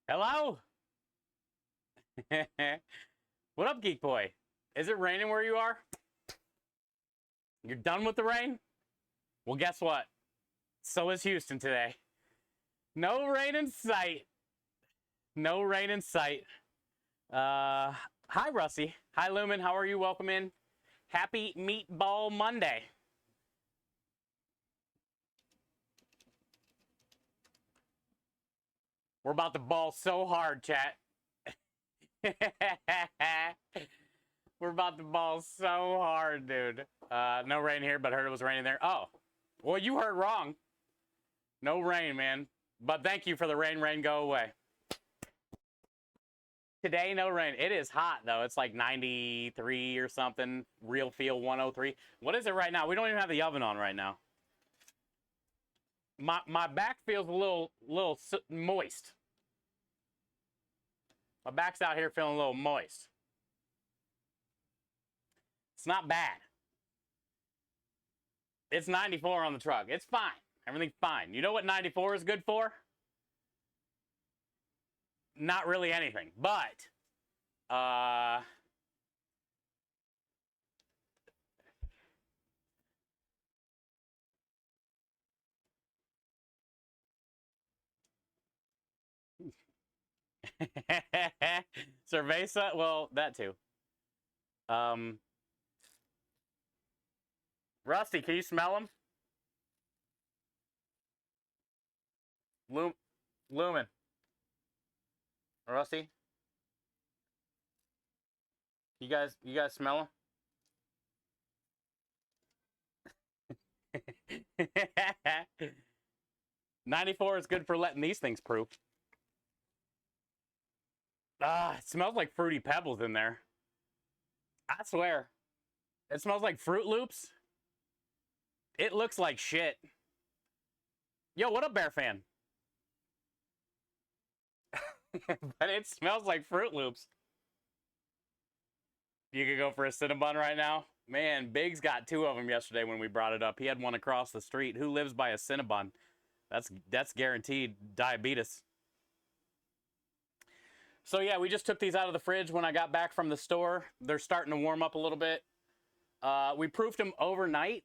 Hello? What up, Geek Boy? Is it raining where you are? You're done with the rain? Well, guess what? So is Houston today. No rain in sight. No rain in sight. Hi, Rusty. Hi, Lumen. How are you? Welcome in. Happy Meatball Monday. We're about to ball so hard, chat. We're about to ball so hard, dude. No rain here, but I heard it was raining there. Oh, well, you heard wrong. No rain, man. But thank you for the rain. Rain, go away. Today, no rain. It is hot, though. It's like 93 or something. Real feel 103. What is it right now? We don't even have the oven on right now. My back feels a little moist. My back's out here feeling a little moist. It's not bad. It's 94 on the truck. It's fine. Everything's fine. You know what 94 is good for? Not really anything, but Cerveza, well, that too. Rusty, can you smell them? Lumen. Rusty? You guys smell them? 94 is good for letting these things proof. It smells like Fruity Pebbles in there. I swear. It smells like Fruit Loops. It looks like shit. Yo, what up, Bear Fan? But it smells like Fruit Loops. You could go for a Cinnabon right now. Man, Biggs got 2 of them yesterday when we brought it up. He had one across the street. Who lives by a Cinnabon? That's guaranteed diabetes. So yeah, we just took these out of the fridge when I got back from the store. They're starting to warm up a little bit. We proofed them overnight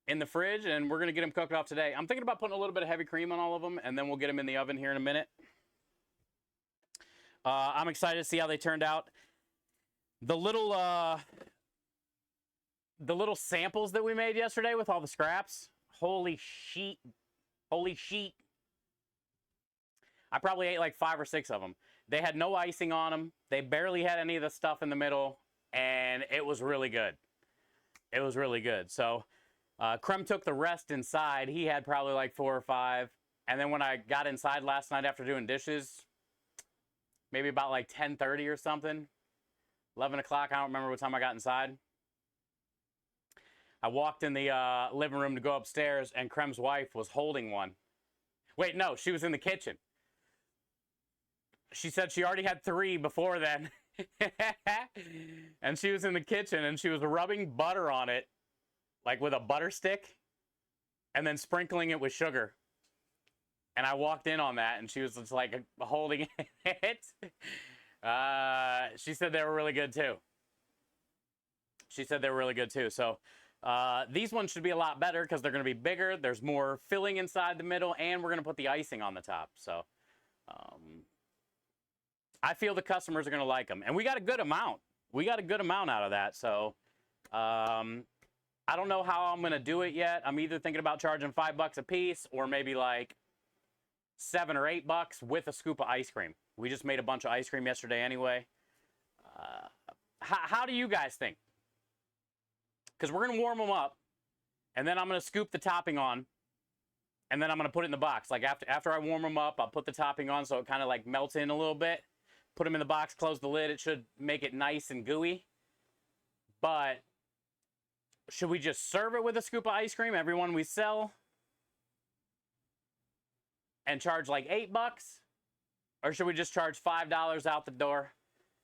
in the fridge, and we're going to get them cooked off today. I'm thinking about putting a little bit of heavy cream on all of them, and then we'll get them in the oven here in a minute. I'm excited to see how they turned out. The little samples that we made yesterday with all the scraps, holy sheet. I probably ate like 5 or 6 of them. They had no icing on them. They barely had any of the stuff in the middle, and it was really good. It was really good. So Krem took the rest inside. He had probably like 4 or 5. And then when I got inside last night after doing dishes, maybe about like 10:30 or something, 11 o'clock, I don't remember what time I got inside. I walked in the living room to go upstairs, and Krem's wife was holding one. Wait, no, she was in the kitchen. She said she already had 3 before then. And she was in the kitchen, and she was rubbing butter on it, like with a butter stick, and then sprinkling it with sugar. And I walked in on that, and she was just like holding it. She said they were really good too. So these ones should be a lot better because they're going to be bigger. There's more filling inside the middle, and we're going to put the icing on the top. So I feel the customers are going to like them. And we got a good amount. Out of that. So I don't know how I'm going to do it yet. I'm either thinking about charging $5 a piece or maybe like $7 or $8 with a scoop of ice cream. We just made a bunch of ice cream yesterday anyway. How do you guys think? Because we're going to warm them up, and then I'm going to scoop the topping on, and then I'm going to put it in the box. Like after I warm them up, I'll put the topping on so it kind of like melts in a little bit. Put them in the box, close the lid. It should make it nice and gooey. But should we just serve it with a scoop of ice cream, every one we sell, and charge like $8? Or should we just charge $5 out the door,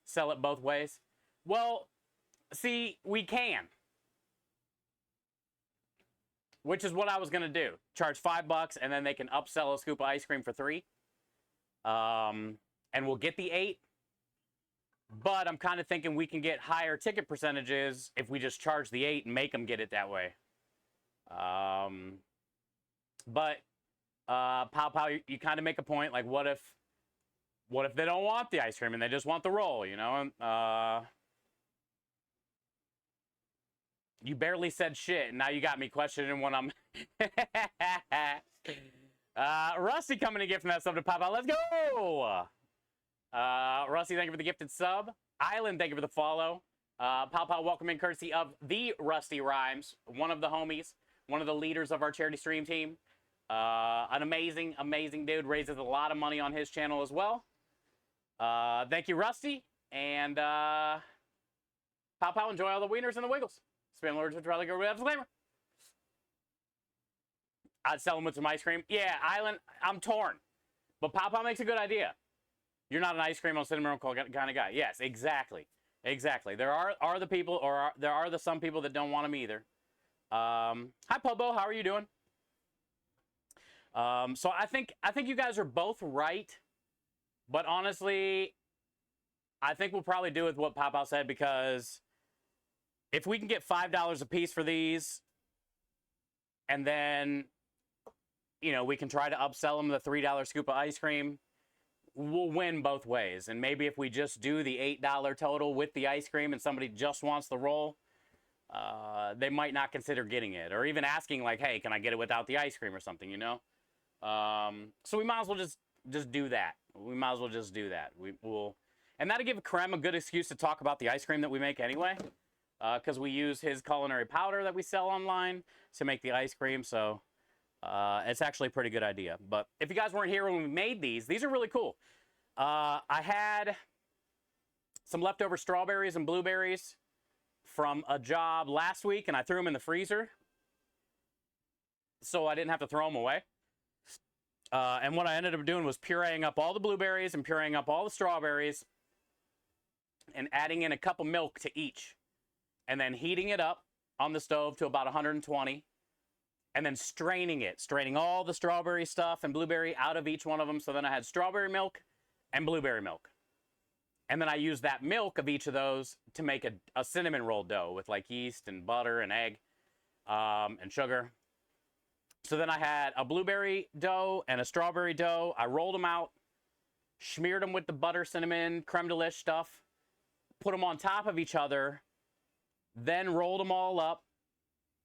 sell it both ways? Well, see, we can. which is what I was gonna do. Charge $5, and then they can upsell a scoop of ice cream for $3. And we'll get the 8. But I'm kind of thinking we can get higher ticket percentages if we just charge the 8 and make them get it that way. But Pow Pow, you kind of make a point. Like, what if they don't want the ice cream and they just want the roll? You know, you barely said shit, and now you got me questioning when I'm. Rusty coming to gift from that sub to Pow Pow. Let's go. Rusty, thank you for the gifted sub. Island, thank you for the follow. Pow Pow, welcome in courtesy of the Rusty Rhymes, one of the homies, one of the leaders of our charity stream team. An amazing, amazing dude, raises a lot of money on his channel as well. Thank you, Rusty. And Pow Pow, enjoy all the wieners and the wiggles. Spam Lord to try to go with disclaimer. I'd sell them with some ice cream. Yeah, Island, I'm torn. But Pow Pow makes a good idea. You're not an ice cream on cinnamon roll kind of guy. Yes, exactly. Exactly. There are the people, or there are the some people that don't want them either. Hi, Pobo. How are you doing? So I think you guys are both right. But honestly, I think we'll probably do with what Pow Pow said, because if we can get $5 a piece for these, and then, you know, we can try to upsell them the $3 scoop of ice cream, we'll win both ways. And maybe if we just do the $8 total with the ice cream and somebody just wants the roll, they might not consider getting it, or even asking like, hey, can I get it without the ice cream or something, you know? So we might as well just do that. We might as well just do that. And that'll give Krem a good excuse to talk about the ice cream that we make anyway, because we use his culinary powder that we sell online to make the ice cream. So it's actually a pretty good idea. But if you guys weren't here when we made these are really cool. I had some leftover strawberries and blueberries from a job last week, and I threw them in the freezer so I didn't have to throw them away. And what I ended up doing was pureeing up all the blueberries and pureeing up all the strawberries and adding in a cup of milk to each, and then heating it up on the stove to about 120, and then straining all the strawberry stuff and blueberry out of each one of them. So then I had strawberry milk and blueberry milk. And then I used that milk of each of those to make a cinnamon roll dough with like yeast and butter and egg and sugar. So then I had a blueberry dough and a strawberry dough. I rolled them out, smeared them with the butter, cinnamon, creme delish stuff, put them on top of each other, then rolled them all up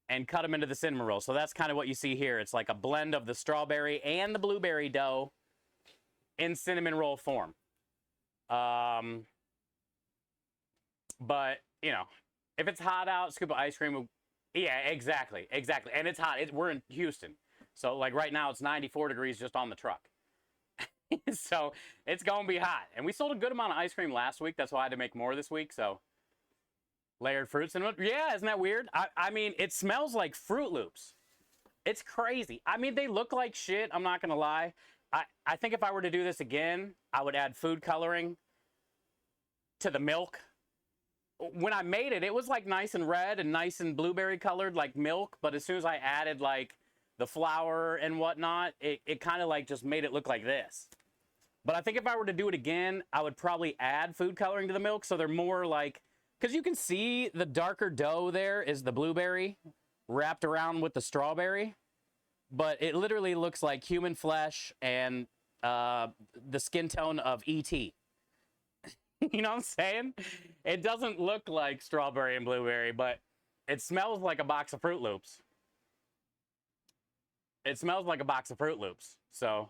and cut them into the cinnamon roll. So that's kind of what you see here. It's like a blend of the strawberry and the blueberry dough in cinnamon roll form. But, you know, if it's hot out, scoop of ice cream. Yeah, exactly. And it's hot. We're in Houston. So, like, right now it's 94 degrees just on the truck. So, it's going to be hot. And we sold a good amount of ice cream last week. That's why I had to make more this week. So, layered fruits and yeah, isn't that weird? I mean, it smells like Fruit Loops. It's crazy. I mean, they look like shit. I'm not going to lie. I think if I were to do this again, I would add food coloring to the milk. When I made it, it was like nice and red and nice and blueberry colored like milk. But as soon as I added like the flour and whatnot, it kind of like just made it look like this. But I think if I were to do it again, I would probably add food coloring to the milk. So they're more like, because you can see the darker dough there is the blueberry wrapped around with the strawberry. But it literally looks like human flesh and the skin tone of E.T. You know what I'm saying? It doesn't look like strawberry and blueberry, but it smells like a box of Fruit Loops. It smells like a box of Fruit Loops. So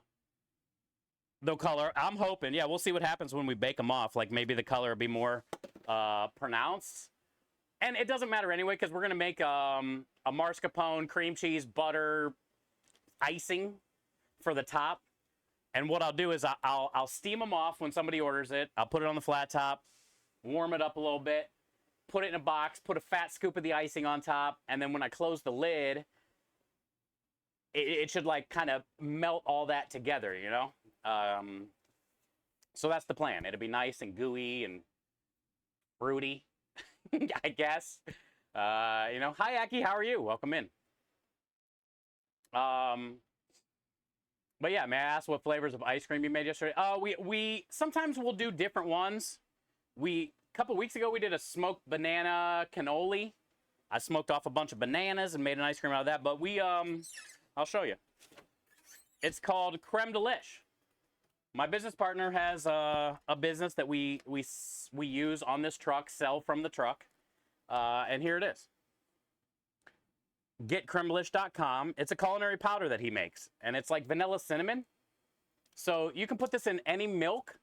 the color, I'm hoping, yeah, we'll see what happens when we bake them off. Like maybe the color will be more pronounced. And it doesn't matter anyway, because we're going to make a mascarpone, cream cheese, butter, icing for the top. And what I'll do is I'll steam them off when somebody orders it. I'll put it on the flat top, warm it up a little bit, put it in a box, put a fat scoop of the icing on top, and then when I close the lid, it should like kind of melt all that together, you know? So that's the plan. It'll be nice and gooey and fruity, I guess. You know, hi Aki, how are you? Welcome in. Um, but yeah, may I ask what flavors of ice cream you made yesterday? We sometimes we'll do different ones. A couple weeks ago we did a smoked banana cannoli. I smoked off a bunch of bananas and made an ice cream out of that. But I'll show you. It's called Creme Delish. My business partner has a business that we use on this truck, sell from the truck, and here it is. GetCremedelish.com. It's a culinary powder that he makes, and it's like vanilla cinnamon. So you can put this in any milk.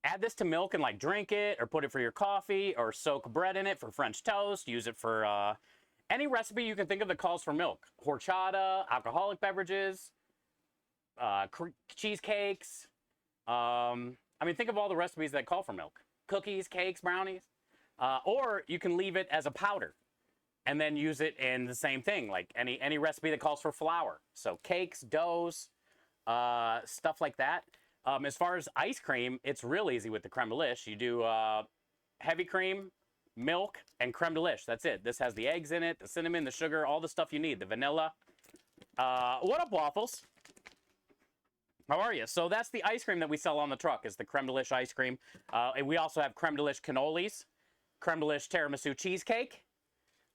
Add this to milk and like drink it, or put it for your coffee, or soak bread in it for French toast. Use it for any recipe you can think of that calls for milk. Horchata, alcoholic beverages, cheesecakes. I mean, think of all the recipes that call for milk. Cookies, cakes, brownies. Or you can leave it as a powder and then use it in the same thing, like any recipe that calls for flour. So cakes, doughs, stuff like that. As far as ice cream, it's real easy with the creme delish. You do heavy cream, milk, and creme delish. That's it. This has the eggs in it, the cinnamon, the sugar, all the stuff you need, the vanilla. What up, Waffles? How are you? So that's the ice cream that we sell on the truck, is the creme delish ice cream. And we also have creme delish cannolis, creme delish tiramisu cheesecake.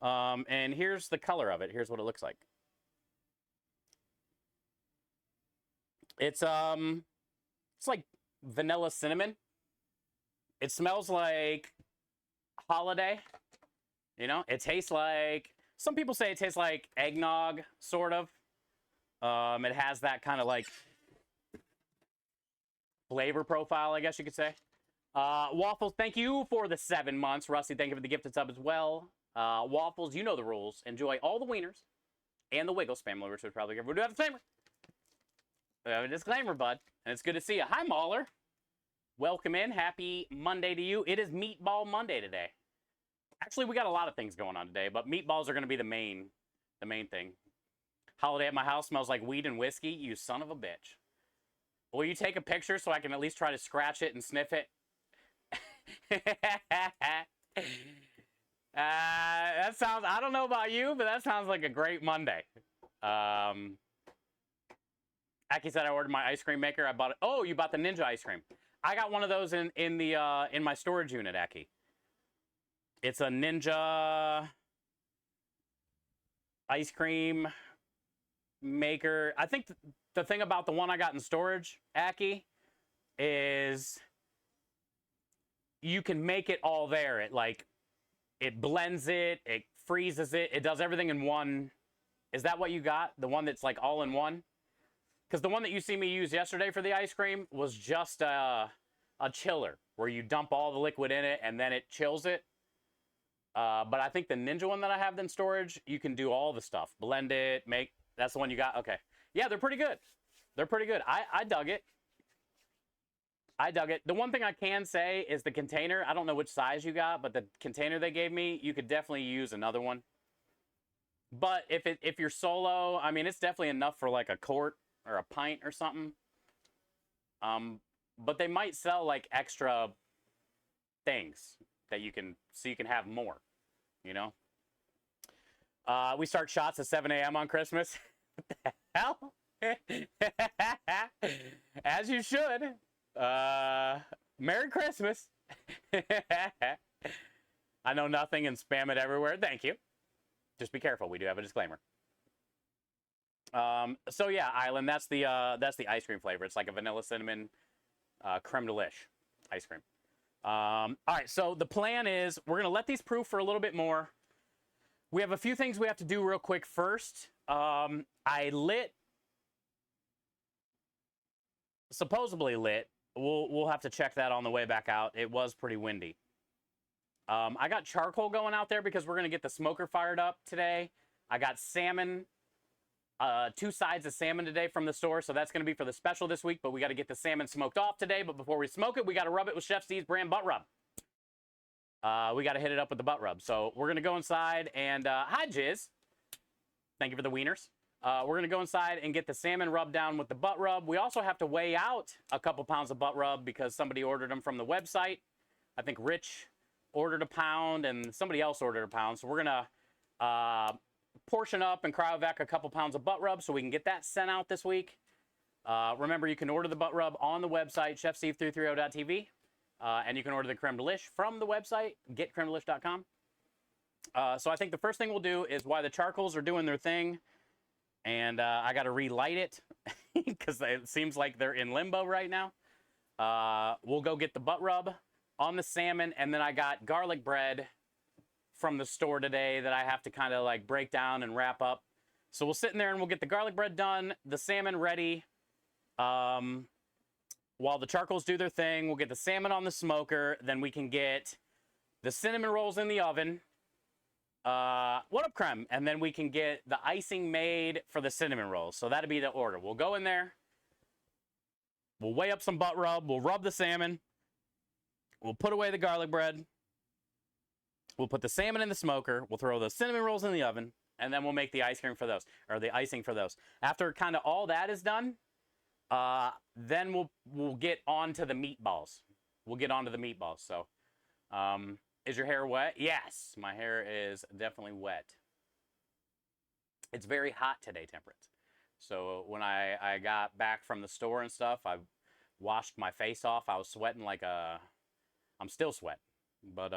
And here's the color of it. Here's what it looks like. It's like vanilla cinnamon. It smells like holiday. You know, it tastes like, some people say it tastes like eggnog, sort of. It has that kind of like flavor profile, I guess you could say. Waffles, thank you for the 7 months. Rusty, thank you for the gifted sub as well. Waffles, you know the rules. Enjoy all the wieners and the Wiggle spam livers, which probably we do have a disclaimer. We have a disclaimer, bud. And it's good to see you. Hi, Mauler. Welcome in. Happy Monday to you. It is Meatball Monday today. Actually, we got a lot of things going on today, but meatballs are going to be the main thing. Holiday at my house smells like weed and whiskey. You son of a bitch. Will you take a picture so I can at least try to scratch it and sniff it? That sounds, I don't know about you, but that sounds like a great Monday. Aki said I ordered my ice cream maker. I bought it. Oh, you bought the Ninja ice cream. I got one of those in my storage unit, Aki. It's a Ninja ice cream maker. I think the thing about the one I got in storage, Aki, is you can make it all there. It blends it, it freezes it, it does everything in one. Is that what you got? The one that's like all in one? Because the one that you see me use yesterday for the ice cream was just a chiller where you dump all the liquid in it and then it chills it. But I think the Ninja one that I have in storage, you can do all the stuff. Blend it, make, that's the one you got? Okay. Yeah, they're pretty good. They're pretty good. I dug it. I dug it. The one thing I can say is the container. I don't know which size you got, but the container they gave me, you could definitely use another one. But if you're solo, I mean, it's definitely enough for like a quart or a pint or something. But they might sell like extra things that you can, so you can have more, you know? We start shots at 7 a.m. on Christmas. What the hell? As you should. Merry Christmas. I know nothing and spam it everywhere. Thank you. Just be careful. We do have a disclaimer. So yeah, Island, that's the ice cream flavor. It's like a vanilla cinnamon creme delish ice cream. All right, so the plan is we're gonna let these proof for a little bit more. We have a few things we have to do real quick first. Supposedly lit. We'll have to check that on the way back out. It was pretty windy. I got charcoal going out there because we're going to get the smoker fired up today. I got salmon, 2 sides of salmon today from the store, so that's going to be for the special this week, but we got to get the salmon smoked off today, but before we smoke it, we got to rub it with Chef Steve's brand butt rub. We got to hit it up with the butt rub. So we're going to go inside and, hi, Jizz. Thank you for the wieners. We're going to go inside and get the salmon rubbed down with the butt rub. We also have to weigh out a couple pounds of butt rub because somebody ordered them from the website. I think Rich ordered a pound and somebody else ordered a pound. So we're going to portion up and cryovac a couple pounds of butt rub so we can get that sent out this week. Remember, you can order the butt rub on the website, chefsteve330.tv, and you can order the creme de lish from the website, getcremedelish.com. So I think the first thing we'll do is while the charcoals are doing their thing, and I got to relight it because it seems like they're in limbo right now. We'll go get the butt rub on the salmon, and then I got garlic bread from the store today that I have to kind of like break down and wrap up. So we'll sit in there and we'll get the garlic bread done, the salmon ready. While the charcoals do their thing, we'll get the salmon on the smoker. Then we can get the cinnamon rolls in the oven. What up, creme? And then we can get the icing made for the cinnamon rolls. So that'll be the order. We'll go in there. We'll weigh up some butt rub. We'll rub the salmon. We'll put away the garlic bread. We'll put the salmon in the smoker. We'll throw the cinnamon rolls in the oven. And then we'll make the ice cream for those, or the icing for those. After kind of all that is done, then we'll get on to the meatballs. We'll get on to the meatballs. So, is your hair wet? Yes, my hair is definitely wet. It's very hot today, Temperance. So when I got back from the store and stuff, I washed my face off. I was sweating like I'm still sweating. But,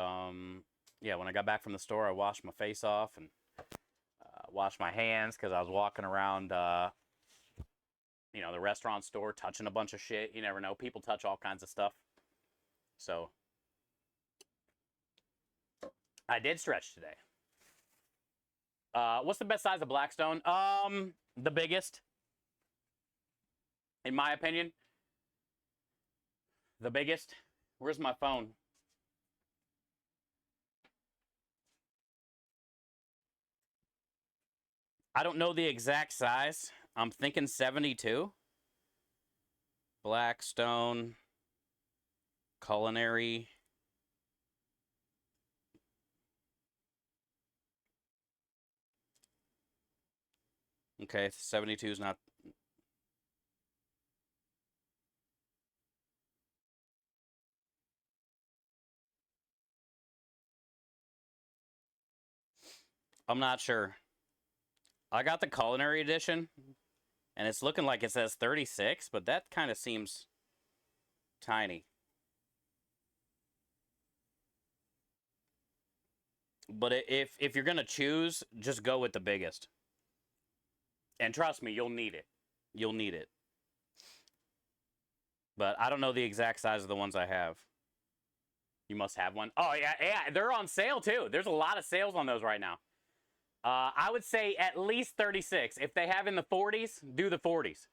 yeah, when I got back from the store, I washed my face off and washed my hands because I was walking around, you know, the restaurant store touching a bunch of shit. You never know. People touch all kinds of stuff. So I did stretch today. What's the best size of Blackstone? The biggest. In my opinion. The biggest. Where's my phone? I don't know the exact size. I'm thinking 72. Blackstone. Culinary. Okay, 72 is not... I'm not sure. I got the culinary edition, and it's looking like it says 36, but that kind of seems tiny. But if you're going to choose, just go with the biggest. And trust me, you'll need it. You'll need it. But I don't know the exact size of the ones I have. You must have one. Oh, yeah, they're on sale, too. There's a lot of sales on those right now. I would say at least 36. If they have in the 40s, do the 40s.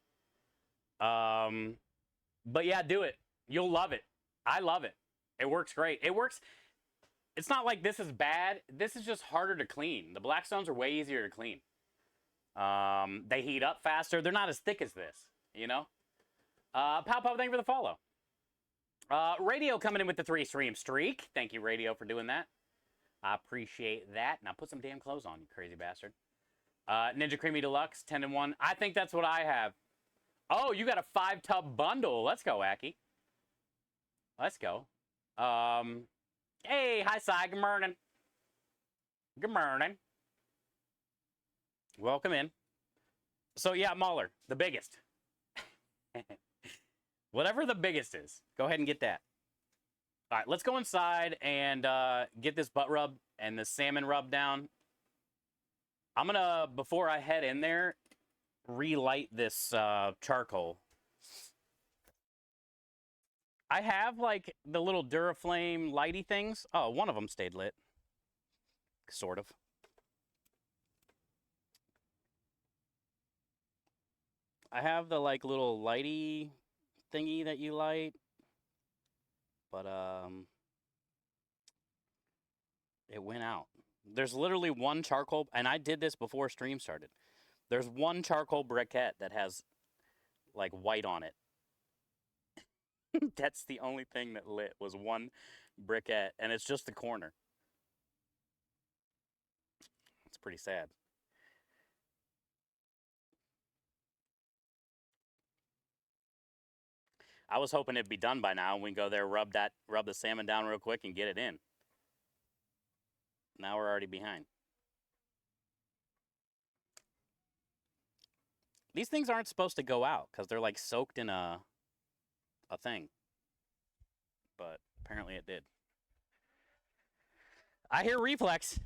But yeah, do it. You'll love it. I love it. It works great. It works. It's not like this is bad. This is just harder to clean. The Blackstones are way easier to clean. They heat up faster. They're not as thick as this, you know? Pow, thank you for the follow. Radio coming in with the 3-stream streak. Thank you, Radio, for doing that. I appreciate that. Now put some damn clothes on, you crazy bastard. Ninja Creamy Deluxe, 10-1. I think that's what I have. Oh, you got a 5-tub bundle. Let's go, Aki. Let's go. Hey, hi, Si. Good morning. Good morning. Welcome in. So, yeah, Mahler, the biggest. Whatever the biggest is, go ahead and get that. All right, let's go inside and get this butt rub and the salmon rub down. I'm going to, before I head in there, relight this charcoal. I have, like, the little Duraflame lighty things. Oh, one of them stayed lit. Sort of. I have the, like, little lighty thingy that you light. But, it went out. There's literally one charcoal, and I did this before stream started. There's one charcoal briquette that has, like, white on it. That's the only thing that lit, was one briquette, and it's just the corner. It's pretty sad. I was hoping it'd be done by now, and we can go there, rub the salmon down real quick, and get it in. Now we're already behind. These things aren't supposed to go out because they're like soaked in a thing. But apparently it did. I hear reflex.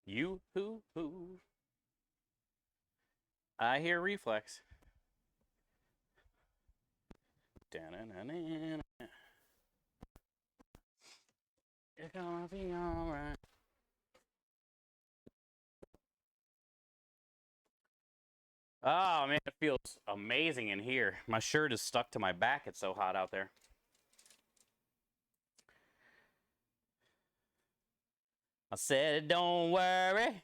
You hoo hoo. I hear reflex. Da-na-na-na-na. It's gonna be alright. Oh man, it feels amazing in here. My shirt is stuck to my back. It's so hot out there. I said, don't worry.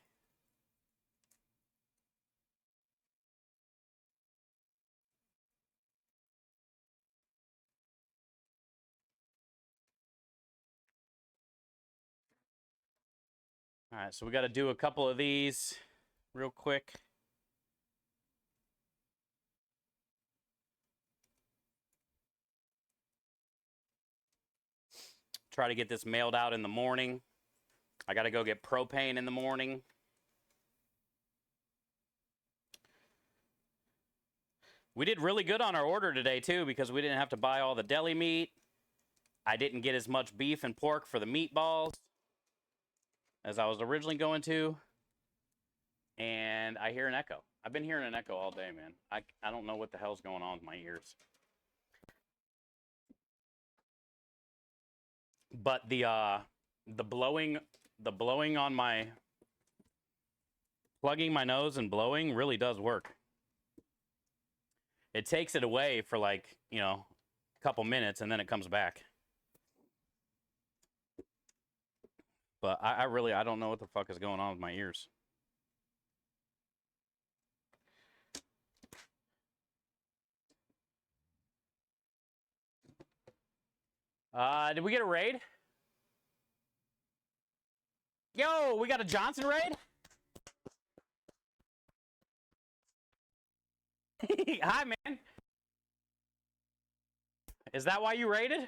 All right, so we got to do a couple of these real quick. Try to get this mailed out in the morning. I got to go get propane in the morning. We did really good on our order today, too, because we didn't have to buy all the deli meat. I didn't get as much beef and pork for the meatballs as I was originally going to. And I hear an echo. I've been hearing an echo all day, man. I don't know what the hell's going on with my ears. But the blowing on my, plugging my nose and blowing really does work. It takes it away for like, you know, a couple minutes and then it comes back. But I don't know what the fuck is going on with my ears. Did we get a raid? Yo, we got a Johnson raid? Hi, man. Is that why you raided?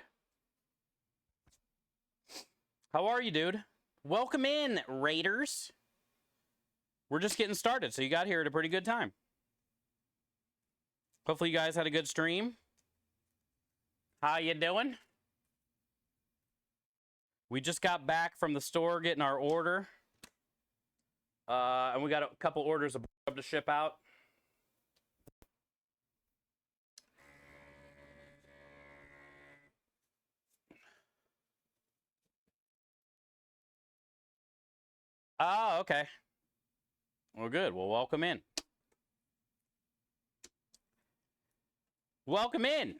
How are you, dude? Welcome in, raiders. We're just getting started, so you got here at a pretty good time. Hopefully you guys had a good stream. How you doing? We just got back from the store getting our order. And we got a couple orders of to ship out. Oh, okay. Well, good. Well, welcome in. Welcome in.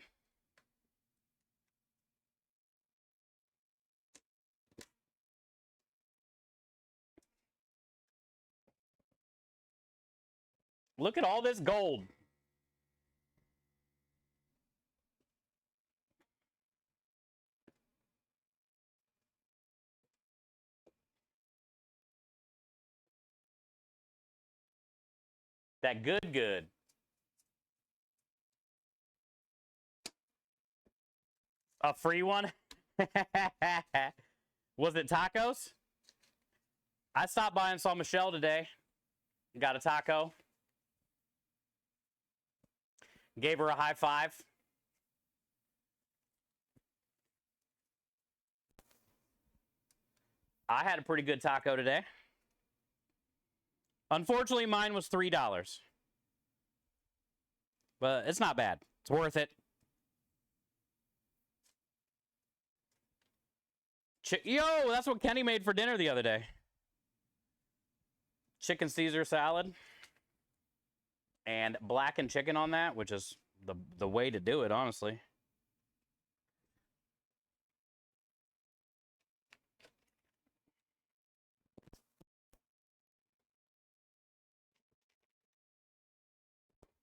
Look at all this gold. That good. A free one? Was it tacos? I stopped by and saw Michelle today. Got a taco. Gave her a high five. I had a pretty good taco today. Unfortunately, mine was $3. But it's not bad. It's worth it. Yo, that's what Kenny made for dinner the other day. Chicken Caesar salad. And blackened chicken on that, which is the way to do it, honestly.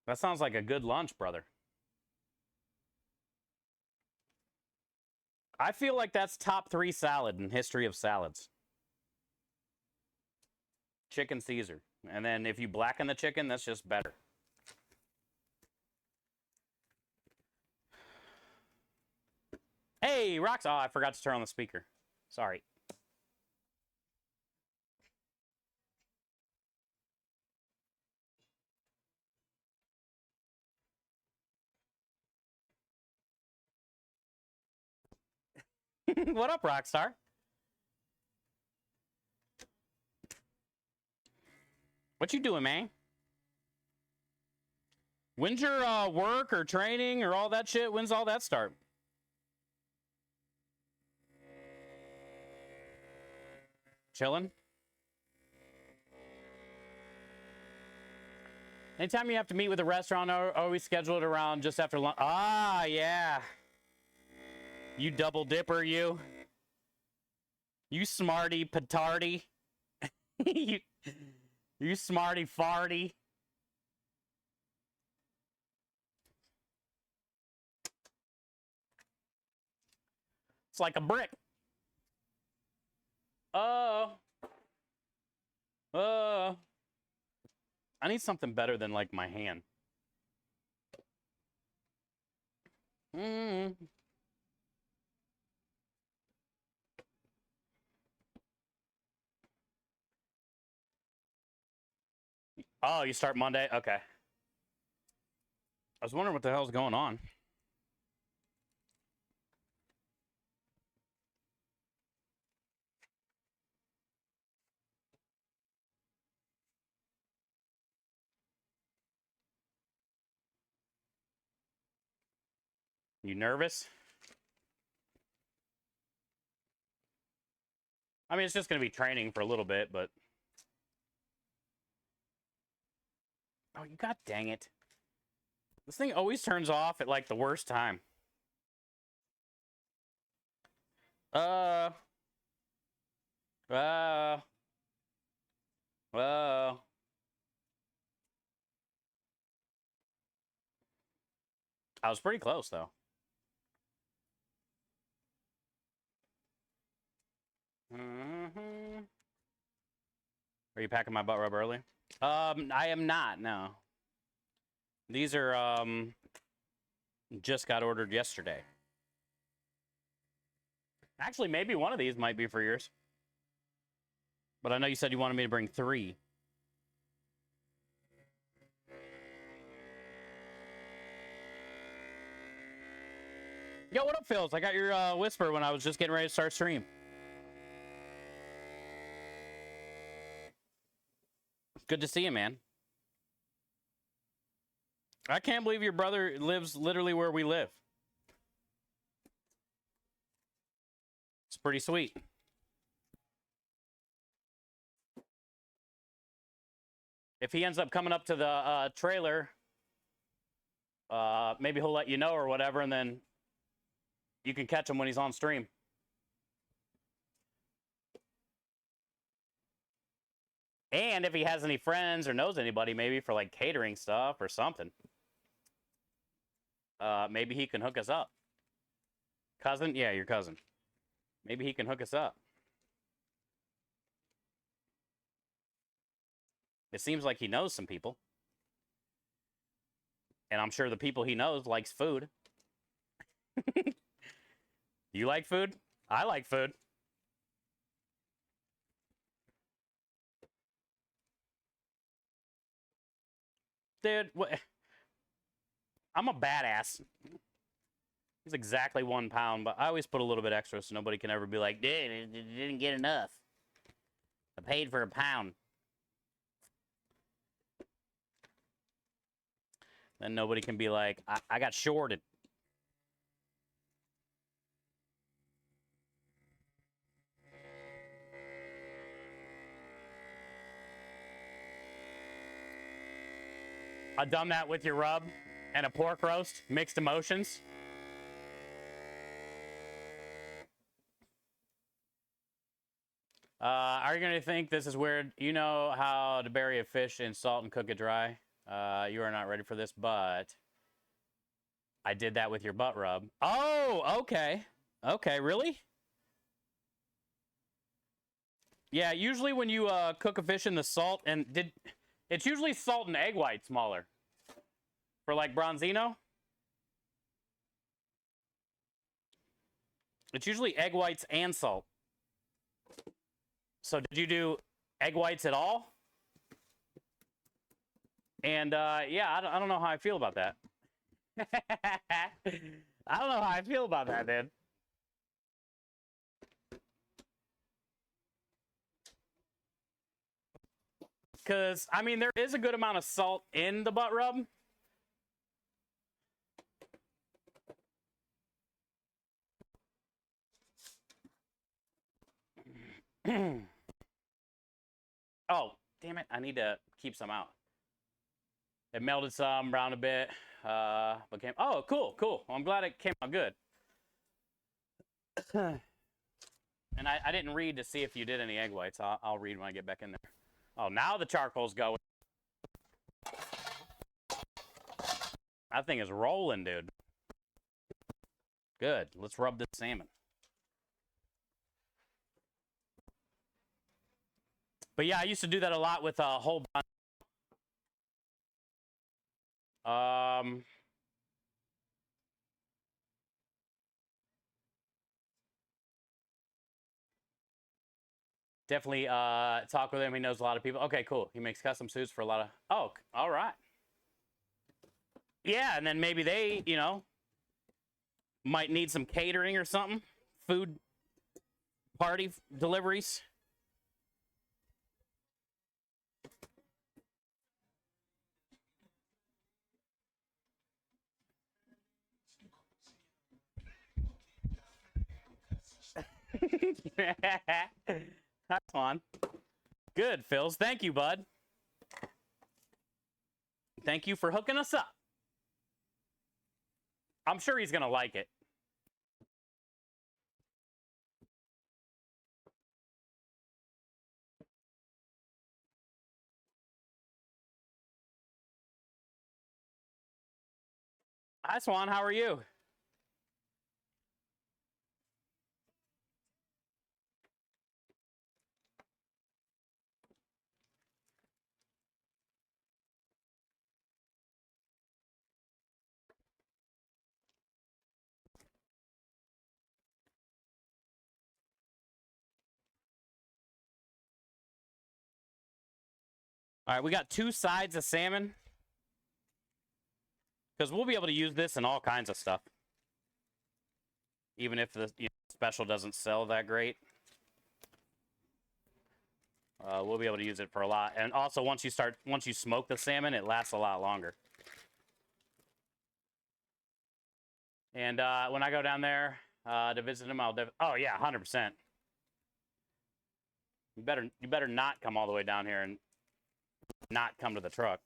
That sounds like a good lunch, brother. I feel like that's top 3 salad in history of salads. Chicken Caesar. And then if you blacken the chicken, that's just better. Hey, Rox. Oh, I forgot to turn on the speaker. Sorry. What up, Rockstar? What you doing, man? When's your work or training or all that shit? When's all that start? Chilling? Anytime you have to meet with a restaurant, always schedule it around just after lunch. Ah, yeah. You double dipper, you. You smarty petardy. you smarty farty. It's like a brick. Oh. Oh. I need something better than like my hand. Oh, you start Monday? Okay. I was wondering what the hell's going on. You nervous? I mean, it's just going to be training for a little bit, but... Oh, you god dang it. This thing always turns off at, like, the worst time. Uh... I was pretty close, though. Are you packing my butt rub early? I am not, no. These are, just got ordered yesterday. Actually, maybe one of these might be for yours. But I know you said you wanted me to bring 3. Yo, what up, Phils? I got your whisper when I was just getting ready to start stream. Good to see you, man. I can't believe your brother lives literally where we live. It's pretty sweet. If he ends up coming up to the trailer, maybe he'll let you know or whatever, and then you can catch him when he's on stream. And if he has any friends or knows anybody, maybe for like catering stuff or something, maybe he can hook us up. Cousin? Yeah, your cousin. Maybe he can hook us up. It seems like he knows some people. And I'm sure the people he knows likes food. You like food? I like food. Dude, what? I'm a badass. He's exactly 1 pound, but I always put a little bit extra so nobody can ever be like, dude, it didn't get enough. I paid for a pound. Then nobody can be like, I got shorted. I done that with your rub and a pork roast, mixed emotions. Are you going to think this is weird? You know how to bury a fish in salt and cook it dry? You are not ready for this, but I did that with your butt rub. Oh, okay. Okay, really? Yeah, usually when you cook a fish in the salt, it's usually salt and egg white smaller. For like bronzino. It's usually egg whites and salt. So did you do egg whites at all? And yeah, I don't know how I feel about that. I don't know how I feel about that, dude. Because, I mean, there is a good amount of salt in the butt rub. Oh, damn it. I need to keep some out. It melted some, browned a bit. Became, oh, cool, cool. Well, I'm glad it came out good. And I didn't read to see if you did any egg whites. I'll read when I get back in there. Oh, now the charcoal's going. That thing is rolling, dude. Good. Let's rub this salmon. But yeah, I used to do that a lot with a whole bunch. Definitely talk with him. He knows a lot of people. Okay, cool. He makes custom suits for a lot of... Oh, all right. Yeah, and then maybe they, you know, might need some catering or something. Food party deliveries. That's fun. Good, Phils. Thank you, bud. Thank you for hooking us up. I'm sure he's going to like it. Hi, Swan. How are you? All right, we got 2 sides of salmon. Because we'll be able to use this in all kinds of stuff. Even if the special doesn't sell that great. We'll be able to use it for a lot. And also, once you smoke the salmon, it lasts a lot longer. And when I go down there to visit him, oh yeah, 100%. You better not come all the way down here and not come to the truck.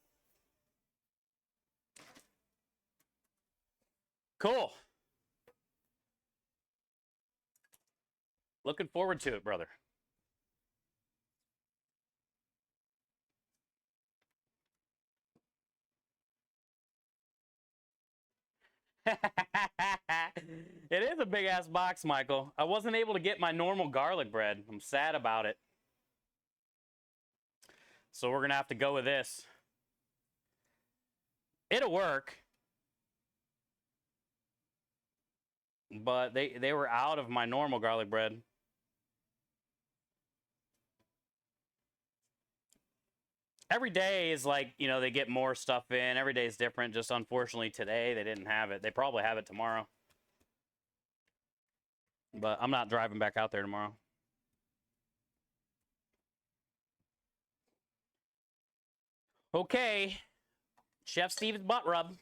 Cool. Looking forward to it, brother. It is a big ass box, Michael. I wasn't able to get my normal garlic bread. I'm sad about it. So we're gonna have to go with this. It'll work. But they were out of my normal garlic bread. Every day is like, you know, they get more stuff in. Every day is different. Just unfortunately today they didn't have it. They probably have it tomorrow. But I'm not driving back out there tomorrow. Okay. Chef Steve's butt rub.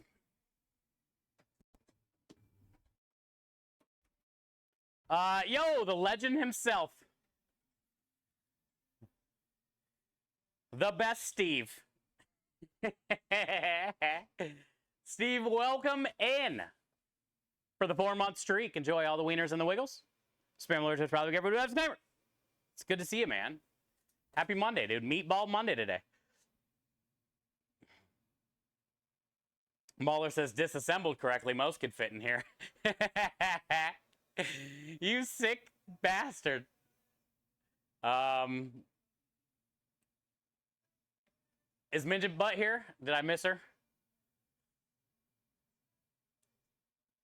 Yo, the legend himself. The best Steve. Steve, welcome in for the 4-month streak. Enjoy all the wieners and the wiggles. Spam alerts is probably everybody has a favorite. It's good to see you, man. Happy Monday, dude. Meatball Monday today. Mauler says disassembled correctly. Most could fit in here. You sick bastard. Is Midget Butt here? Did I miss her?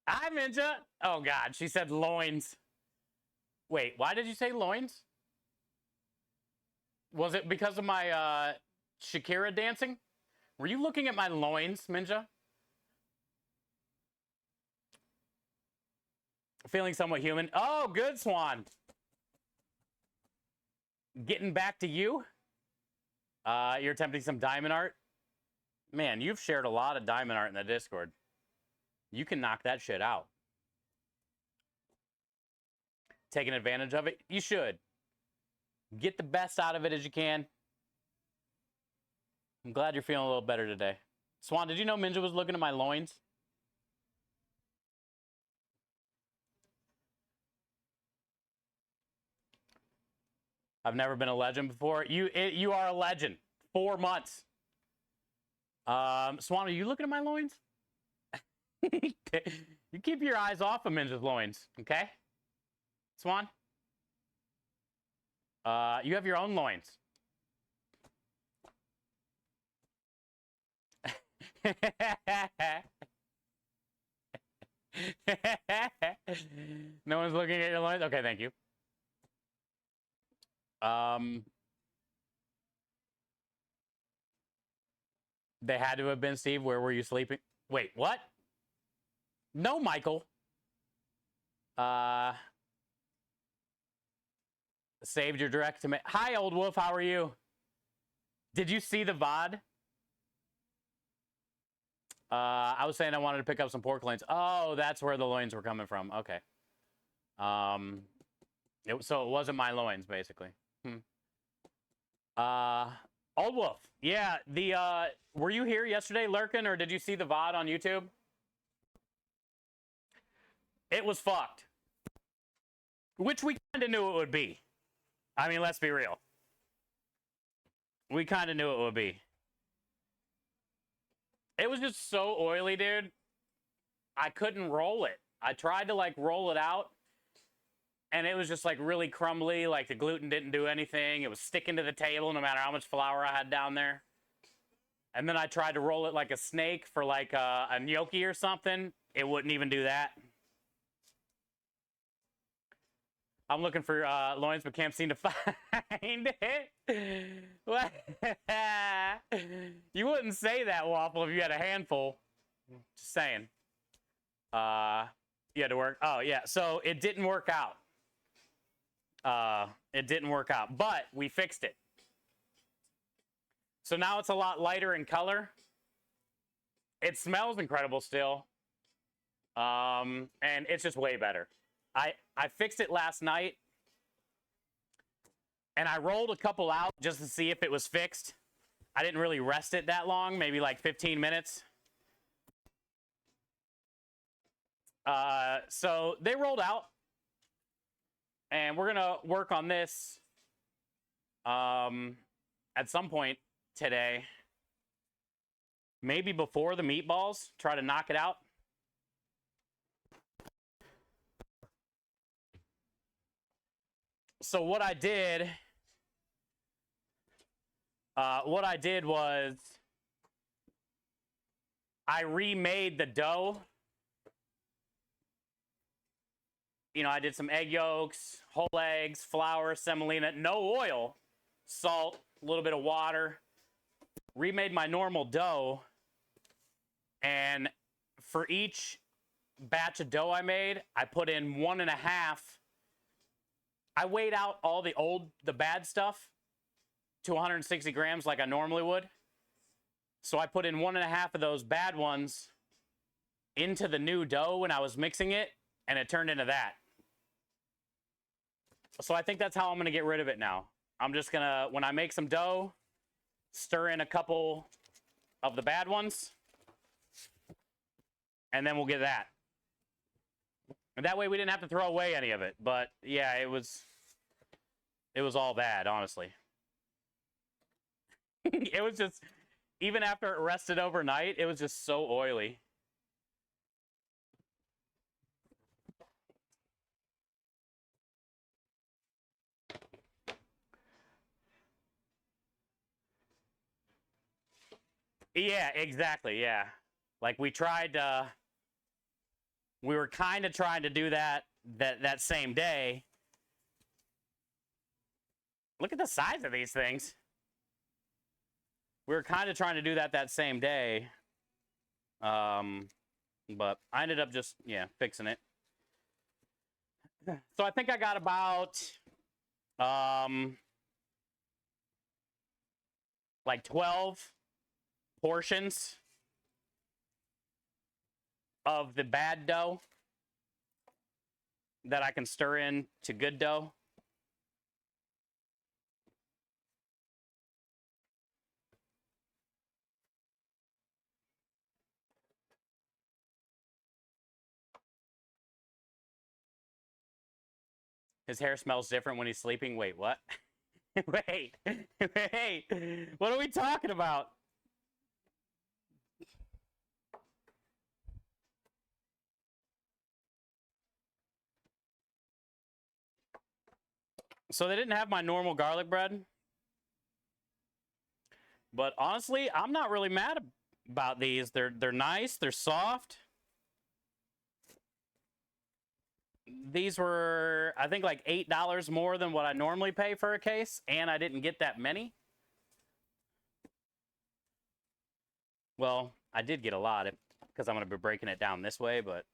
Hi, Minja. Oh, God. She said loins. Wait, why did you say loins? Was it because of my Shakira dancing? Were you looking at my loins, Minja? Feeling somewhat human. Oh, good, Swan. Getting back to you. You're attempting some diamond art? Man, you've shared a lot of diamond art in the Discord. You can knock that shit out. Taking advantage of it? You should. Get the best out of it as you can. I'm glad you're feeling a little better today. Swan, did you know Minja was looking at my loins? I've never been a legend before. You are a legend. 4 months. Swan, are you looking at my loins? You keep your eyes off of Minja's loins, okay? Swan? You have your own loins. No one's looking at your loins? Okay, thank you. They had to have been, Steve. Where were you sleeping? Wait, what? No, Michael. Saved your direct to me. Hi, Old Wolf. How are you? Did you see the VOD? I was saying I wanted to pick up some pork loins. Oh, that's where the loins were coming from. Okay. So it wasn't my loins, basically. Old Wolf. Yeah, were you here yesterday lurking, or did you see the VOD on YouTube? It was fucked. Which we kind of knew it would be. I mean, let's be real. We kind of knew it would be. It was just so oily, dude. I couldn't roll it. I tried to, like, roll it out, and it was just, like, really crumbly. Like, the gluten didn't do anything. It was sticking to the table no matter how much flour I had down there. And then I tried to roll it like a snake for, like, a gnocchi or something. It wouldn't even do that. I'm looking for loins, but can't seem to find it. What? You wouldn't say that, Waffle, if you had a handful. Just saying. You had to work. Oh, yeah. So it didn't work out. It didn't work out, but we fixed it. So now it's a lot lighter in color. It smells incredible still. And it's just way better. I fixed it last night, and I rolled a couple out just to see if it was fixed. I didn't really rest it that long, maybe like 15 minutes. So they rolled out, and we're gonna work on this at some point today. Maybe before the meatballs, try to knock it out. So what I did was I remade the dough. You know, I did some egg yolks, whole eggs, flour, semolina, no oil, salt, a little bit of water. Remade my normal dough. And for each batch of dough I made, I put in 1.5. I weighed out all the bad stuff to 160 grams like I normally would. So I put in 1.5 of those bad ones into the new dough when I was mixing it, and it turned into that. So I think that's how I'm going to get rid of it now. I'm just going to, when I make some dough, stir in a couple of the bad ones, and then we'll get that. And that way we didn't have to throw away any of it. But yeah, it was all bad, honestly. It was just, even after it rested overnight, it was just so oily. Yeah, exactly, yeah. Like we tried, we were kind of trying to do that same day. Look at the size of these things. We were kind of trying to do that same day. But I ended up just, yeah, fixing it. So I think I got about, like 12 portions of the bad dough that I can stir in to good dough. His hair smells different when he's sleeping. Wait, what? Wait, wait. What are we talking about? So they didn't have my normal garlic bread. But honestly, I'm not really mad about these. They're nice, they're soft. These were, I think, like $8 more than what I normally pay for a case, and I didn't get that many. Well, I did get a lot because I'm going to be breaking it down this way, but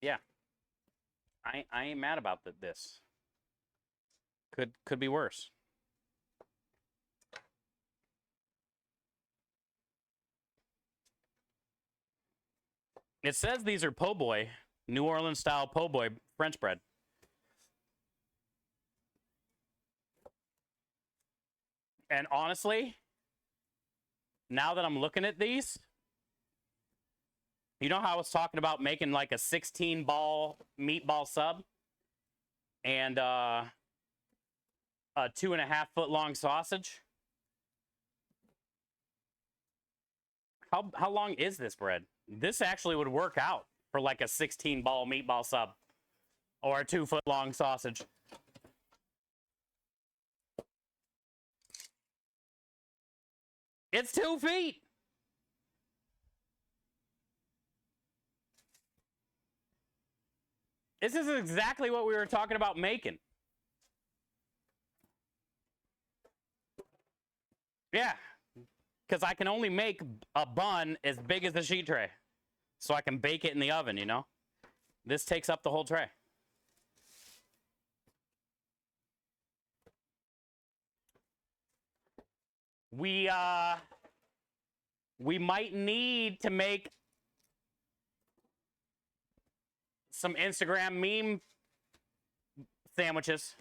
yeah. I ain't mad about this. Could be worse. It says these are po' boy, New Orleans style po' boy French bread. And honestly, now that I'm looking at these, you know how I was talking about making like a 16-ball meatball sub and a 2.5 foot long sausage? How long is this bread? This actually would work out for like a 16-ball meatball sub or a 2 foot long sausage. It's 2 feet. This is exactly what we were talking about making. Yeah, because I can only make a bun as big as the sheet tray. So I can bake it in the oven, you know? This takes up the whole tray. We might need to make some Instagram meme sandwiches.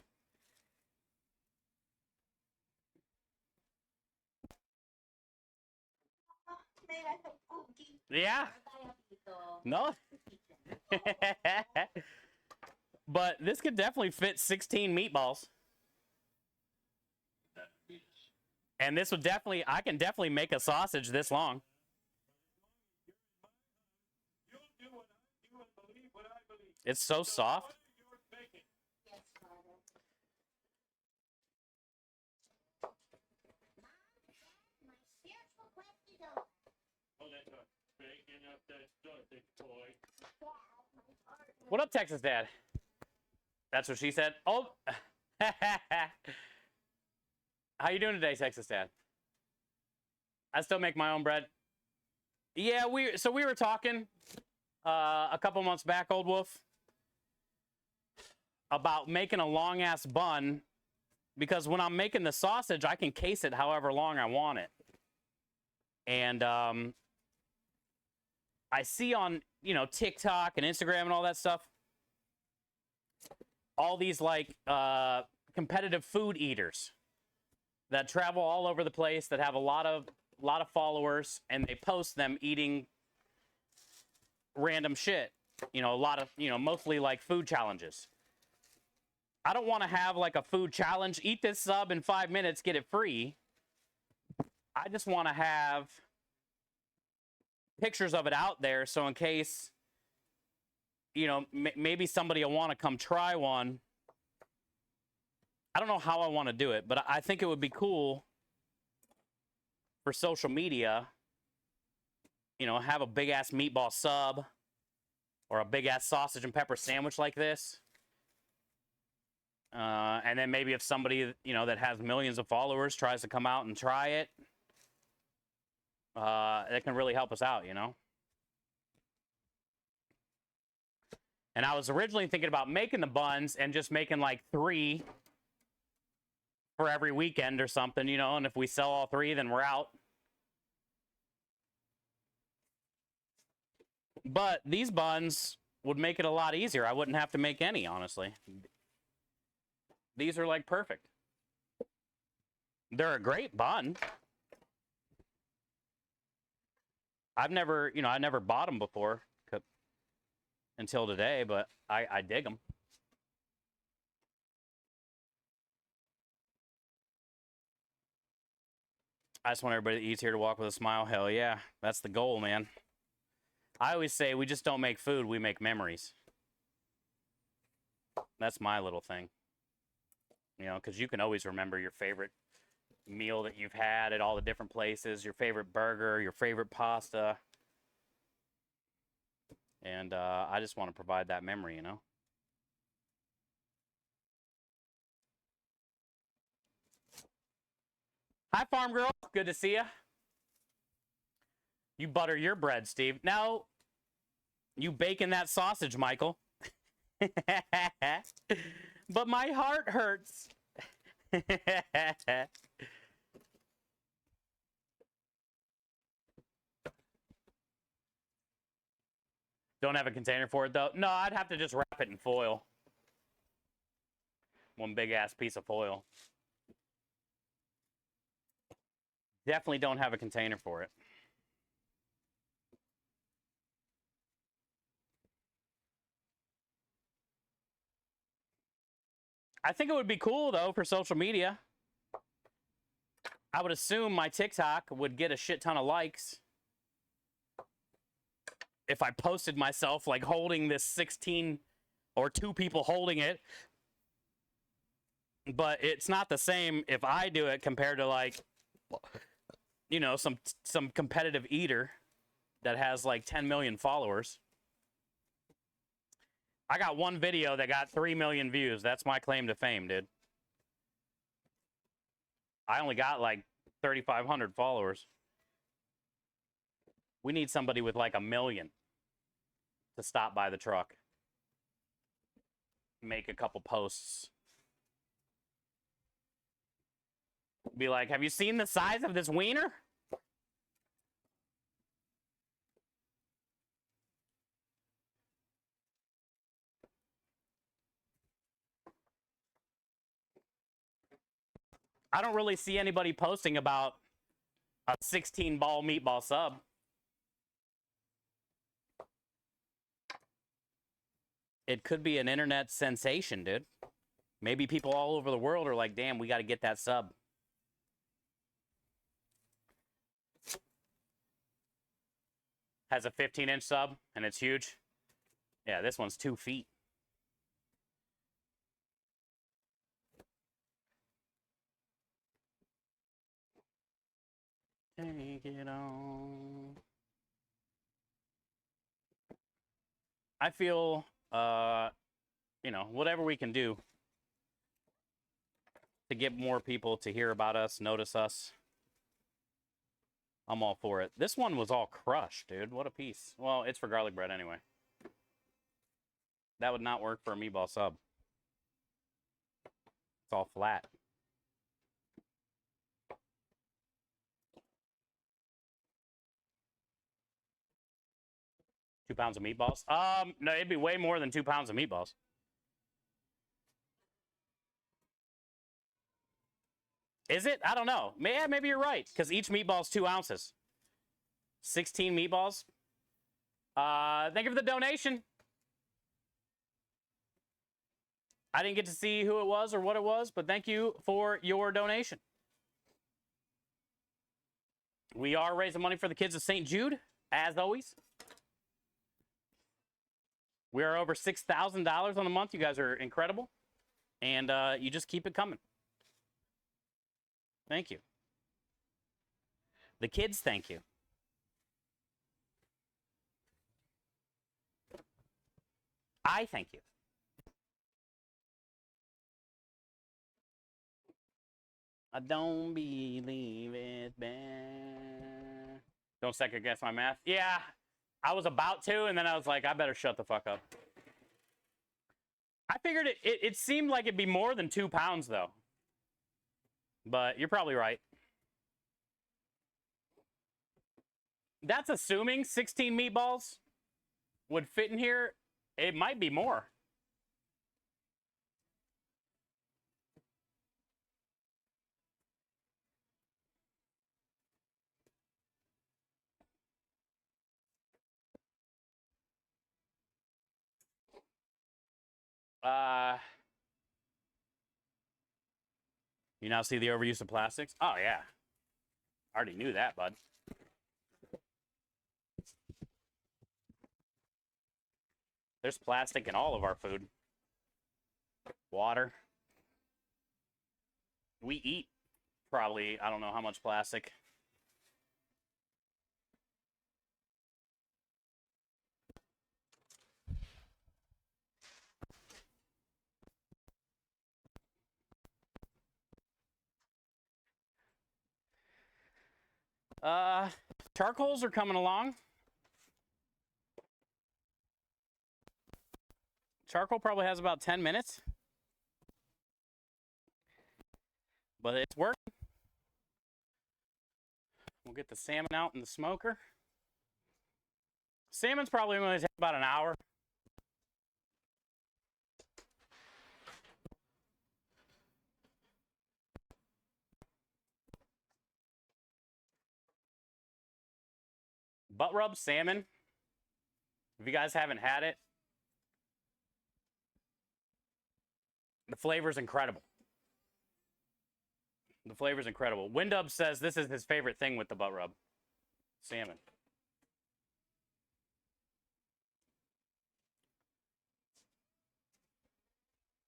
Yeah. No. But this could definitely fit 16 meatballs. And this would definitely, I can definitely make a sausage this long. It's so soft. What up, Texas Dad? That's what she said. Oh. How you doing today, Texas Dad? I still make my own bread. Yeah, we were talking a couple months back, Old Wolf, about making a long ass bun, because when I'm making the sausage, I can case it however long I want it. And I see on, you know, TikTok and Instagram and all that stuff, all these like competitive food eaters that travel all over the place, that have a lot of followers, and they post them eating random shit. You know, a lot of, you know, mostly like food challenges. I don't want to have like a food challenge. Eat this sub in 5 minutes, get it free. I just want to have pictures of it out there, so in case, you know, maybe somebody will want to come try one. I don't know how I want to do it, but I think it would be cool for social media. You know, have a big ass meatball sub or a big ass sausage and pepper sandwich like this. And then maybe if somebody, you know, that has millions of followers tries to come out and try it, it can really help us out, you know? And I was originally thinking about making the buns and just making like 3 for every weekend or something, you know, and if we sell all 3, then we're out. But these buns would make it a lot easier. I wouldn't have to make any, honestly. These are like perfect. They're a great bun. I never bought them before until today, but I dig them. I just want everybody that eats here to walk with a smile. Hell yeah. That's the goal, man. I always say we just don't make food, we make memories. That's my little thing. You know, because you can always remember your favorite meal that you've had at all the different places, your favorite burger, your favorite pasta. And I just want to provide that memory, you know? Hi, Farm Girl. Good to see you. You butter your bread, Steve. Now, you baking that sausage, Michael. But my heart hurts. Don't have a container for it, though? No, I'd have to just wrap it in foil. One big-ass piece of foil. Definitely don't have a container for it. I think it would be cool, though, for social media. I would assume my TikTok would get a shit ton of likes if I posted myself, like, holding this 16 or 2 people holding it. But it's not the same if I do it compared to, like, you know, some competitive eater that has, like, 10 million followers. I got one video that got 3 million views. That's my claim to fame, dude. I only got like 3,500 followers. We need somebody with like 1 million to stop by the truck. Make a couple posts. Be like, have you seen the size of this wiener? I don't really see anybody posting about a 16-ball meatball sub. It could be an internet sensation, dude. Maybe people all over the world are like, damn, we got to get that sub. Has a 15-inch sub, and it's huge. Yeah, this one's 2 feet. Take it on. I feel, you know, whatever we can do to get more people to hear about us, notice us, I'm all for it. This one was all crushed, dude. What a piece. Well, it's for garlic bread anyway. That would not work for a meatball sub. It's all flat. $2 pounds of meatballs? No, it'd be way more than 2 pounds of meatballs. Is it? I don't know. Maybe you're right, because each meatball's 2 ounces. 16 meatballs. Thank you for the donation. I didn't get to see who it was or what it was, but thank you for your donation. We are raising money for the kids of St. Jude, as always. We are over $6,000 on the month. You guys are incredible. And you just keep it coming. Thank you. The kids, thank you. I thank you. I don't believe it's bad. Don't second guess my math. Yeah, I was about to, and then I was like, I better shut the fuck up. I figured it seemed like it'd be more than 2 pounds, though. But you're probably right. That's assuming 16 meatballs would fit in here. It might be more. You now see the overuse of plastics? Oh, yeah. I already knew that, bud. There's plastic in all of our food. Water. We eat probably, I don't know how much plastic. Charcoals are coming along. Charcoal probably has about 10 minutes. But it's working. We'll get the salmon out in the smoker. Salmon's probably going to take about an hour. Butt rub salmon. If you guys haven't had it, the flavor's incredible. The flavor's incredible. Windub says this is his favorite thing with the butt rub. Salmon.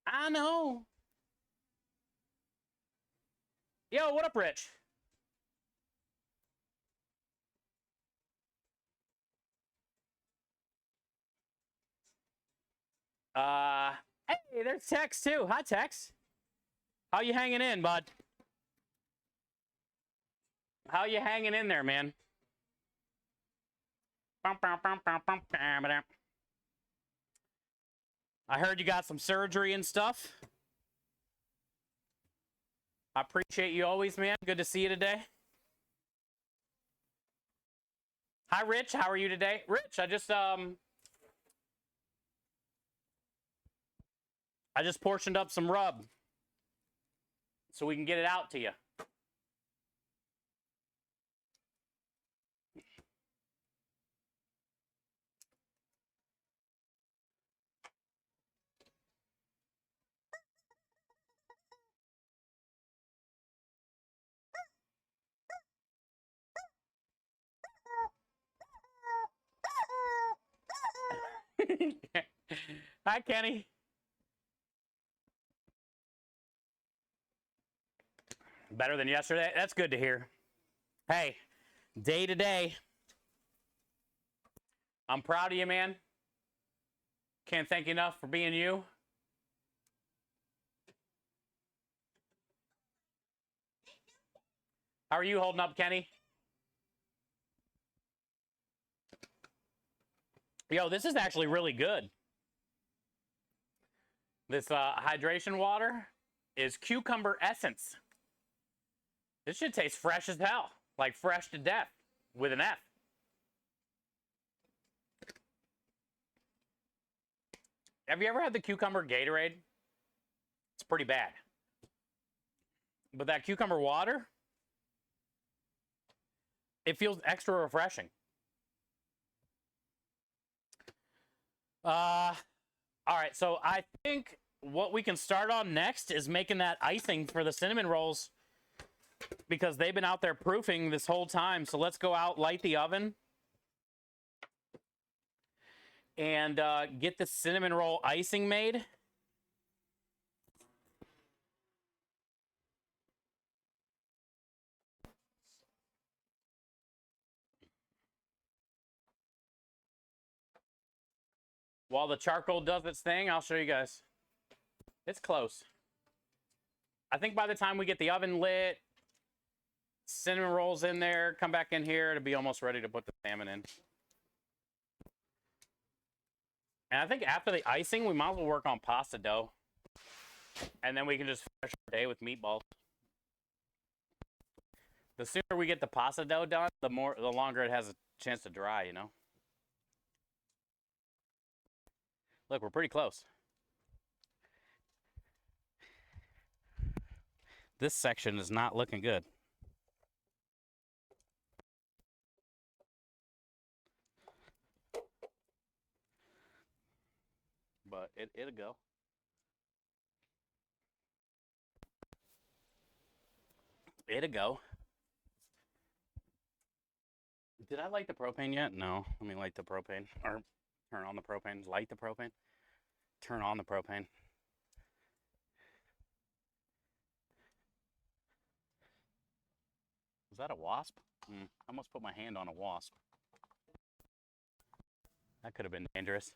I know. Yo, what up, Rich? Hey, there's Tex too. Hi, Tex. How you hanging in, bud? How you hanging in there, man? I heard you got some surgery and stuff. I appreciate you always, man. Good to see you today. Hi, Rich. How are you today? Rich, I just portioned up some rub so we can get it out to you. Hi, Kenny. Better than yesterday? That's good to hear. Hey, day to day. I'm proud of you, man. Can't thank you enough for being you. How are you holding up, Kenny? Yo, this is actually really good. This hydration water is cucumber essence. This should taste fresh as hell. Like fresh to death with an F. Have you ever had the cucumber Gatorade? It's pretty bad. But that cucumber water, it feels extra refreshing. All right, so I think what we can start on next is making that icing for the cinnamon rolls because they've been out there proofing this whole time. So let's go out, light the oven, and get the cinnamon roll icing made. While the charcoal does its thing, I'll show you guys. It's close. I think by the time we get the oven lit, cinnamon rolls in there, come back in here, it'll be almost ready to put the salmon in. And I think after the icing, we might as well work on pasta dough. And then we can just finish our day with meatballs. The sooner we get the pasta dough done, the longer it has a chance to dry, you know? Look, we're pretty close. This section is not looking good. But it'll go. It'll go. Did I light the propane yet? No. Let me light the propane. Or turn on the propane. Light the propane. Turn on the propane. Was that a wasp? I almost put my hand on a wasp. That could have been dangerous.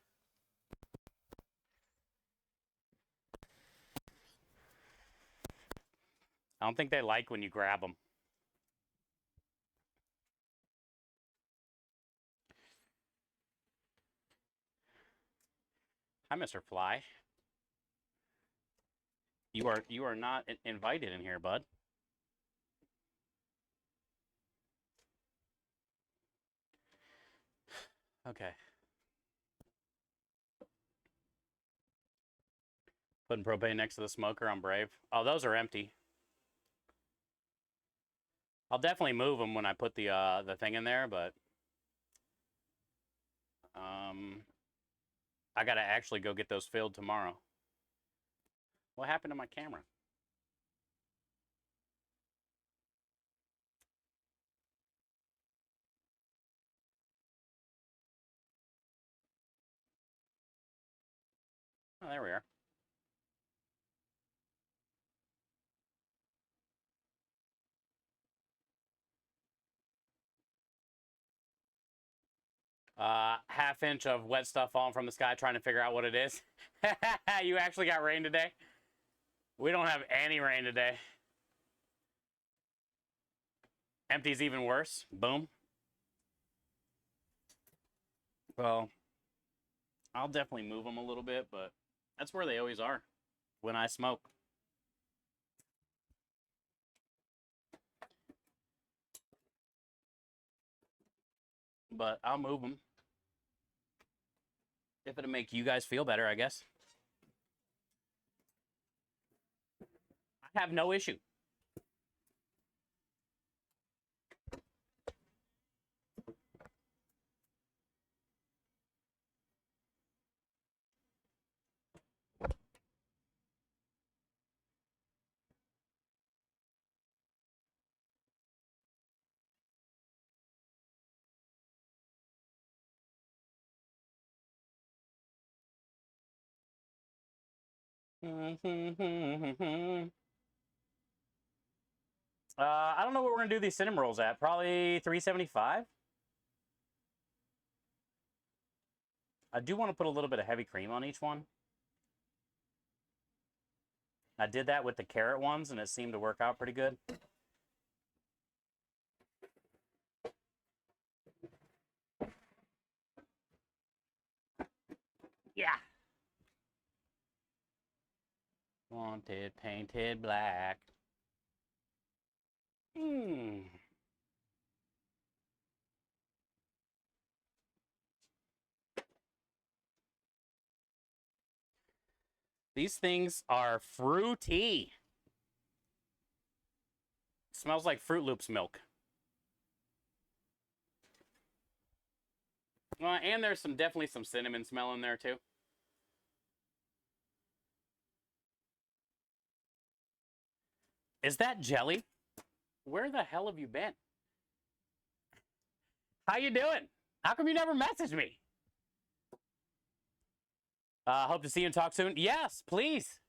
I don't think they like when you grab them. Hi, Mr. Fly. You are not invited in here, bud. Okay. Putting propane next to the smoker on Brave. Oh, those are empty. I'll definitely move them when I put the thing in there, but I gotta actually go get those filled tomorrow. What happened to my camera? Oh, there we are. Half inch of wet stuff falling from the sky, trying to figure out what it is. You actually got rain today? We don't have any rain today. Empty's even worse. Boom. Well, I'll definitely move them a little bit, but that's where they always are when I smoke. But I'll move them. If it'll make you guys feel better, I guess. I have no issue. I don't know what we're gonna do these cinnamon rolls at. Probably 375. I do want to put a little bit of heavy cream on each one. I did that with the carrot ones, and it seemed to work out pretty good. Yeah. Wanted painted black. These things are fruity. Smells like Fruit Loops milk. And there's definitely some cinnamon smell in there too. Is that jelly? Where the hell have you been? How you doing? How come you never messaged me? Hope to see you and talk soon. Yes, please.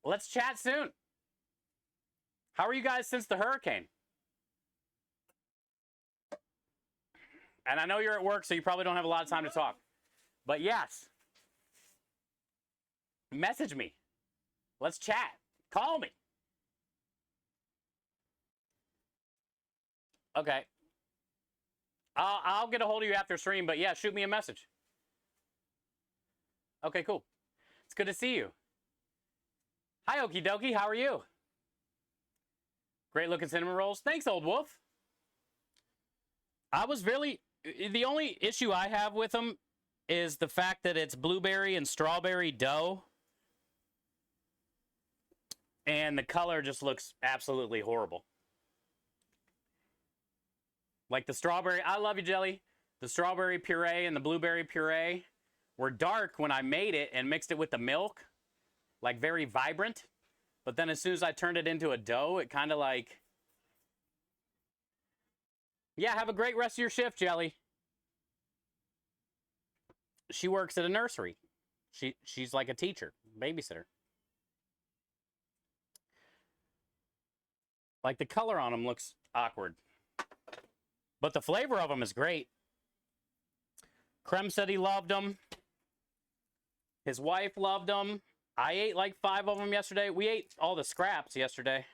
Let's chat soon. How are you guys since the hurricane? And I know you're at work, so you probably don't have a lot of time to talk. But yes, message me. Let's chat. Call me. Okay. I'll get a hold of you after stream, but yeah, shoot me a message. Okay, cool. It's good to see you. Hi, Okie Dokie. How are you? Great looking cinnamon rolls. Thanks, Old Wolf. I was really... The only issue I have with them is the fact that it's blueberry and strawberry dough. And the color just looks absolutely horrible. Like the strawberry... I love you, Jelly. The strawberry puree and the blueberry puree were dark when I made it and mixed it with the milk. Like very vibrant. But then as soon as I turned it into a dough, it kind of like... Yeah, have a great rest of your shift, Jelly. She works at a nursery. She's like a teacher, babysitter. Like the color on them looks awkward. But the flavor of them is great. Krem said he loved them. His wife loved them. I ate like 5 of them yesterday. We ate all the scraps yesterday.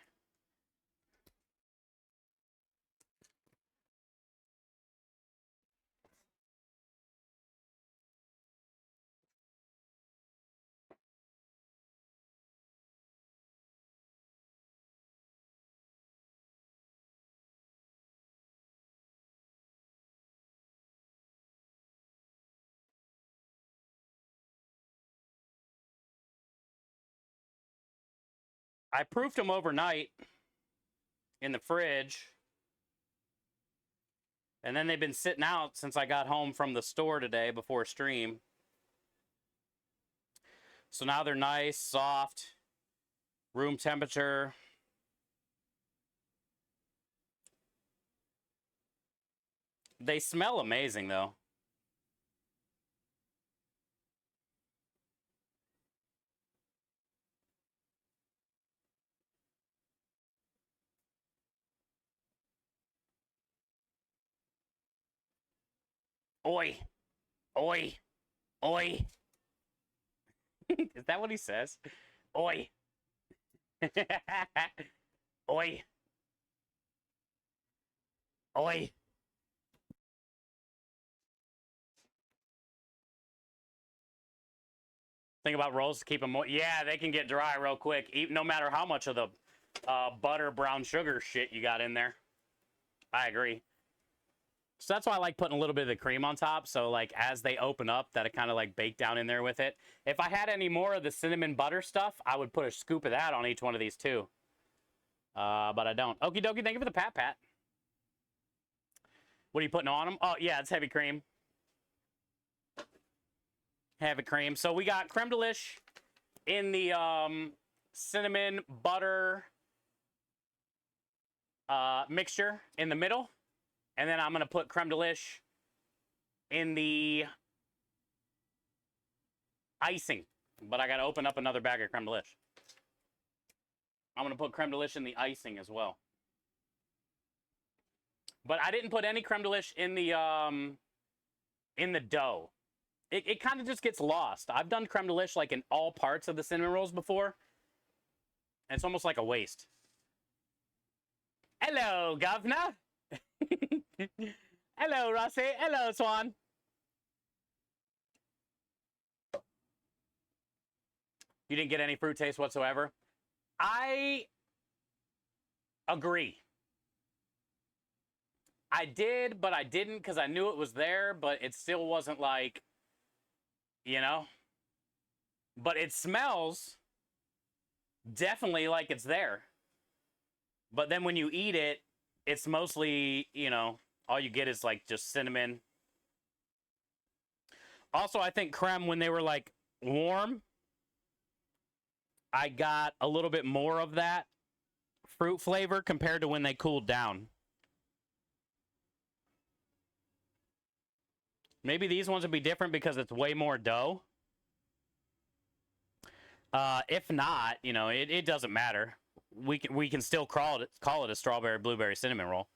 I proofed them overnight in the fridge. And then they've been sitting out since I got home from the store today before stream. So now they're nice, soft, room temperature. They smell amazing, though. Oi. Oi. Oi. Is that what he says? Oi. Oi. Oi. Think about rolls to keep them moist. Yeah, they can get dry real quick, even, no matter how much of the butter, brown sugar shit you got in there. I agree. So that's why I like putting a little bit of the cream on top. So like as they open up, that it kind of like bake down in there with it. If I had any more of the cinnamon butter stuff, I would put a scoop of that on each one of these too. But I don't. Okie dokie, thank you for the pat. What are you putting on them? Oh yeah, it's heavy cream. Heavy cream. So we got creme delish in the cinnamon butter mixture in the middle. And then I'm going to put creme delish in the icing. But I got to open up another bag of creme delish. I'm going to put creme delish in the icing as well. But I didn't put any creme delish in the dough. It kind of just gets lost. I've done creme delish like in all parts of the cinnamon rolls before. And it's almost like a waste. Hello, governor. Hello, Rossi. Hello, Swan. You didn't get any fruit taste whatsoever? I agree. I did, but I didn't because I knew it was there, but it still wasn't like, you know? But it smells definitely like it's there. But then when you eat it, it's mostly, you know, all you get is like just cinnamon. Also, I think creme, when they were like warm, I got a little bit more of that fruit flavor compared to when they cooled down. Maybe these ones would be different because it's way more dough. If not, you know, it doesn't matter. We can still call it a strawberry blueberry cinnamon roll.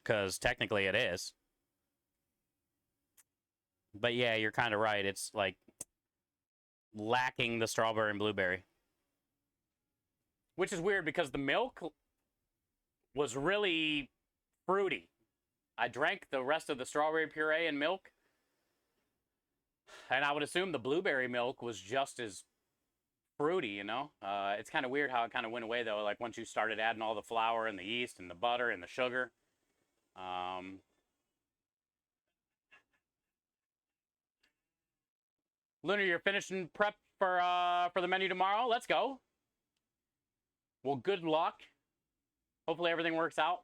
Because technically it is. But yeah, you're kind of right. It's like lacking the strawberry and blueberry. Which is weird because the milk was really fruity. I drank the rest of the strawberry puree and milk. And I would assume the blueberry milk was just as fruity, you know. It's kind of weird how it kind of went away though. Like once you started adding all the flour and the yeast and the butter and the sugar. Lunar, you're finishing prep for the menu tomorrow. Let's go. Well, good luck. Hopefully everything works out.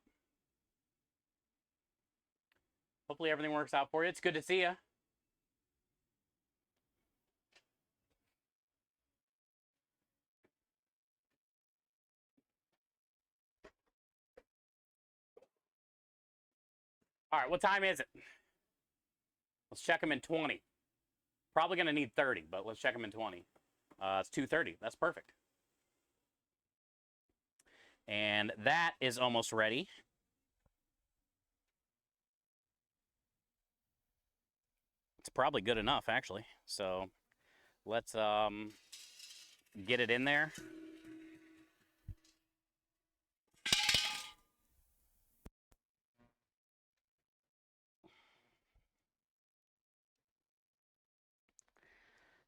Hopefully everything works out for you. It's good to see you. All right, what time is it? Let's check them in 20. Probably going to need 30, but let's check them in 20. It's 2:30. That's perfect. And that is almost ready. It's probably good enough, actually. So let's get it in there.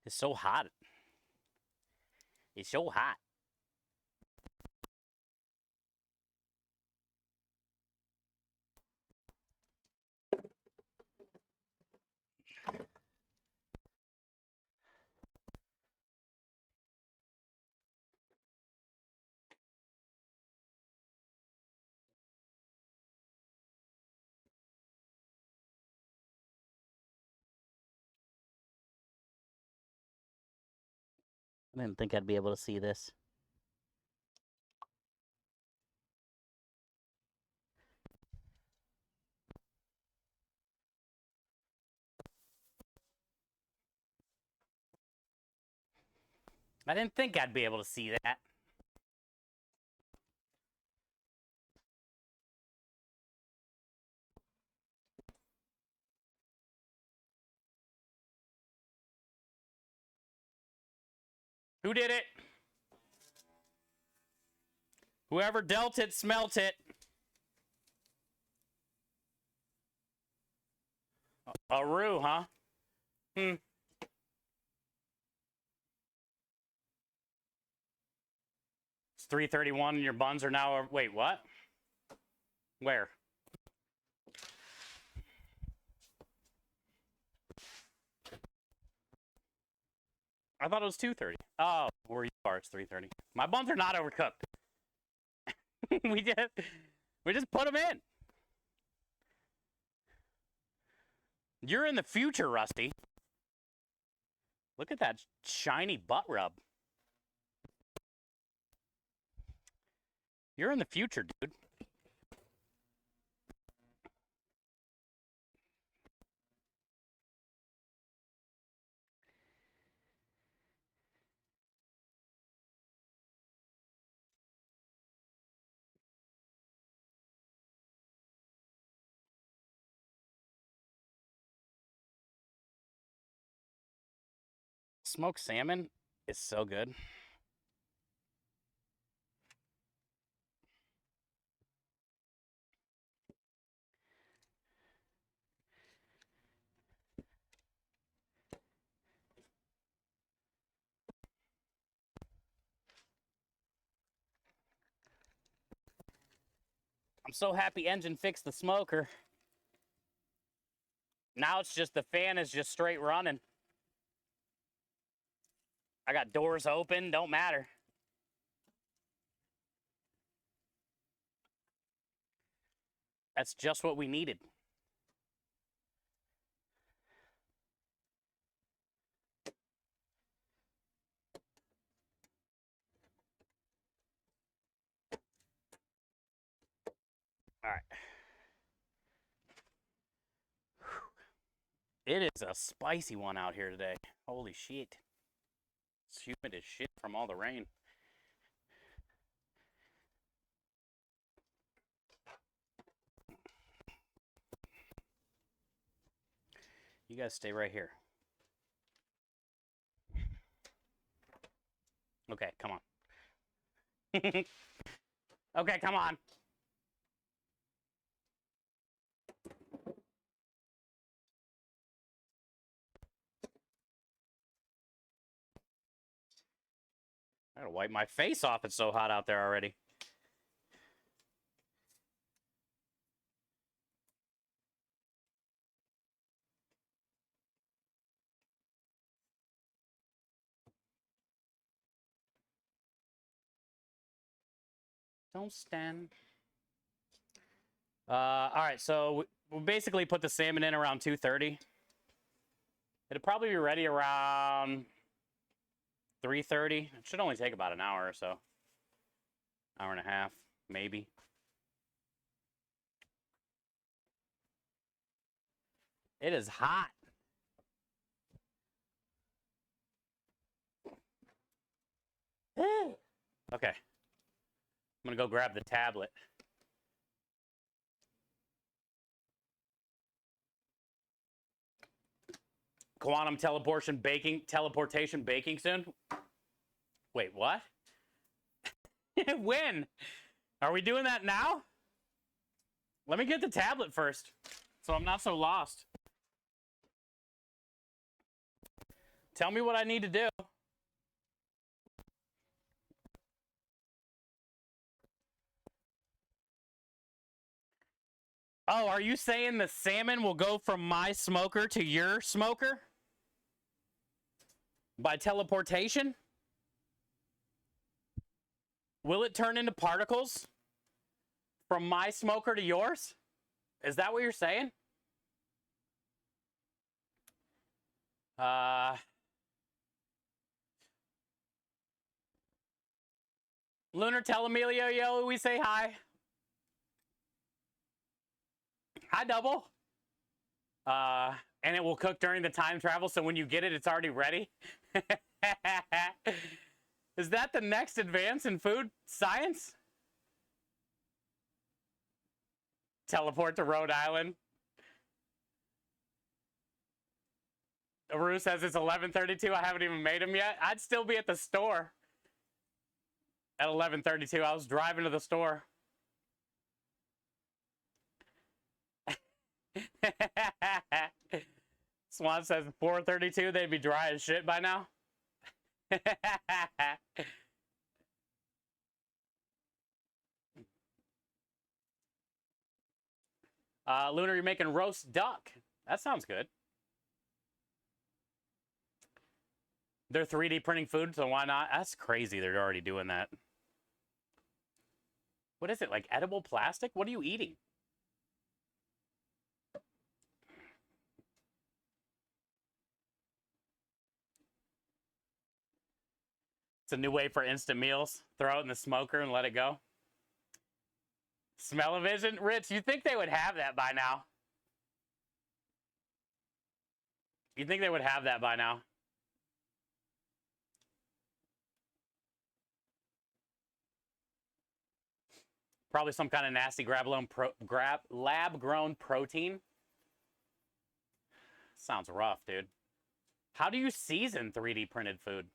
It's so hot. It's so hot. I didn't think I'd be able to see this. I didn't think I'd be able to see that. Who did it? Whoever dealt it, smelt it. Aru, huh? Hmm. It's 3:31 and your buns are now... Wait, what? Where? I thought it was 2:30. Oh, where you are, it's 3:30. My buns are not overcooked. we just put them in. You're in the future, Rusty. Look at that shiny butt rub. You're in the future, dude. Smoked salmon is so good. I'm so happy engine fixed the smoker. Now it's just the fan is just straight running. I got doors open, don't matter. That's just what we needed. All right. It is a spicy one out here today. Holy shit. It's humid as shit from all the rain. You guys stay right here. Okay, come on. Okay, come on. I gotta wipe my face off. It's so hot out there already. Don't stand. All right, so we'll basically put the salmon in around 2:30. It'll probably be ready around 3:30. It should only take about an hour or so. Hour and a half, maybe. It is hot. Okay. I'm gonna go grab the tablet. Quantum teleportation baking soon? Wait, what? When? Are we doing that now? Let me get the tablet first, so I'm not so lost. Tell me what I need to do. Oh, are you saying the salmon will go from my smoker to your smoker? By teleportation? Will it turn into particles from my smoker to yours? Is that what you're saying? Lunar, tell Emilio Yo we say hi. Hi, Double. And it will cook during the time travel, so when you get it, it's already ready. Is that the next advance in food science? Teleport to Rhode Island. Aru says it's 11:32. I haven't even made them yet. I'd still be at the store at 11:32. I was driving to the store. Swan says 4:32. They'd be dry as shit by now. Lunar, you're making roast duck. That sounds good. They're 3D printing food, so why not? That's crazy. They're already doing that. What is it, like edible plastic? What are you eating? It's a new way for instant meals. Throw it in the smoker and let it go. Smell-o-vision? Rich, you think they would have that by now? You think they would have that by now? Probably some kind of nasty lab-grown protein. Sounds rough, dude. How do you season 3D printed food?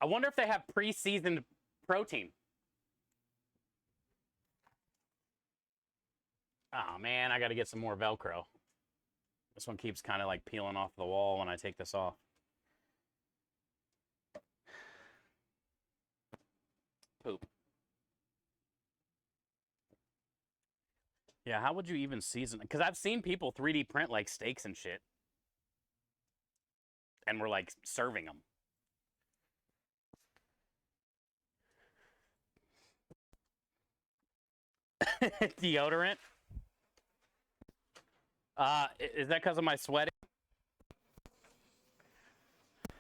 I wonder if they have pre-seasoned protein. Oh, man, I got to get some more Velcro. This one keeps kind of like peeling off the wall when I take this off. Poop. Yeah, how would you even season it? Because I've seen people 3D print like steaks and shit. And we're like serving them. Deodorant? Is that because of my sweating? Are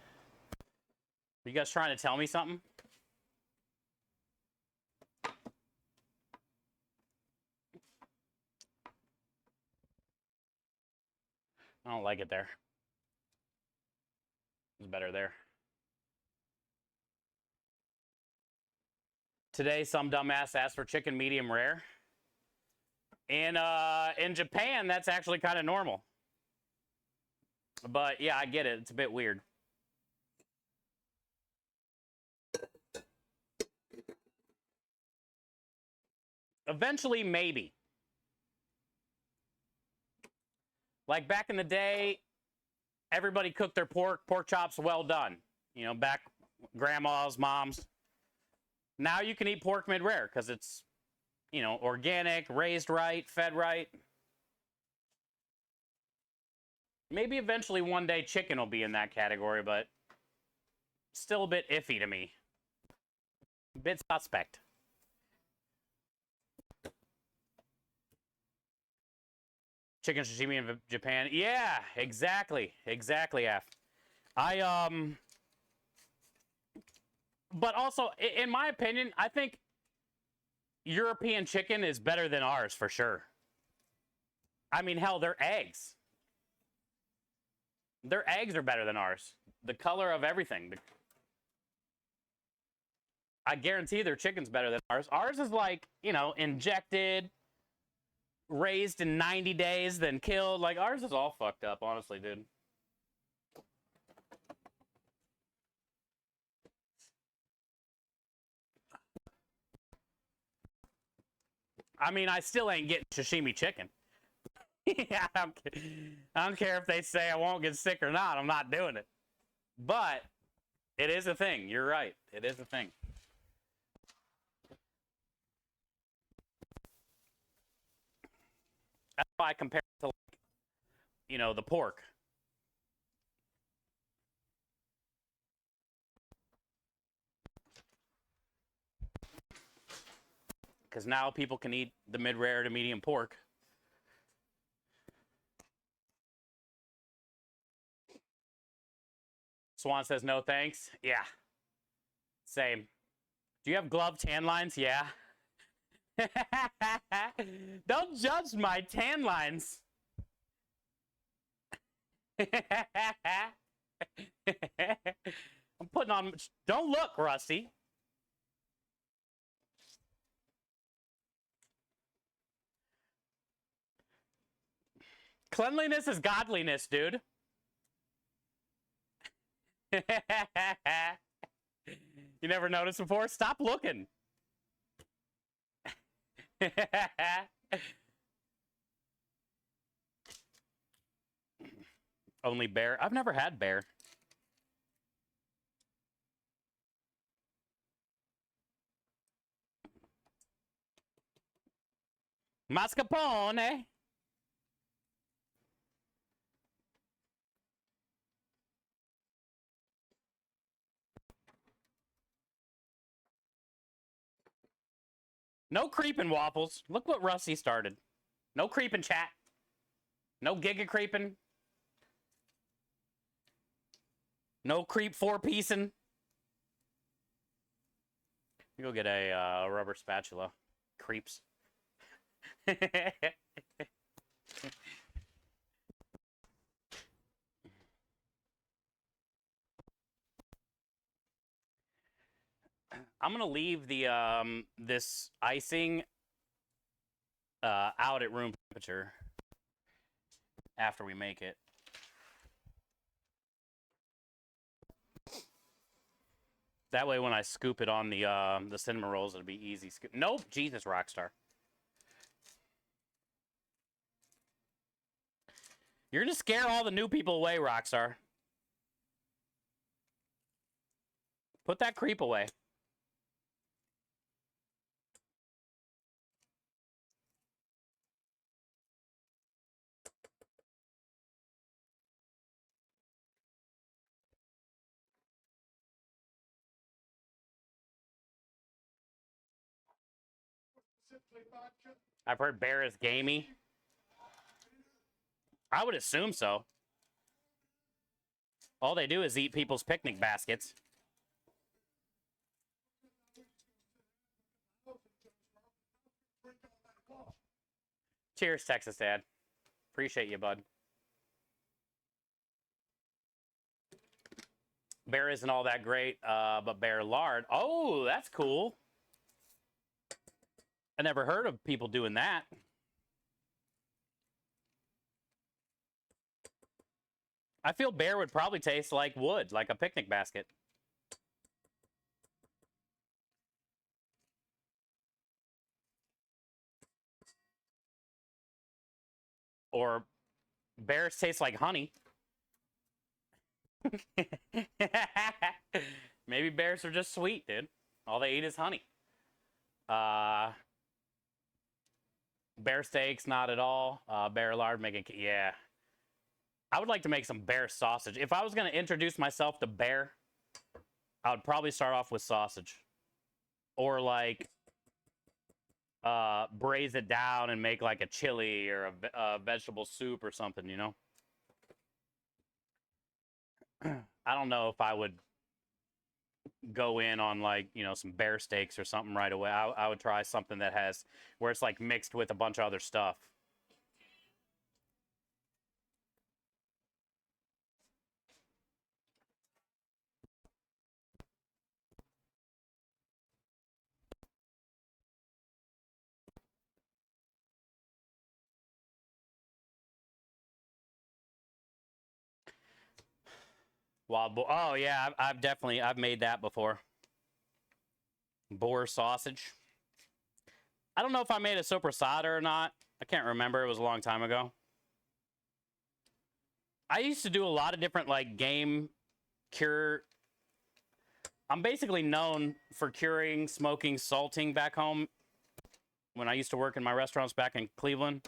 you guys trying to tell me something? I don't like it there. It's better there. Today, some dumbass asked for chicken medium rare. In Japan, that's actually kind of normal. But yeah, I get it. It's a bit weird. Eventually, maybe. Like back in the day, everybody cooked their pork chops well done. You know, back grandmas, moms. Now you can eat pork mid-rare because it's, you know, organic, raised right, fed right. Maybe eventually one day chicken will be in that category, but still a bit iffy to me. A bit suspect. Chicken sashimi in Japan. Yeah, exactly. Exactly, F. But also, in my opinion, I think European chicken is better than ours for sure. I mean, hell, their eggs. Their eggs are better than ours. The color of everything. I guarantee their chicken's better than ours. Ours is like, you know, injected, raised in 90 days, then killed. Like, ours is all fucked up, honestly, dude. I mean, I still ain't getting sashimi chicken. Yeah, I don't care if they say I won't get sick or not. I'm not doing it. But it is a thing. You're right. It is a thing. That's why I compare it to, like, you know, the pork. Because now people can eat the mid-rare to medium pork. Swan says no thanks. Yeah. Same. Do you have glove tan lines? Yeah. Don't judge my tan lines. I'm putting on... Don't look, Rusty. Cleanliness is godliness, dude. You never noticed before? Stop looking. Only bear? I've never had bear. Mascarpone. No creeping, Waffles. Look what Rusty started. No creeping, chat. No giga creeping. No creep four-piecing. Go get a rubber spatula. Creeps. I'm gonna leave the this icing out at room temperature after we make it. That way, when I scoop it on the cinnamon rolls, it'll be easy. Nope, Jesus, Rockstar. You're gonna scare all the new people away, Rockstar. Put that creep away. I've heard bear is gamey. I would assume so. All they do is eat people's picnic baskets. Cheers, Texas Dad. Appreciate you, bud. Bear isn't all that great, but bear lard. Oh, that's cool. I never heard of people doing that. I feel bear would probably taste like wood, like a picnic basket. Or bears taste like honey. Maybe bears are just sweet, dude. All they eat is honey. Uh, bear steaks, not at all. Bear lard, making, yeah. I would like to make some bear sausage. If I was going to introduce myself to bear, I would probably start off with sausage. Or like braise it down and make like a chili or a vegetable soup or something, you know? I don't know if I would go in on like, you know, some bear steaks or something right away. I would try something that has, where it's like mixed with a bunch of other stuff. Wild boar. Oh yeah, I've definitely made that before. Boar sausage. I don't know if I made a sopressata or not. I can't remember. It was a long time ago. I used to do a lot of different like game cure. I'm basically known for curing, smoking, salting back home when I used to work in my restaurants back in Cleveland.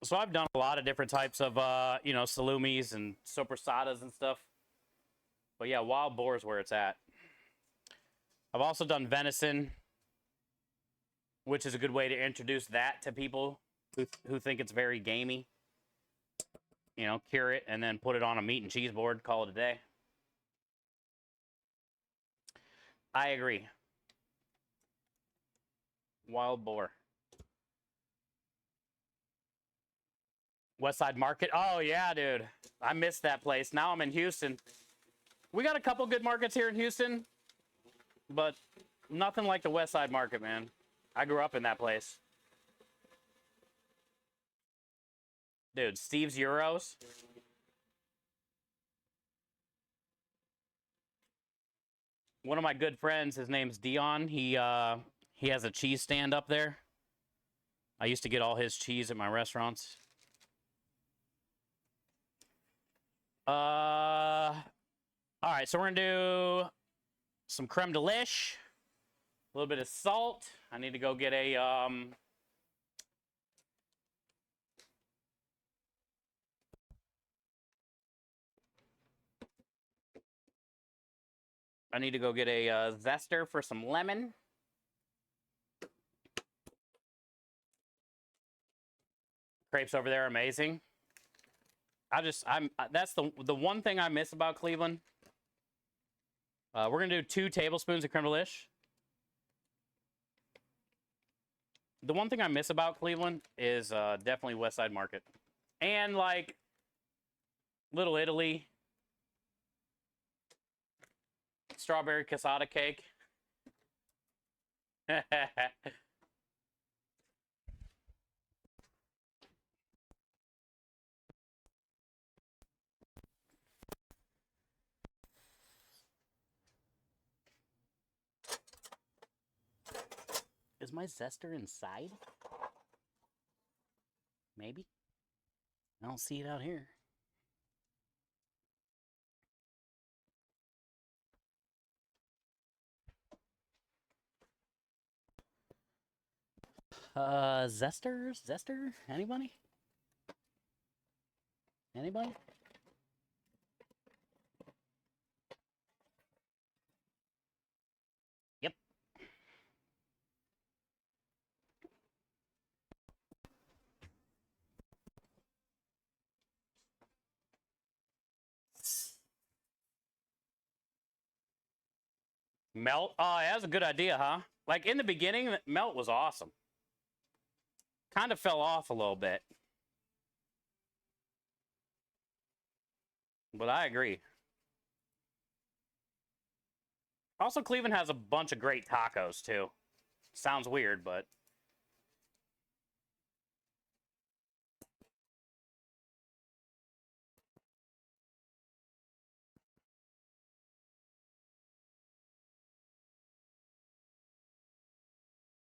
So I've done a lot of different types of, you know, salumis and sopressatas and stuff. But yeah, wild boar is where it's at. I've also done venison, which is a good way to introduce that to people who think it's very gamey. You know, cure it and then put it on a meat and cheese board, call it a day. I agree. Wild boar. West Side Market. Oh, yeah, dude. I missed that place. Now I'm in Houston. We got a couple good markets here in Houston, but nothing like the West Side Market, man. I grew up in that place. Dude, Steve's Euros. One of my good friends, his name's Dion. He has a cheese stand up there. I used to get all his cheese at my restaurants. All right, so we're gonna do some creme de lish, a little bit of salt. I need to go get a zester for some lemon. Crepes over there are amazing. That's the one thing I miss about Cleveland. We're gonna do 2 tablespoons of creme de lish. The one thing I miss about Cleveland is definitely West Side Market. And like Little Italy, strawberry cassata cake. Is my zester inside? Maybe. I don't see it out here. Zester? Anybody? Anybody? Yep. Melt? Oh, that's a good idea, huh? Like in the beginning, melt was awesome. Kind of fell off a little bit. But I agree. Also, Cleveland has a bunch of great tacos, too. Sounds weird, but...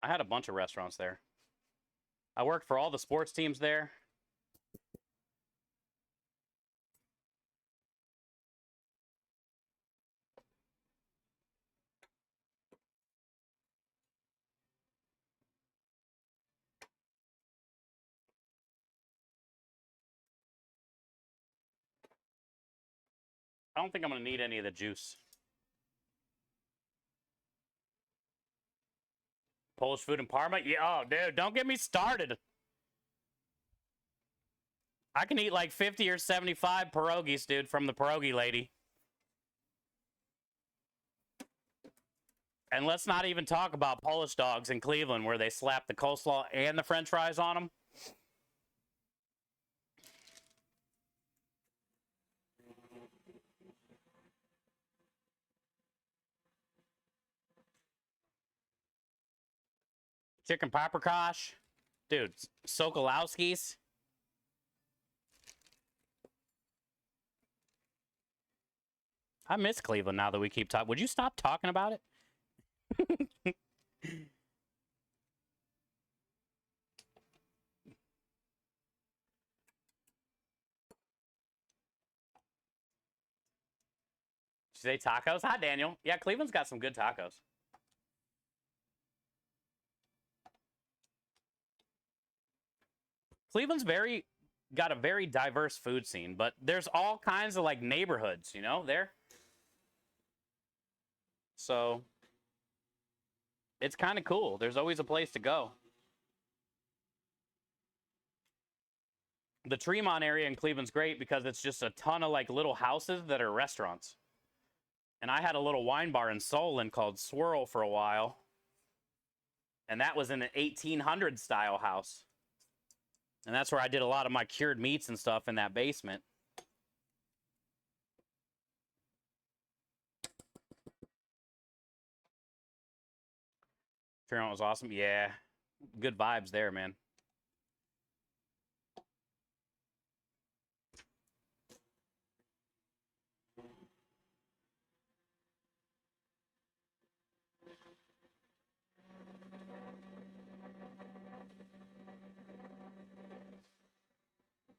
I had a bunch of restaurants there. I worked for all the sports teams there. I don't think I'm going to need any of the juice. Polish food in Parma? Yeah, oh, dude, don't get me started. I can eat like 50 or 75 pierogies, dude, from the pierogi lady. And let's not even talk about Polish dogs in Cleveland where they slap the coleslaw and the french fries on them. Chicken paprikash. Dude, Sokolowski's. I miss Cleveland now that we keep talking. Would you stop talking about it? Did you say tacos? Hi, Daniel. Yeah, Cleveland's got some good tacos. Cleveland's got a very diverse food scene, but there's all kinds of like neighborhoods, you know, there. So it's kind of cool. There's always a place to go. The Tremont area in Cleveland's great because it's just a ton of like little houses that are restaurants. And I had a little wine bar in Solon called Swirl for a while. And that was in an 1800 style house. And that's where I did a lot of my cured meats and stuff in that basement. Tremont was awesome. Yeah. Good vibes there, man.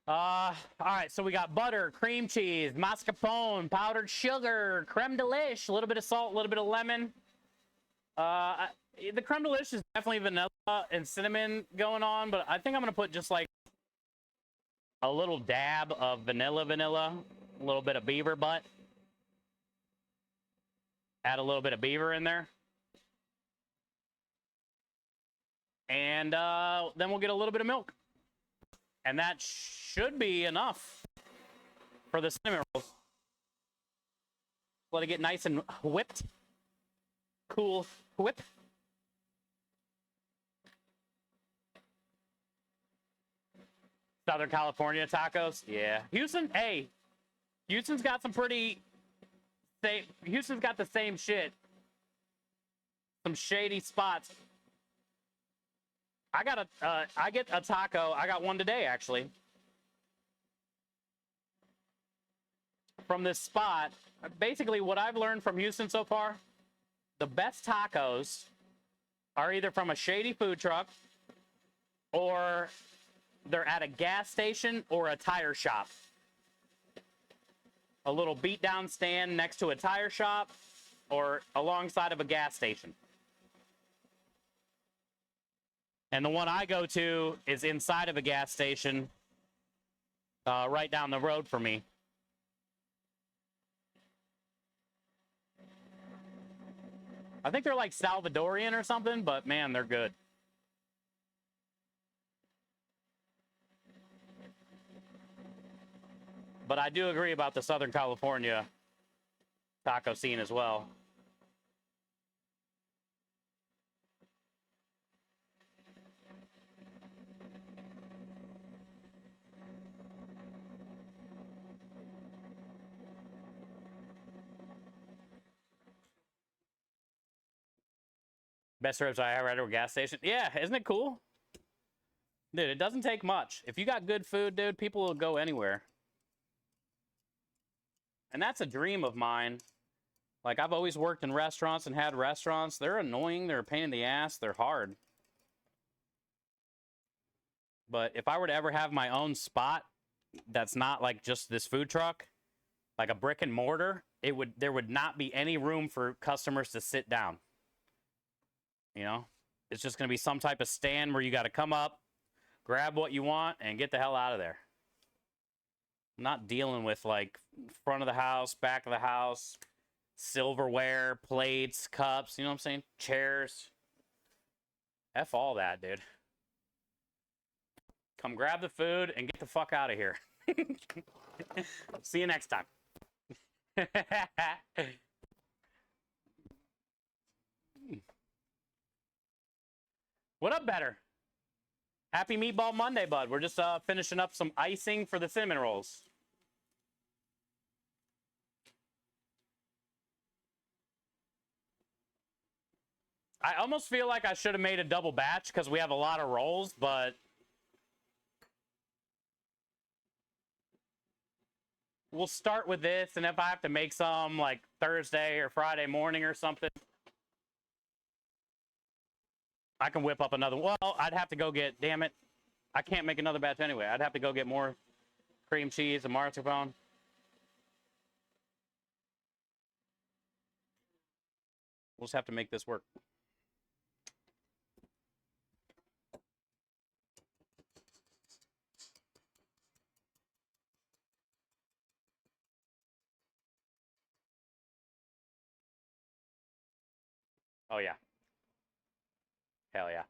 All right, so we got butter, cream cheese, mascarpone, powdered sugar, creme de lish, a little bit of salt, a little bit of lemon. The creme de lish is definitely vanilla and cinnamon going on, but I think I'm gonna put just like a little dab of vanilla, a little bit of beaver butt. Add a little bit of beaver in there. And then we'll get a little bit of milk. And that should be enough for the cinnamon rolls. Let it get nice and whipped. Cool whip. Southern California tacos. Yeah. Houston, hey. Houston's got some pretty... Houston's got the same shit. Some shady spots. I get a taco. I got one today, actually. From this spot. Basically, what I've learned from Houston so far, the best tacos are either from a shady food truck or they're at a gas station or a tire shop. A little beat-down stand next to a tire shop or alongside of a gas station. And the one I go to is inside of a gas station right down the road from me. I think they're like Salvadorian or something, but man, they're good. But I do agree about the Southern California taco scene as well. Best ribs I ever had at a gas station. Yeah, isn't it cool? Dude, it doesn't take much. If you got good food, dude, people will go anywhere. And that's a dream of mine. Like, I've always worked in restaurants and had restaurants. They're annoying. They're a pain in the ass. They're hard. But if I were to ever have my own spot that's not like just this food truck, like a brick and mortar, there would not be any room for customers to sit down. You know? It's just going to be some type of stand where you got to come up, grab what you want, and get the hell out of there. I'm not dealing with like front of the house, back of the house, silverware, plates, cups, you know what I'm saying? Chairs. F all that, dude. Come grab the food and get the fuck out of here. See you next time. What up, Better? Happy Meatball Monday, bud. We're just finishing up some icing for the cinnamon rolls. I almost feel like I should have made a double batch because we have a lot of rolls, but we'll start with this, and if I have to make some like Thursday or Friday morning or something, I can whip up another. Well, I'd have to go get, damn it, I can't make another batch anyway. I'd have to go get more cream cheese and mascarpone. We'll just have to make this work. Oh, yeah. Hell yeah.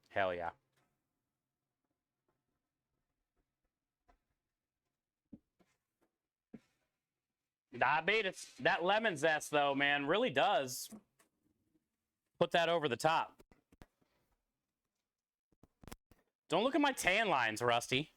Hell yeah. Diabetes. That lemon zest, though, man, really does put that over the top. Don't look at my tan lines, Rusty.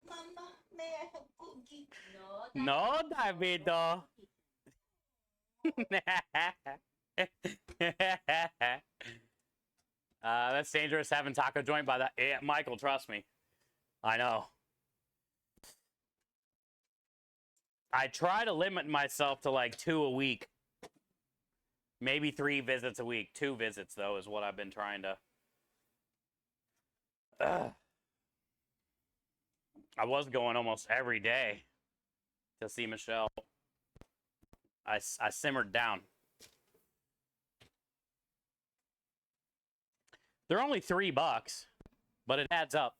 Mama, may I have cookie? No, Davido. That's dangerous having taco joint by that. Yeah, Michael, trust me. I know. I try to limit myself to like 2 a week. Maybe 3 visits a week. 2 visits, though, is what I've been trying to. I was going almost every day to see Michelle. I simmered down. They're only $3, but it adds up.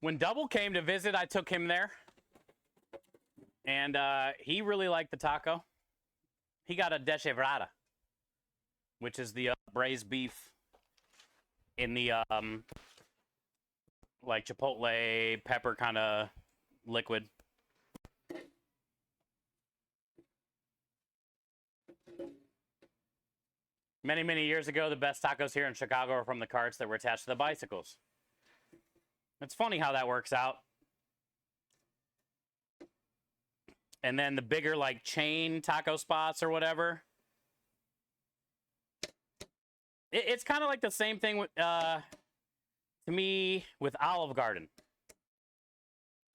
When Double came to visit, I took him there. And he really liked the taco. He got a deshevrada, which is the braised beef in the like chipotle pepper kind of liquid. Many, many years ago, the best tacos here in Chicago are from the carts that were attached to the bicycles. It's funny how that works out. And then the bigger, like, chain taco spots or whatever. It's kind of like the same thing with, to me with Olive Garden.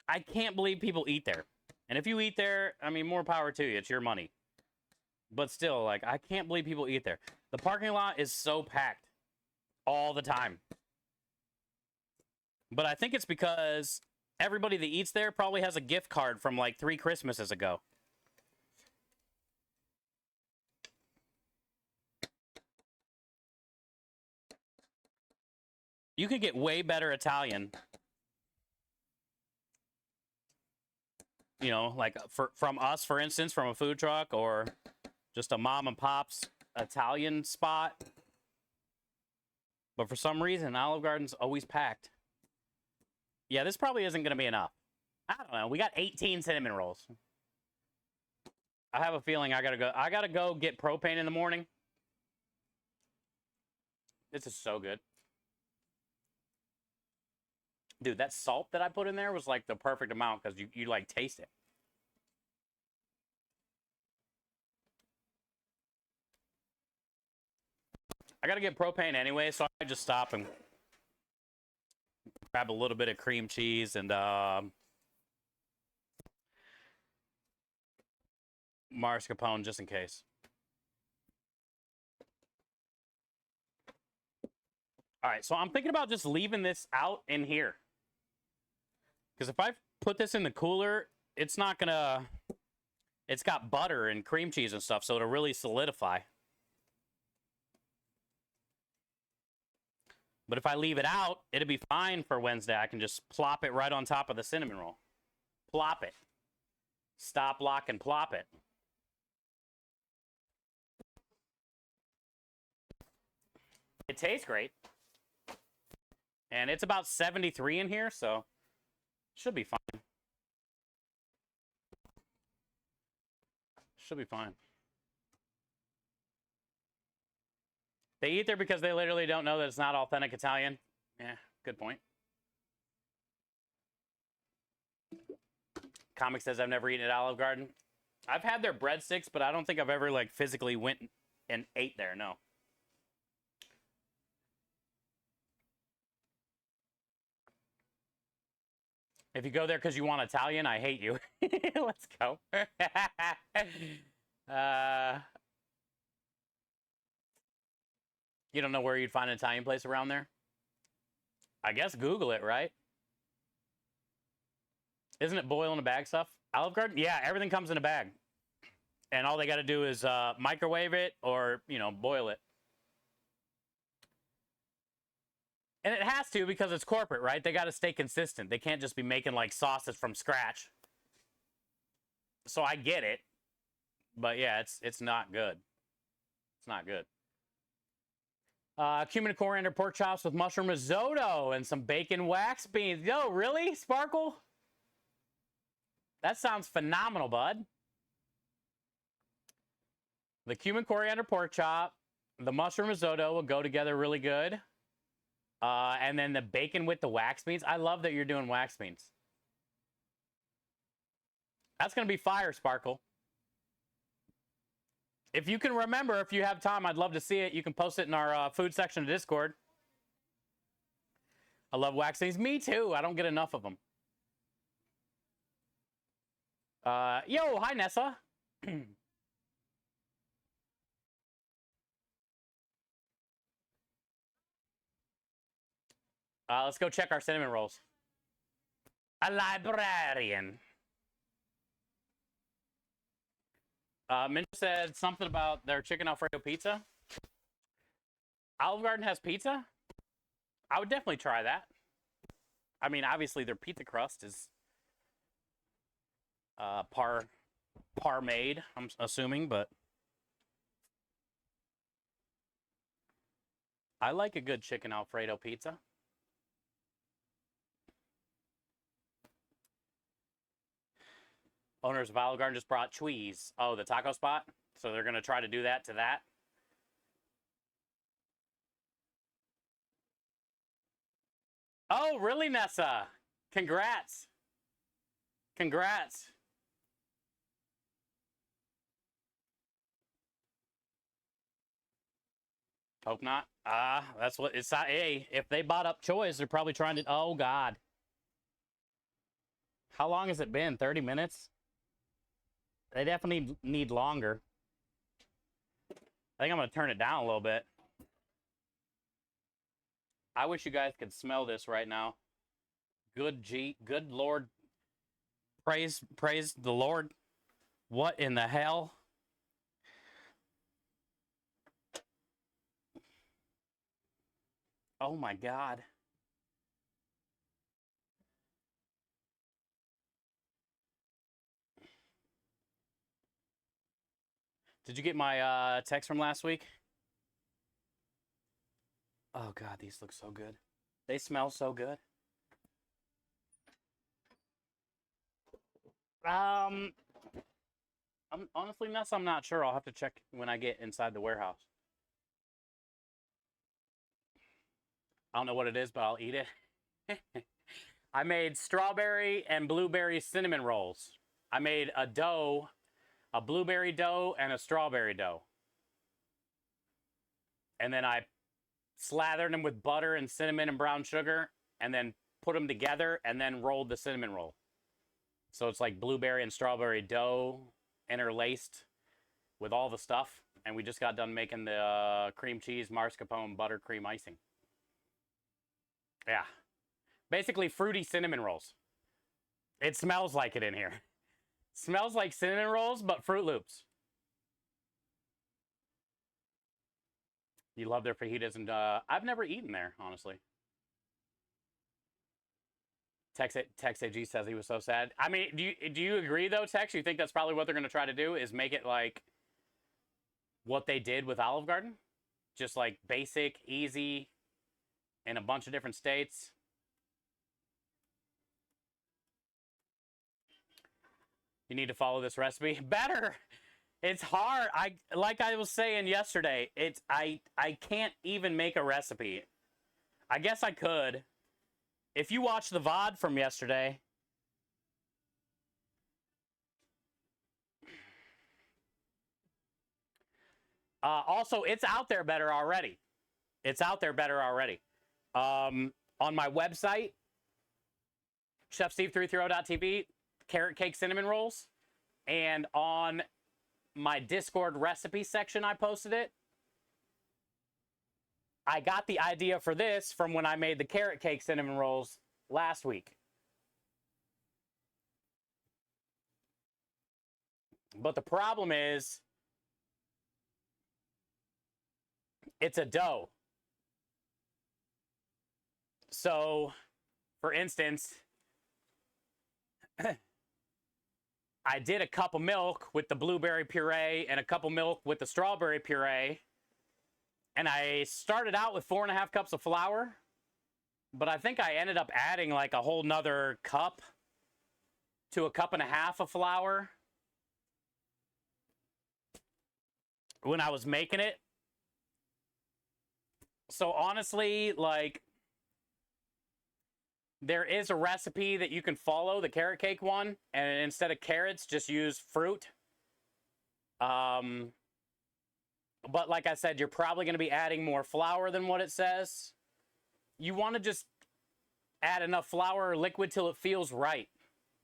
I can't believe people eat there. And if you eat there, I mean, more power to you. It's your money. But still, like, I can't believe people eat there. The parking lot is so packed all the time. But I think it's because everybody that eats there probably has a gift card from like 3 Christmases ago. You could get way better Italian. You know, like from us, for instance, from a food truck or just a mom and pop's Italian spot. But for some reason, Olive Garden's always packed. Yeah, this probably isn't going to be enough. I don't know. We got 18 cinnamon rolls. I have a feeling I gotta go get propane in the morning. This is so good. Dude, that salt that I put in there was like the perfect amount because you like taste it. I gotta get propane anyway, so I just stop and grab a little bit of cream cheese and mascarpone just in case. All right, so I'm thinking about just leaving this out in here. Because if I put this in the cooler, it's not gonna... It's got butter and cream cheese and stuff, so it'll really solidify. But if I leave it out, it'll be fine for Wednesday. I can just plop it right on top of the cinnamon roll. Plop it. Stop, lock, and plop it. It tastes great. And it's about 73 in here, so should be fine. Should be fine. They eat there because they literally don't know that it's not authentic Italian. Yeah, good point. Comic says I've never eaten at Olive Garden. I've had their breadsticks, but I don't think I've ever like physically went and ate there. No. If you go there because you want Italian, I hate you. Let's go. You don't know where you'd find an Italian place around there? I guess Google it, right? Isn't it boil in a bag stuff? Olive Garden? Yeah, everything comes in a bag. And all they got to do is microwave it or, you know, boil it. And it has to because it's corporate, right? They got to stay consistent. They can't just be making like sauces from scratch. So I get it. But yeah, it's not good. It's not good. Cumin and coriander pork chops with mushroom risotto and some bacon wax beans. Yo, really? Sparkle? That sounds phenomenal, bud. The cumin coriander pork chop, the mushroom risotto will go together really good. And then the bacon with the wax beans. I love that you're doing wax beans. That's going to be fire, Sparkle. If you can remember, if you have time, I'd love to see it. You can post it in our food section of Discord. I love wax beans. Me too. I don't get enough of them. Yo, hi, Nessa. Let's go check our cinnamon rolls. A librarian. Minch said something about their chicken Alfredo pizza. Olive Garden has pizza? I would definitely try that. I mean, obviously their pizza crust is par made, I'm assuming, but I like a good chicken Alfredo pizza. Owners of Olive Garden just brought Cheese. Oh, the taco spot? So they're going to try to do that to that? Oh, really, Nessa? Congrats. Congrats. Hope not. That's what it's not. Hey, if they bought up Choice, they're probably trying to. Oh, God. How long has it been? 30 minutes? They definitely need longer. I think I'm going to turn it down a little bit. I wish you guys could smell this right now. Good Lord. Praise the Lord. What in the hell? Oh my God. Did you get my text from last week? Oh God, these look so good. They smell so good. I'm honestly, Ness, I'm not sure. I'll have to check when I get inside the warehouse. I don't know what it is, but I'll eat it. I made strawberry and blueberry cinnamon rolls. I made a dough, a blueberry dough and a strawberry dough. And then I slathered them with butter and cinnamon and brown sugar and then put them together and then rolled the cinnamon roll. So it's like blueberry and strawberry dough interlaced with all the stuff. And we just got done making the cream cheese, mascarpone, buttercream icing. Yeah. Basically fruity cinnamon rolls. It smells like it in here. Smells like cinnamon rolls, but Fruit Loops. You love their fajitas, and I've never eaten there, honestly. Tex AG says he was so sad. I mean, do you agree though, Tex? You think that's probably what they're going to try to do is make it like what they did with Olive Garden? Just like basic, easy, in a bunch of different states. You need to follow this recipe. Better. It's hard. Like I was saying yesterday, I can't even make a recipe. I guess I could. If you watch the VOD from yesterday, also it's out there better already. It's out there better already. On my website, chefsteve330.tv, carrot cake cinnamon rolls, and on my Discord recipe section, I posted it. I got the idea for this from when I made the carrot cake cinnamon rolls last week. But the problem is, it's a dough. So, for instance, I did a cup of milk with the blueberry puree and a cup of milk with the strawberry puree. And I started out with 4.5 cups of flour. But I think I ended up adding like a whole nother cup to a cup and a half of flour when I was making it. So honestly, like, there is a recipe that you can follow, the carrot cake one, and instead of carrots, just use fruit. But like I said, you're probably going to be adding more flour than what it says. You want to just add enough flour or liquid till it feels right.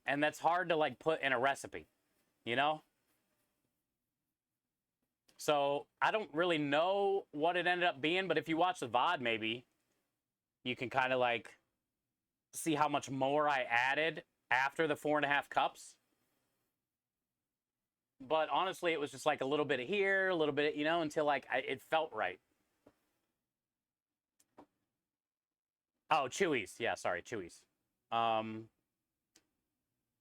And that's hard to like put in a recipe, you know? So I don't really know what it ended up being, but if you watch the VOD, maybe you can kind of like see how much more I added after the 4.5 cups. But honestly, it was just like a little bit of here, a little bit, you know, until like it felt right. Oh, Chewy's. Yeah, sorry, Chewy's. I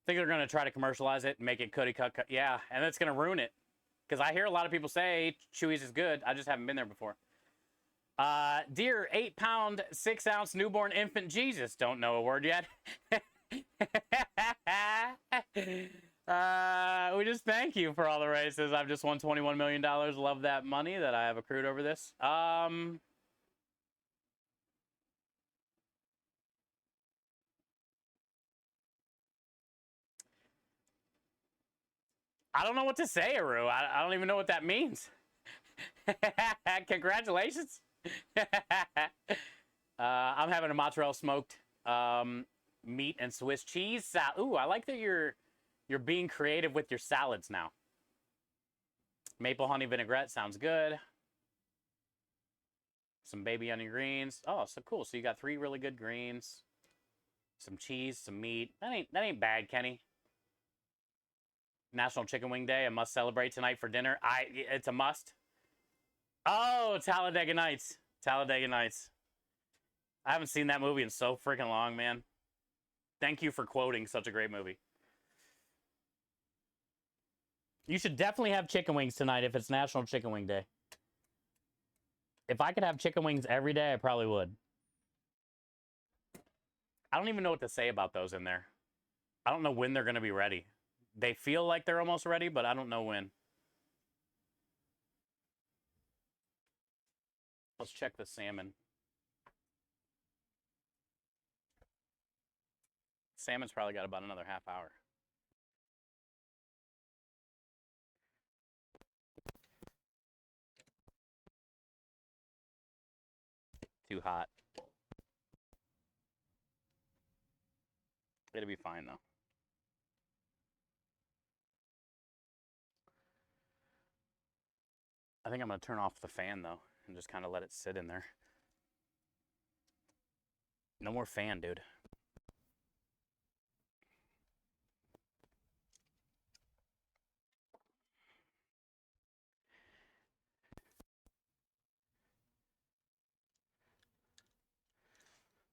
think they're going to try to commercialize it and make it cookie cut. Yeah, and that's going to ruin it. Because I hear a lot of people say Chewy's is good. I just haven't been there before. Dear 8-pound, 6-ounce newborn infant Jesus. Don't know a word yet. We just thank you for all the races. I've just won $21 million. Love that money that I have accrued over this. I don't know what to say, Aru. I don't even know what that means. Congratulations. I'm having a mozzarella smoked meat and Swiss cheese salad. Ooh, I like that you're being creative with your salads now. Maple honey vinaigrette sounds good. Some baby onion greens. Oh, so cool. So you got 3 really good greens. Some cheese, some meat. That ain't bad, Kenny. National Chicken Wing Day. I must celebrate tonight for dinner. It's a must. Oh, Talladega Nights. Talladega Nights. I haven't seen that movie in so freaking long, man. Thank you for quoting such a great movie. You should definitely have chicken wings tonight if it's National Chicken Wing Day. If I could have chicken wings every day, I probably would. I don't even know what to say about those in there. I don't know when they're going to be ready. They feel like they're almost ready, but I don't know when. Let's check the salmon. Salmon's probably got about another half hour. Too hot. It'll be fine, though. I think I'm going to turn off the fan, though, and just kind of let it sit in there. No more fan, dude.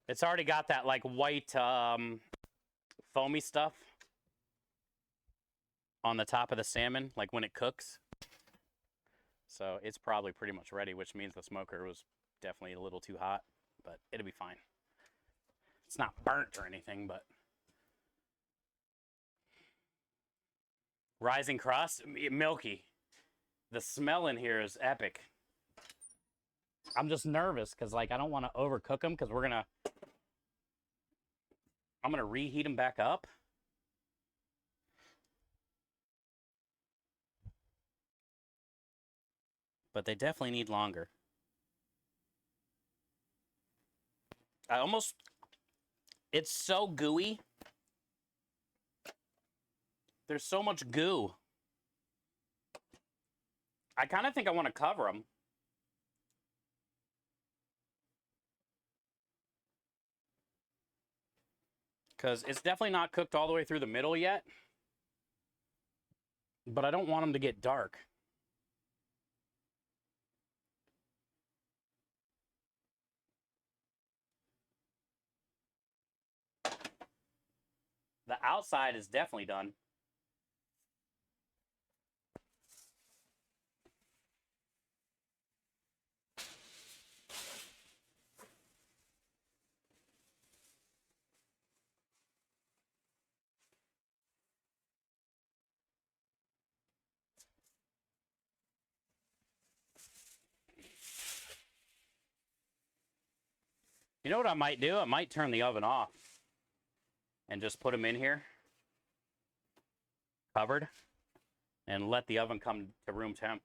It's already got that like white foamy stuff on the top of the salmon, like when it cooks. So it's probably pretty much ready, which means the smoker was definitely a little too hot, but it'll be fine. It's not burnt or anything, but. Rising crust, milky. The smell in here is epic. I'm just nervous because like I don't want to overcook them because I'm gonna reheat them back up. But they definitely need longer. It's so gooey. There's so much goo. I kind of think I want to cover them. Because it's definitely not cooked all the way through the middle yet. But I don't want them to get dark. The outside is definitely done. You know what I might do? I might turn the oven off and just put them in here, covered, and let the oven come to room temp.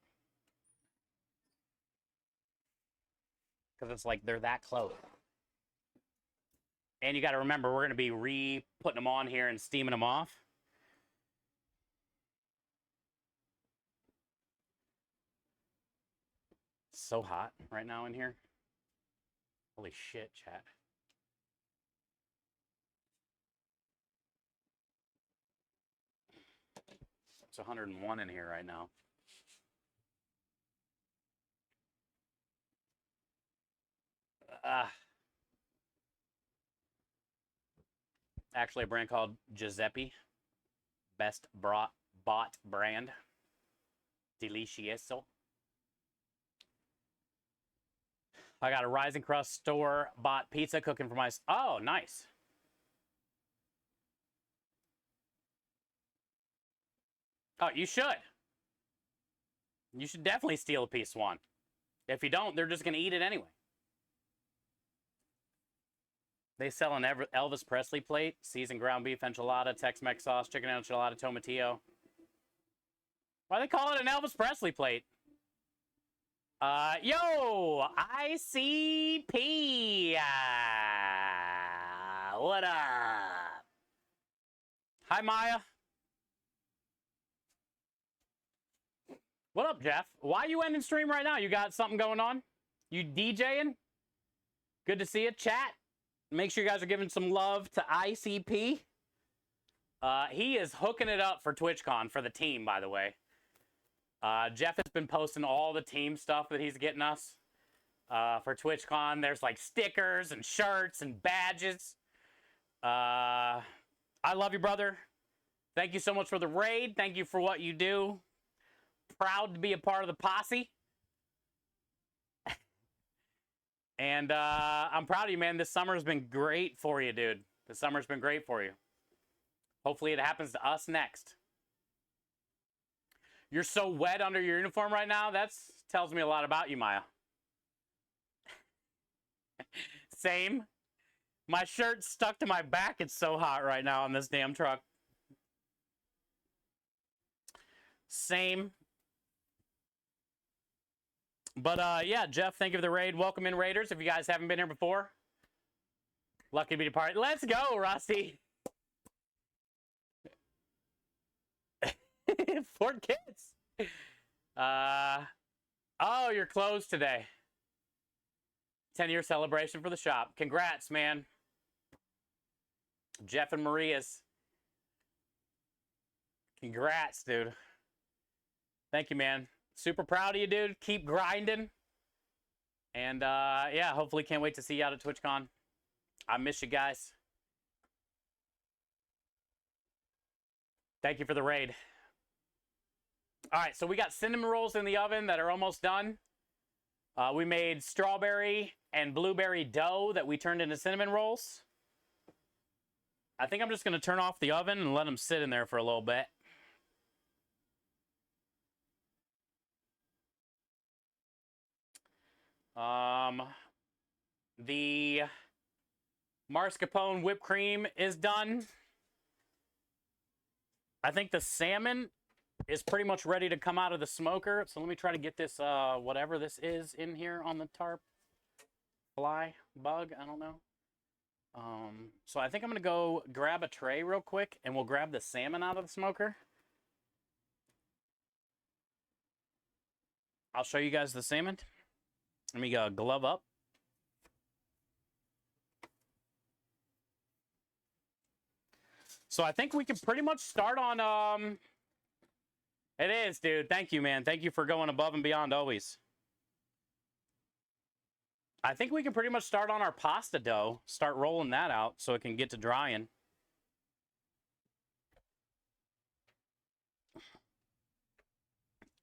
Because it's like they're that close. And you got to remember, we're going to be putting them on here and steaming them off. It's so hot right now in here. Holy shit, chat. It's 101 in here right now. Actually, a brand called Giuseppe. Best bought brand. Delicioso. I got a Rising Crust store-bought pizza cooking for my... Oh, nice. Oh, you should. You should definitely steal a piece, Swan. If you don't, they're just going to eat it anyway. They sell an Elvis Presley plate, seasoned ground beef enchilada, Tex-Mex sauce, chicken enchilada, tomatillo. Why do they call it an Elvis Presley plate? Yo, ICP. What up? Hi, Maya. What up, Jeff? Why you ending stream right now? You got something going on? You DJing? Good to see you. Chat. Make sure you guys are giving some love to ICP. He is hooking it up for TwitchCon for the team, by the way. Jeff has been posting all the team stuff that he's getting us for TwitchCon. There's like stickers and shirts and badges. I love you, brother. Thank you so much for the raid. Thank you for what you do. Proud to be a part of the posse. And I'm proud of you, man. This summer has been great for you, dude. This summer's been great for you. Hopefully it happens to us next. You're so wet under your uniform right now. That tells me a lot about you, Maya. Same. My shirt's stuck to my back. It's so hot right now on this damn truck. Same. But yeah, Jeff, thank you for the raid. Welcome in, Raiders. If you guys haven't been here before, lucky to be a part. Let's go, Rusty. Fort Kids. Oh, you're closed today. 10-year celebration for the shop. Congrats, man. Jeff and Maria's. Congrats, dude. Thank you, man. Super proud of you, dude. Keep grinding. And yeah, hopefully can't wait to see you out at TwitchCon. I miss you guys. Thank you for the raid. All right, so we got cinnamon rolls in the oven that are almost done. We made strawberry and blueberry dough that we turned into cinnamon rolls. I think I'm just going to turn off the oven and let them sit in there for a little bit. The mascarpone whipped cream is done. I think the salmon is pretty much ready to come out of the smoker. So let me try to get this, whatever this is in here on the tarp. Fly, bug, I don't know. So I think I'm going to go grab a tray real quick and we'll grab the salmon out of the smoker. I'll show you guys the salmon. Let me glove up. So I think we can pretty much start on, it is, dude. Thank you, man. Thank you for going above and beyond always. I think we can pretty much start on our pasta dough. Start rolling that out so it can get to drying.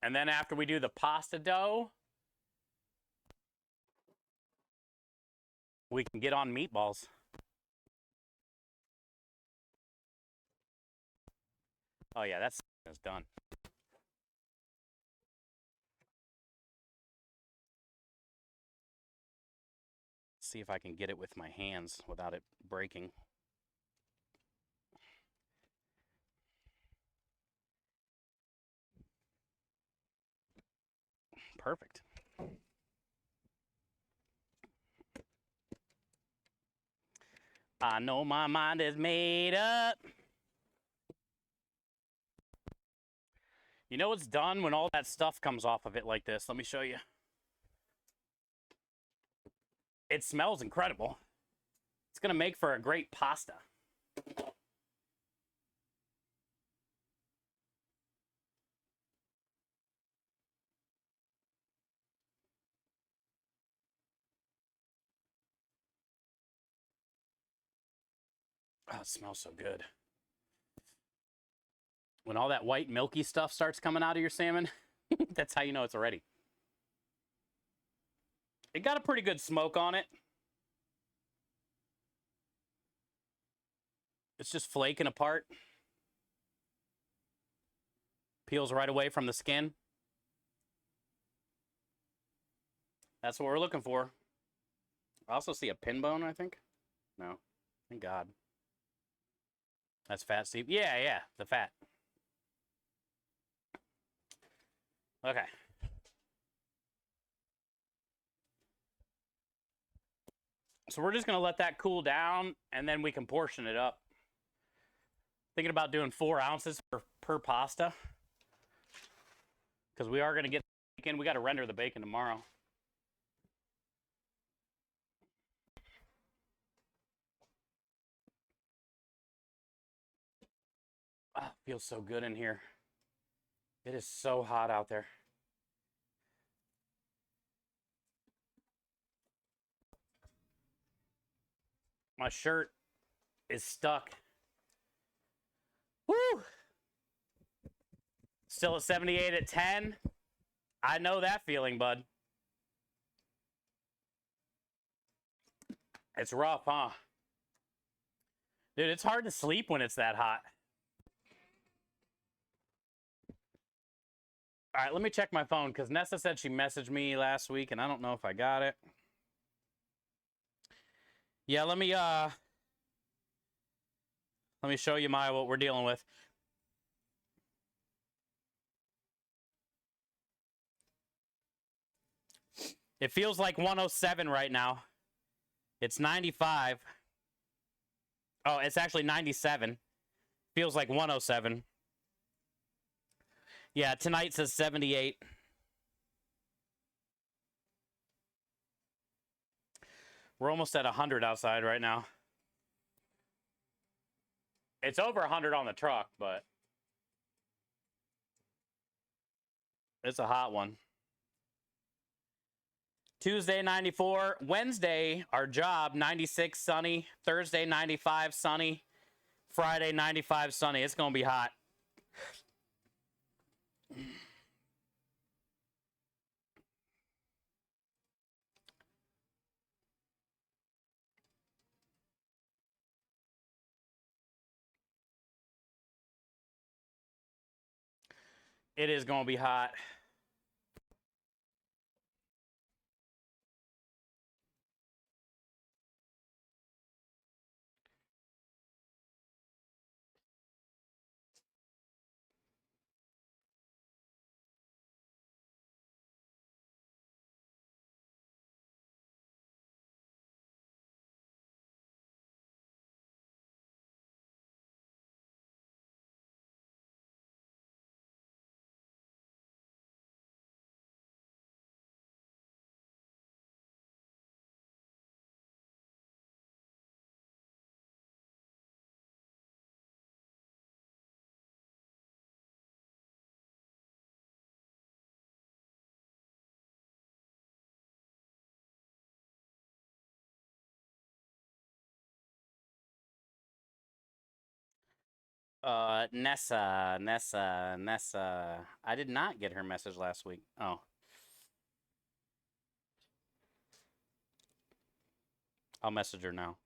And then after we do the pasta dough, we can get on meatballs. Oh yeah, that's done. See if I can get it with my hands without it breaking. Perfect. I know my mind is made up. You know it's done when all that stuff comes off of it like this. Let me show you. It smells incredible. It's going to make for a great pasta. Oh, it smells so good. When all that white milky stuff starts coming out of your salmon, that's how you know it's ready. It got a pretty good smoke on it. It's just flaking apart. Peels right away from the skin. That's what we're looking for. I also see a pin bone, I think. No, thank God. That's fat, Steve. Yeah, the fat. Okay. So we're just going to let that cool down, and then we can portion it up. Thinking about doing 4 ounces per pasta. Because we are going to get bacon. We got to render the bacon tomorrow. Oh, feels so good in here. It is so hot out there. My shirt is stuck. Woo! Still a 78 at 10. I know that feeling, bud. It's rough, huh? Dude, it's hard to sleep when it's that hot. All right, let me check my phone because Nessa said she messaged me last week and I don't know if I got it. Yeah, let me show you what we're dealing with. It feels like 107 right now. It's 95. Oh, it's actually 97. Feels like 107. Yeah, tonight says 78. We're almost at 100 outside right now. It's over 100 on the truck, but it's a hot one. Tuesday, 94. Wednesday, our job, 96, sunny. Thursday, 95, sunny. Friday, 95, sunny. It's going to be hot. It is going to be hot. Nessa. I did not get her message last week. Oh. I'll message her now.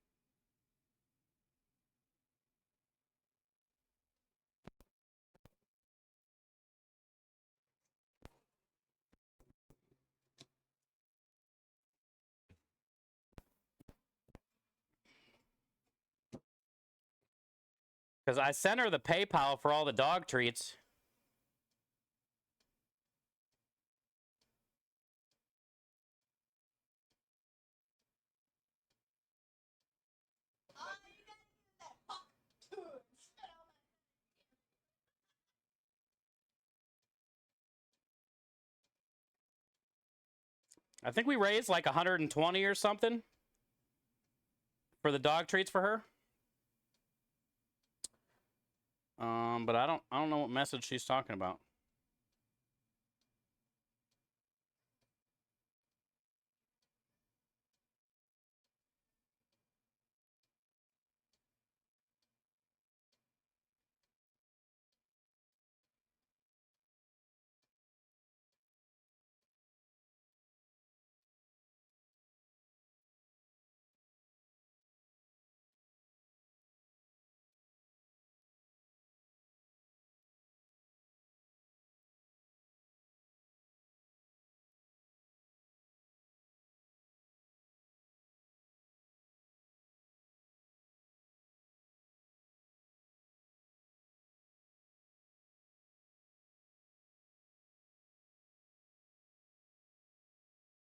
Because I sent her the PayPal for all the dog treats. I think we raised like 120 or something for the dog treats for her. But I don't know what message she's talking about.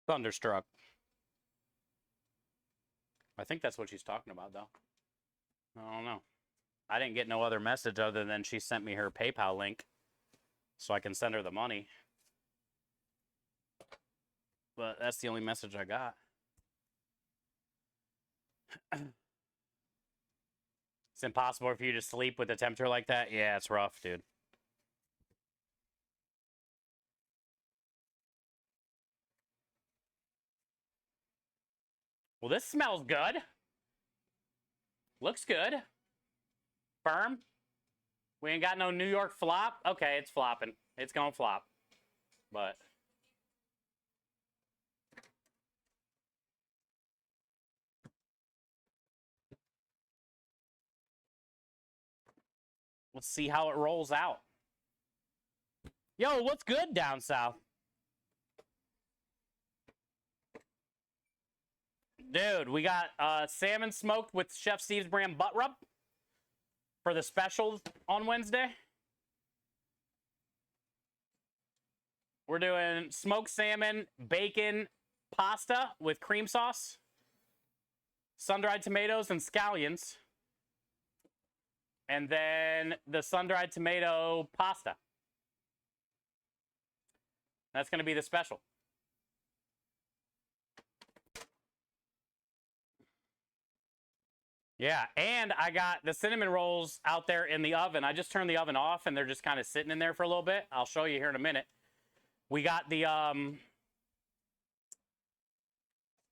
Thunderstruck. I think that's what she's talking about, though. I don't know. I didn't get no other message other than she sent me her PayPal link so I can send her the money. But that's the only message I got. It's impossible for you to sleep with a temperature like that. Yeah, it's rough, dude. Well, this smells good. Looks good. Firm. We ain't got no New York flop. Okay, it's flopping. It's gonna flop. But let's see how it rolls out. Yo, what's good down south? Dude, we got salmon smoked with Chef Steve's brand butt rub for the specials on Wednesday. We're doing smoked salmon, bacon, pasta with cream sauce, sun-dried tomatoes, and scallions. And then the sun-dried tomato pasta. That's going to be the special. Yeah, and I got the cinnamon rolls out there in the oven. I just turned the oven off, and they're just kind of sitting in there for a little bit. I'll show you here in a minute. We got the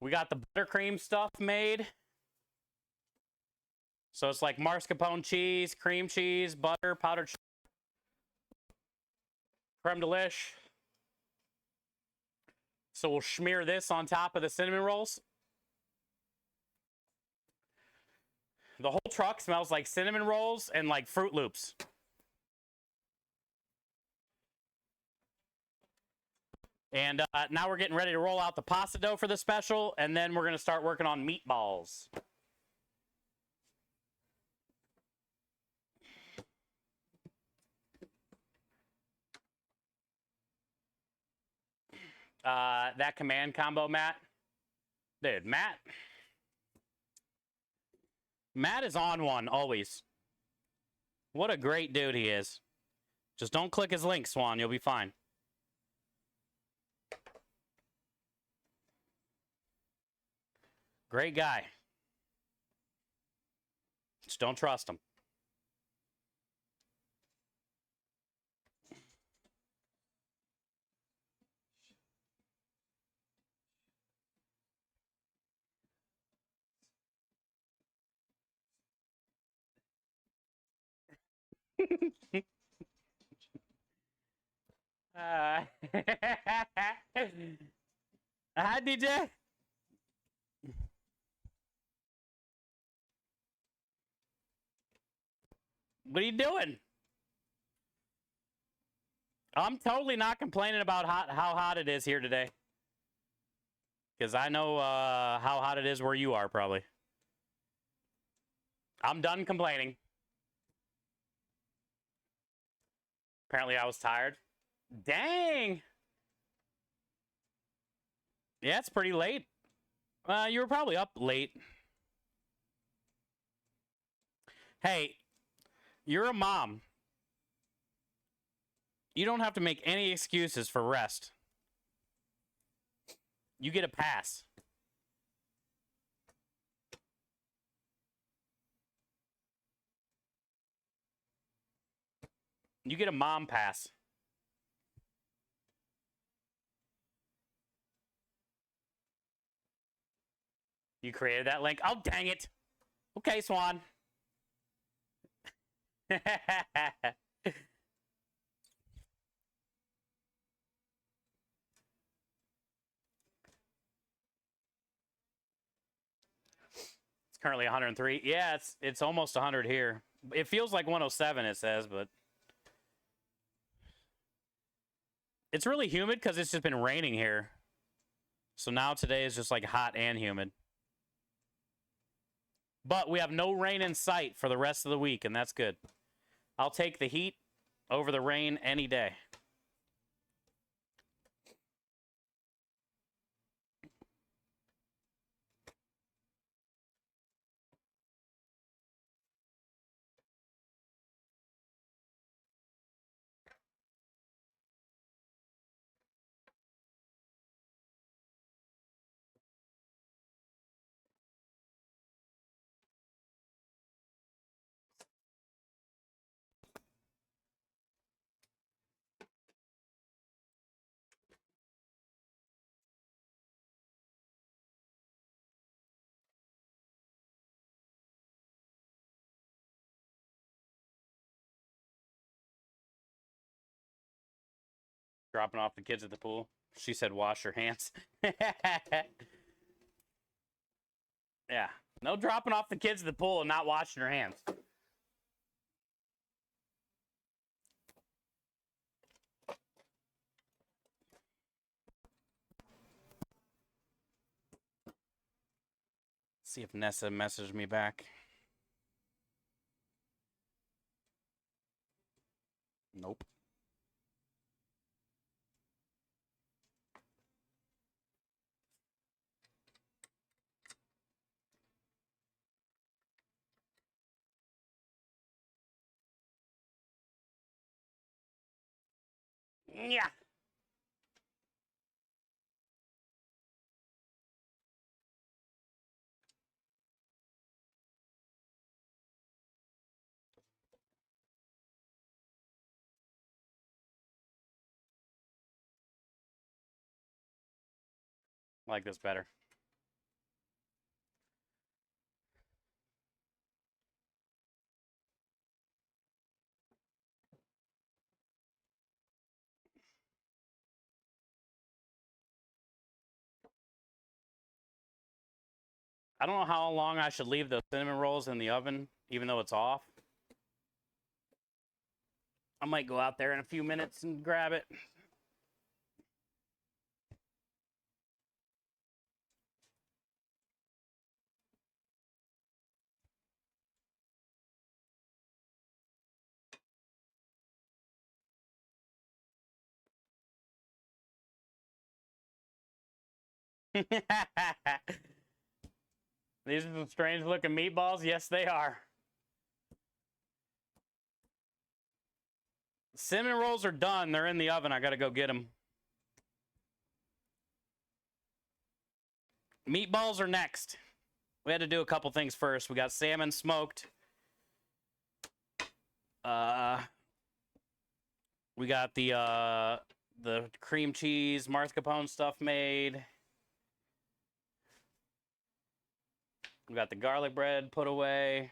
buttercream stuff made. So it's like mascarpone cheese, cream cheese, butter, powdered sugar, creme de lish. So we'll smear this on top of the cinnamon rolls. The whole truck smells like cinnamon rolls and like Fruit Loops. And now we're getting ready to roll out the pasta dough for the special, and then we're going to start working on meatballs. That command combo, Matt. Dude, Matt is on one, always. What a great dude he is. Just don't click his link, Swan. You'll be fine. Great guy. Just don't trust him. Hi, DJ. What are you doing? I'm totally not complaining about how hot it is here today. Because I know how hot it is where you are, probably. I'm done complaining. Apparently I was tired. Dang! Yeah, it's pretty late. You were probably up late. Hey, you're a mom. You don't have to make any excuses for rest. You get a pass. You get a mom pass. You created that link? Oh, dang it. Okay, Swan. It's currently 103. Yeah, it's almost 100 here. It feels like 107, it says, but it's really humid because it's just been raining here. So now today is just like hot and humid. But we have no rain in sight for the rest of the week, and that's good. I'll take the heat over the rain any day. Dropping off the kids at the pool. She said, wash your hands. Yeah. No dropping off the kids at the pool and not washing your hands. See if Nessa messaged me back. Nope. Yeah. I like this better. I don't know how long I should leave the cinnamon rolls in the oven, even though it's off. I might go out there in a few minutes and grab it. These are some strange looking meatballs. Yes, they are. Cinnamon rolls are done. They're in the oven. I got to go get them. Meatballs are next. We had to do a couple things first. We got salmon smoked. We got the cream cheese mascarpone stuff made. We got the garlic bread put away.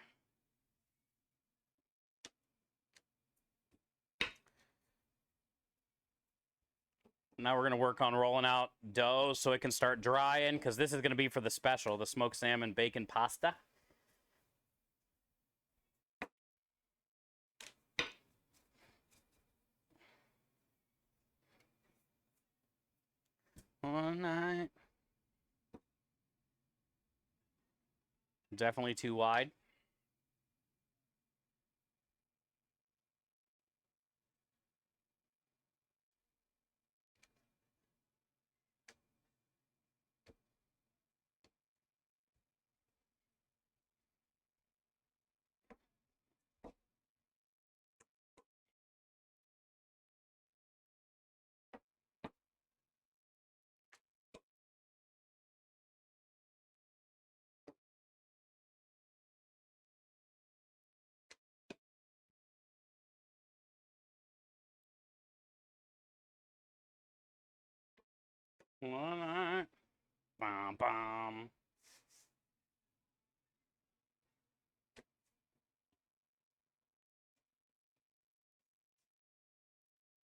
Now we're going to work on rolling out dough so it can start drying, because this is going to be for the special, the smoked salmon bacon pasta. One night. Definitely too wide. One night. Bum, bum.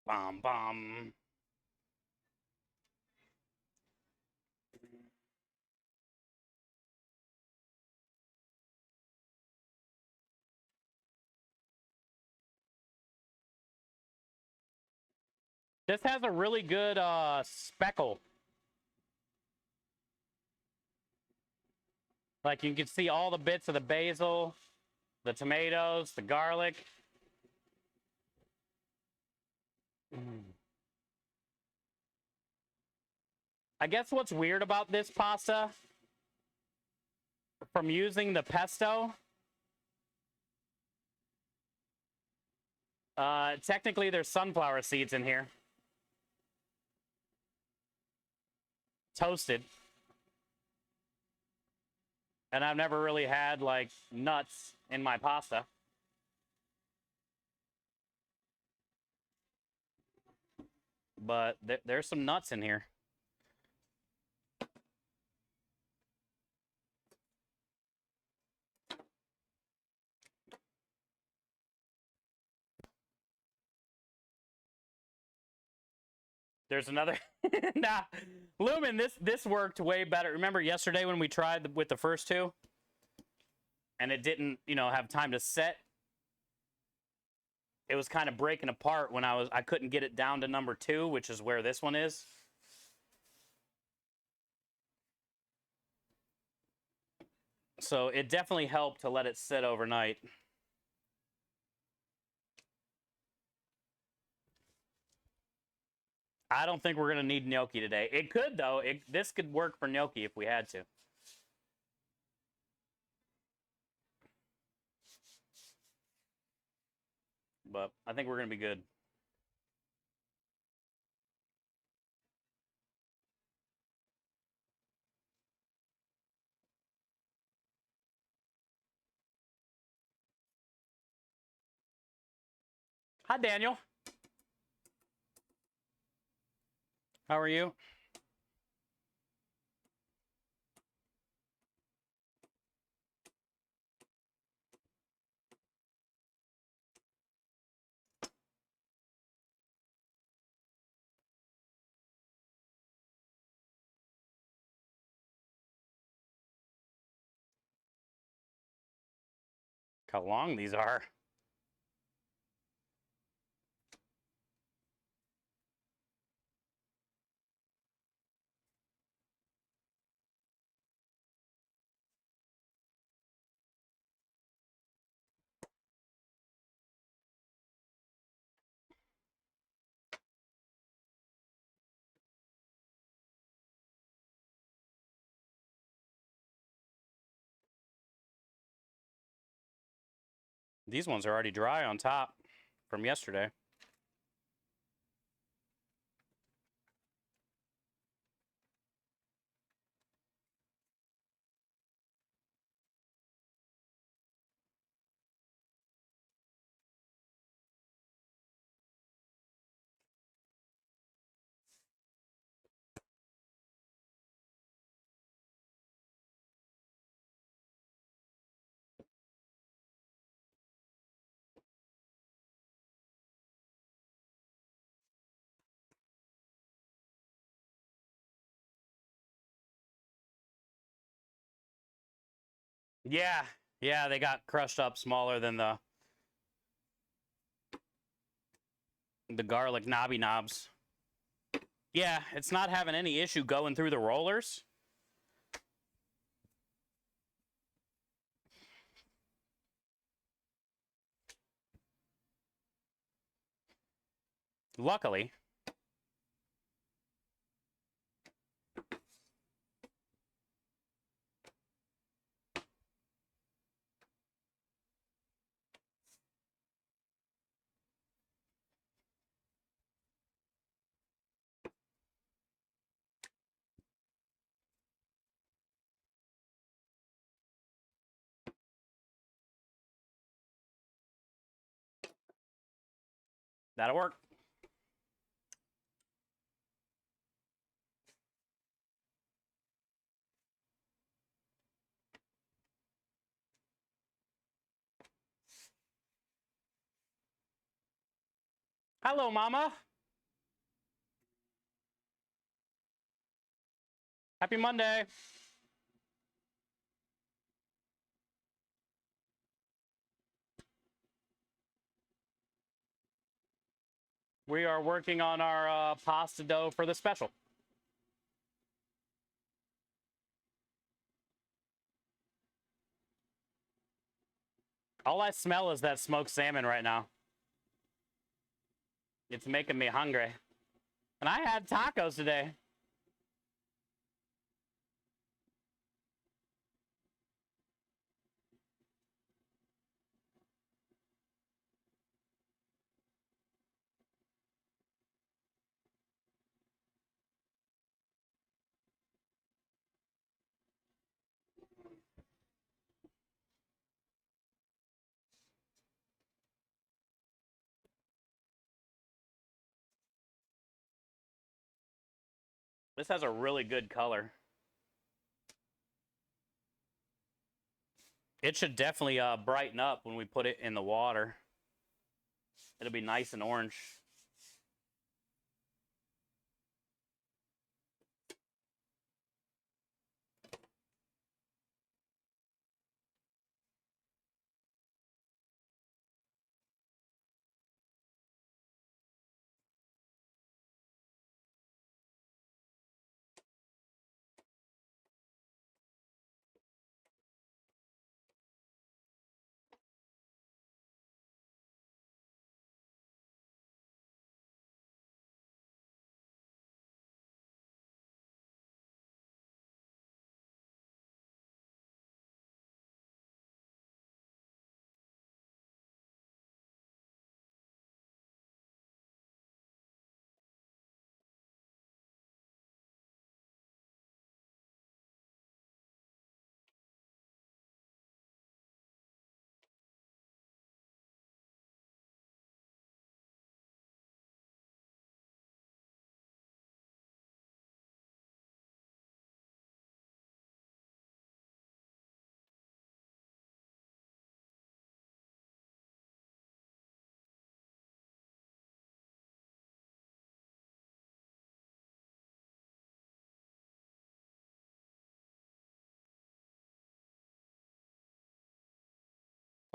Bum, bum. This has a really good speckle. Like, you can see all the bits of the basil, the tomatoes, the garlic. I guess what's weird about this pasta, from using the pesto, technically there's sunflower seeds in here. Toasted. And I've never really had, like, nuts in my pasta. But there's some nuts in here. There's another. Nah, Lumen, this worked way better. Remember yesterday when we tried with the first two? And it didn't, have time to set? It was kind of breaking apart when I couldn't get it down to number 2, which is where this one is. So it definitely helped to let it sit overnight. I don't think we're going to need gnocchi today. It could, though. This could work for gnocchi if we had to. But I think we're going to be good. Hi, Daniel. How are you? How long these are. These ones are already dry on top from yesterday. Yeah, yeah, they got crushed up smaller than the garlic knobby knobs. Yeah, it's not having any issue going through the rollers. Luckily. That'll work. Hello, Mama. Happy Monday. We are working on our pasta dough for the special. All I smell is that smoked salmon right now. It's making me hungry. And I had tacos today. This has a really good color. It should definitely brighten up when we put it in the water. It'll be nice and orange.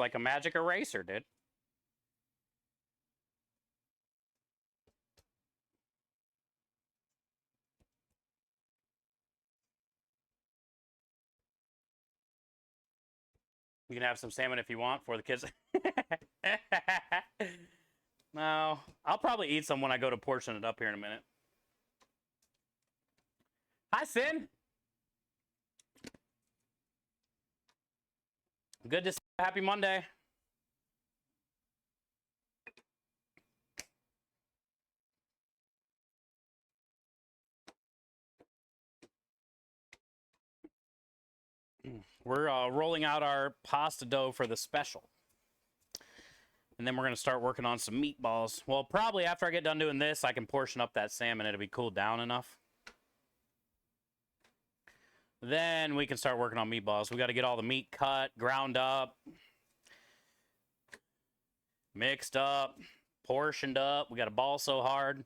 like a magic eraser, dude. You can have some salmon if you want for the kids. No, I'll probably eat some when I go to portion it up here in a minute. Hi, Sin. Good to see you. Happy Monday. We're rolling out our pasta dough for the special. And then we're going to start working on some meatballs. Well, probably after I get done doing this, I can portion up that salmon. It'll be cooled down enough. Then we can start working on meatballs. We got to get all the meat cut, ground up, mixed up, portioned up. We got to ball so hard.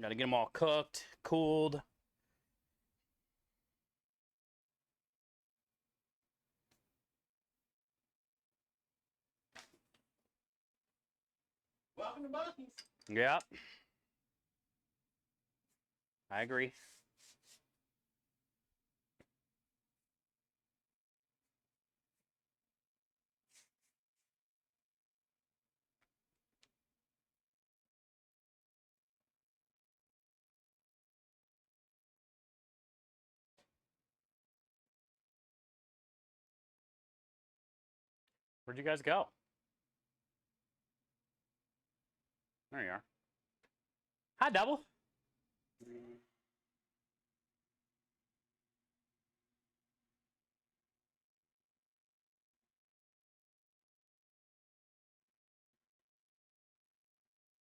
Got to get them all cooked, cooled. Welcome to Bucky's. Yep. I agree. Where'd you guys go? There you are. Hi, Double.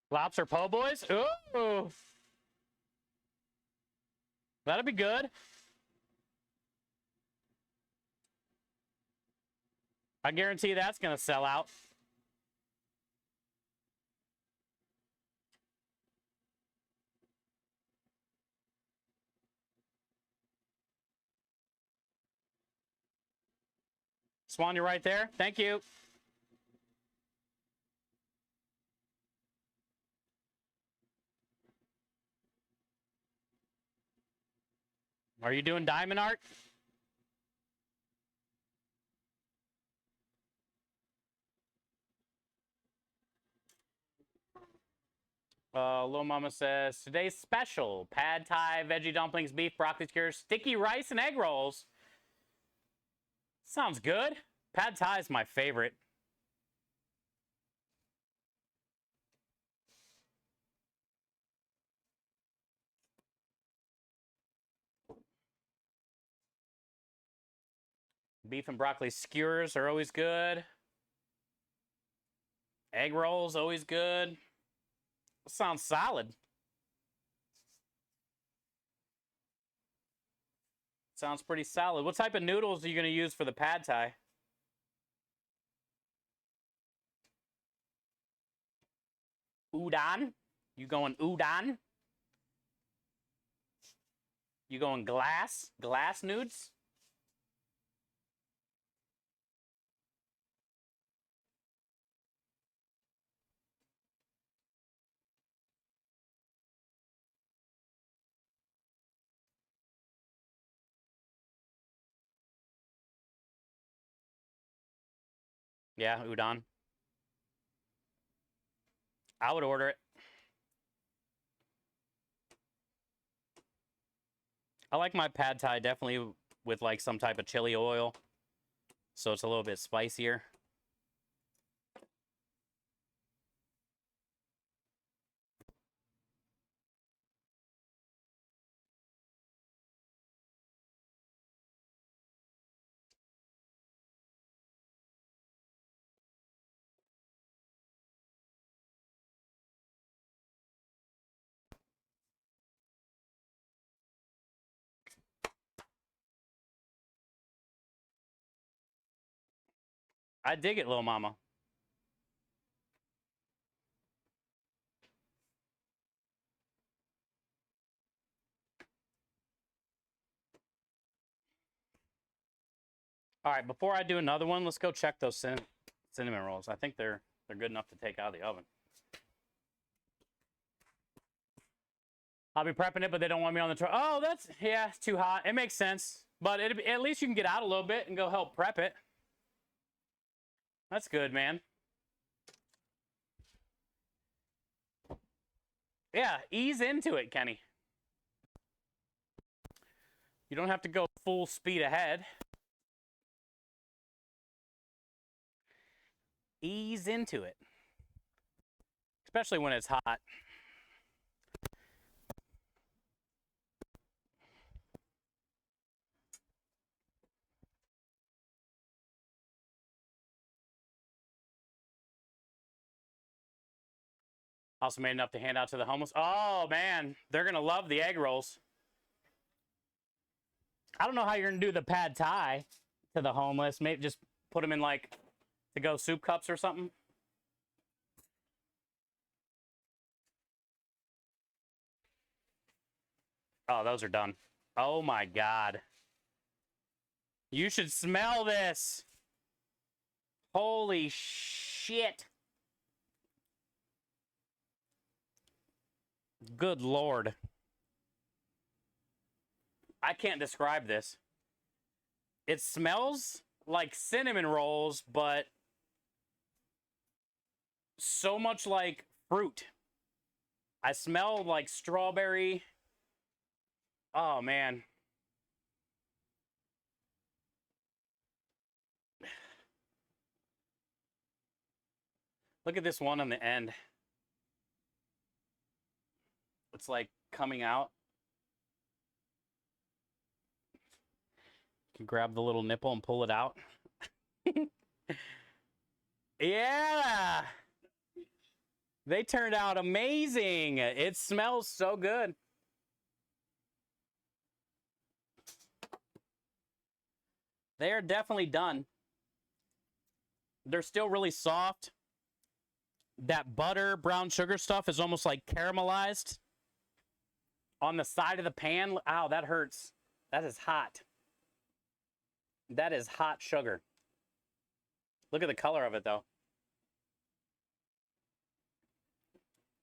Lobster po' boys? Ooh. That'll be good. I guarantee that's going to sell out. Swan, you're right there. Thank you. Are you doing diamond art? Little Mama says, today's special, pad thai, veggie dumplings, beef, broccoli skewers, sticky rice, and egg rolls. Sounds good. Pad thai is my favorite. Beef and broccoli skewers are always good. Egg rolls, always good. Sounds solid. Sounds pretty solid. What type of noodles are you going to use for the pad thai? Udon? You going udon? You going glass? Glass nudes? Yeah, udon. I would order it. I like my pad thai definitely with like some type of chili oil, so it's a little bit spicier. I dig it, little mama. All right, before I do another one, let's go check those cinnamon rolls. I think they're good enough to take out of the oven. I'll be prepping it, but they don't want me on the truck. Oh, yeah, it's too hot. It makes sense. But at least you can get out a little bit and go help prep it. That's good, man. Yeah, ease into it, Kenny. You don't have to go full speed ahead. Ease into it. Especially when it's hot. Also made enough to hand out to the homeless. Oh, man. They're going to love the egg rolls. I don't know how you're going to do the pad thai to the homeless. Maybe just put them in, like, to-go soup cups or something. Oh, those are done. Oh, my God. You should smell this. Holy shit. Good Lord. I can't describe this. It smells like cinnamon rolls, but so much like fruit. I smell like strawberry. Oh, man. Look at this one on the end. It's like coming out. You can grab the little nipple and pull it out. Yeah. They turned out amazing. It smells so good. They are definitely done. They're still really soft. That butter, brown sugar stuff is almost like caramelized on the side of the pan. Ow, that hurts. That is hot. That is hot sugar. Look at the color of it, though.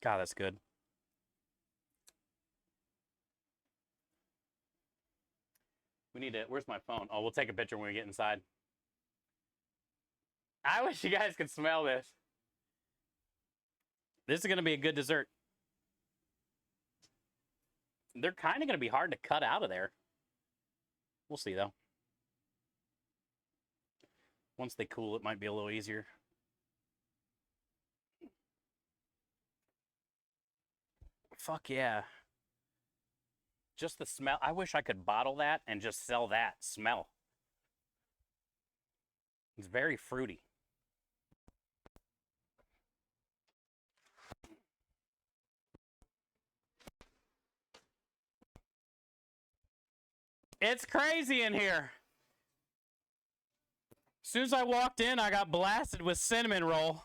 God, that's good. We need to... Where's my phone? Oh, we'll take a picture when we get inside. I wish you guys could smell this. This is going to be a good dessert. They're kind of going to be hard to cut out of there. We'll see, though. Once they cool, it might be a little easier. Fuck yeah. Just the smell. I wish I could bottle that and just sell that smell. It's very fruity. It's crazy in here. As soon as I walked in, I got blasted with cinnamon roll.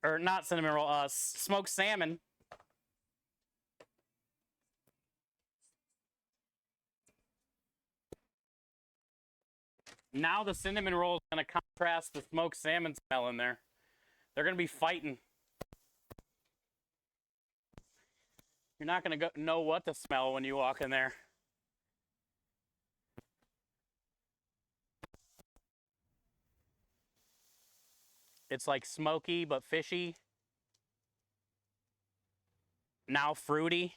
Or not cinnamon roll, smoked salmon. Now the cinnamon roll is going to contrast the smoked salmon smell in there. They're going to be fighting. You're not going to know what to smell when you walk in there. It's like smoky but fishy. Now fruity.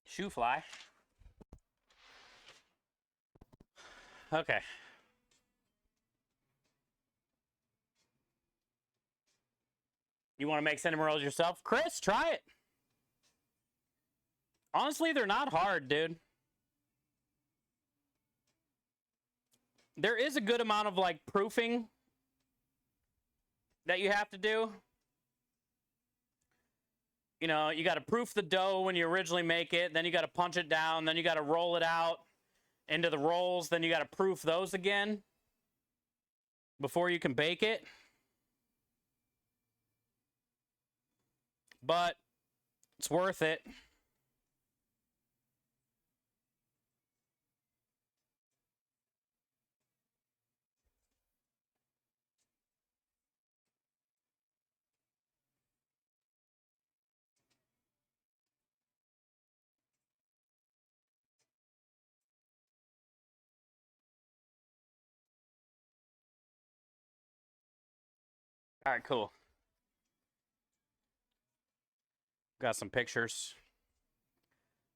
Shoe fly. Okay. You want to make cinnamon rolls yourself? Chris, try it. Honestly, they're not hard, dude. There is a good amount of like proofing that you have to do. You know, you got to proof the dough when you originally make it, then you got to punch it down, then you got to roll it out into the rolls, then you got to proof those again before you can bake it. But it's worth it. All right, cool. Got some pictures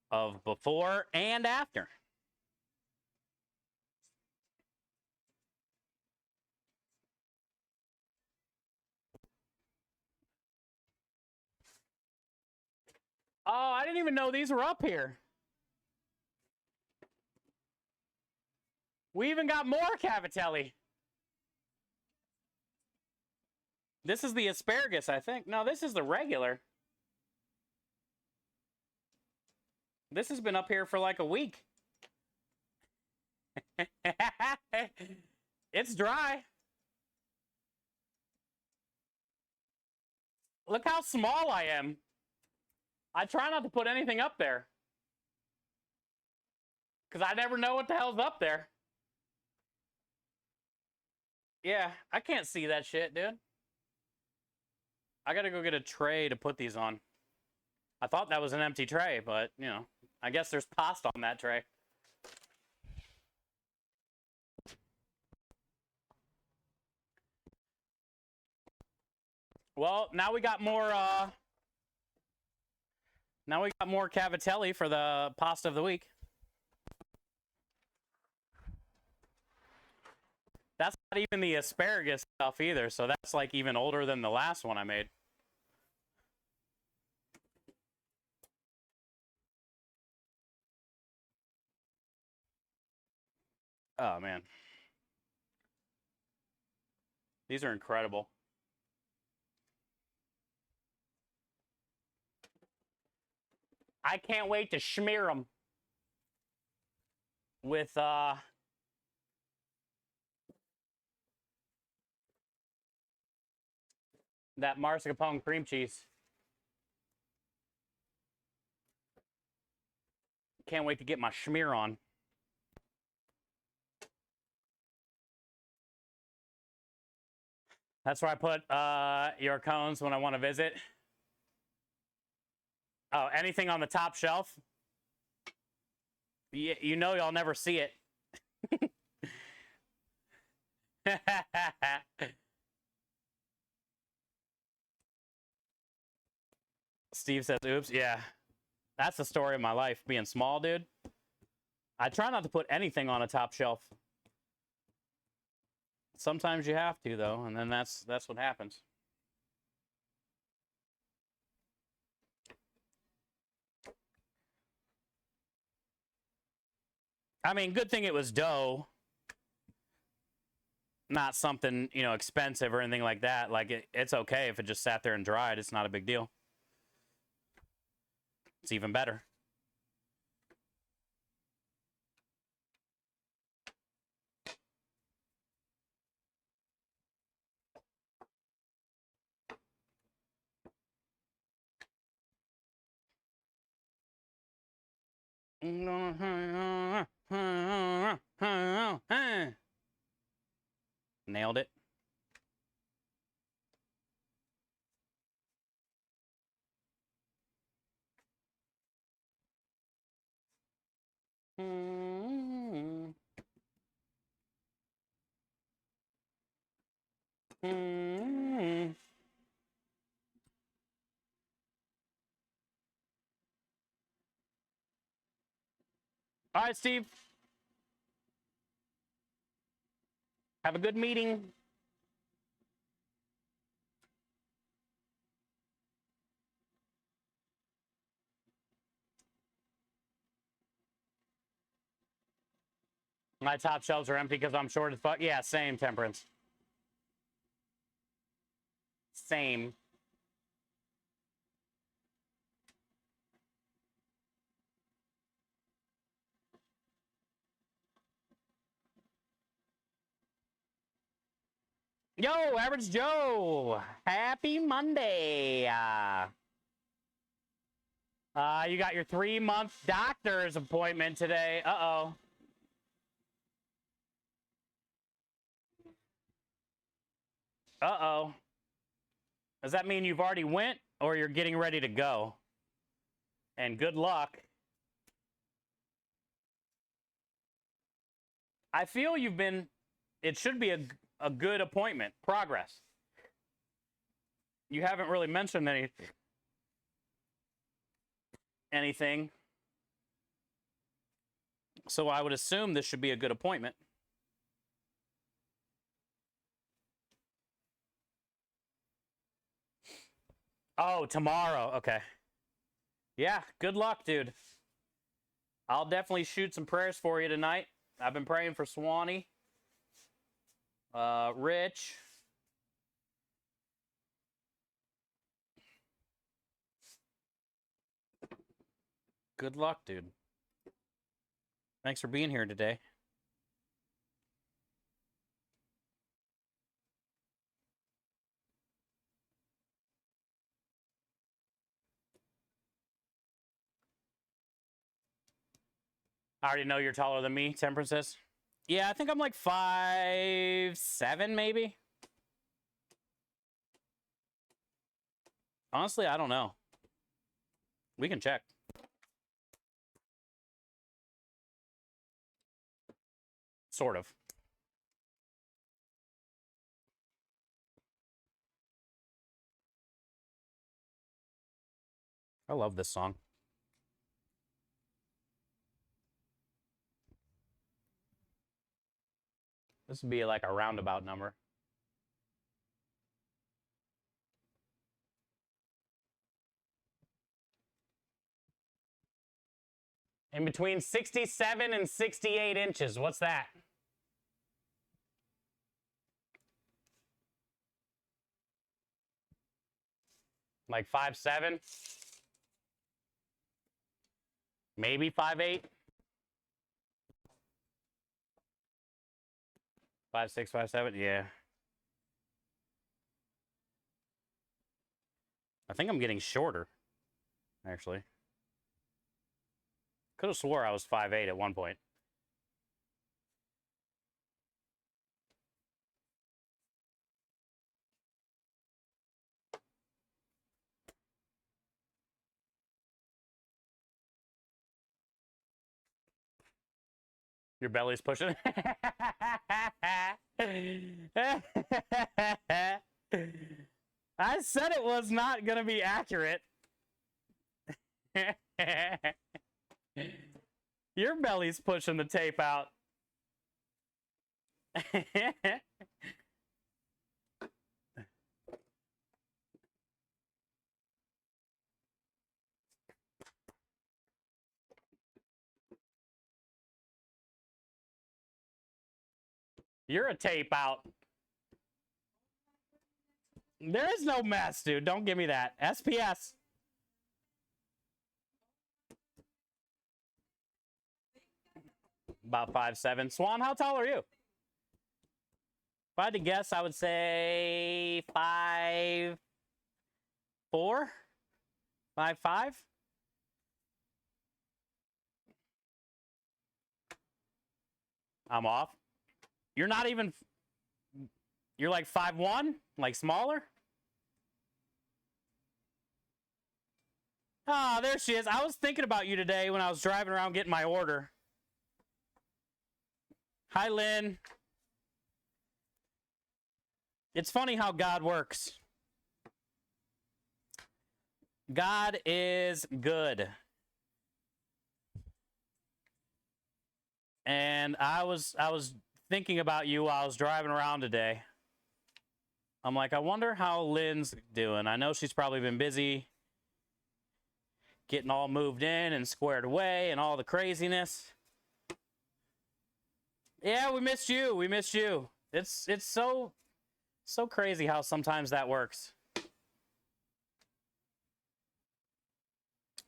of before and after. Oh, I didn't even know these were up here. We even got more cavatelli. This is the asparagus, I think. No, this is the regular. This has been up here for like a week. It's dry. Look how small I am. I try not to put anything up there. Because I never know what the hell's up there. Yeah, I can't see that shit, dude. I gotta go get a tray to put these on. I thought that was an empty tray, but, you know, I guess there's pasta on that tray. Well, now we got more, cavatelli for the pasta of the week. That's not even the asparagus stuff either, so that's like even older than the last one I made. Oh, man. These are incredible. I can't wait to smear them with, that mascarpone cream cheese. Can't wait to get my schmear on. That's where I put your cones when I want to visit. Oh, anything on the top shelf? You know y'all never see it. Steve says, oops, yeah. That's the story of my life, being small, dude. I try not to put anything on a top shelf. Sometimes you have to, though, and then that's what happens. I mean, good thing it was dough. Not something, you know, expensive or anything like that. Like, it's okay if it just sat there and dried. It's not a big deal. It's even better. Nailed it. All right, Steve. Have a good meeting. My top shelves are empty because I'm short as fuck. Yeah, same, Temperance. Same. Yo, Average Joe. Happy Monday. You got your 3-month doctor's appointment today. Uh-oh. Uh-oh. Does that mean you've already went or you're getting ready to go? And good luck. I feel you've been... It should be a good appointment. Progress. You haven't really mentioned anything. So I would assume this should be a good appointment. Oh, tomorrow. Okay. Yeah, good luck, dude. I'll definitely shoot some prayers for you tonight. I've been praying for Swanee. Rich. Good luck, dude. Thanks for being here today. I already know you're taller than me, Temperance says. Yeah, I think I'm like 5'7", maybe. Honestly, I don't know. We can check. Sort of. I love this song. This would be like a roundabout number. In between 67 and 68 inches. What's that? Like 5'7"? Maybe 5'8"? 5'6", 5'7"? Yeah. I think I'm getting shorter, actually. Could have swore I was 5'8" at one point. Your belly's pushing. I said it was not going to be accurate. Your belly's pushing the tape out. You're a tape out. There is no mess, dude. Don't give me that. SPS. About 5'7". Swan, how tall are you? If I had to guess, I would say 5'4", 5'5". I'm off. You're not even... You're like 5'1", like smaller? Ah, there she is. I was thinking about you today when I was driving around getting my order. Hi, Lynn. It's funny how God works. God is good. And I was thinking about you while I was driving around today. I'm like, I wonder how Lynn's doing. I know she's probably been busy getting all moved in and squared away and all the craziness. Yeah, we missed you. We missed you. It's so crazy how sometimes that works.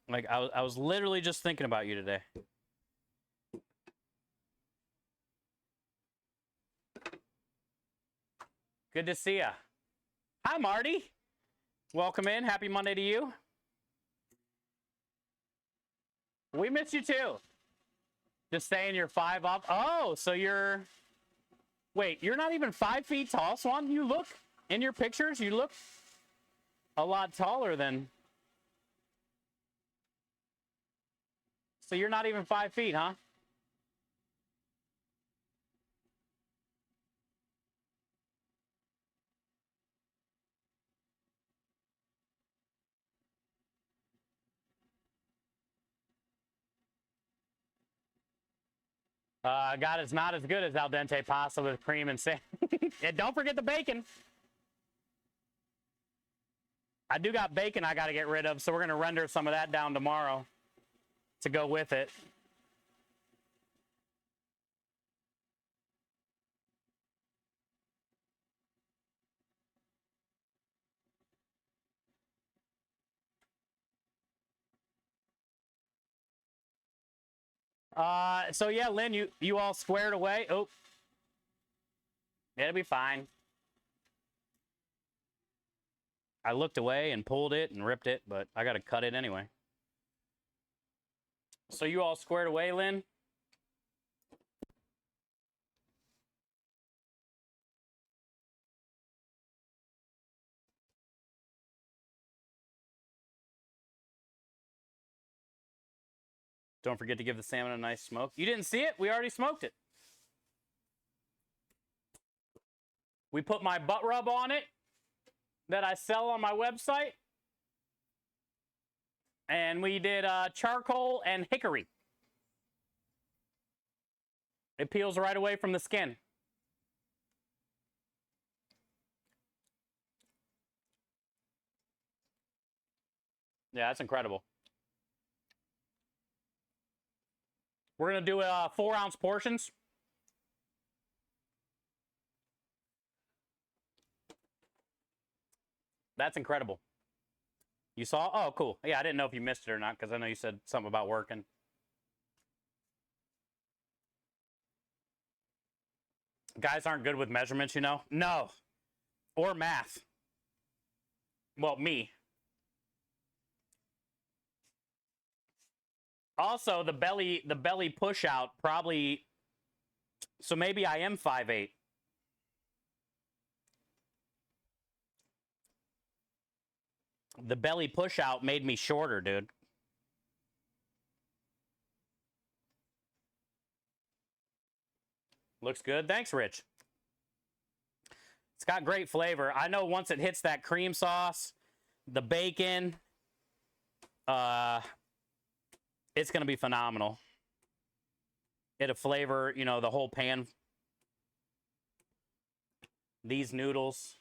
Like I was literally just thinking about you today. Good to see ya. Hi, Marty. Welcome in. Happy Monday to you. We missed you too. Just saying you're 5 up. Oh, so you're... Wait, you're not even 5 feet tall, Swan? You look, in your pictures, you look a lot taller than... So you're not even 5 feet, huh? God, it's not as good as al dente pasta with cream and sand. And don't forget the bacon. I do got bacon I got to get rid of, so we're going to render some of that down tomorrow to go with it. So yeah, Lynn, you all squared away. Oh, it'll be fine. I looked away and pulled it and ripped it, but I got to cut it anyway. So you all squared away, Lynn? Don't forget to give the salmon a nice smoke. You didn't see it? We already smoked it. We put my butt rub on it that I sell on my website. And we did charcoal and hickory. It peels right away from the skin. Yeah, that's incredible. We're going to do 4-ounce portions. That's incredible. You saw? Oh, cool. Yeah, I didn't know if you missed it or not because I know you said something about working. Guys aren't good with measurements, you know? No. Or math. Well, me. Also, the belly push out probably, so maybe I am 5'8". The belly push out made me shorter, dude. Looks good. Thanks, Rich. It's got great flavor. I know once it hits that cream sauce, the bacon, it's going to be phenomenal. It'll flavor, you know, the whole pan. These noodles.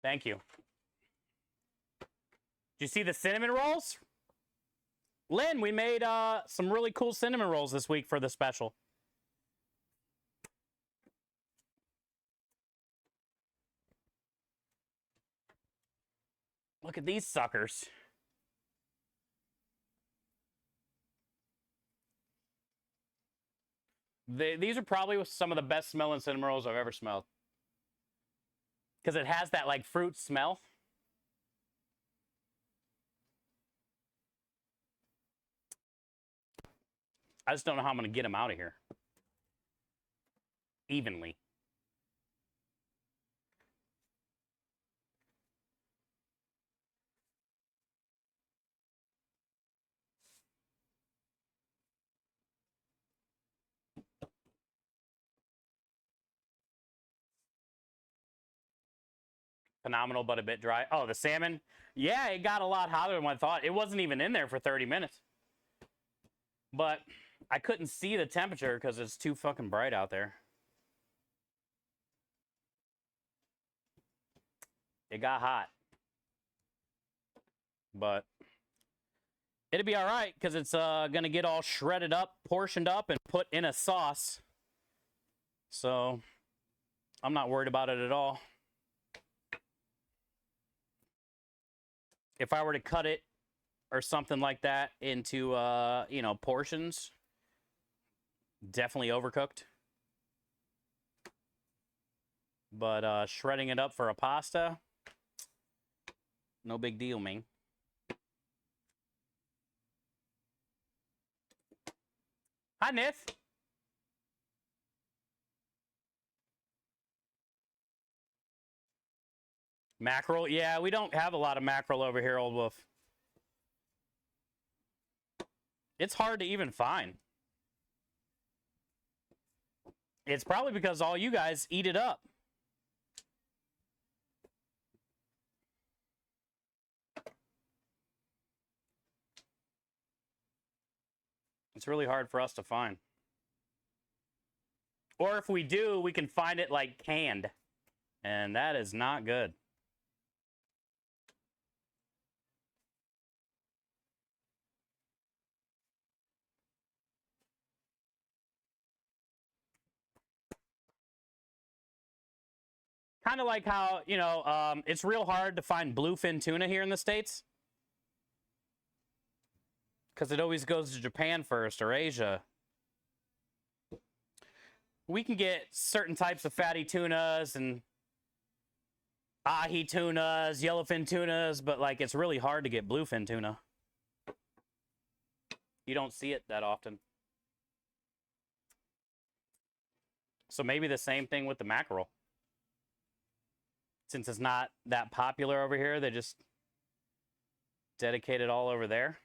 Thank you. Did you see the cinnamon rolls? Lynn, we made some really cool cinnamon rolls this week for the special. Look at these suckers. These are probably some of the best smelling cinnamon rolls I've ever smelled. Because it has that like fruit smell. I just don't know how I'm going to get them out of here evenly. Phenomenal, but a bit dry. Oh, the salmon? Yeah, it got a lot hotter than I thought. It wasn't even in there for 30 minutes. But I couldn't see the temperature because it's too fucking bright out there. It got hot. But it'll be all right because it's going to get all shredded up, portioned up, and put in a sauce. So I'm not worried about it at all. If I were to cut it or something like that into, you know, portions, definitely overcooked. But shredding it up for a pasta, no big deal, man. Hi, Nith. Mackerel? Yeah, we don't have a lot of mackerel over here, Old Wolf. It's hard to even find. It's probably because all you guys eat it up. It's really hard for us to find. Or if we do, we can find it like canned. And that is not good. Kind of like how, you know, it's real hard to find bluefin tuna here in the States. Because it always goes to Japan first or Asia. We can get certain types of fatty tunas and ahi tunas, yellowfin tunas, but like it's really hard to get bluefin tuna. You don't see it that often. So maybe the same thing with the mackerel. Since it's not that popular over here, they just dedicate it all over there.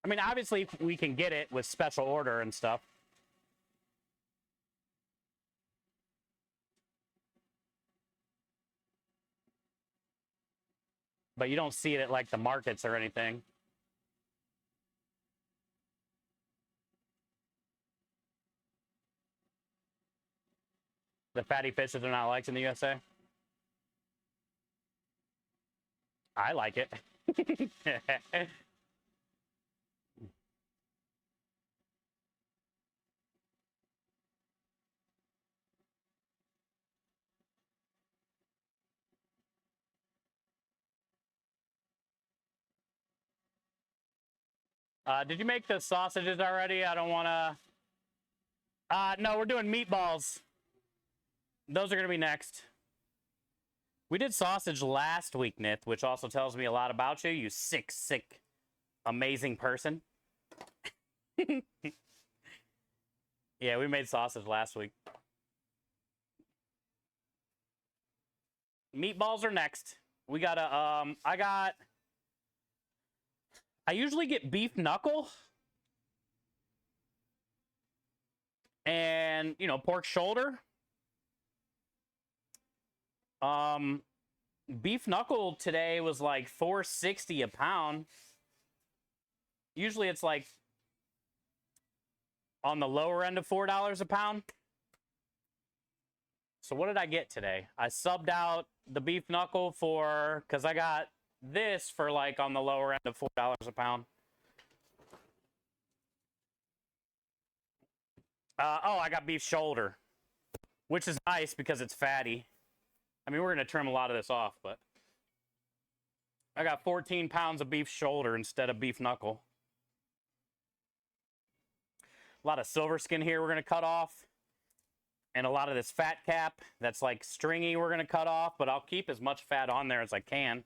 I mean, obviously, we can get it with special order and stuff. But you don't see it at, like, the markets or anything. The fatty fishes are not liked in the USA? I like it. Did you make the sausages already? I don't want to... no, we're doing meatballs. Those are going to be next. We did sausage last week, Nith, which also tells me a lot about you. You sick, amazing person. Yeah, we made sausage last week. Meatballs are next. We got a, I usually get beef knuckle. And, you know, pork shoulder. Beef knuckle today was like $4.60 a pound. Usually it's like on the lower end of $4 a pound. So what did I get today? I subbed out the beef knuckle for, because I got this for like on the lower end of $4 a pound. Oh, I got beef shoulder, which is nice because it's fatty. I mean, we're going to trim a lot of this off, but I got 14 pounds of beef shoulder instead of beef knuckle. A lot of silver skin here we're going to cut off. And a lot of this fat cap that's like stringy we're going to cut off, but I'll keep as much fat on there as I can.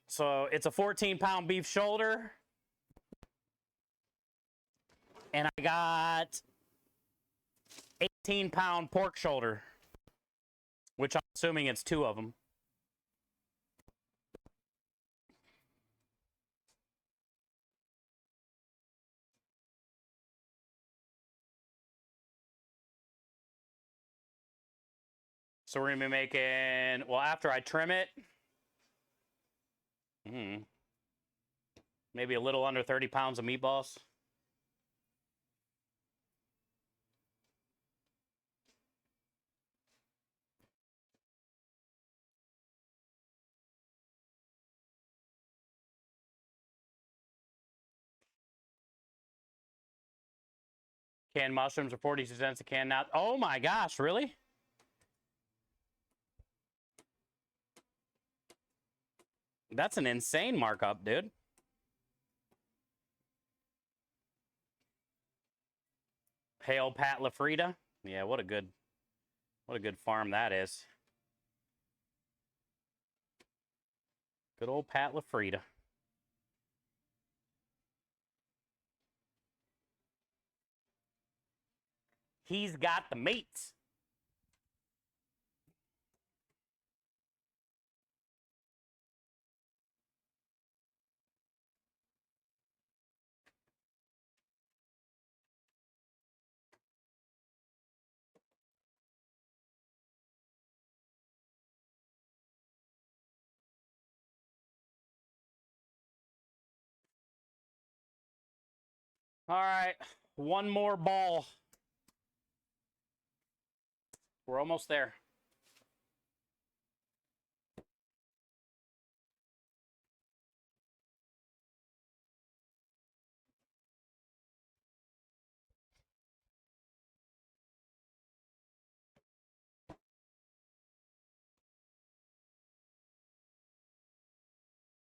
So it's a 14-pound beef shoulder. And I got 18-pound pork shoulder, which I'm assuming it's 2 of them. So we're going to be making, well, after I trim it, Mm. Maybe a little under 30 pounds of meatballs. Canned mushrooms are 42 cents a can now. Oh my gosh, really? That's an insane markup, dude. Hail Pat LaFrida. Yeah, what a good farm that is. Good old Pat LaFrida. He's got the meats. All right, one more ball. We're almost there.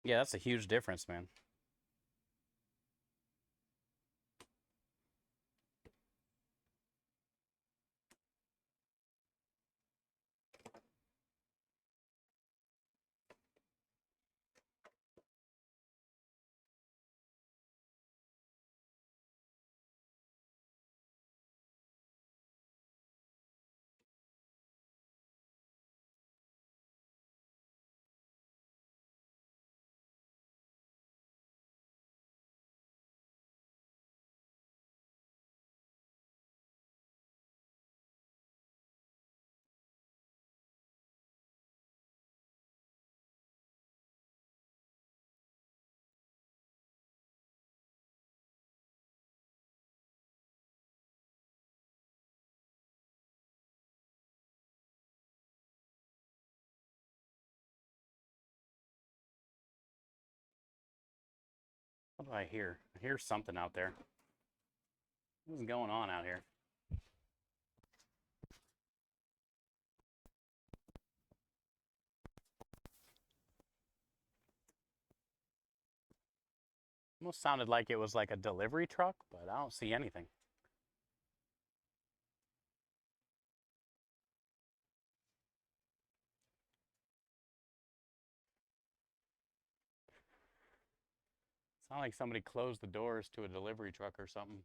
Yeah, that's a huge difference, man. What do I hear? I hear something out there. What's going on out here? Almost sounded like it was like a delivery truck, but I don't see anything. Sound like somebody closed the doors to a delivery truck or something.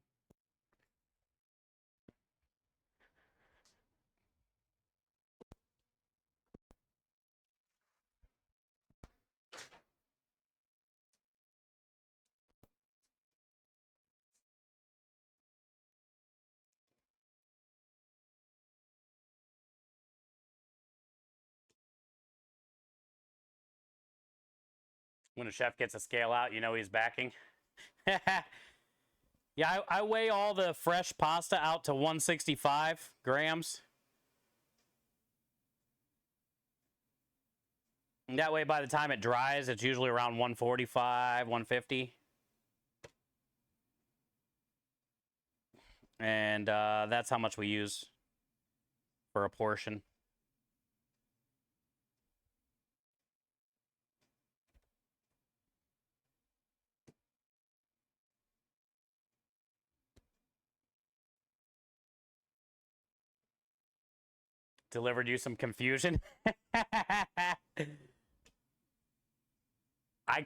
When a chef gets a scale out, you know he's backing. Yeah, I weigh all the fresh pasta out to 165 grams. And that way, by the time it dries, it's usually around 145, 150. And that's how much we use for a portion. Delivered you some confusion. I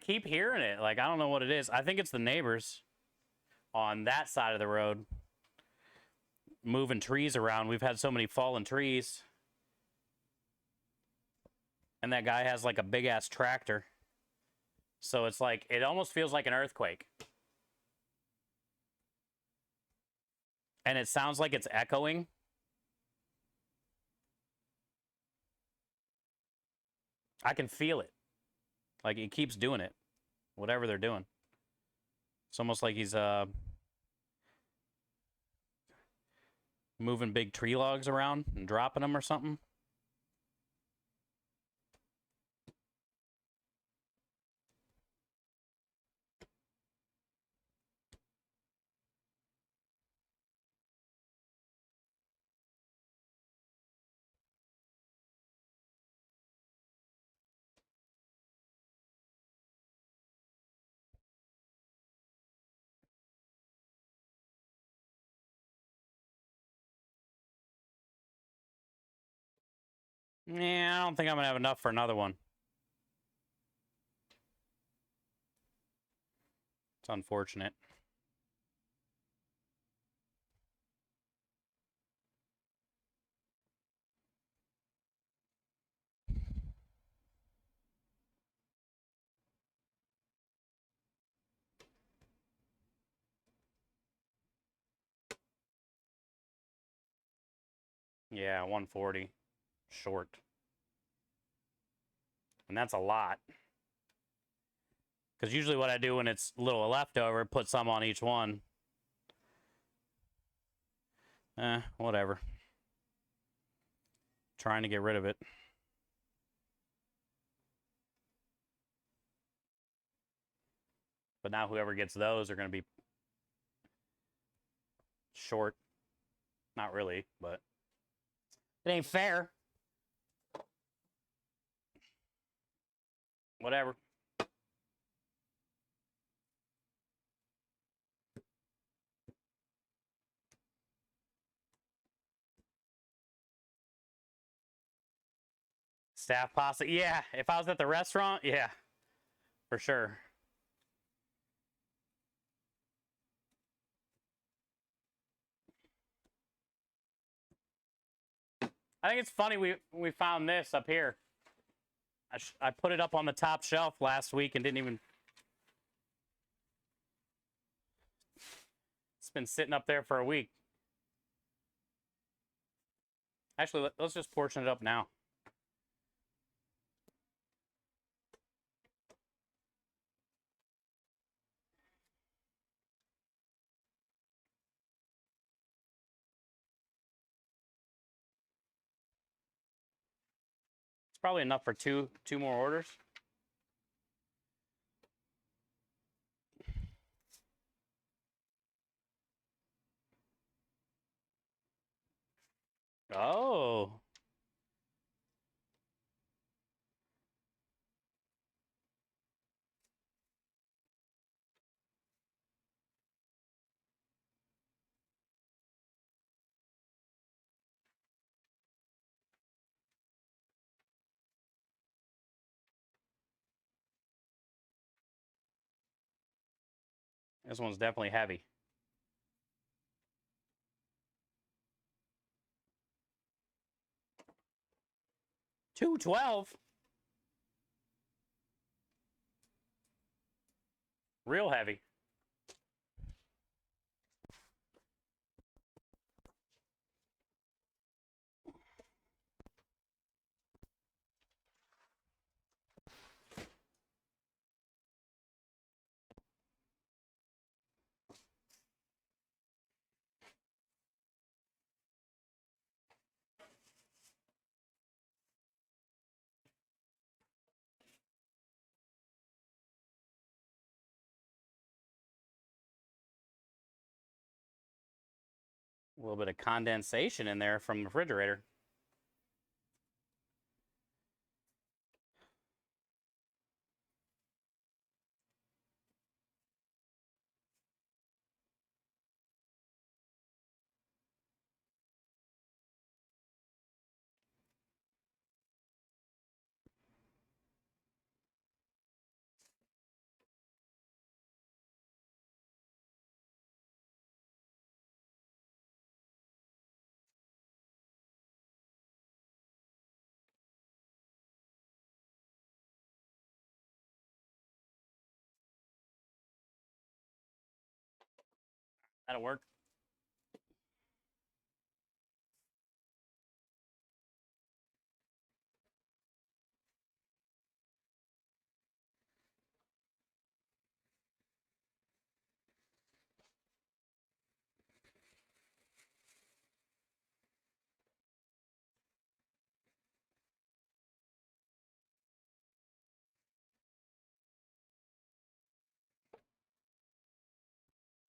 keep hearing it. Like, I don't know what it is. I think it's the neighbors on that side of the road moving trees around. We've had so many fallen trees. And that guy has like a big ass tractor. So it's like, it almost feels like an earthquake. And it sounds like it's echoing. I can feel it. Like, he keeps doing it. Whatever they're doing. It's almost like he's moving big tree logs around and dropping them or something. Yeah, I don't think I'm going to have enough for another one. It's unfortunate. Yeah, 140. Short. And that's a lot. Because usually what I do when it's a little leftover, put some on each one. Whatever. Trying to get rid of it. But now whoever gets those are going to be short. Not really, but it ain't fair. Whatever. Staff pasta. Yeah, if I was at the restaurant, yeah, for sure. I think it's funny we found this up here. I put it up on the top shelf last week and didn't even. It's been sitting up there for a week. Actually, let's just portion it up now. It's probably enough for two more orders. Oh. This one's definitely heavy. $2.12. Real heavy. A little bit of condensation in there from the refrigerator. That'll work.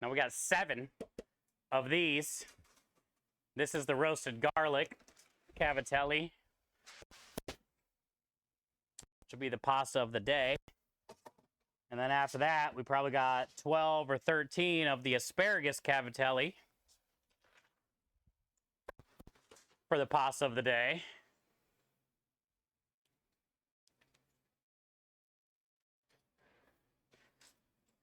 Now we got 7 of these. This is the roasted garlic cavatelli, which will be the pasta of the day. And then after that, we probably got 12 or 13 of the asparagus cavatelli for the pasta of the day.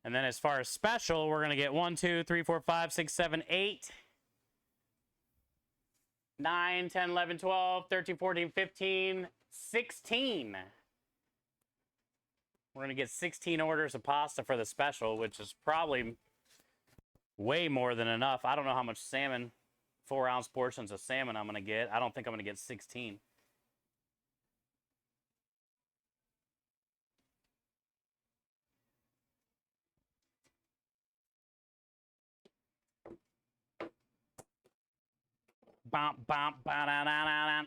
And then as far as special, we're going to get 1, 2, 3, 4, 5, 6, 7, 8, 9, 10, 11, 12, 13, 14, 15, 16. We're going to get 16 orders of pasta for the special, which is probably way more than enough. I don't know how much salmon, 4-ounce portions of salmon I'm going to get. I don't think I'm going to get 16. Bump, bump, ba-da-da-da-da.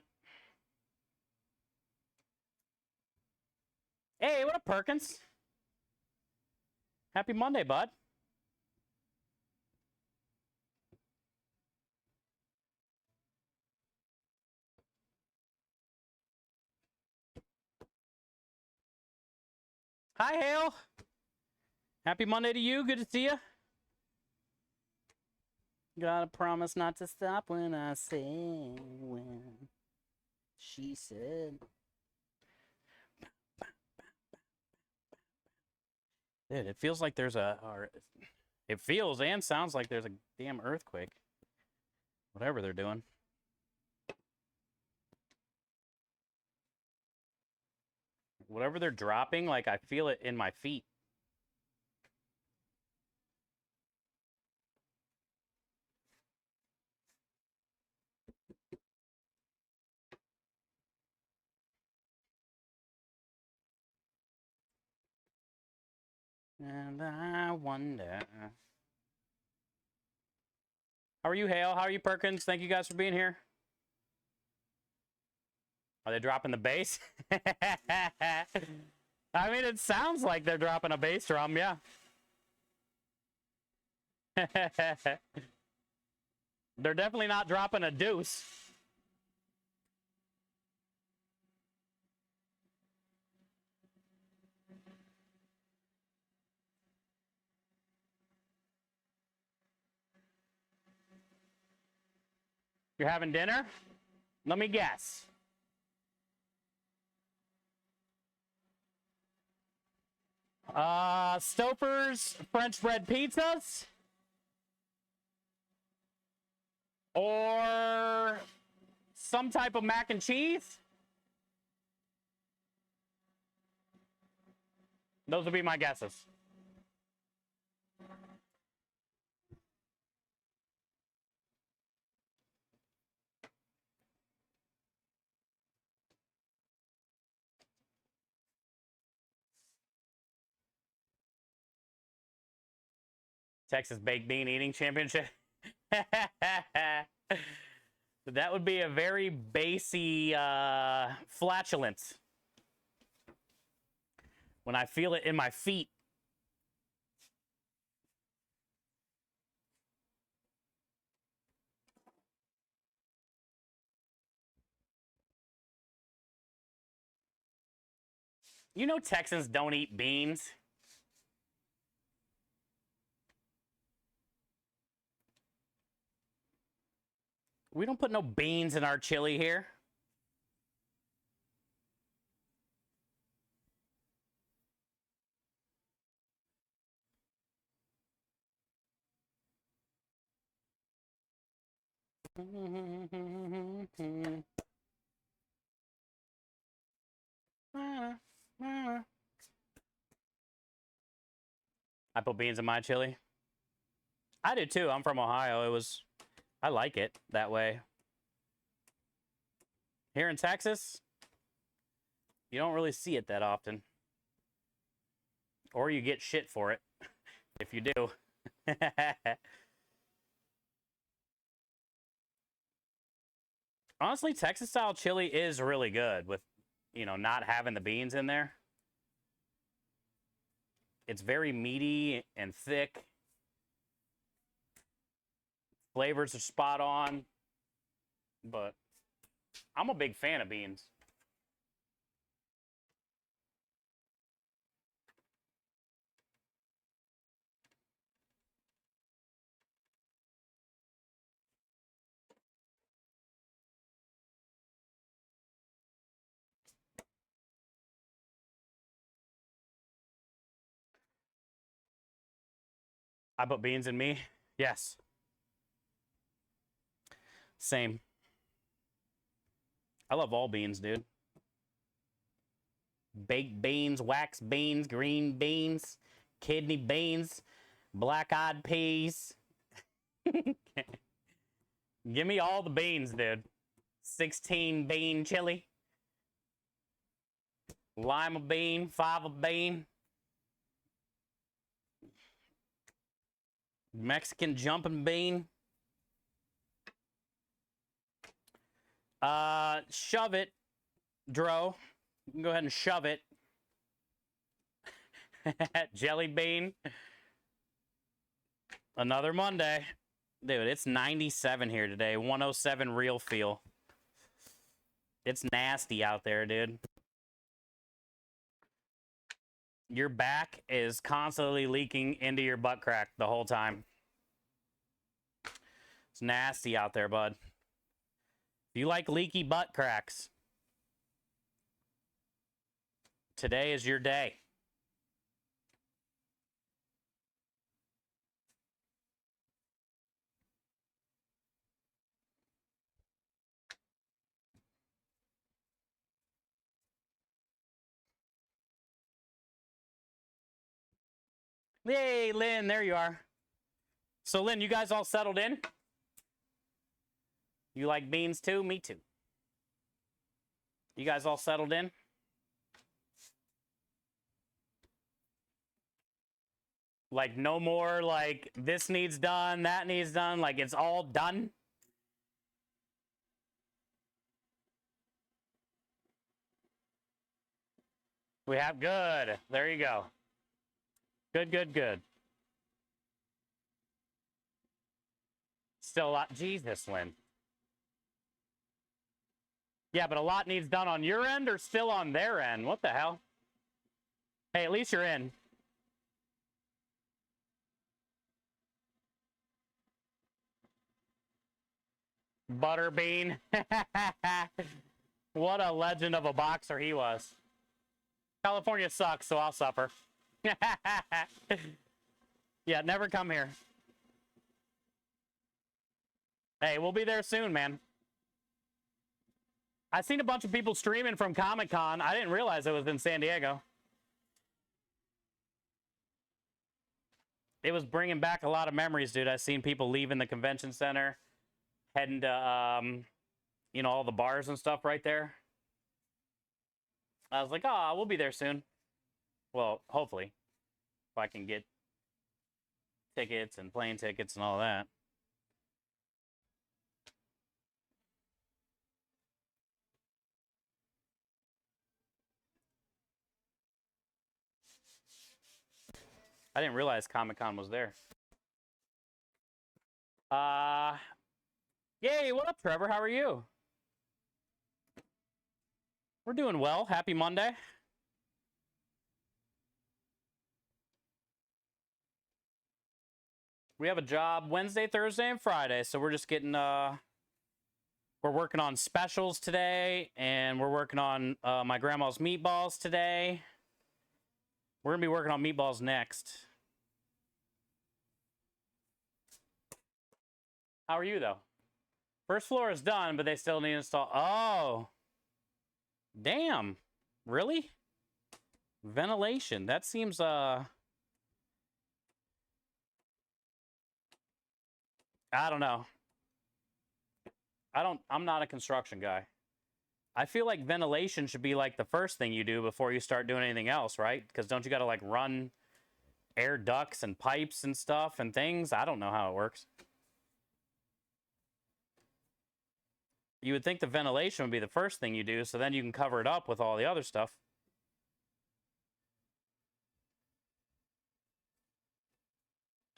Hey, what up, Perkins? Happy Monday, bud. Hi, Hale. Happy Monday to you. Good to see you. Gotta promise not to stop when I say when. She said. Dude, it feels like there's it feels and sounds like there's a damn earthquake. Whatever they're doing. Whatever they're dropping, like I feel it in my feet. And I wonder. How are you, Hale? How are you, Perkins? Thank you guys for being here. Are they dropping the bass? I mean, it sounds like they're dropping a bass drum, yeah. They're definitely not dropping a deuce. You're having dinner? Let me guess. Stouffer's French bread pizzas? Or some type of mac and cheese? Those would be my guesses. Texas Baked Bean Eating Championship. That would be a very bassy flatulence. When I feel it in my feet. You know Texans don't eat beans. We don't put no beans in our chili here. I put beans in my chili. I do too. I'm from Ohio. I like it that way. Here in Texas, you don't really see it that often. Or you get shit for it, if you do. Honestly, Texas style chili is really good with, not having the beans in there. It's very meaty and thick. Flavors are spot on. But I'm a big fan of beans. I put beans in me. Yes. Same. I love all beans, dude. Baked beans, wax beans, green beans, kidney beans, black-eyed peas. Give me all the beans, dude. 16 bean chili. Lima bean, fava bean. Mexican jumping bean. Shove it, Dro. You can go ahead and shove it. Jelly bean. Another Monday. Dude, it's 97 here today. 107 real feel. It's nasty out there, dude. Your back is constantly leaking into your butt crack the whole time. It's nasty out there, bud. If you like leaky butt cracks, today is your day. Hey, Lynn, there you are. So, Lynn, you guys all settled in? You like beans too? Me too. You guys all settled in? Like, no more, like, this needs done, that needs done. Like, it's all done? We have, good. There you go. Good, good, good. Still a lot. Jesus, Lynn. Yeah, but a lot needs done on your end or still on their end? What the hell? Hey, at least you're in. Butterbean. What a legend of a boxer he was. California sucks, so I'll suffer. Yeah, never come here. Hey, we'll be there soon, man. I seen a bunch of people streaming from Comic-Con. I didn't realize it was in San Diego. It was bringing back a lot of memories, dude. I seen people leaving the convention center, heading to, you know, all the bars and stuff right there. I was like, oh, we'll be there soon. Well, hopefully, if I can get tickets and plane tickets and all that. I didn't realize Comic-Con was there. Yay, what up, Trevor? How are you? We're doing well. Happy Monday. We have a job Wednesday, Thursday, and Friday, so we're just getting, we're working on specials today, and we're working on my grandma's meatballs today. We're gonna be working on meatballs next. How are you, though? First floor is done, but they still need to install. Oh. Damn. Really? Ventilation. That seems, I don't know. I'm not a construction guy. I feel like ventilation should be like the first thing you do before you start doing anything else, right? Because don't you got to like run air ducts and pipes and stuff and things? I don't know how it works. You would think the ventilation would be the first thing you do, so then you can cover it up with all the other stuff.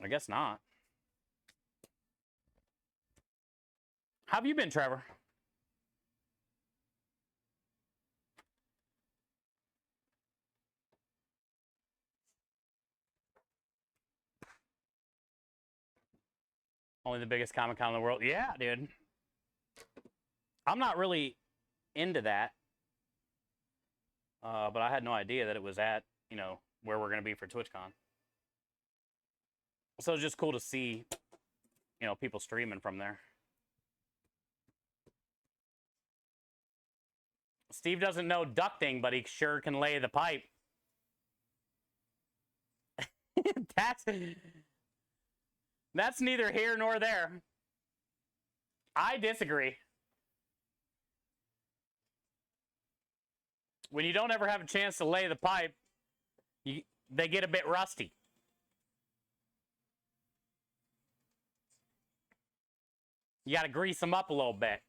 I guess not. How have you been, Trevor? Only the biggest Comic-Con in the world. Yeah, dude. I'm not really into that. But I had no idea that it was at, you know, where we're going to be for TwitchCon. So it's just cool to see, you know, people streaming from there. Steve doesn't know ducting, but he sure can lay the pipe. That's neither here nor there. I disagree. When you don't ever have a chance to lay the pipe, they get a bit rusty. You got to grease them up a little bit.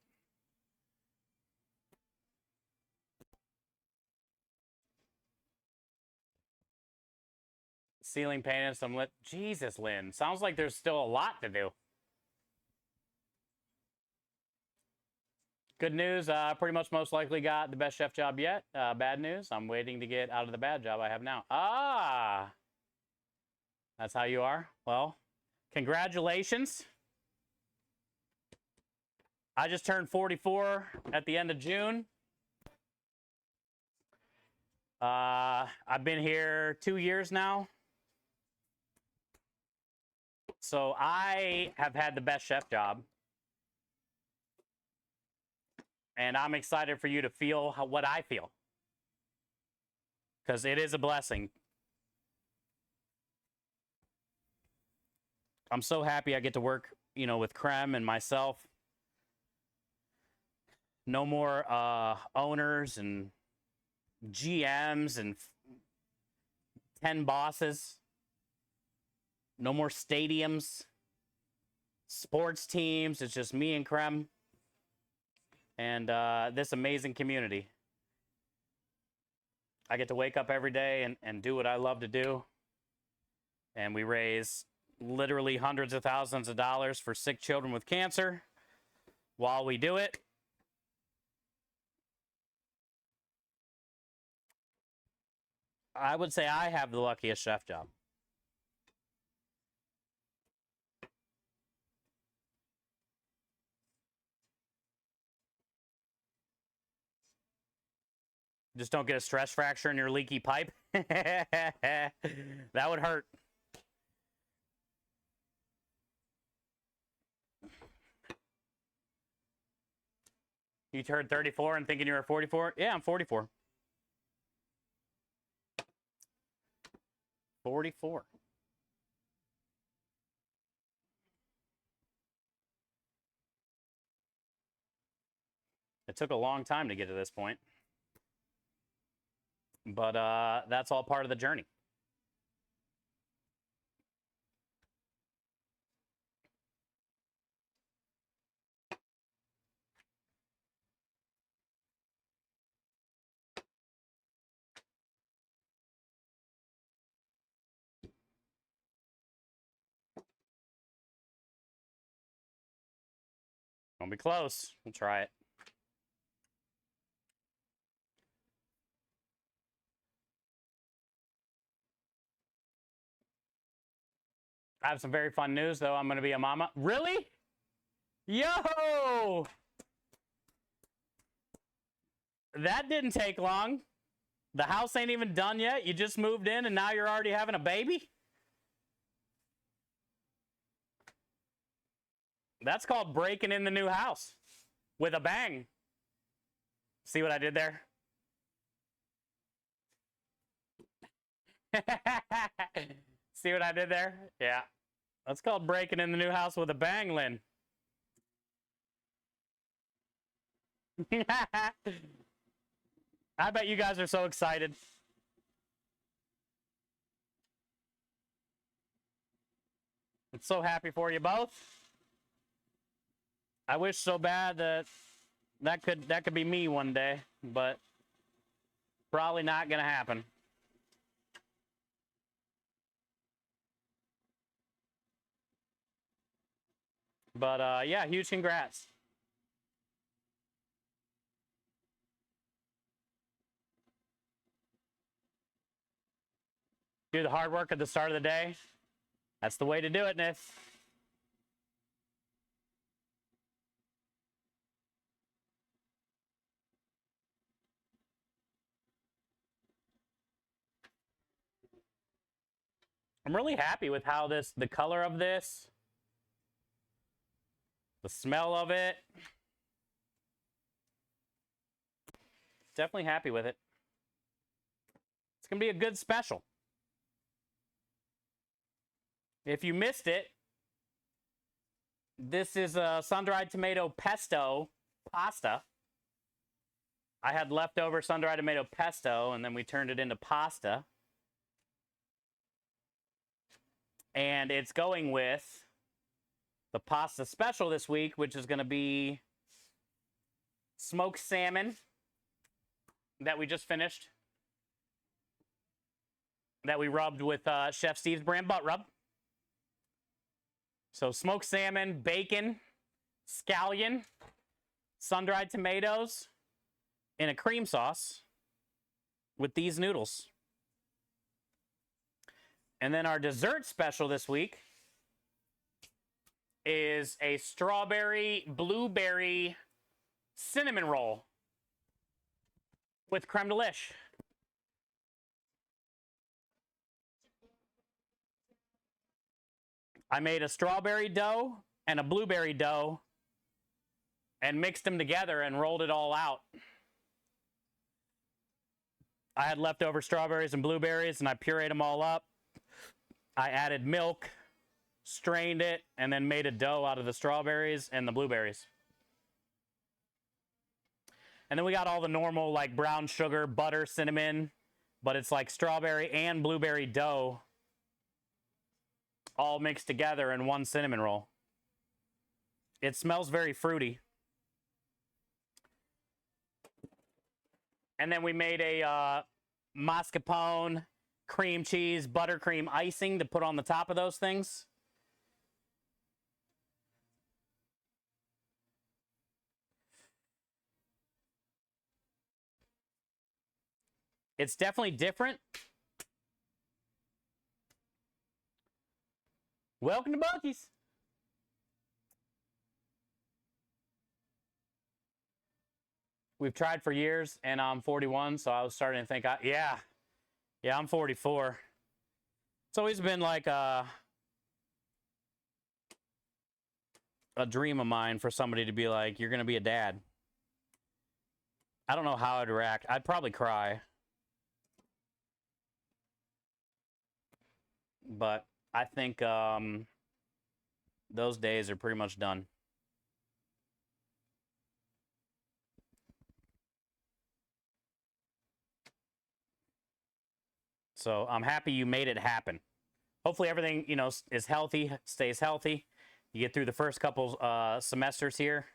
Ceiling paint and some lit. Jesus, Lynn. Sounds like there's still a lot to do. Good news. Pretty much most likely got the best chef job yet. Bad news. I'm waiting to get out of the bad job I have now. Ah. That's how you are? Well, congratulations. I just turned 44 at the end of June. I've been here 2 years now. So I have had the best chef job. And I'm excited for you to feel what I feel. Because it is a blessing. I'm so happy I get to work, you know, with Krem and myself. No more owners and GMs and 10 bosses. No more stadiums, sports teams. It's just me and Krem and this amazing community. I get to wake up every day and do what I love to do. And we raise literally hundreds of thousands of dollars for sick children with cancer while we do it. I would say I have the luckiest chef job. Just don't get a stress fracture in your leaky pipe. That would hurt. You turned 34 and thinking you were 44? Yeah, I'm 44. 44. It took a long time to get to this point. But that's all part of the journey. Don't be close. We'll try it. I have some very fun news, though. I'm going to be a mama. Really? Yo! That didn't take long. The house ain't even done yet. You just moved in and now you're already having a baby? That's called breaking in the new house with a bang. See what I did there? See what I did there? Yeah. That's called breaking in the new house with a bang, Lynn. I bet you guys are so excited. I'm so happy for you both. I wish so bad that could be me one day, but probably not gonna happen. But yeah, huge congrats. Do the hard work at the start of the day. That's the way to do it, Nith. I'm really happy with how the color of this, the smell of it. Definitely happy with it. It's going to be a good special. If you missed it, this is a sun-dried tomato pesto pasta. I had leftover sun-dried tomato pesto, and then we turned it into pasta. And it's going with the pasta special this week, which is going to be smoked salmon that we just finished, that we rubbed with Chef Steve's brand butt rub. So smoked salmon, bacon, scallion, sun-dried tomatoes in a cream sauce with these noodles. And then our dessert special this week is a strawberry blueberry cinnamon roll with creme de lish. I made a strawberry dough and a blueberry dough and mixed them together and rolled it all out. I had leftover strawberries and blueberries, and I pureed them all up. I added milk, strained it, and then made a dough out of the strawberries and the blueberries. And then we got all the normal, like brown sugar, butter, cinnamon, but it's like strawberry and blueberry dough all mixed together in one cinnamon roll. It smells very fruity. And then we made a mascarpone, cream cheese, buttercream icing to put on the top of those things. It's definitely different. Welcome to Buc-ee's. We've tried for years, and I'm 41, so I was starting to think, yeah, I'm 44. It's always been like a dream of mine for somebody to be like, you're going to be a dad. I don't know how I'd react. I'd probably cry. But I think those days are pretty much done. So I'm happy you made it happen. Hopefully everything, is healthy, stays healthy. You get through the first couple semesters here.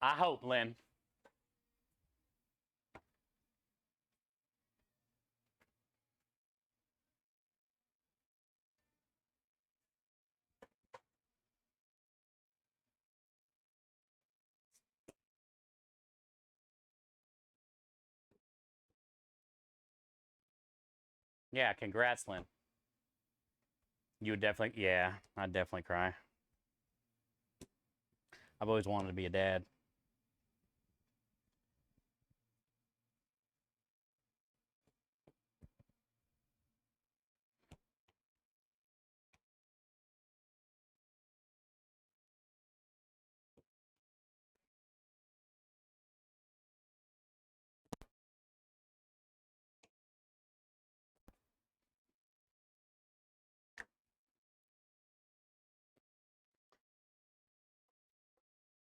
I hope, Lynn. Yeah, congrats, Lynn. You would definitely, yeah, I'd definitely cry. I've always wanted to be a dad.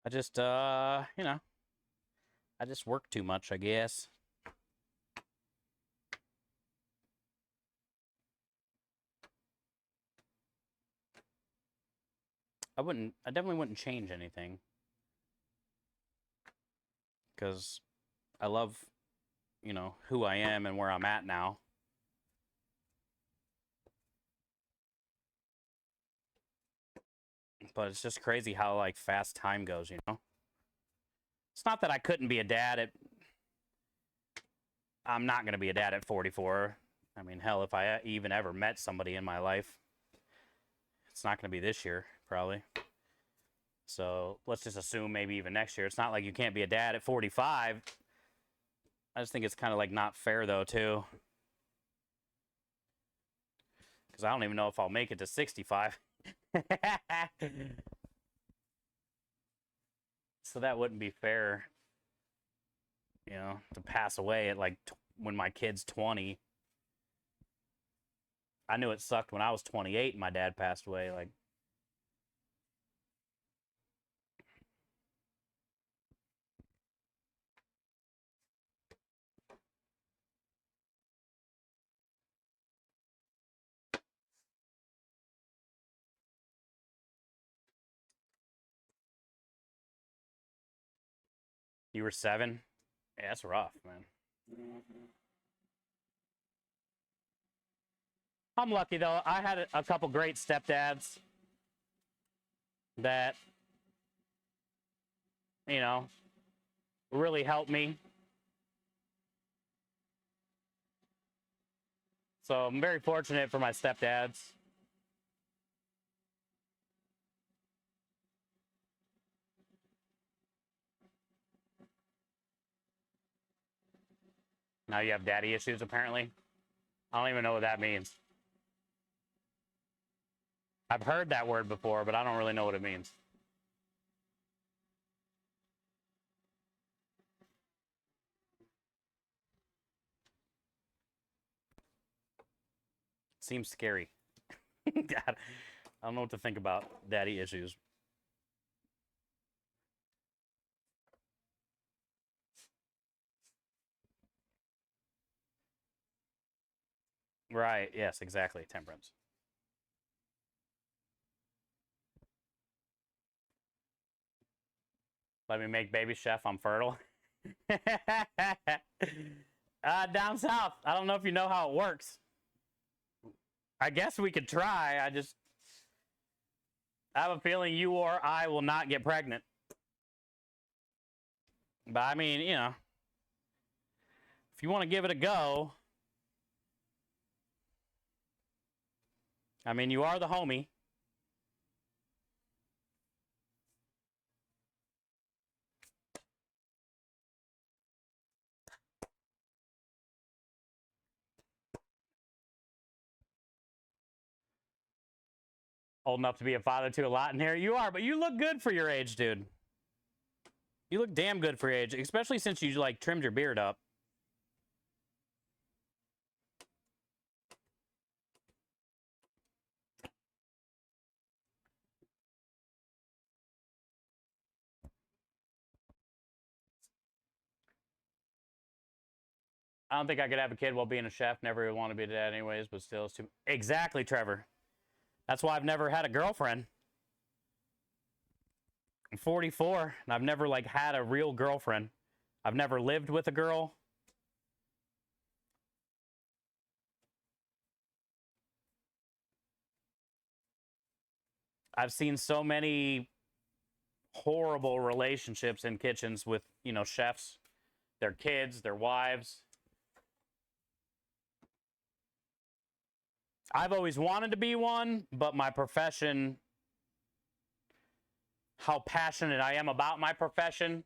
I just, I just work too much, I guess. I definitely wouldn't change anything. Because I love, who I am and where I'm at now. But it's just crazy how, like, fast time goes, It's not that I couldn't be a dad. I'm not going to be a dad at 44. I mean, hell, if I even ever met somebody in my life, it's not going to be this year, probably. So let's just assume maybe even next year. It's not like you can't be a dad at 45. I just think it's kind of like not fair, though, too. Because I don't even know if I'll make it to 65. So that wouldn't be fair, you know, to pass away at like when my kid's 20. I knew it sucked when I was 28 and my dad passed away. Like, you were 7? Yeah, that's rough, man. I'm lucky, though. I had a couple great stepdads that, you know, really helped me. So I'm very fortunate for my stepdads. Now you have daddy issues, apparently. I don't even know what that means. I've heard that word before, but I don't really know what it means. Seems scary. God, I don't know what to think about daddy issues. Right. Yes, exactly. Temperance. Let me make baby chef. I'm fertile. Down south. I don't know if you know how it works. I guess we could try. I have a feeling you or I will not get pregnant. But I mean, you know, if you want to give it a go, I mean, you are the homie. Old enough to be a father to a lot in here. You are, but you look good for your age, dude. You look damn good for your age, especially since you like trimmed your beard up. I don't think I could have a kid while being a chef. Never would want to be a dad anyways, but still, it's too... Exactly, Trevor. That's why I've never had a girlfriend. I'm 44, and I've never, like, had a real girlfriend. I've never lived with a girl. I've seen so many horrible relationships in kitchens with, you know, chefs, their kids, their wives. I've always wanted to be one, but my profession, how passionate I am about my profession,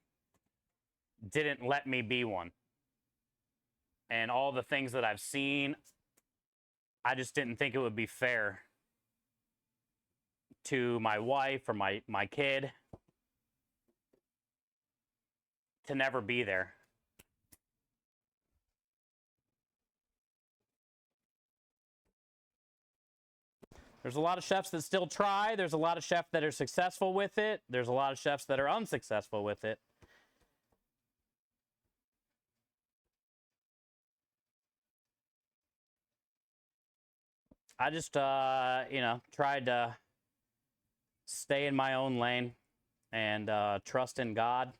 didn't let me be one. And all the things that I've seen, I just didn't think it would be fair to my wife or my kid to never be there. There's a lot of chefs that still try. There's a lot of chefs that are successful with it. There's a lot of chefs that are unsuccessful with it. I just, you know, tried to stay in my own lane and trust in God.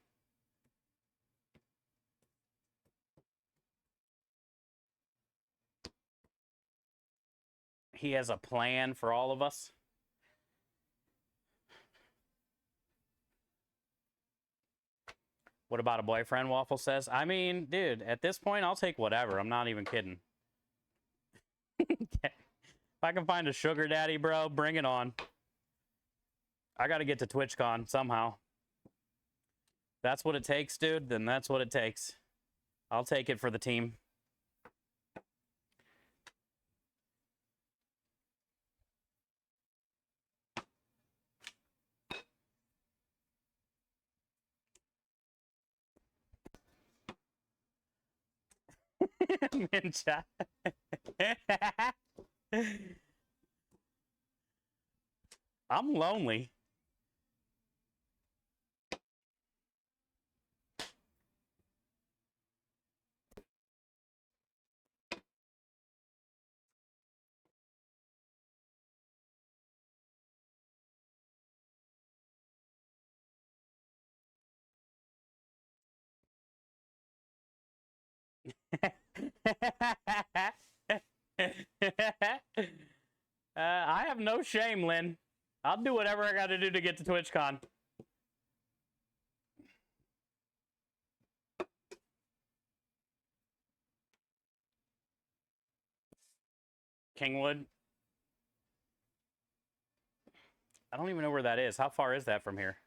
He has a plan for all of us. What about a boyfriend, Waffle says? I mean, dude, at this point, I'll take whatever. I'm not even kidding. If I can find a sugar daddy, bro, bring it on. I got to get to TwitchCon somehow. That's what it takes, dude. Then that's what it takes. I'll take it for the team. Ninja. I'm lonely. I have no shame, Lynn. I'll do whatever I got to do to get to TwitchCon. Kingwood. I don't even know where that is. How far is that from here?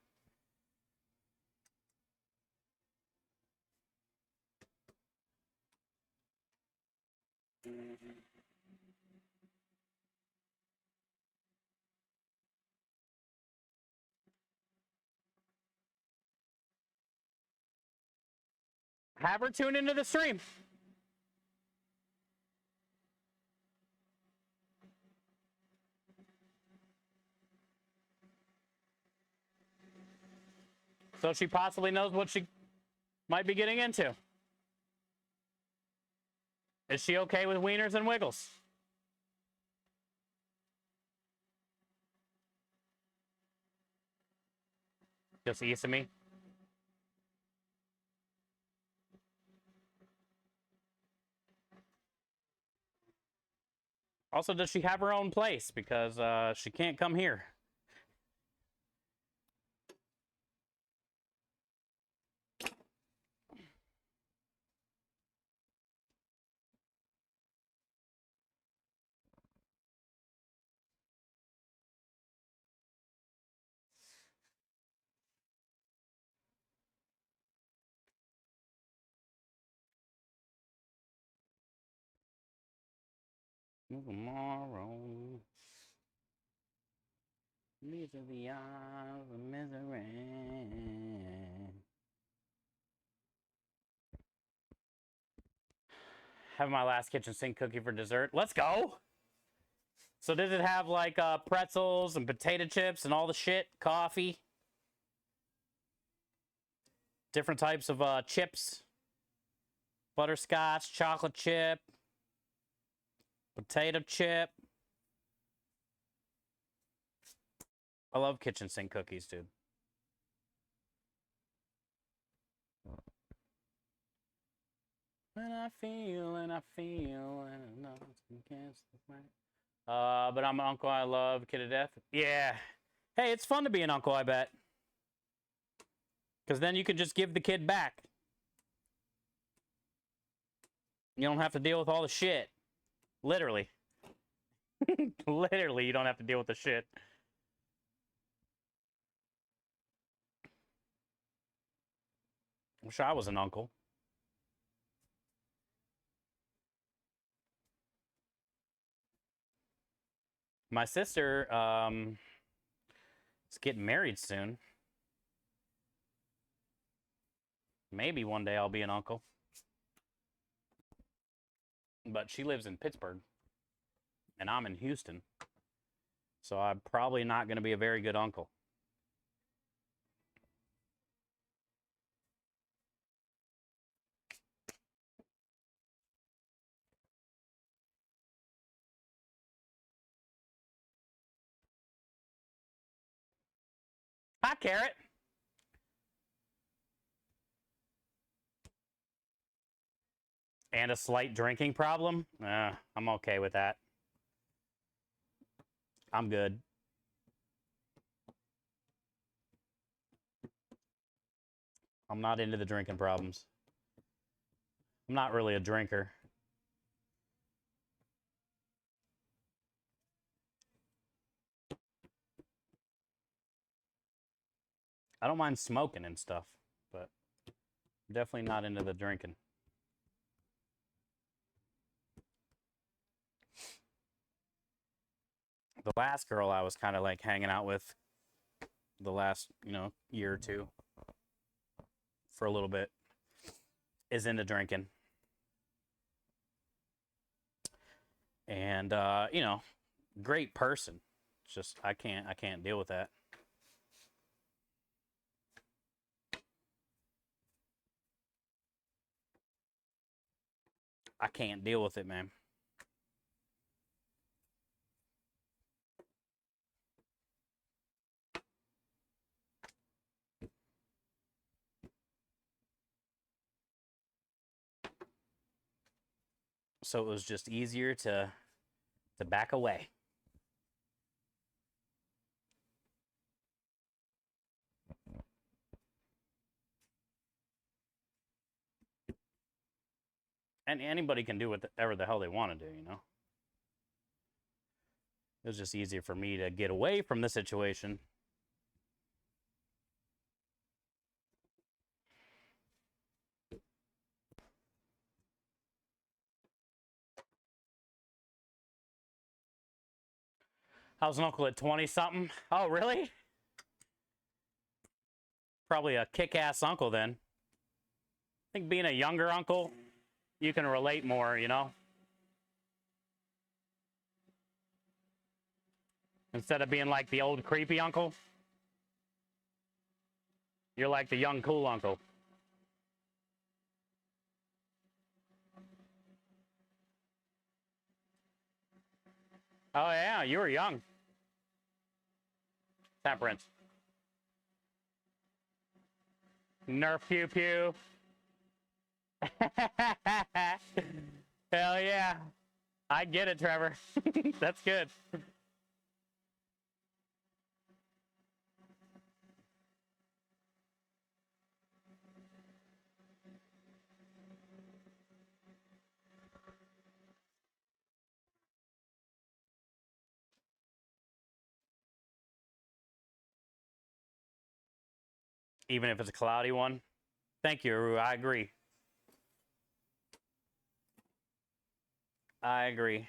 Have her tune into the stream. So she possibly knows what she might be getting into. Is she okay with wieners and wiggles? Just easy me. Also, does she have her own place? Because she can't come here. Tomorrow. These are the hours of misery. Having my last kitchen sink cookie for dessert. Let's go. So does it have like pretzels and potato chips and all the shit? Coffee? Different types of chips? Butterscotch, chocolate chip, potato chip. I love kitchen sink cookies, dude. And I feel, and it's against the fight. But I'm an uncle I love, kid to death. Yeah. Hey, it's fun to be an uncle, I bet. Because then you can just give the kid back. You don't have to deal with all the shit. Literally. Literally, you don't have to deal with the shit. Wish I was an uncle. My sister is getting married soon. Maybe one day I'll be an uncle. But she lives in Pittsburgh. And I'm in Houston. So I'm probably not going to be a very good uncle. Hi, Carrot. And a slight drinking problem? I'm okay with that. I'm good. I'm not into the drinking problems. I'm not really a drinker. I don't mind smoking and stuff, but I'm definitely not into the drinking. The last girl I was kind of like hanging out with the last, year or two for a little bit is into drinking. And great person. It's just I can't deal with that. I can't deal with it, man. So it was just easier to back away. And anybody can do whatever the hell they want to do, It was just easier for me to get away from the situation. I was an uncle at 20-something. Oh, really? Probably a kick-ass uncle then. I think being a younger uncle, you can relate more, Instead of being like the old creepy uncle, you're like the young cool uncle. Oh, yeah, you were young. Temperance. Nerf pew pew. Hell yeah. I get it, Trevor. That's good. Even if it's a cloudy one. Thank you, Aru. I agree. I agree.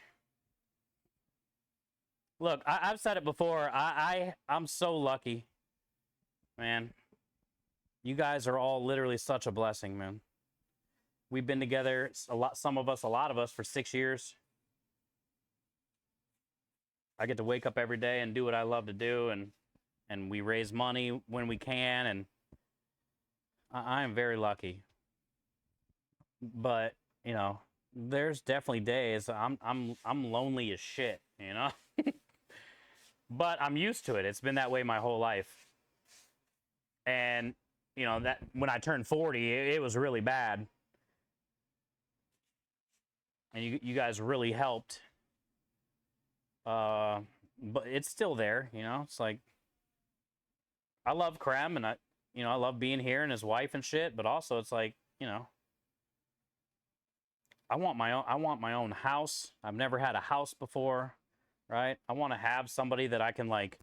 Look, I've said it before. I'm so lucky, man. You guys are all literally such a blessing, man. We've been together a lot of us for 6 years. I get to wake up every day and do what I love to do, and we raise money when we can, and I am very lucky. But, there's definitely days I'm lonely as shit, But I'm used to it. It's been that way my whole life. And, that when I turned 40, it was really bad. And you guys really helped. But it's still there, It's like I love Krem, and I love being here and his wife and shit, but also it's like, I want my own house. I've never had a house before, right? I want to have somebody that I can like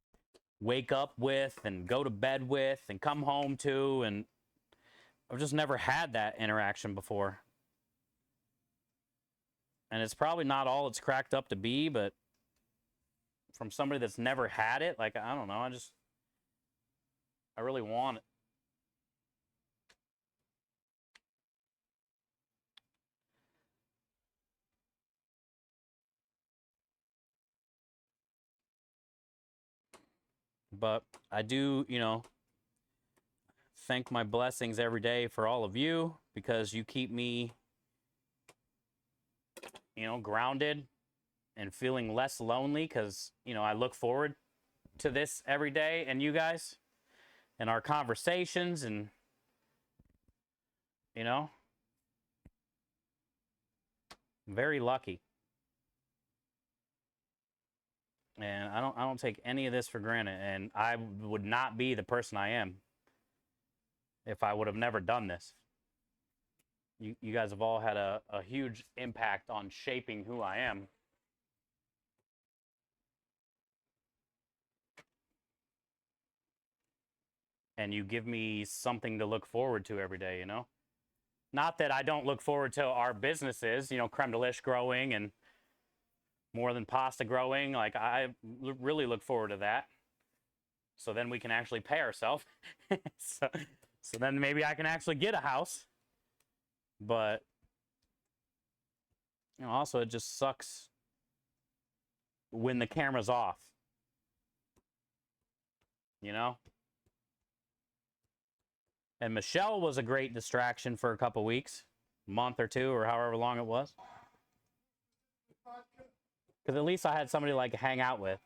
wake up with and go to bed with and come home to, and I've just never had that interaction before. And it's probably not all it's cracked up to be, but from somebody that's never had it, like, I don't know, I really want it. But I do, thank my blessings every day for all of you, because you keep me, grounded and feeling less lonely, because, I look forward to this every day, and you guys and our conversations, and, very lucky. And I don't take any of this for granted, and I would not be the person I am if I would have never done this. You guys have all had a huge impact on shaping who I am. And you give me something to look forward to every day, you know? Not that I don't look forward to our businesses, you know, creme de lish growing and more than pasta growing. Like, I really look forward to that. So then we can actually pay ourselves. so then maybe I can actually get a house. But, you know, also it just sucks when the camera's off. You know? And Michelle was a great distraction for a couple weeks, month or two, or however long it was. Because at least I had somebody like to hang out with.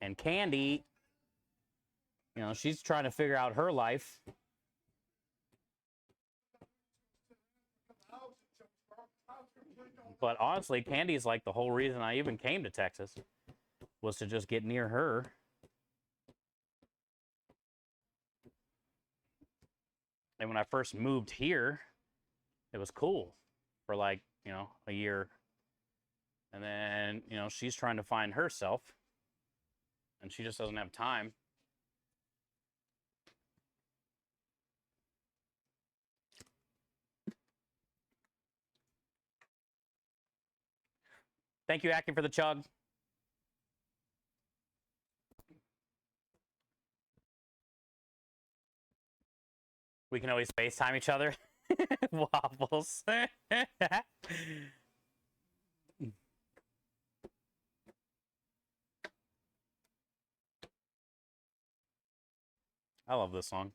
And Candy, you know, she's trying to figure out her life. But honestly, Candy's like the whole reason I even came to Texas, was to just get near her. And when I first moved here, it was cool for like, you know, a year. And then, you know, she's trying to find herself. And she just doesn't have time. Thank you, Aki, for the chug. We can always FaceTime each other. Waffles. I love this song.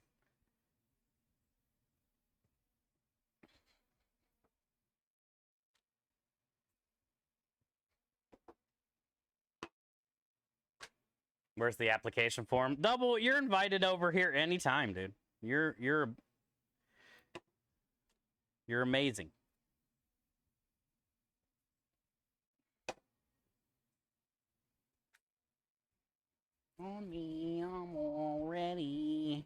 Where's the application form? Double, you're invited over here anytime, dude. You're amazing. On me, I'm all ready.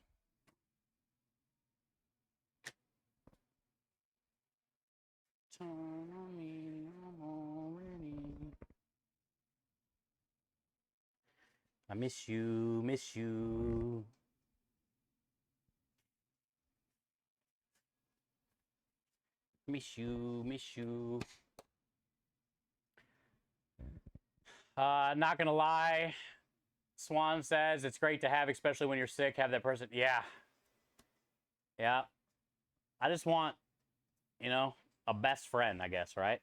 Turn on me, I'm all ready. I miss you, miss you. Miss you, miss you. Not gonna lie. Swan says it's great to have, especially when you're sick, have that person. Yeah. Yeah. I just want, you know, a best friend, I guess, right?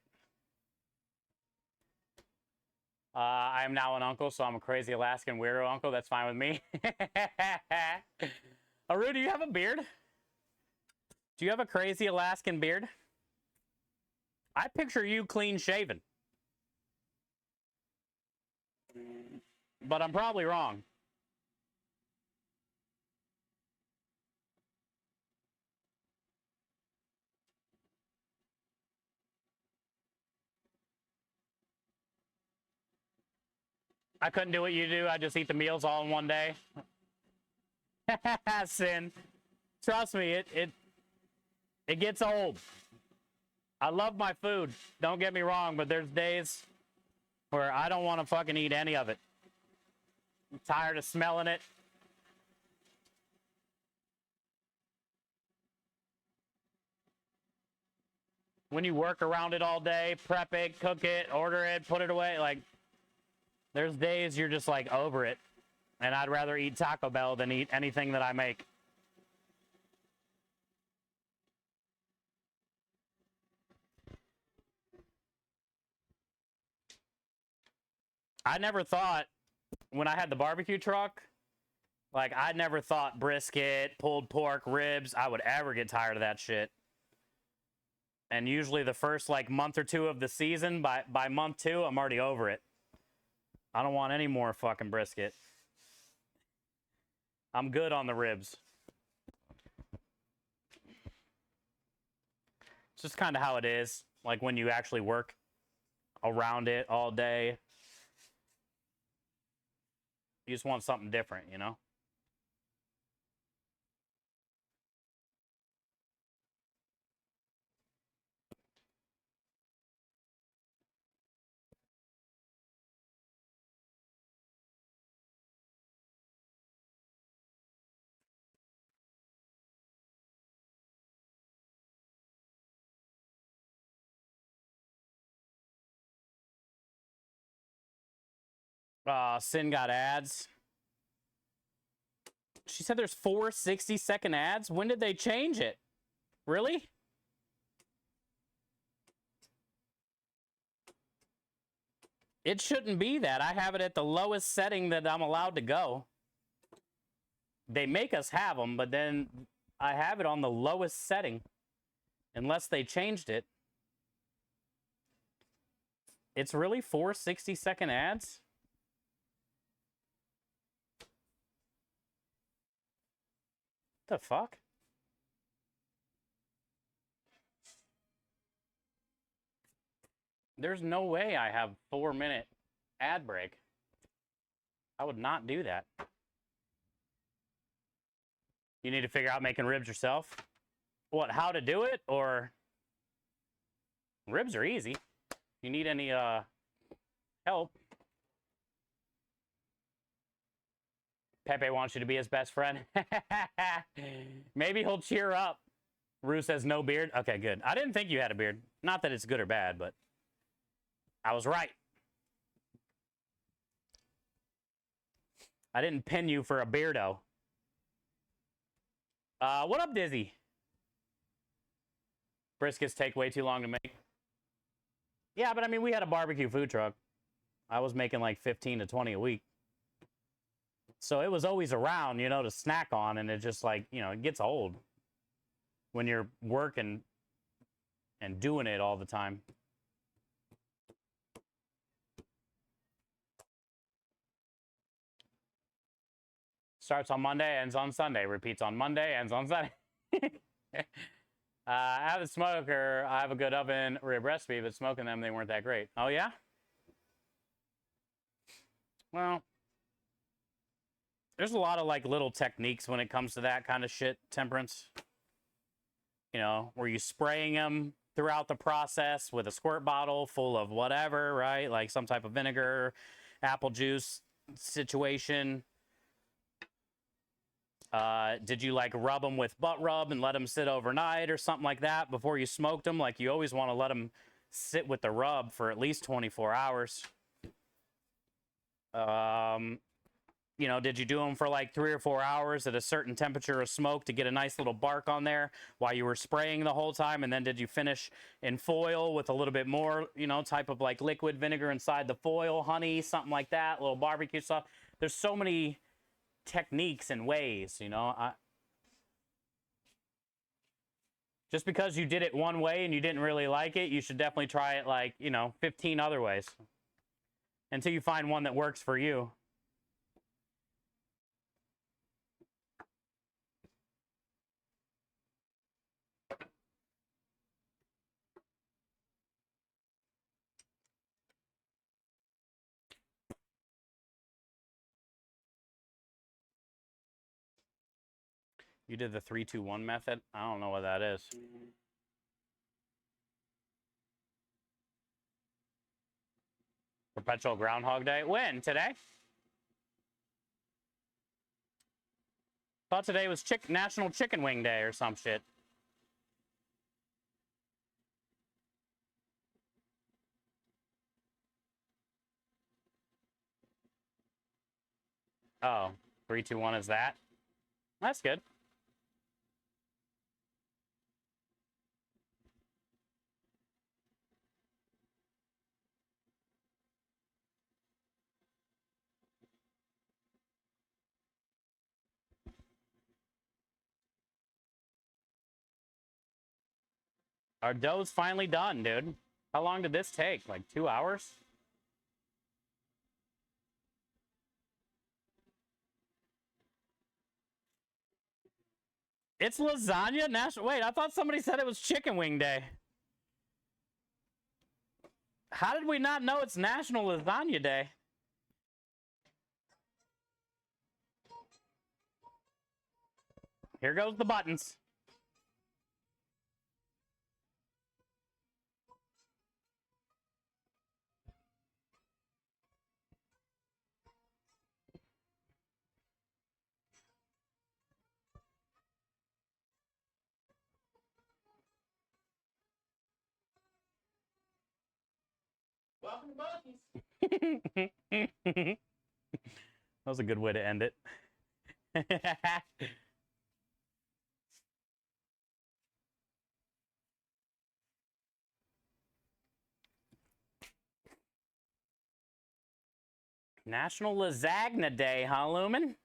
I am now an uncle, so I'm a crazy Alaskan weirdo uncle. That's fine with me. Aru, do you have a beard? Do you have a crazy Alaskan beard? I picture you clean shaven. But I'm probably wrong. I couldn't do what you do. I just eat the meals all in one day. Sin. Trust me, it gets old. I love my food. Don't get me wrong, but there's days where I don't want to fucking eat any of it. I'm tired of smelling it. When you work around it all day, prep it, cook it, order it, put it away, like, there's days you're just like over it. And I'd rather eat Taco Bell than eat anything that I make. I never thought, when I had the barbecue truck, like, I never thought brisket, pulled pork, ribs, I would ever get tired of that shit. And usually the first, like, month or two of the season, by month 2, I'm already over it. I don't want any more fucking brisket. I'm good on the ribs. It's just kind of how it is. Like, when you actually work around it all day, you just want something different, you know? Sin got ads. She said there's 4 60-second ads. When did they change it? Really? It shouldn't be that. I have it at the lowest setting that I'm allowed to go. They make us have them, but then I have it on the lowest setting. Unless they changed it. It's really 4 60-second ads? The fuck? There's no way I have 4-minute ad break. I would not do that. You need to figure out making ribs yourself. What, how to do it? Or ribs are easy. You need any help? Pepe wants you to be his best friend. Maybe he'll cheer up. Rue says no beard. Okay, good. I didn't think you had a beard. Not that it's good or bad, but I was right. I didn't pin you for a beardo. What up, Dizzy? Briskets take way too long to make. Yeah, but I mean, we had a barbecue food truck. I was making like 15 to 20 a week. So it was always around, you know, to snack on, and it just like, you know, it gets old when you're working and doing it all the time. Starts on Monday, ends on Sunday. Repeats on Monday, ends on Sunday. I have a smoker. I have a good oven rib recipe, but smoking them, they weren't that great. Oh, yeah? Well, there's a lot of like little techniques when it comes to that kind of shit, Temperance. You know, where you spraying them throughout the process with a squirt bottle full of whatever, right? Like some type of vinegar, apple juice situation. Did you like rub them with butt rub and let them sit overnight or something like that before you smoked them? Like you always want to let them sit with the rub for at least 24 hours. You know, did you do them for like 3 or 4 hours at a certain temperature of smoke to get a nice little bark on there while you were spraying the whole time? And then did you finish in foil with a little bit more, you know, type of like liquid vinegar inside the foil, honey, something like that, a little barbecue stuff? There's so many techniques and ways, you know. Just because you did it one way and you didn't really like it, you should definitely try it like, you know, 15 other ways until you find one that works for you. You did the 3-2-1 method? I don't know what that is. Perpetual Groundhog Day? When? Today? Thought today was National Chicken Wing Day or some shit. Oh, 3-2-1 is that? That's good. Our dough's finally done, dude. How long did this take? Like 2 hours? It's lasagna national. Wait, I thought somebody said it was Chicken Wing Day. How did we not know it's National Lasagna Day? Here goes the buttons. Welcome to Bucky's. was a good way to end it. National Lasagna Day, huh, Lumen?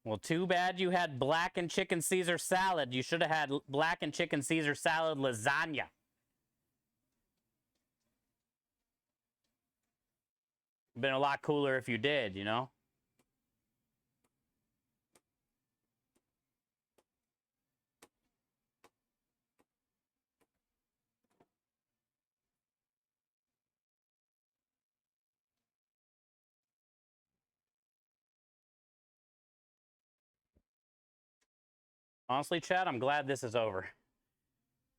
Well, too bad you had black and chicken Caesar salad. You should have had black and chicken Caesar salad lasagna. Been a lot cooler if you did, you know? Honestly, Chad, I'm glad this is over.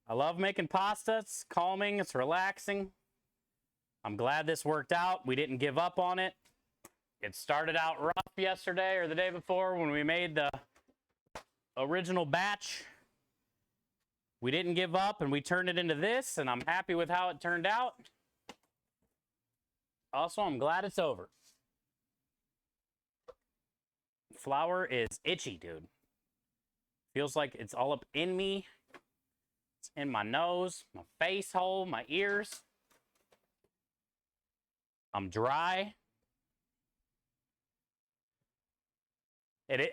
I love making pasta. It's calming. It's relaxing. I'm glad this worked out. We didn't give up on it. It started out rough yesterday or the day before when we made the original batch. We didn't give up and we turned it into this, and I'm happy with how it turned out. Also, I'm glad it's over. Flour is itchy, dude. Feels like it's all up in me. It's in my nose, my face hole, my ears. I'm dry.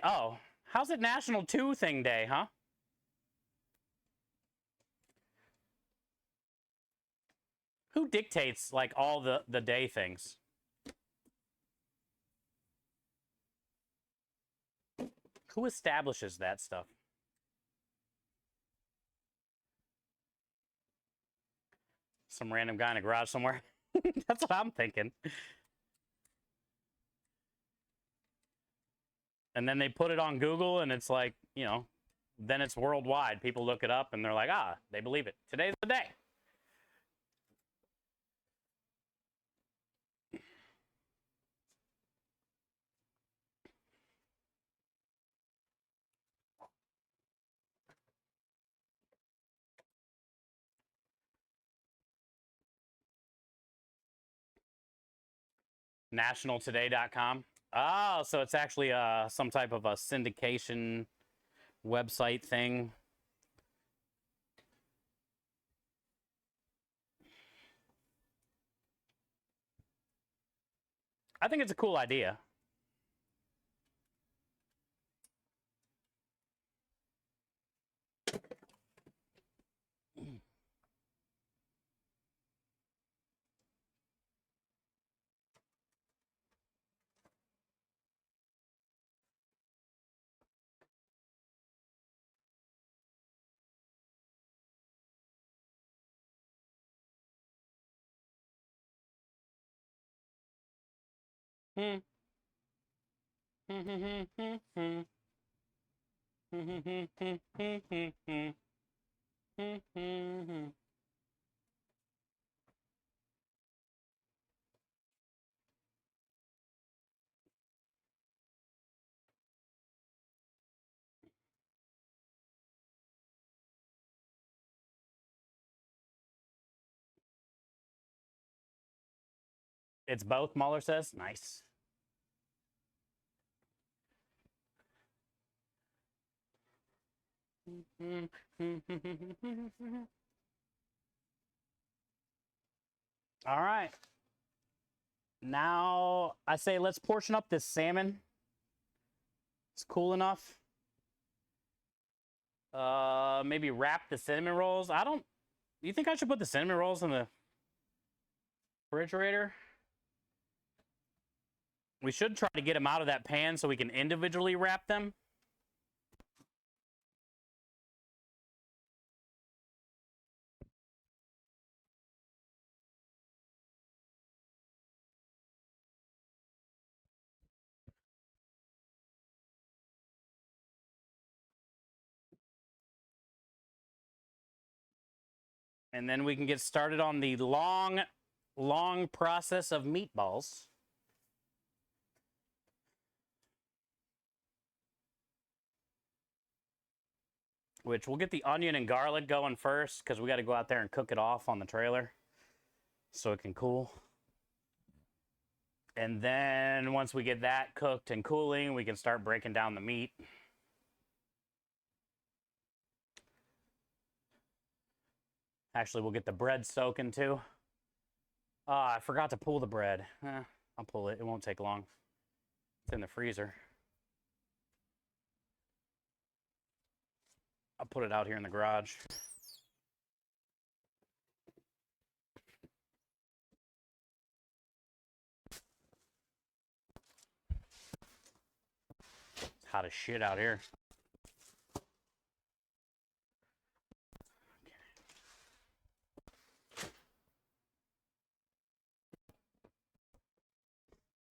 Oh, how's it National Two Thing Day, huh? Who dictates like all the day things? Who establishes that stuff? Some random guy in a garage somewhere. That's what I'm thinking. And then they put it on Google and it's like, you know, then it's worldwide. People look it up and they're like, ah, they believe it. Today's the day. Nationaltoday.com. Oh, so it's actually some type of a syndication website thing. I think it's a cool idea. Hmm. It's both, Mueller says. Nice. All right. Now I say let's portion up this salmon. It's cool enough. Maybe wrap the cinnamon rolls. You think I should put the cinnamon rolls in the refrigerator? We should try to get them out of that pan so we can individually wrap them. And then we can get started on the long process of meatballs. Which we'll get the onion and garlic going first because we got to go out there and cook it off on the trailer so it can cool. And then once we get that cooked and cooling, we can start breaking down the meat. Actually, we'll get the bread soaking too. I forgot to pull the bread. I'll pull it. It won't take long. It's in the freezer. I'll put it out here in the garage. It's hot as shit out here.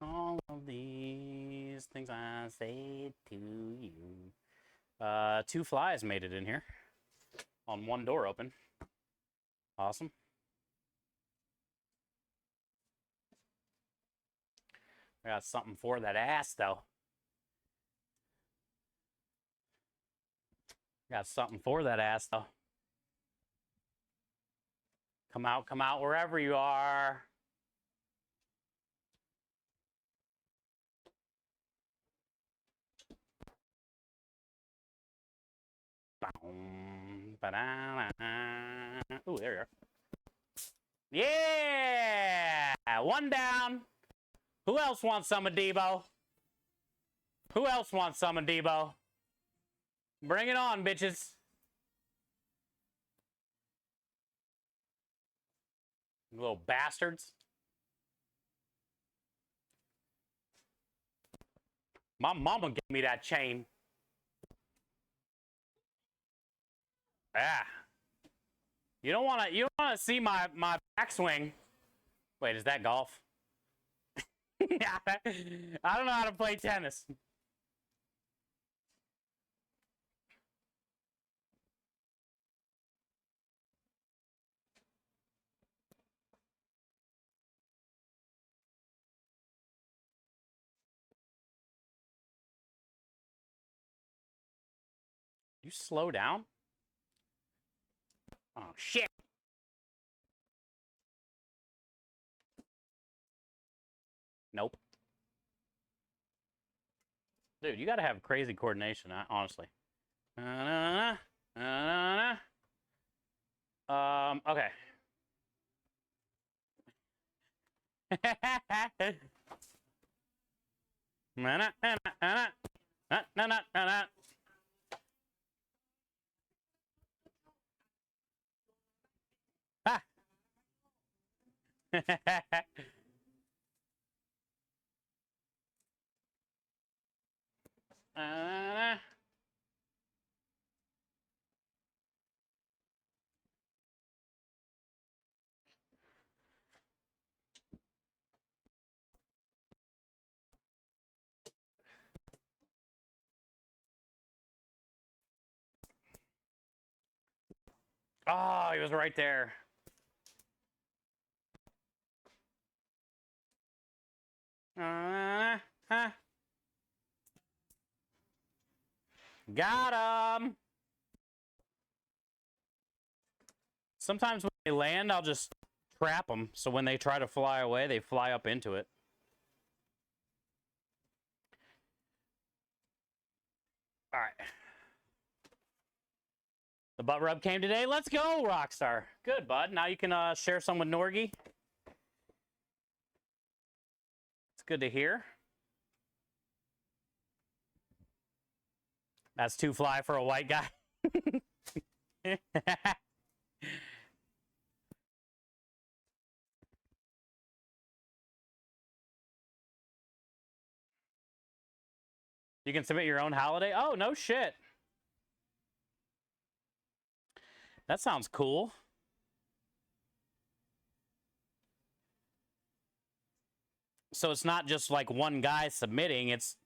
All of these things I say to you. 2 flies made it in here on 1 door open. Awesome. I got something for that ass, though. Got something for that ass, though. Come out wherever you are. Ooh, there you are. Yeah! 1 down. Who else wants some of Debo? Who else wants some of Debo? Bring it on, bitches. Little bastards. My mama gave me that chain. Ah. You don't wanna see my backswing. Wait, is that golf? I don't know how to play tennis. You slow down? Oh shit. Nope. Dude, you gotta have crazy coordination, honestly. Okay. Oh, he was right there. Got him. Sometimes when they land, I'll just trap them. So when they try to fly away, they fly up into it. All right. The butt rub came today. Let's go, Rockstar. Good, bud. Now you can share some with Norgy. It's good to hear. That's 2 fly for a white guy. You can submit your own holiday? Oh, no shit. That sounds cool. So it's not just like one guy submitting, it's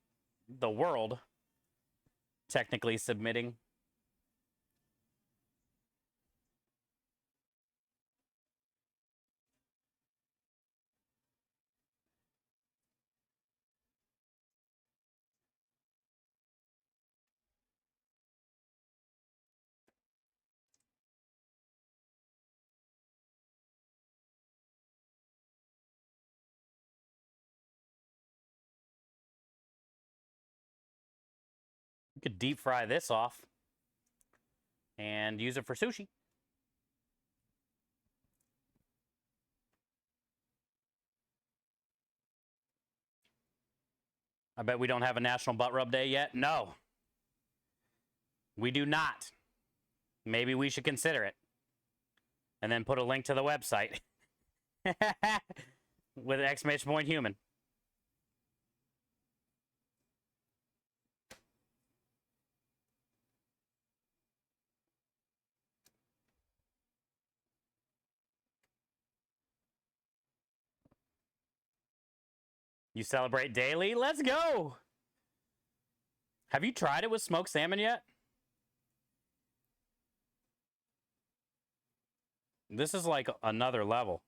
the world technically submitting. could deep fry this off and use it for sushi. I bet we don't have a National Butt Rub Day yet. No, we do not. Maybe we should consider it. And then put a link to the website with an exclamation point human. You celebrate daily? Let's go! Have you tried it with smoked salmon yet? This is like another level.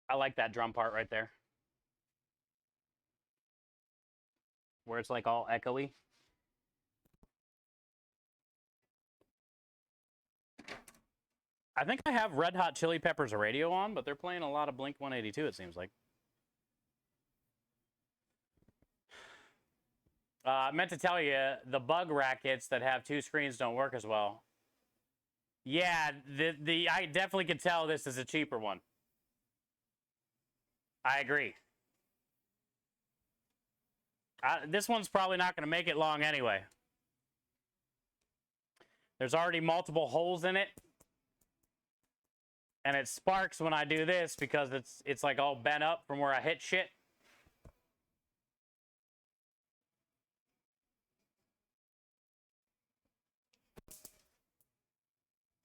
I like that drum part right there. Where it's like all echoey. I think I have Red Hot Chili Peppers radio on, but they're playing a lot of Blink 182, it seems like. I meant to tell you, the bug rackets that have two screens don't work as well. Yeah, I definitely can tell this is a cheaper one. I agree. This one's probably not going to make it long anyway. There's already multiple holes in it. And it sparks when I do this because it's like all bent up from where I hit shit.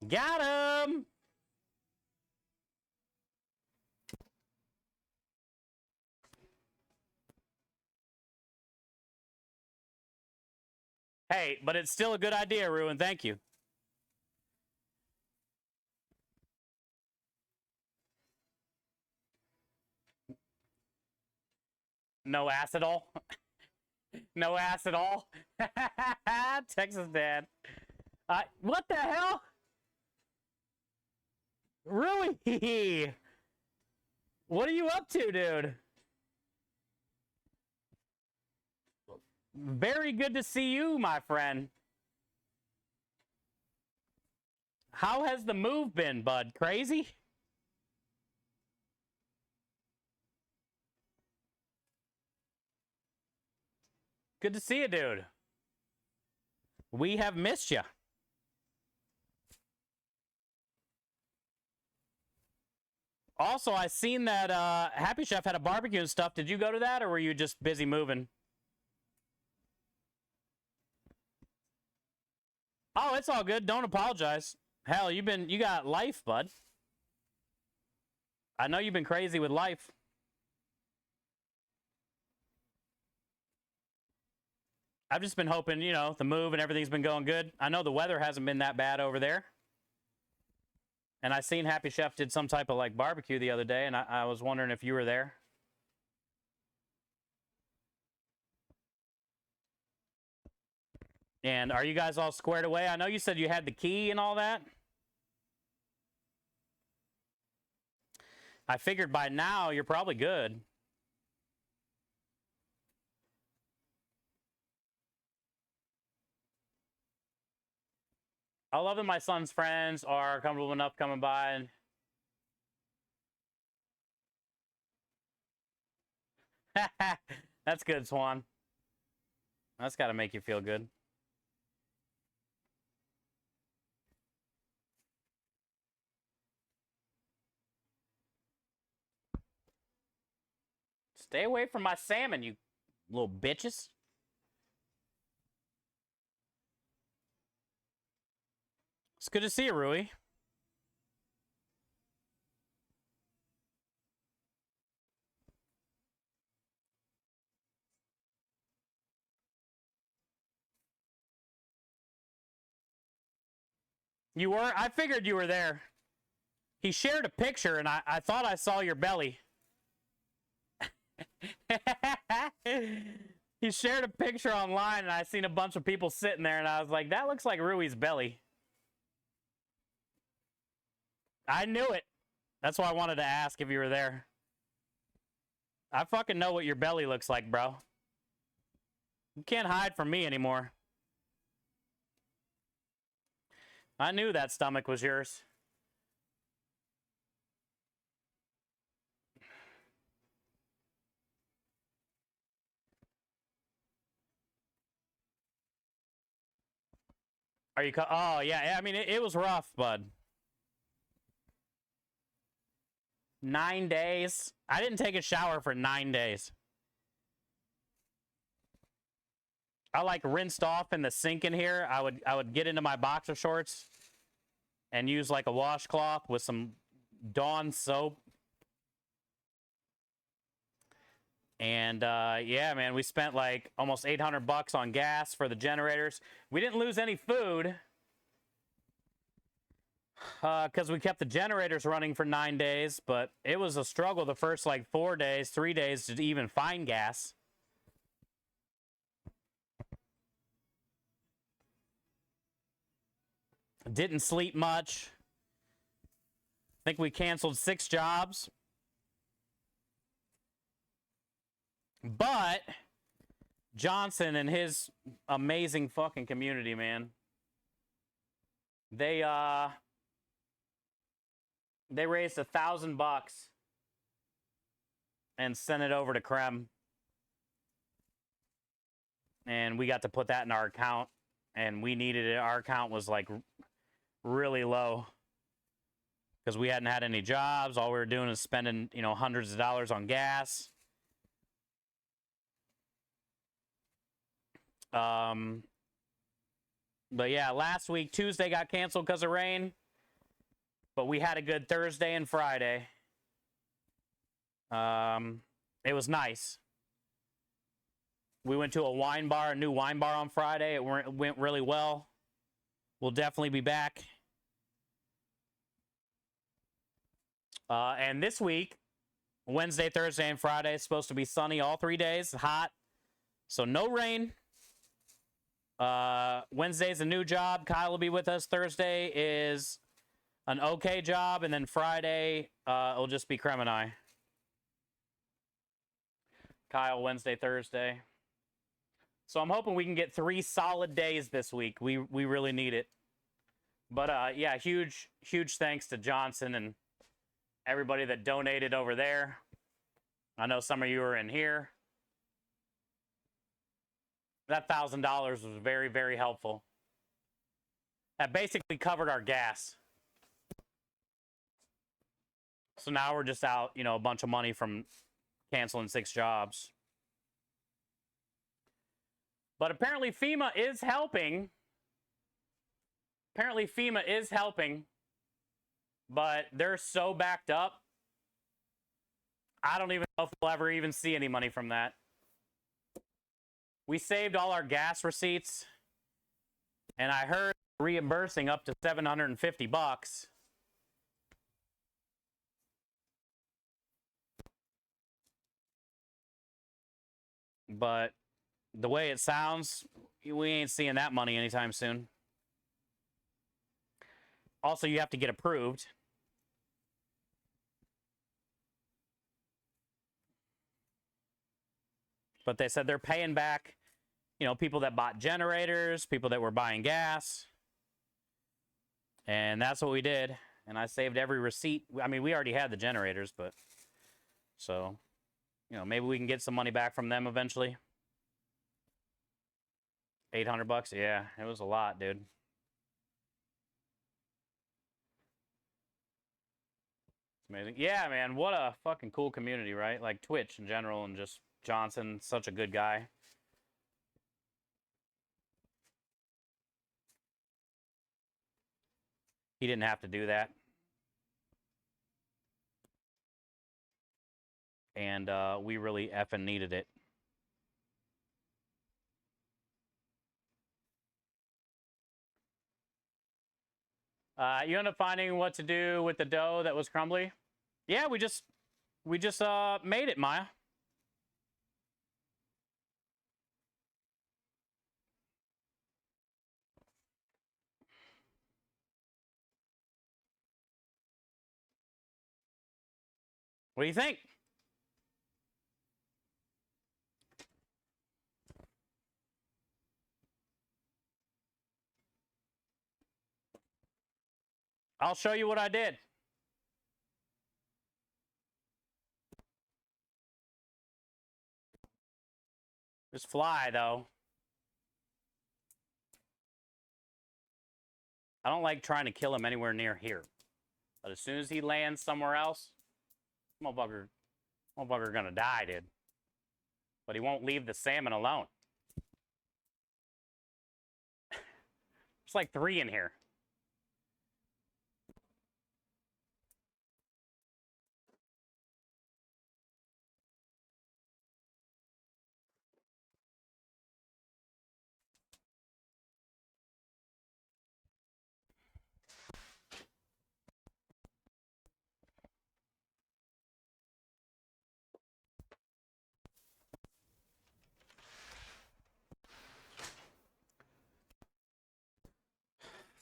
Got him! Hey, but it's still a good idea, Ruin. Thank you. No acetol? No acetol? Texas dad. What the hell? Rui! What are you up to, dude? Very good to see you, my friend. How has the move been, bud? Crazy? Good to see you, dude. We have missed you. Also, I seen that Happy Chef had a barbecue and stuff. Did you go to that, or were you just busy moving? Oh, it's all good. Don't apologize. Hell, you got life, bud. I know you've been crazy with life. I've just been hoping, you know, the move and everything's been going good. I know the weather hasn't been that bad over there. And I seen Happy Chef did some type of like barbecue the other day, and I was wondering if you were there. And are you guys all squared away? I know you said you had the key and all that. I figured by now you're probably good. I love that my son's friends are comfortable enough coming by and that's good, Swan. That's got to make you feel good. Stay away from my salmon, you little bitches. It's good to see you, Rui. You were? I figured you were there. He shared a picture, and I thought I saw your belly. He shared a picture online, and I seen a bunch of people sitting there, and I was like, that looks like Rui's belly. I knew it. That's why I wanted to ask if you were there. I fucking know what your belly looks like, bro. You can't hide from me anymore. I knew that stomach was yours. Are you? Oh yeah. I mean, it was rough, bud. 9 days. I didn't take a shower for 9 days. I like rinsed off in the sink in here. I would get into my boxer shorts and use like a washcloth with some Dawn soap. And yeah, man, we spent like almost $800 on gas for the generators. We didn't lose any food because we kept the generators running for 9 days, but it was a struggle the first like 4 days, 3 days to even find gas. Didn't sleep much. I think we canceled 6 jobs. But Johnson and his amazing fucking community, man. They raised $1,000 and sent it over to Krem. And we got to put that in our account, and we needed it. Our account was like really low because we hadn't had any jobs. All we were doing is spending, you know, hundreds of dollars on gas. But yeah, last week, Tuesday got canceled because of rain. But we had a good Thursday and Friday. It was nice. We went to a new wine bar on Friday. It went really well. We'll definitely be back. And this week, Wednesday, Thursday, and Friday, it's supposed to be sunny all 3 days, hot. So no rain. Wednesday's a new job. Kyle will be with us. Thursday is an okay job. And then Friday, it'll just be Krem and I. Kyle, Wednesday, Thursday. So I'm hoping we can get 3 solid days this week. We really need it. But yeah, huge thanks to Johnson and everybody that donated over there. I know some of you are in here. That $1,000 was very, very helpful. That basically covered our gas. So now we're just out, you know, a bunch of money from canceling 6 jobs. But apparently FEMA is helping. But they're so backed up. I don't even know if we'll ever even see any money from that. We saved all our gas receipts, and I heard reimbursing up to $750. But the way it sounds, we ain't seeing that money anytime soon. Also, you have to get approved. But they said they're paying back, you know, people that bought generators, people that were buying gas. And that's what we did. And I saved every receipt. I mean, we already had the generators, but so, you know, maybe we can get some money back from them eventually. $800? Yeah, it was a lot, dude. Amazing. Yeah, man, what a fucking cool community, right? Like Twitch in general, and just Johnson, such a good guy. He didn't have to do that. And we really effing needed it. You end up finding what to do with the dough that was crumbly? Yeah, we just made it, Maya. What do you think? I'll show you what I did. This fly, though. I don't like trying to kill him anywhere near here. But as soon as he lands somewhere else, motherfucker gonna die, dude. But he won't leave the salmon alone. There's like 3 in here.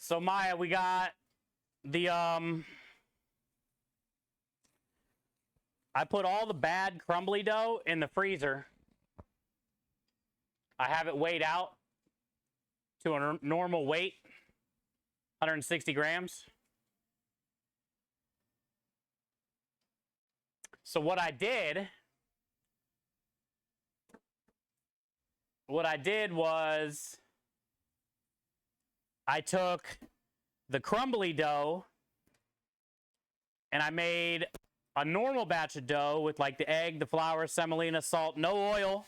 So Maya, we got the I put all the bad crumbly dough in the freezer. I have it weighed out to a normal weight, 160 grams. So what I did was I took the crumbly dough and I made a normal batch of dough with like the egg, the flour, semolina, salt, no oil,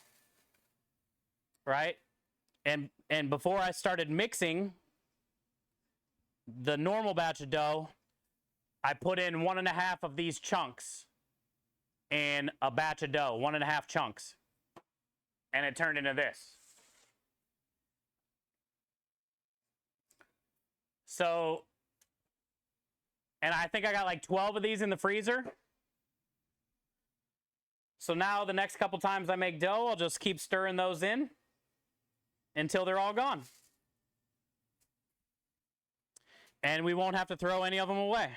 right? And before I started mixing the normal batch of dough, I put in 1.5 of these chunks in a batch of dough, 1.5 chunks. And it turned into this. So, and I think I got like 12 of these in the freezer. So now the next couple times I make dough, I'll just keep stirring those in until they're all gone. And we won't have to throw any of them away.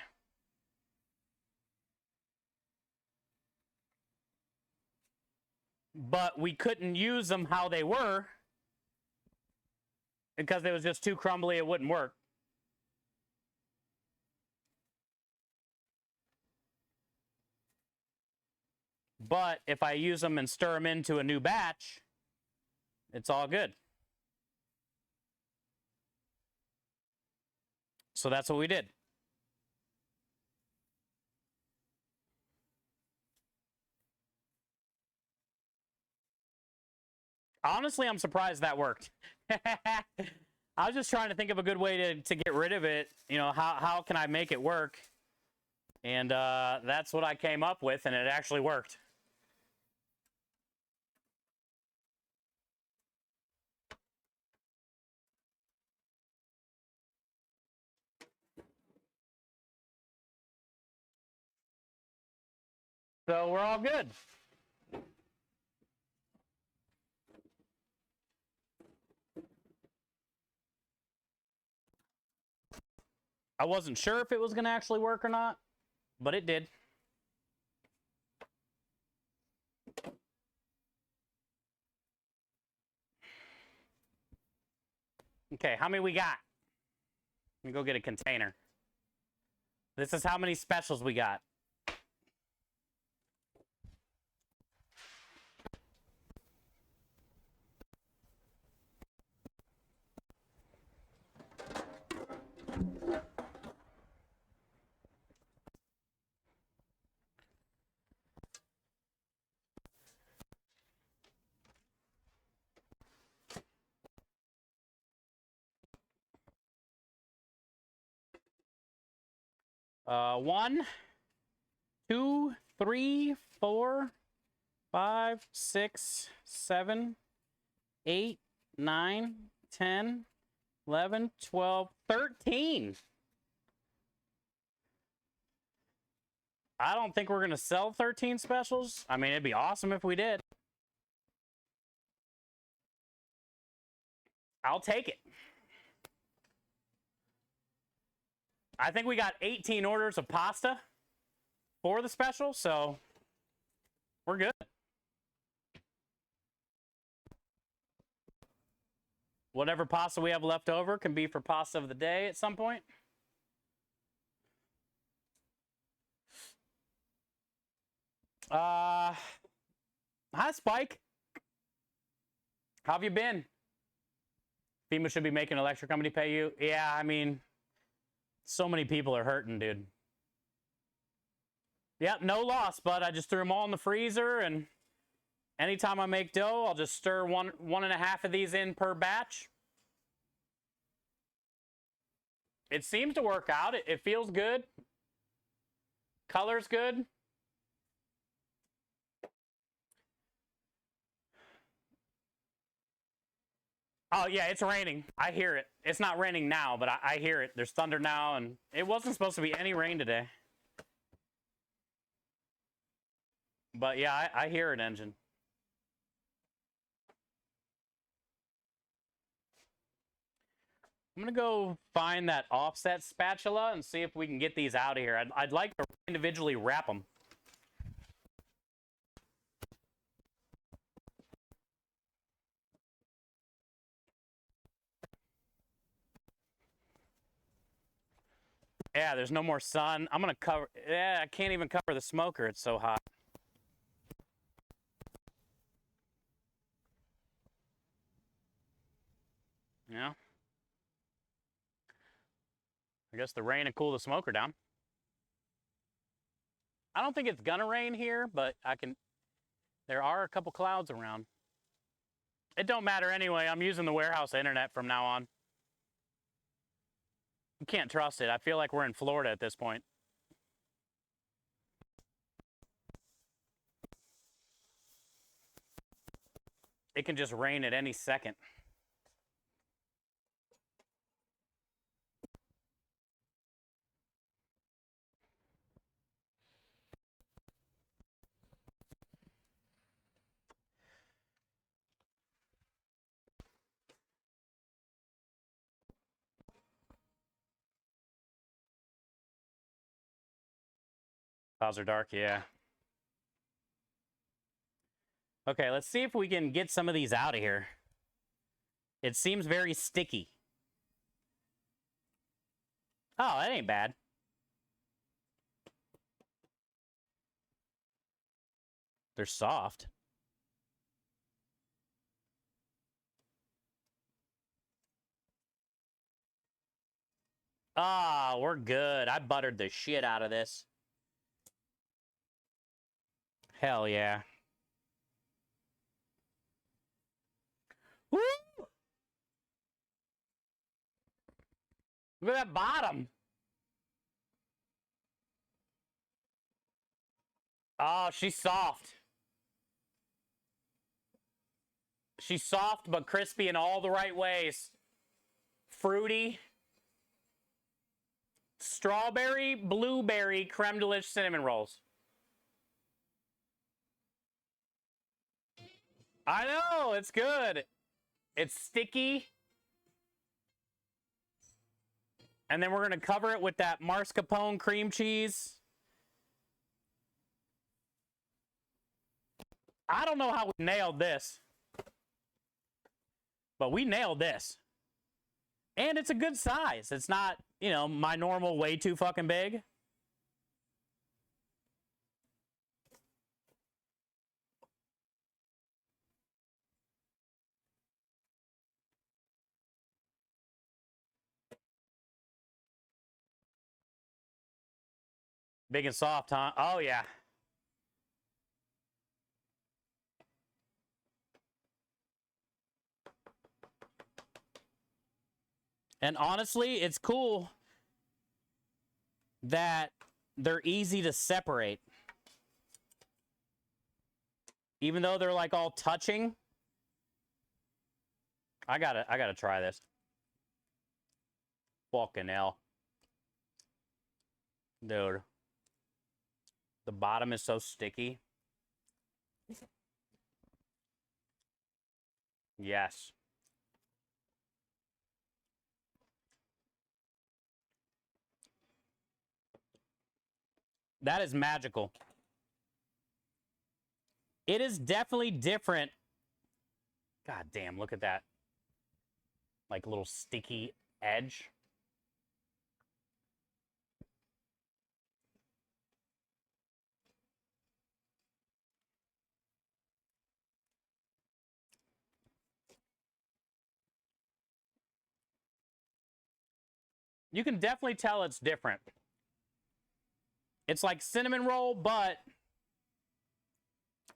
But we couldn't use them how they were because it was just too crumbly, it wouldn't work. But if I use them and stir them into a new batch, it's all good. So that's what we did. Honestly, I'm surprised that worked. I was just trying to think of a good way to get rid of it. You know, how can I make it work? And that's what I came up with, and it actually worked. So we're all good. I wasn't sure if it was going to actually work or not, but it did. Okay, how many we got? Let me go get a container. This is how many specials we got. One, 2, 3, 4, 5, 6, 7, 8, 9, 10, 11, 12, 13. I don't think we're going to sell 13 specials. I mean, it'd be awesome if we did. I'll take it. I think we got 18 orders of pasta for the special, so we're good. Whatever pasta we have left over can be for pasta of the day at some point. Hi, Spike. How have you been? FEMA should be making an electric company pay you. Yeah, I mean, so many people are hurting, dude. Yep, no loss, but I just threw them all in the freezer, and anytime I make dough, I'll just stir one and a half of these in per batch. It seems to work out. It feels good. Color's good. Oh, yeah, it's raining. I hear it. It's not raining now, but I hear it. There's thunder now, and it wasn't supposed to be any rain today. But, yeah, I hear it, engine. I'm going to go find that offset spatula and see if we can get these out of here. I'd like to individually wrap them. Yeah, there's no more sun. I'm going to cover... Yeah, I can't even cover the smoker. It's so hot. Yeah. I guess the rain will cool the smoker down. I don't think it's going to rain here, but there are a couple clouds around. It don't matter anyway. I'm using the warehouse internet from now on. You can't trust it. I feel like we're in Florida at this point. It can just rain at any second. Clouds are dark, yeah. Okay, let's see if we can get some of these out of here. It seems very sticky. Oh, that ain't bad. They're soft. Ah, we're good. I buttered the shit out of this. Hell yeah. Woo! Look at that bottom. Oh, she's soft. She's soft but crispy in all the right ways. Fruity. Strawberry, blueberry, creme de liche cinnamon rolls. I know, it's good. It's sticky. And then we're going to cover it with that mascarpone cream cheese. I don't know how we nailed this. But we nailed this. And it's a good size. It's not, you know, my normal way too fucking big. Big and soft, huh? Oh, yeah. And honestly, it's cool that they're easy to separate. Even though they're like all touching. I gotta try this. Fucking hell. Dude. The bottom is so sticky. Yes. That is magical. It is definitely different. God damn, look at that. Like little sticky edge. You can definitely tell it's different. It's like cinnamon roll, but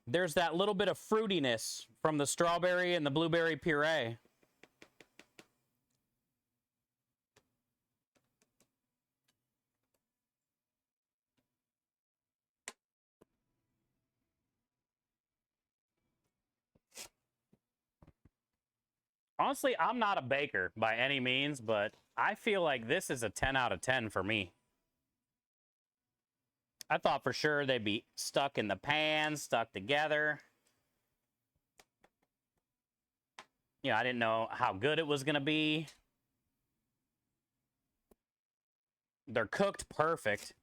there's that little bit of fruitiness from the strawberry and the blueberry puree. Honestly, I'm not a baker by any means, but I feel like this is a 10 out of 10 for me. I thought for sure they'd be stuck in the pan, stuck together. You know, I didn't know how good it was going to be. They're cooked perfect.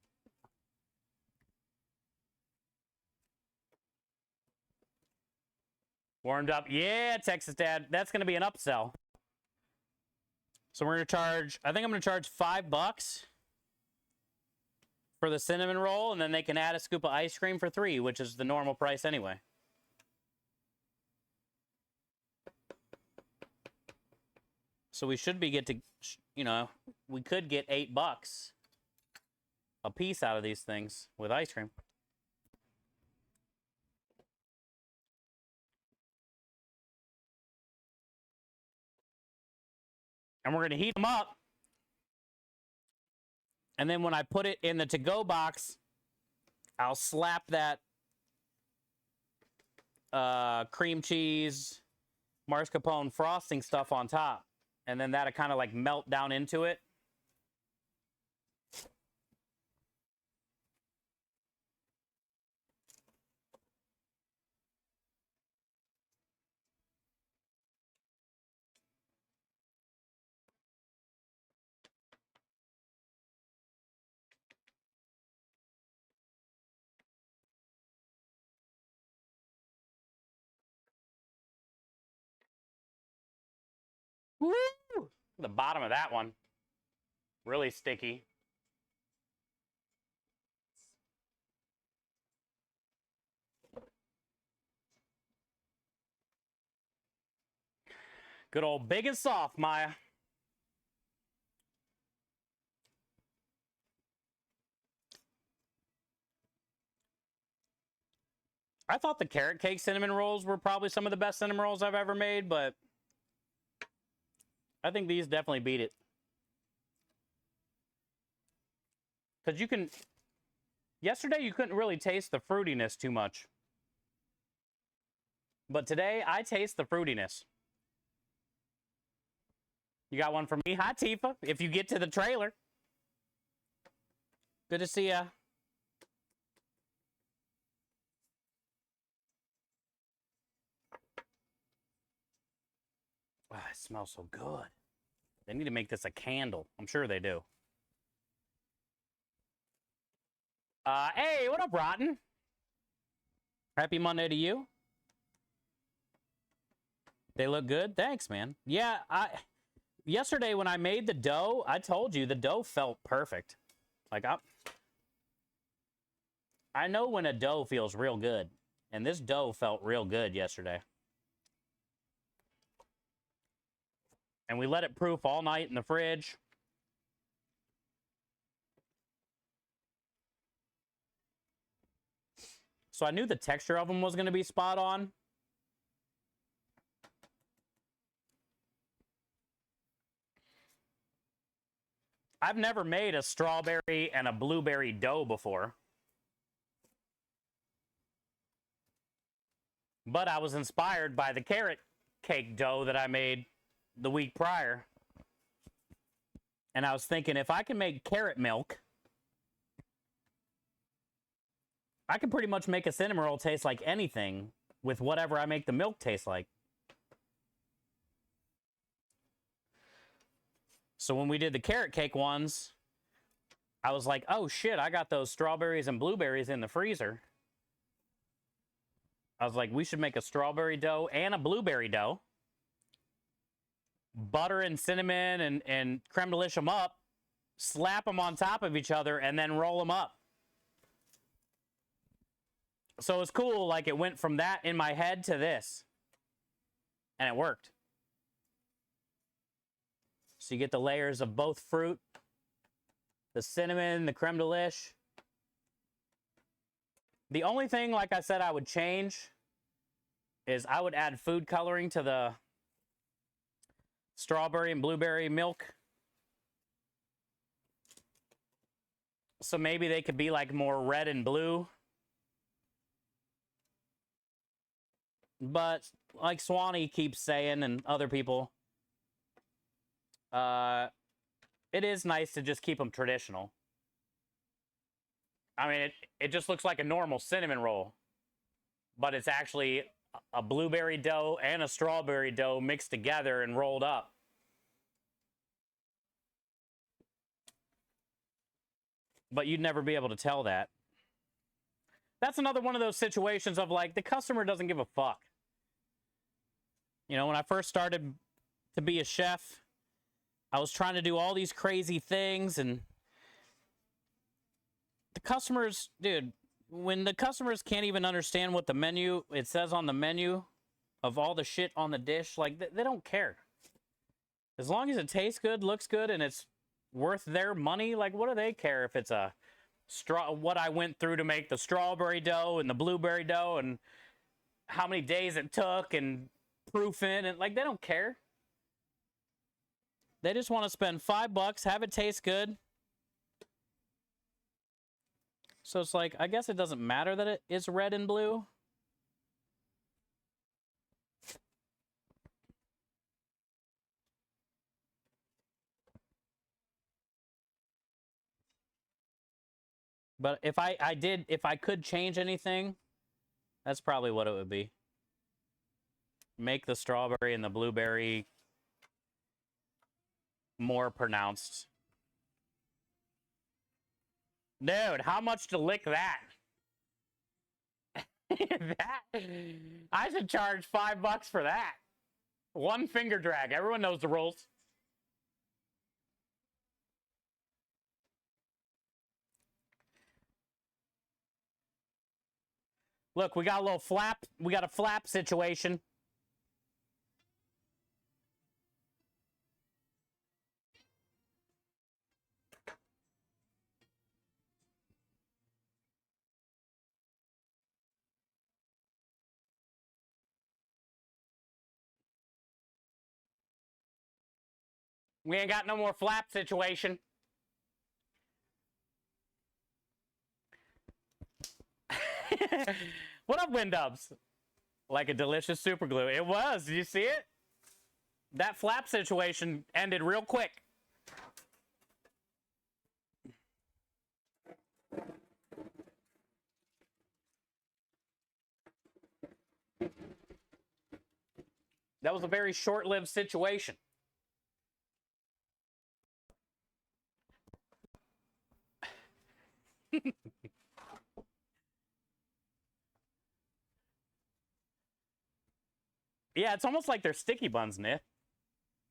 Warmed up. Yeah, Texas Dad. That's going to be an upsell. So we're going to charge, I think I'm going to charge $5 for the cinnamon roll, and then they can add a scoop of ice cream for $3, which is the normal price anyway. So we should be we could get $8 a piece out of these things with ice cream. And we're going to heat them up. And then when I put it in the to-go box, I'll slap that cream cheese, mascarpone frosting stuff on top. And then that'll kind of like melt down into it. Woo! The bottom of that one. Really sticky. Good old big and soft, Maya. I thought the carrot cake cinnamon rolls were probably some of the best cinnamon rolls I've ever made, but I think these definitely beat it. Because yesterday you couldn't really taste the fruitiness too much. But today, I taste the fruitiness. You got one for me? Hi, Tifa, if you get to the trailer. Good to see ya. Wow, it smells so good. They need to make this a candle. I'm sure they do. Hey, what up, Rotten? Happy Monday to you. They look good? Thanks, man. Yeah, yesterday when I made the dough, I told you the dough felt perfect. Like, I know when a dough feels real good. And this dough felt real good yesterday. And we let it proof all night in the fridge. So I knew the texture of them was going to be spot on. I've never made a strawberry and a blueberry dough before. But I was inspired by the carrot cake dough that I made the week prior. And I was thinking, if I can make carrot milk I can pretty much make a cinnamon roll taste like anything with whatever I make the milk taste like. So when we did the carrot cake ones, I was like, oh shit, I got those strawberries and blueberries in the freezer. I was like, we should make a strawberry dough and a blueberry dough. Butter and cinnamon and creme de lish them up, slap them on top of each other, and then roll them up. So it's cool, like it went from that in my head to this. And it worked. So you get the layers of both fruit, the cinnamon, the creme de lish. The only thing, like I said, I would change is I would add food coloring to the strawberry and blueberry milk. So maybe they could be like more red and blue. But like Swanee keeps saying, and other people, it is nice to just keep them traditional. I mean, it just looks like a normal cinnamon roll, but it's actually a blueberry dough and a strawberry dough mixed together and rolled up. But you'd never be able to tell that. That's another one of those situations of like, the customer doesn't give a fuck. You know, when I first started to be a chef, I was trying to do all these crazy things, and the customers, dude, when the customers can't even understand what the menu, it says on the menu of all the shit on the dish, like, they don't care. As long as it tastes good, looks good, and it's worth their money, like, what do they care if it's a what I went through to make the strawberry dough and the blueberry dough and how many days it took and proofing, and like, they don't care. They just want to spend $5, have it taste good. So it's like, I guess it doesn't matter that it is red and blue. But if if I could change anything, that's probably what it would be. Make the strawberry and the blueberry more pronounced. Dude, how much to lick that? I should charge $5 for that. One finger drag. Everyone knows the rules. Look, we got a little flap. We got a flap situation. We ain't got no more flap situation. What up, Windubs? Like a delicious super glue. It was. Did you see it? That flap situation ended real quick. That was a very short-lived situation. Yeah, it's almost like they're sticky buns, Nick.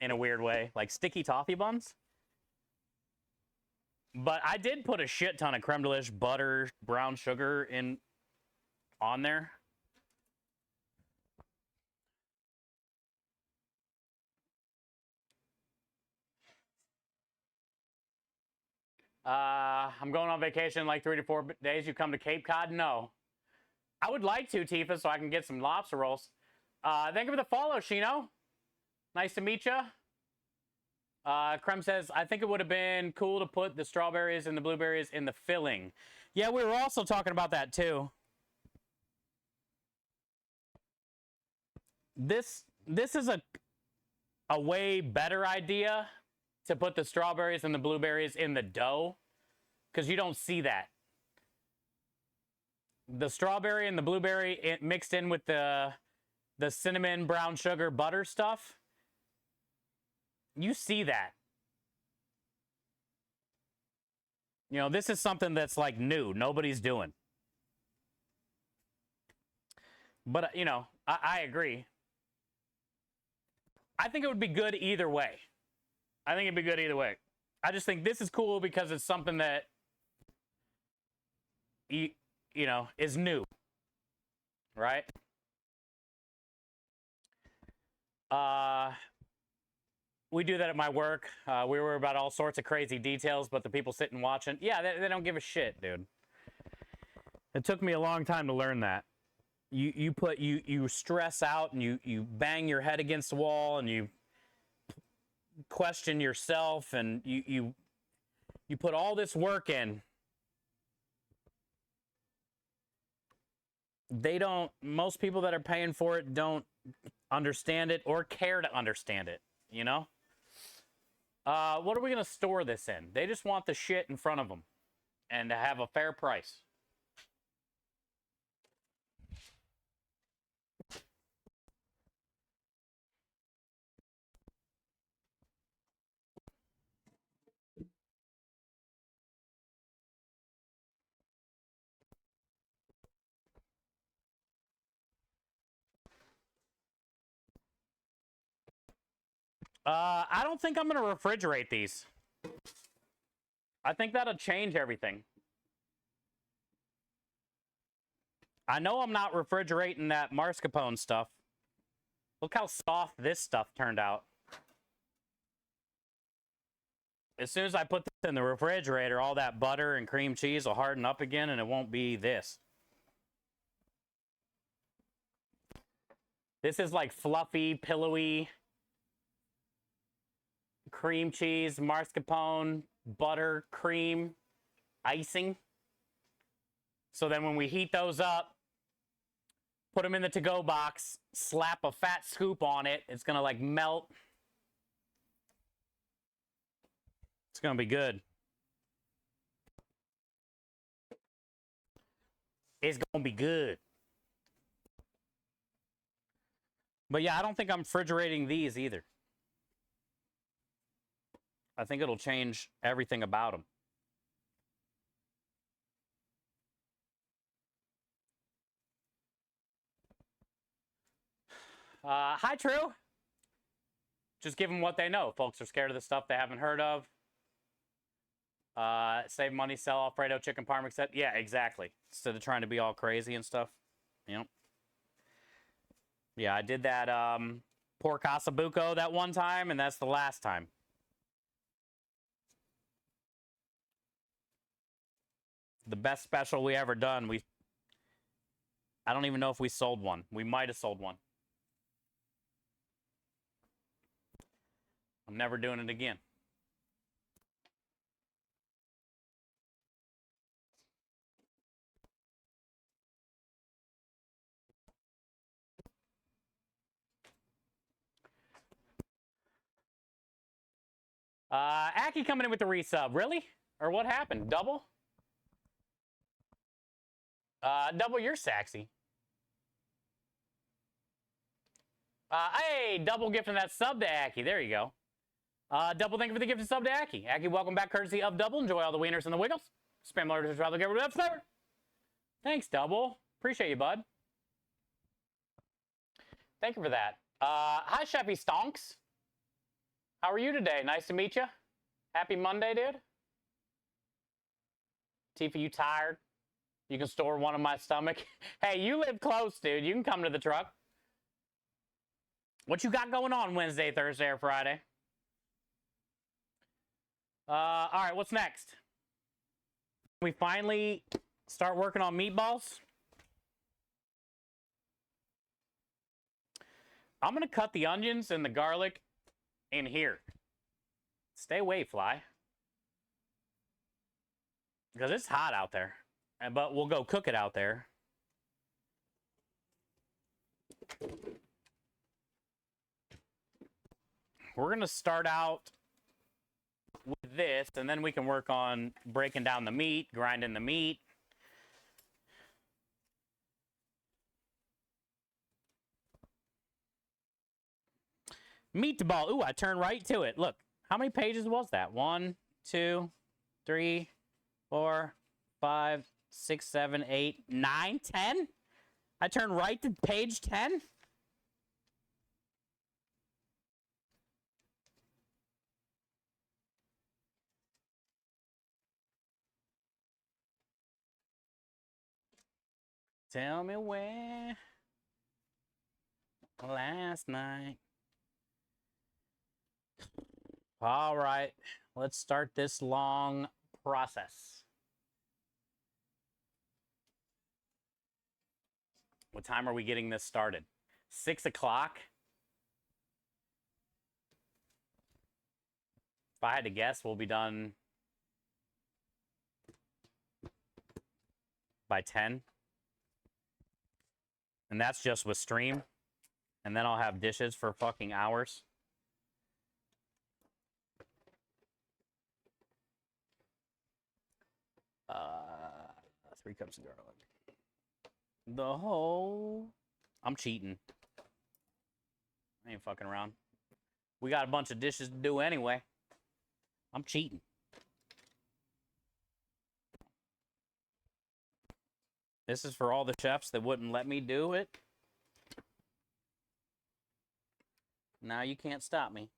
In a weird way. Like sticky toffee buns. But I did put a shit ton of creme de lish, butter, brown sugar on there. I'm going on vacation in like 3 to 4 days. You come to Cape Cod? No. I would like to, Tifa, so I can get some lobster rolls. Thank you for the follow, Shino. Nice to meet you. Creme says, I think it would have been cool to put the strawberries and the blueberries in the filling. Yeah, we were also talking about that too. This is a way better idea to put the strawberries and the blueberries in the dough, because you don't see that. the strawberry and the blueberry mixed in with the cinnamon, brown sugar, butter stuff. You see that. You know, this is something that's like new. Nobody's doing. But, you know, I agree. I think it would be good either way. I think it'd be good either way. I just think this is cool because it's something that, you know, is new. Right? We do that at my work. We worry about all sorts of crazy details, but the people sitting watching, yeah, they don't give a shit, dude. It took me a long time to learn that. You stress out and you bang your head against the wall and you question yourself and you put all this work in. Most people that are paying for it don't understand it or care to understand it, you know? What are we going to store this in? They just want the shit in front of them and to have a fair price. I don't think I'm going to refrigerate these. I think that'll change everything. I know I'm not refrigerating that mascarpone stuff. Look how soft this stuff turned out. As soon as I put this in the refrigerator, all that butter and cream cheese will harden up again and it won't be this. This is like fluffy, pillowy cream cheese, mascarpone, butter, cream, icing. So then when we heat those up, put them in the to-go box, slap a fat scoop on it, it's going to like melt. It's going to be good. It's going to be good. But yeah, I don't think I'm refrigerating these either. I think it'll change everything about them. Hi, True. Just give them what they know. Folks are scared of the stuff they haven't heard of. Save money, sell Alfredo chicken parm, etc. Yeah, exactly. Instead of trying to be all crazy and stuff. You know. Yeah, I did that pork asabuco that one time, and that's the last time. The best special we ever done. I don't even know if we sold one. We might have sold one. I'm never doing it again. Aki coming in with the resub. Really? Or what happened? Double? Double, you're sexy. Hey, double gifting that sub to Aki. There you go. Double, thank you for the gifted sub to Aki. Aki, welcome back courtesy of Double. Enjoy all the wieners and the wiggles. Spam orders to travel, get rid of flavor. Thanks, Double. Appreciate you, bud. Thank you for that. Hi, Chefy Stonks. How are you today? Nice to meet you. Happy Monday, dude. Tifa, you tired? You can store one in my stomach. Hey, you live close, dude. You can come to the truck. What you got going on Wednesday, Thursday, or Friday? All right, what's next? We finally start working on meatballs. I'm going to cut the onions and the garlic in here. Stay away, fly. Because it's hot out there. But we'll go cook it out there. We're going to start out with this, and then we can work on breaking down the meat, grinding the meat. Meatball. Ooh, I turned right to it. Look, how many pages was that? 1, 2, 3, 4, 5, 6, 7, 8, 9, 10? I turned right to page 10? Tell me where last night. All right, let's start this long process. What time are we getting this started? 6 o'clock? If I had to guess, we'll be done by 10. And that's just with stream. And then I'll have dishes for fucking hours. Uh, 3 cups of garlic. The whole... I'm cheating. I ain't fucking around. We got a bunch of dishes to do anyway. I'm cheating. This is for all the chefs that wouldn't let me do it. Now you can't stop me.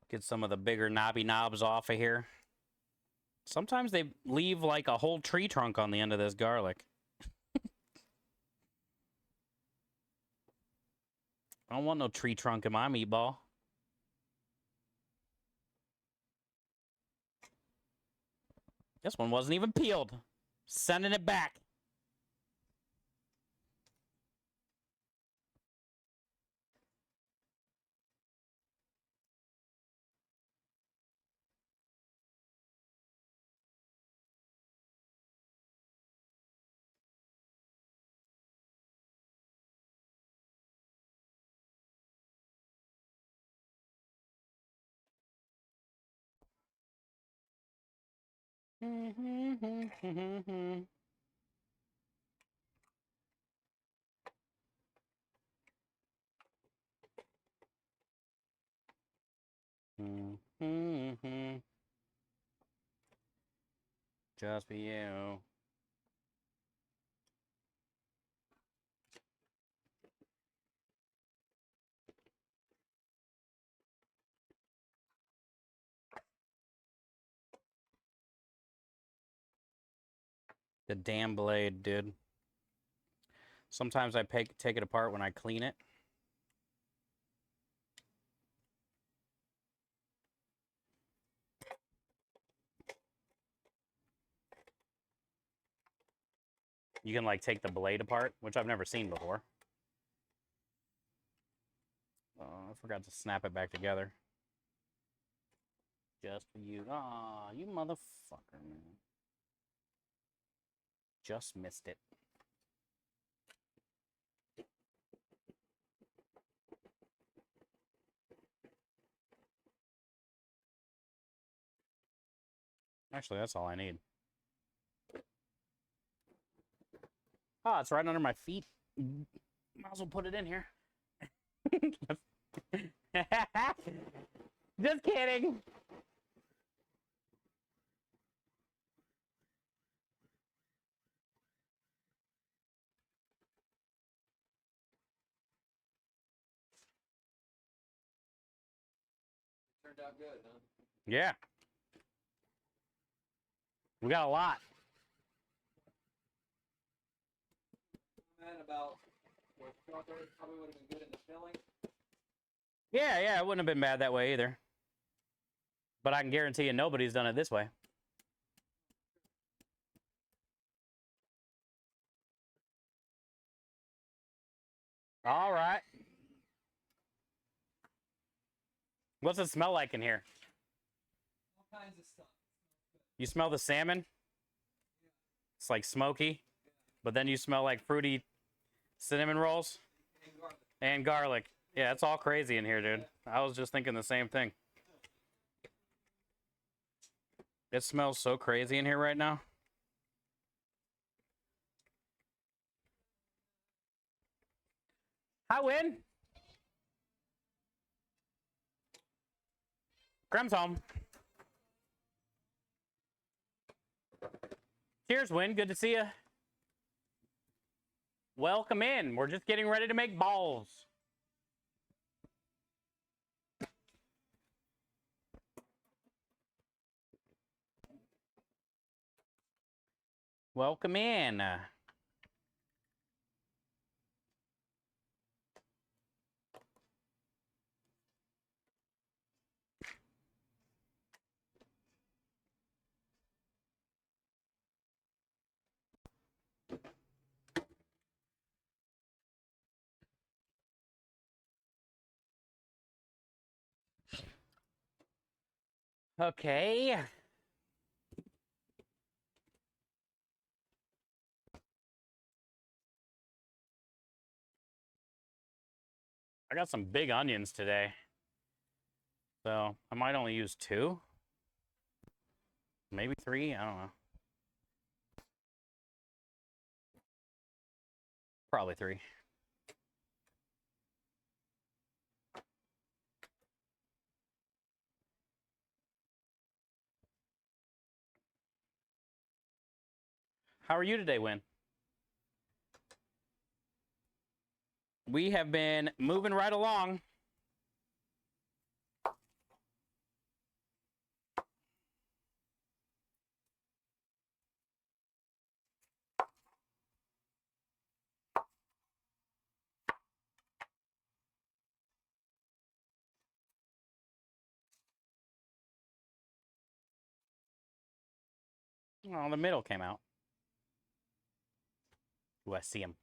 Get some of the bigger knobby knobs off of here. Sometimes they leave like a whole tree trunk on the end of this garlic. I don't want no tree trunk in my meatball. This one wasn't even peeled. Sending it back. Just for you. The damn blade, dude. Sometimes I take it apart when I clean it. You can like take the blade apart, which I've never seen before. Oh, I forgot to snap it back together. Just for you. Aw, you motherfucker, man. Just missed it. Actually, that's all I need. Oh, it's right under my feet. Might as well put it in here. Just kidding. Turned out good, huh? Yeah. We got a lot. And about what strawberries probably would have been good in the filling. Yeah, it wouldn't have been bad that way either. But I can guarantee you nobody's done it this way. All right. What's it smell like in here? All kinds of stuff. You smell the salmon? It's like smoky, but then you smell like fruity cinnamon rolls And garlic. and garlic. Yeah, it's all crazy in here, dude. I was just thinking the same thing. It smells so crazy in here right now. Hi, Win. Grum's home. Cheers, Win. Good to see you. Welcome in. We're just getting ready to make balls. Welcome in. Okay. I got some big onions today. So I might only use 2. Maybe 3. I don't know. Probably 3. How are you today, Win? We have been moving right along. Oh, the middle came out. Ooh, I see him.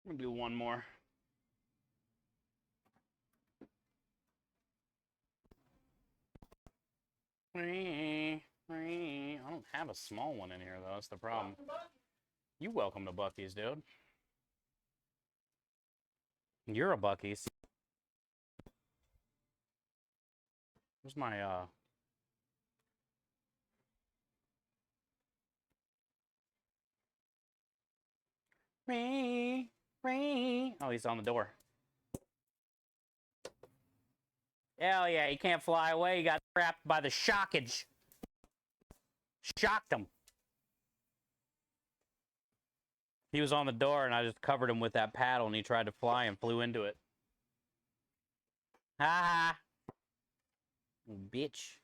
I'm gonna do one more. I don't have a small one in here, though. That's the problem. You welcome to Buc-ee's, dude. You're a Buc-ee's. Where's my, Oh, he's on the door. Hell yeah, he can't fly away. He got trapped by the shockage. Shocked him. He was on the door, and I just covered him with that paddle, and he tried to fly and flew into it. Ha ha. Bitch.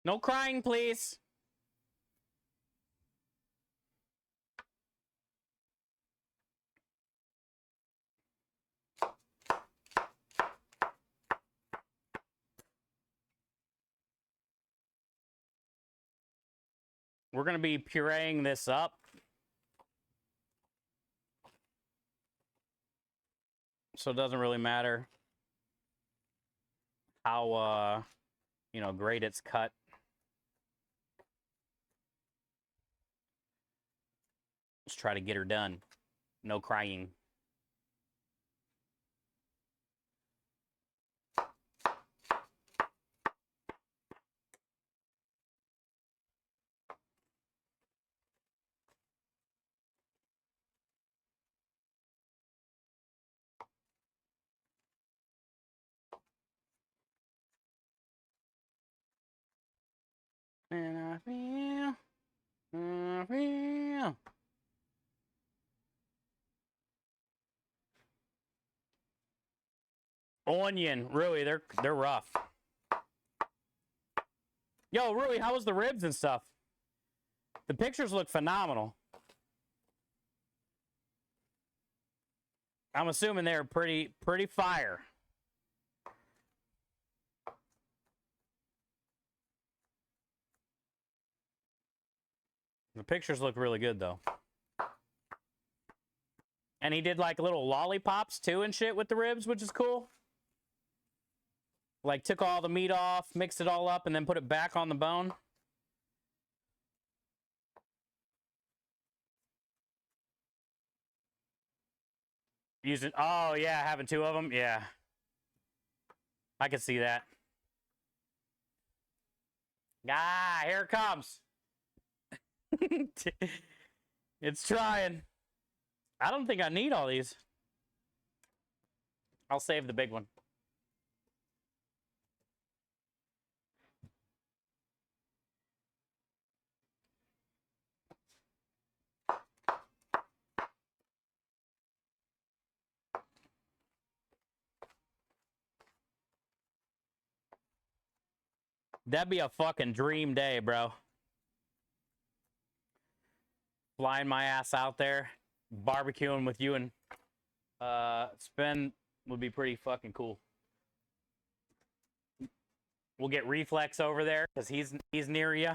No crying, please. We're going to be pureeing this up. So it doesn't really matter how, great it's cut. Let's try to get her done. No crying. And I feel. Onion, Rui, they're rough. Yo, Rui, how was the ribs and stuff? The pictures look phenomenal. I'm assuming they're pretty fire. The pictures look really good though. And he did like little lollipops too and shit with the ribs, which is cool. Like took all the meat off, mixed it all up, and then put it back on the bone. Using, oh yeah, having two of them, yeah. I can see that. Ah, here it comes. It's trying. I don't think I need all these. I'll save the big one. That'd be a fucking dream day, bro. Flying my ass out there, barbecuing with you and Sven would be pretty fucking cool. We'll get Reflex over there because he's near you.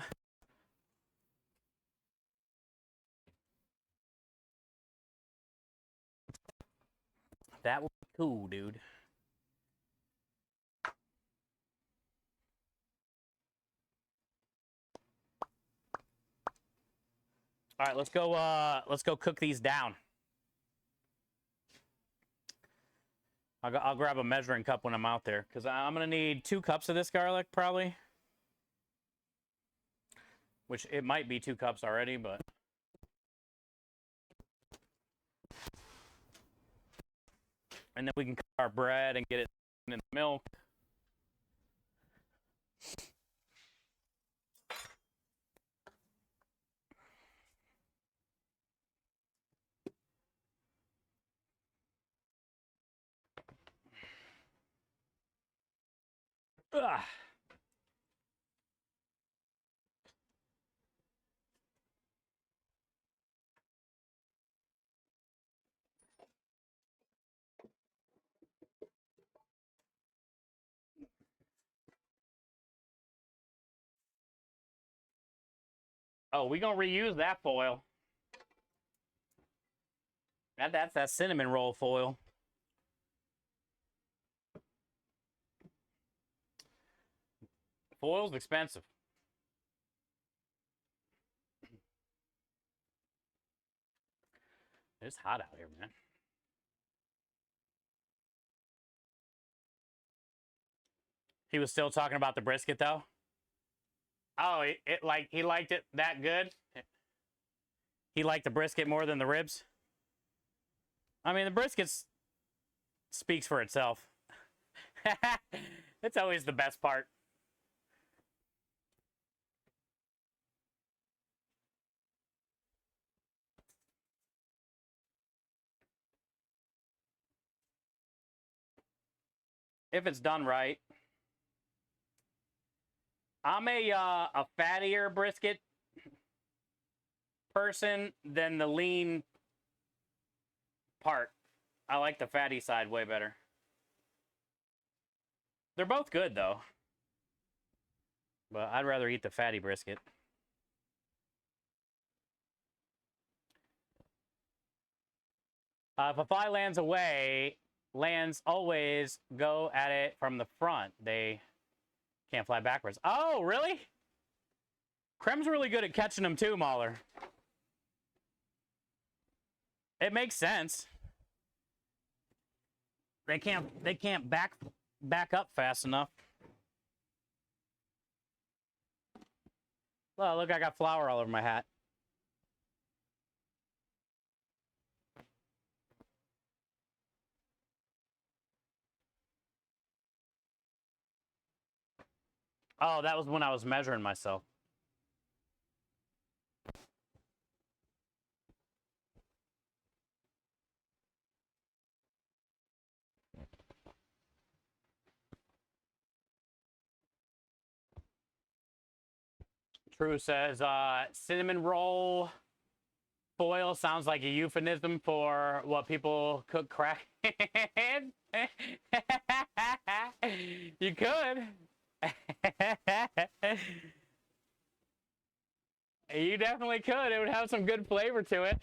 That would be cool, dude. All right, let's go cook these down. I'll grab a measuring cup when I'm out there because I'm gonna need 2 cups of this garlic probably, which it might be 2 cups already, but and then we can cook our bread and get it in the milk. Ugh. Oh, we gonna reuse that foil. That's that cinnamon roll foil. Foil's expensive. It's hot out here, man. He was still talking about the brisket though. Oh, he liked it that good. He liked the brisket more than the ribs. I mean, the brisket speaks for itself. It's always the best part. If it's done right. I'm a fattier brisket person than the lean part. I like the fatty side way better. They're both good though. But I'd rather eat the fatty brisket. If a fly lands away, lands always go at it from the front. They can't fly backwards. Oh, really? Krem's really good at catching them too, Mahler. It makes sense. They can't back up fast enough. Oh, look, I got flour all over my hat. Oh, that was when I was measuring myself. True says cinnamon roll foil sounds like a euphemism for what people cook crack in. You could. You definitely could. It would have some good flavor to it.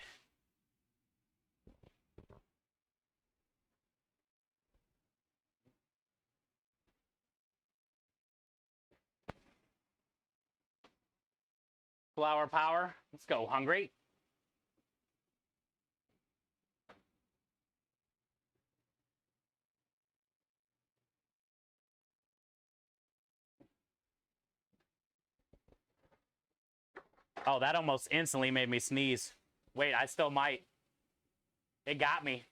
Flower power. Let's go, hungry. Oh, that almost instantly made me sneeze. Wait, I still might. It got me.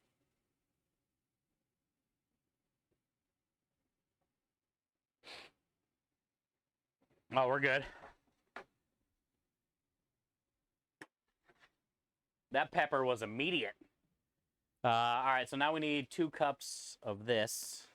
Oh, we're good. That pepper was immediate. All right, so now we need 2 cups of this.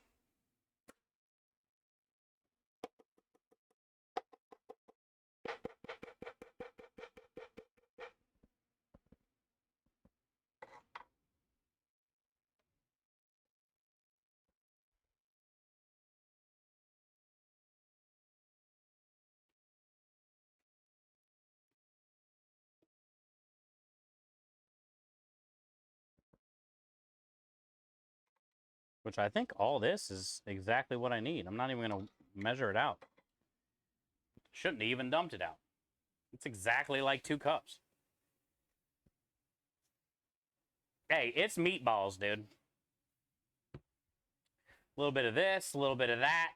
Which I think all this is exactly what I need. I'm not even going to measure it out. Shouldn't have even dumped it out. It's exactly like 2 cups. Hey, it's meatballs, dude. A little bit of this, a little bit of that.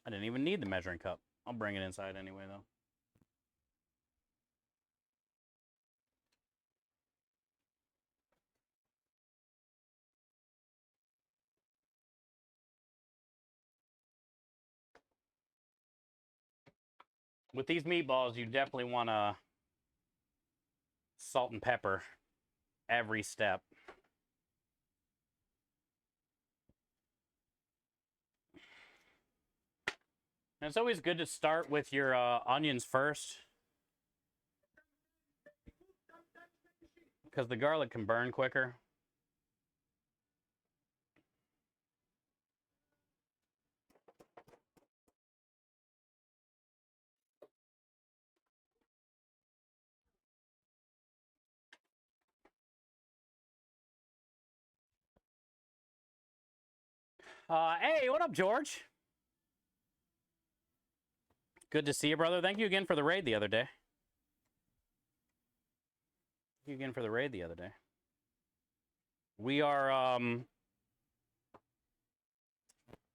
I didn't even need the measuring cup. I'll bring it inside anyway, though. With these meatballs, you definitely want to salt and pepper every step. And it's always good to start with your onions first, because the garlic can burn quicker. Hey, what up, George? Good to see you, brother. Thank you again for the raid the other day. Thank you again for the raid the other day. We are,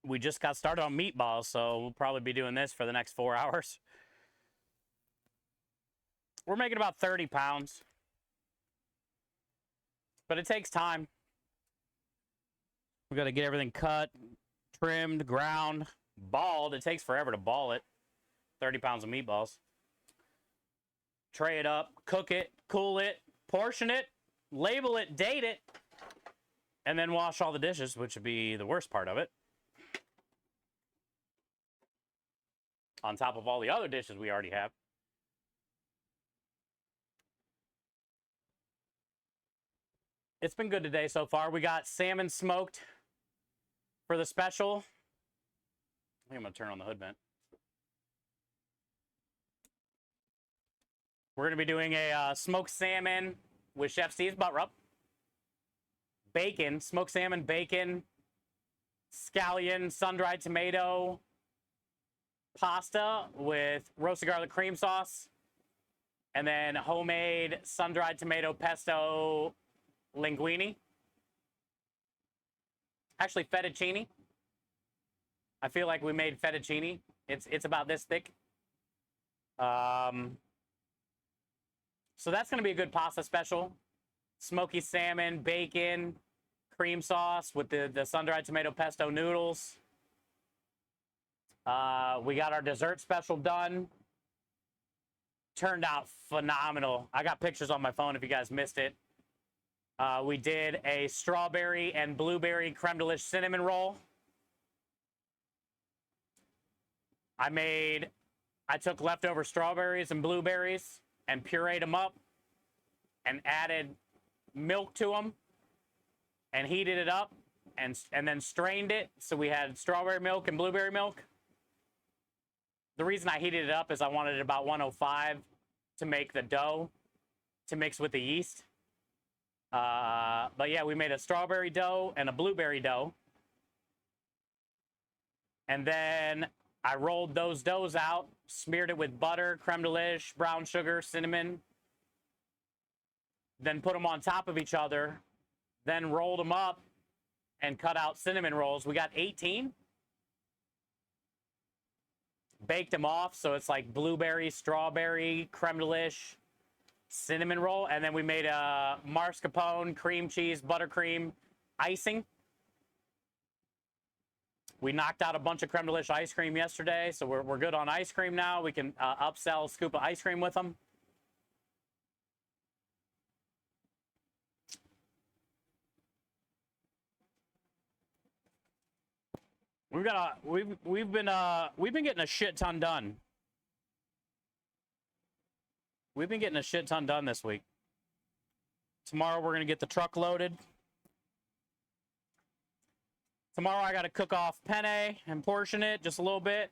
we just got started on meatballs, so we'll probably be doing this for the next 4 hours. We're making about 30 pounds. But it takes time. We got to get everything cut, trimmed, ground, balled. It takes forever to ball it. 30 pounds of meatballs. Tray it up, cook it, cool it, portion it, label it, date it, and then wash all the dishes, which would be the worst part of it. On top of all the other dishes we already have. It's been good today so far. We got salmon smoked for the special. I think I'm going to turn on the hood vent. We're going to be doing a smoked salmon with Chef Steve's butt rub. Bacon, smoked salmon, bacon, scallion, sun-dried tomato, pasta with roasted garlic cream sauce, and then homemade sun-dried tomato pesto linguine. Actually, fettuccine. I feel like we made fettuccine. It's about this thick. So that's going to be a good pasta special. Smoky salmon, bacon, cream sauce with the sun-dried tomato pesto noodles. We got our dessert special done. Turned out phenomenal. I got pictures on my phone if you guys missed it. We did a strawberry and blueberry creme de liche cinnamon roll. I took leftover strawberries and blueberries and pureed them up and added milk to them and heated it up and then strained it. So we had strawberry milk and blueberry milk. The reason I heated it up is I wanted it about 105 to make the dough to mix with the yeast. But yeah, we made a strawberry dough and a blueberry dough. And then I rolled those doughs out, smeared it with butter, creme de liche, brown sugar, cinnamon. Then put them on top of each other. Then rolled them up and cut out cinnamon rolls. We got 18. Baked them off, so it's like blueberry, strawberry, creme de liche, cinnamon roll. And then we made a mascarpone, cream cheese, buttercream icing. We knocked out a bunch of creme de liche ice cream yesterday, so we're good on ice cream now. We can upsell a scoop of ice cream with them. We've been getting a shit ton done. We've been getting a shit ton done this week. Tomorrow we're gonna get the truck loaded. Tomorrow I gotta cook off penne and portion it just a little bit.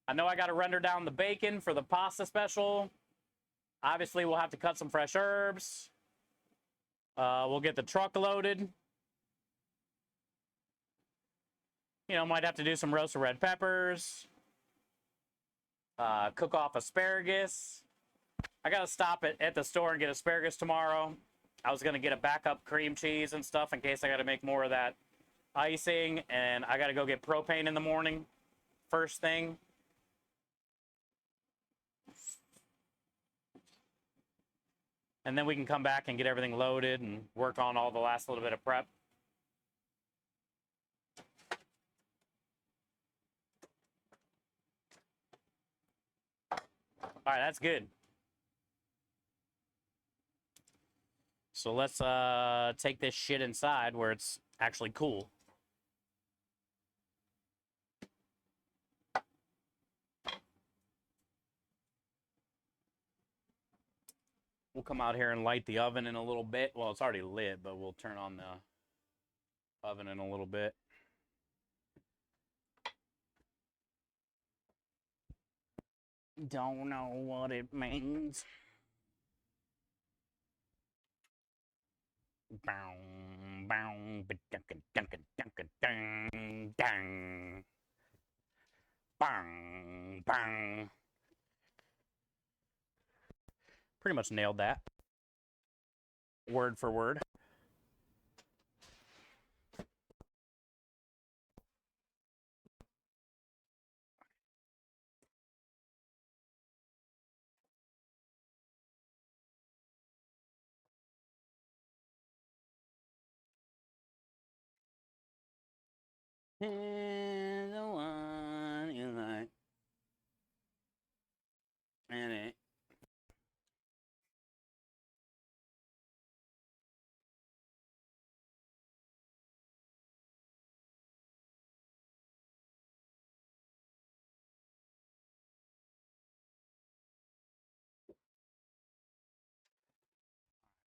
I know I gotta render down the bacon for the pasta special. Obviously we'll have to cut some fresh herbs. We'll get the truck loaded. You know, might have to do some roasted red peppers. Cook off asparagus. I gotta stop at the store and get asparagus tomorrow. I was gonna get a backup cream cheese and stuff in case I gotta make more of that icing. And I gotta go get propane in the morning, first thing. And then we can come back and get everything loaded and work on all the last little bit of prep. All right, that's good. So let's take this shit inside where it's actually cool. We'll come out here and light the oven in a little bit. Well, it's already lit, but we'll turn on the oven in a little bit. Don't know what it means. Bang, bang, dang, dang. Bang, bang. Pretty much nailed that. Word for word. And the one you like. And it.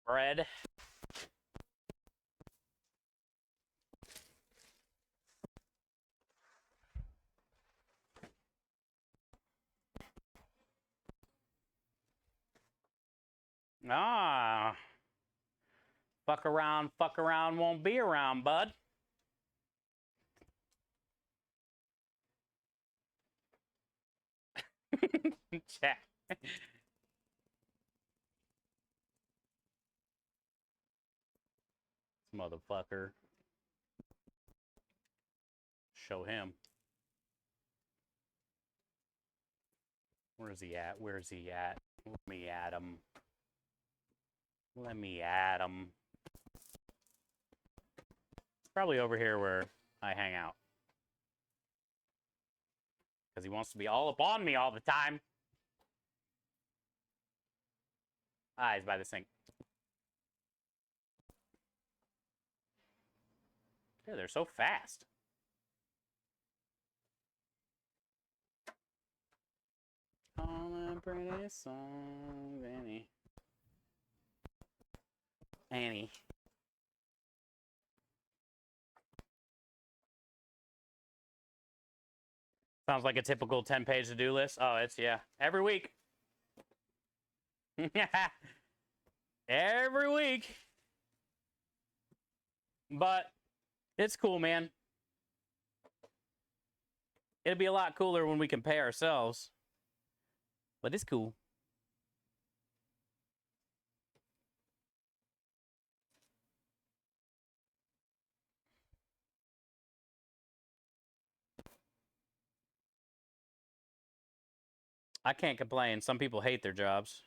Bread. Ah. Fuck around, won't be around, bud. Chat. Motherfucker. Show him. Where's he at? Where's he at? Let me at him. Let me at him. It's probably over here where I hang out. Because he wants to be all up on me all the time. Ah, he's by the sink. Yeah, they're so fast. All them pretty songs, Annie. Annie. Sounds like a typical 10-page to-do list. Oh, it's, yeah. Every week. Every week. But it's cool, man. It'll be a lot cooler when we can pay ourselves. But it's cool. I can't complain. Some people hate their jobs.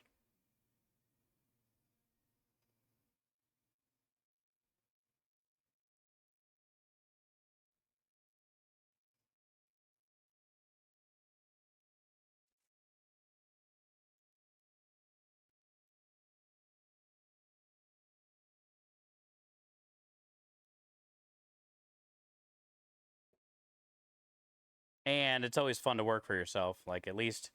And it's always fun to work for yourself. Like, at least,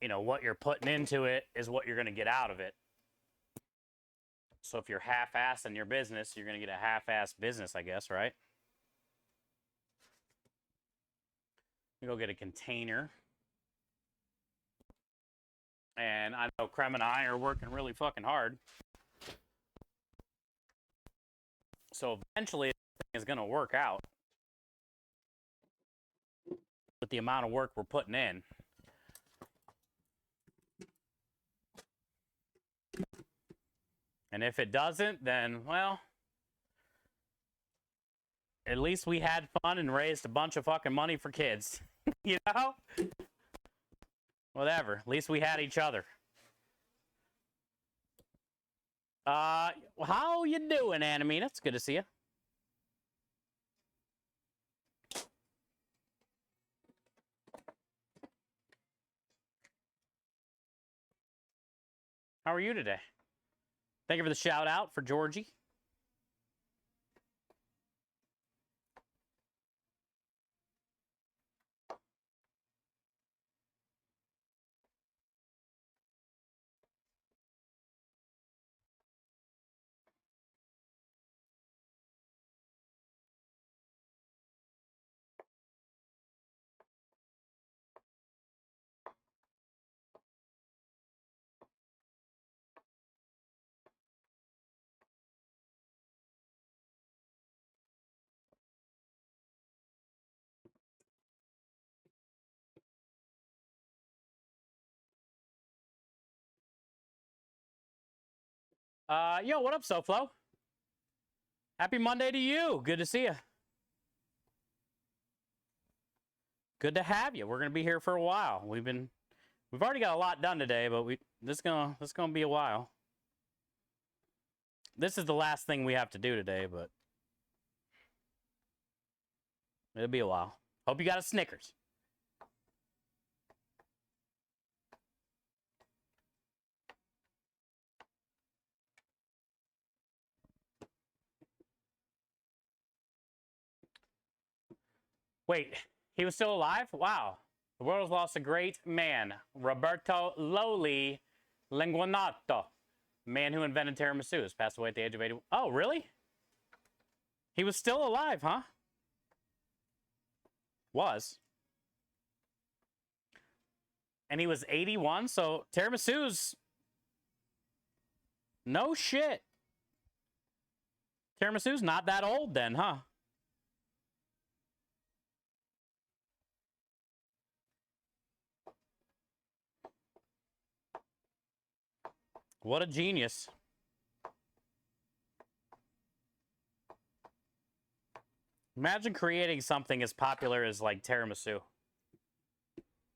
you know, what you're putting into it is what you're going to get out of it. So if you're half-assed in your business, you're going to get a half-assed business, I guess, right? You go get a container. And I know Krem and I are working really fucking hard. So eventually, this thing is going to work out with the amount of work we're putting in. And if it doesn't, then, well, at least we had fun and raised a bunch of fucking money for kids. You know? Whatever. At least we had each other. How you doing, Animina? It's good to see you. How are you today? Thank you for the shout out for Georgie. Yo, what up, SoFlo? Happy Monday to you. Good to see you. Good to have you. We're gonna be here for a while. We've already got a lot done today, but this gonna be a while. This is the last thing we have to do today, but it'll be a while. Hope you got a Snickers. Wait, he was still alive? Wow. The world has lost a great man, Roberto Loli Linguanato, man who invented tiramisu, has passed away at the age of 80. Oh, really? He was still alive, huh? Was. And he was 81, so tiramisu's... No shit. Tiramisu's not that old then, huh? What a genius. Imagine creating something as popular as, like, tiramisu.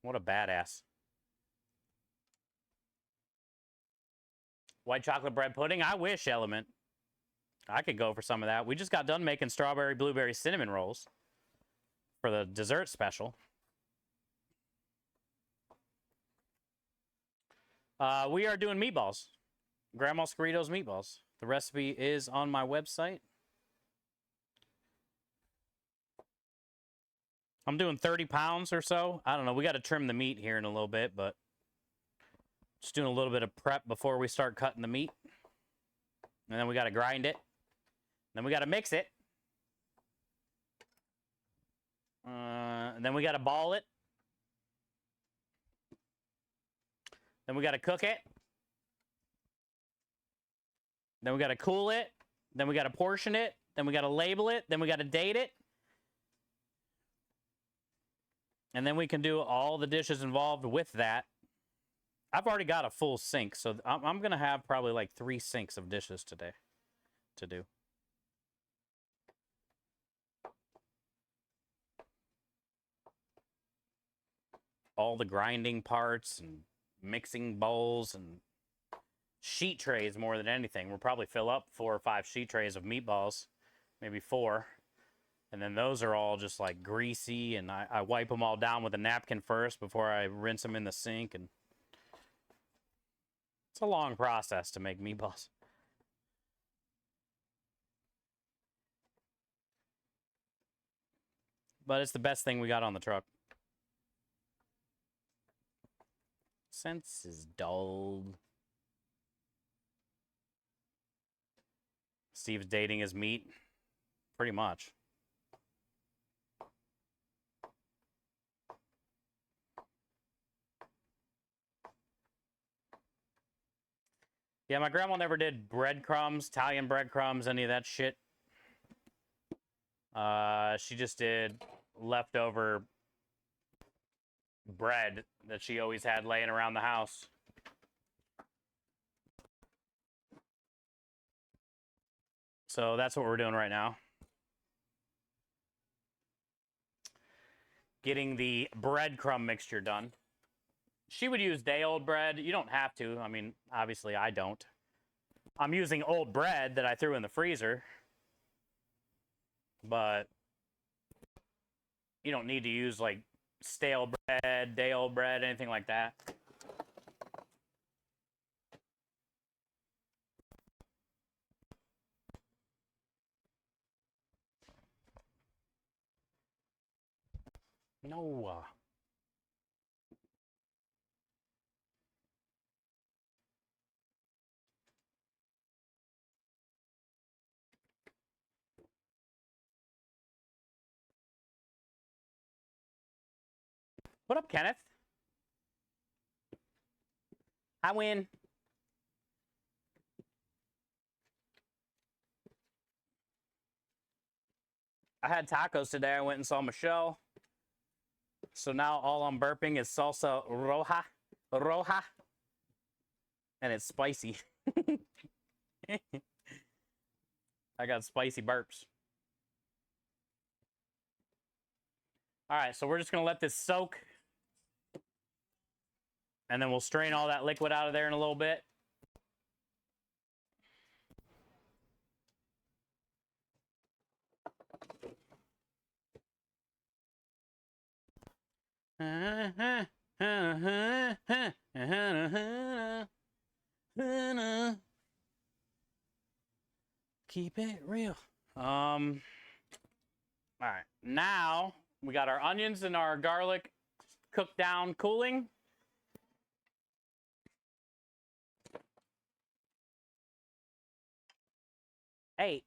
What a badass. White chocolate bread pudding? I wish, Element. I could go for some of that. We just got done making strawberry, blueberry, cinnamon rolls for the dessert special. We are doing meatballs. Grandma Squirito's meatballs. The recipe is on my website. I'm doing 30 pounds or so. I don't know. We got to trim the meat here in a little bit, but Just doing a little bit of prep before we start cutting the meat. And then we got to grind it. Then we got to mix it. And then we got to ball it. Then we got to cook it. Then we got to cool it. Then we got to portion it. Then we got to label it. Then we got to date it. And then we can do all the dishes involved with that. I've already got a full sink, so I'm going to have probably like 3 sinks of dishes today to do. All the grinding parts and mixing bowls and sheet trays more than anything. We'll probably fill up 4 or 5 sheet trays of meatballs, maybe 4. And then those are all just like greasy, and I wipe them all down with a napkin first before I rinse them in the sink. And it's a long process to make meatballs. But it's the best thing we got on the truck. Sense is dulled. Steve's dating his meat. Pretty much. Yeah, my grandma never did breadcrumbs, Italian breadcrumbs, any of that shit. She just did leftover bread that she always had laying around the house. So that's what we're doing right now. Getting the breadcrumb mixture done. She would use day-old bread. You don't have to. I mean, obviously I don't. I'm using old bread that I threw in the freezer. But you don't need to use like stale bread, day-old bread, anything like that. No. What up, Kenneth? I win. I had tacos today. I went and saw Michelle. So now all I'm burping is salsa roja. Roja. And it's spicy. I got spicy burps. All right, so we're just going to let this soak. And then we'll strain all that liquid out of there in a little bit. Keep it real. All right, now we got our onions and our garlic cooked down, cooling. Hey.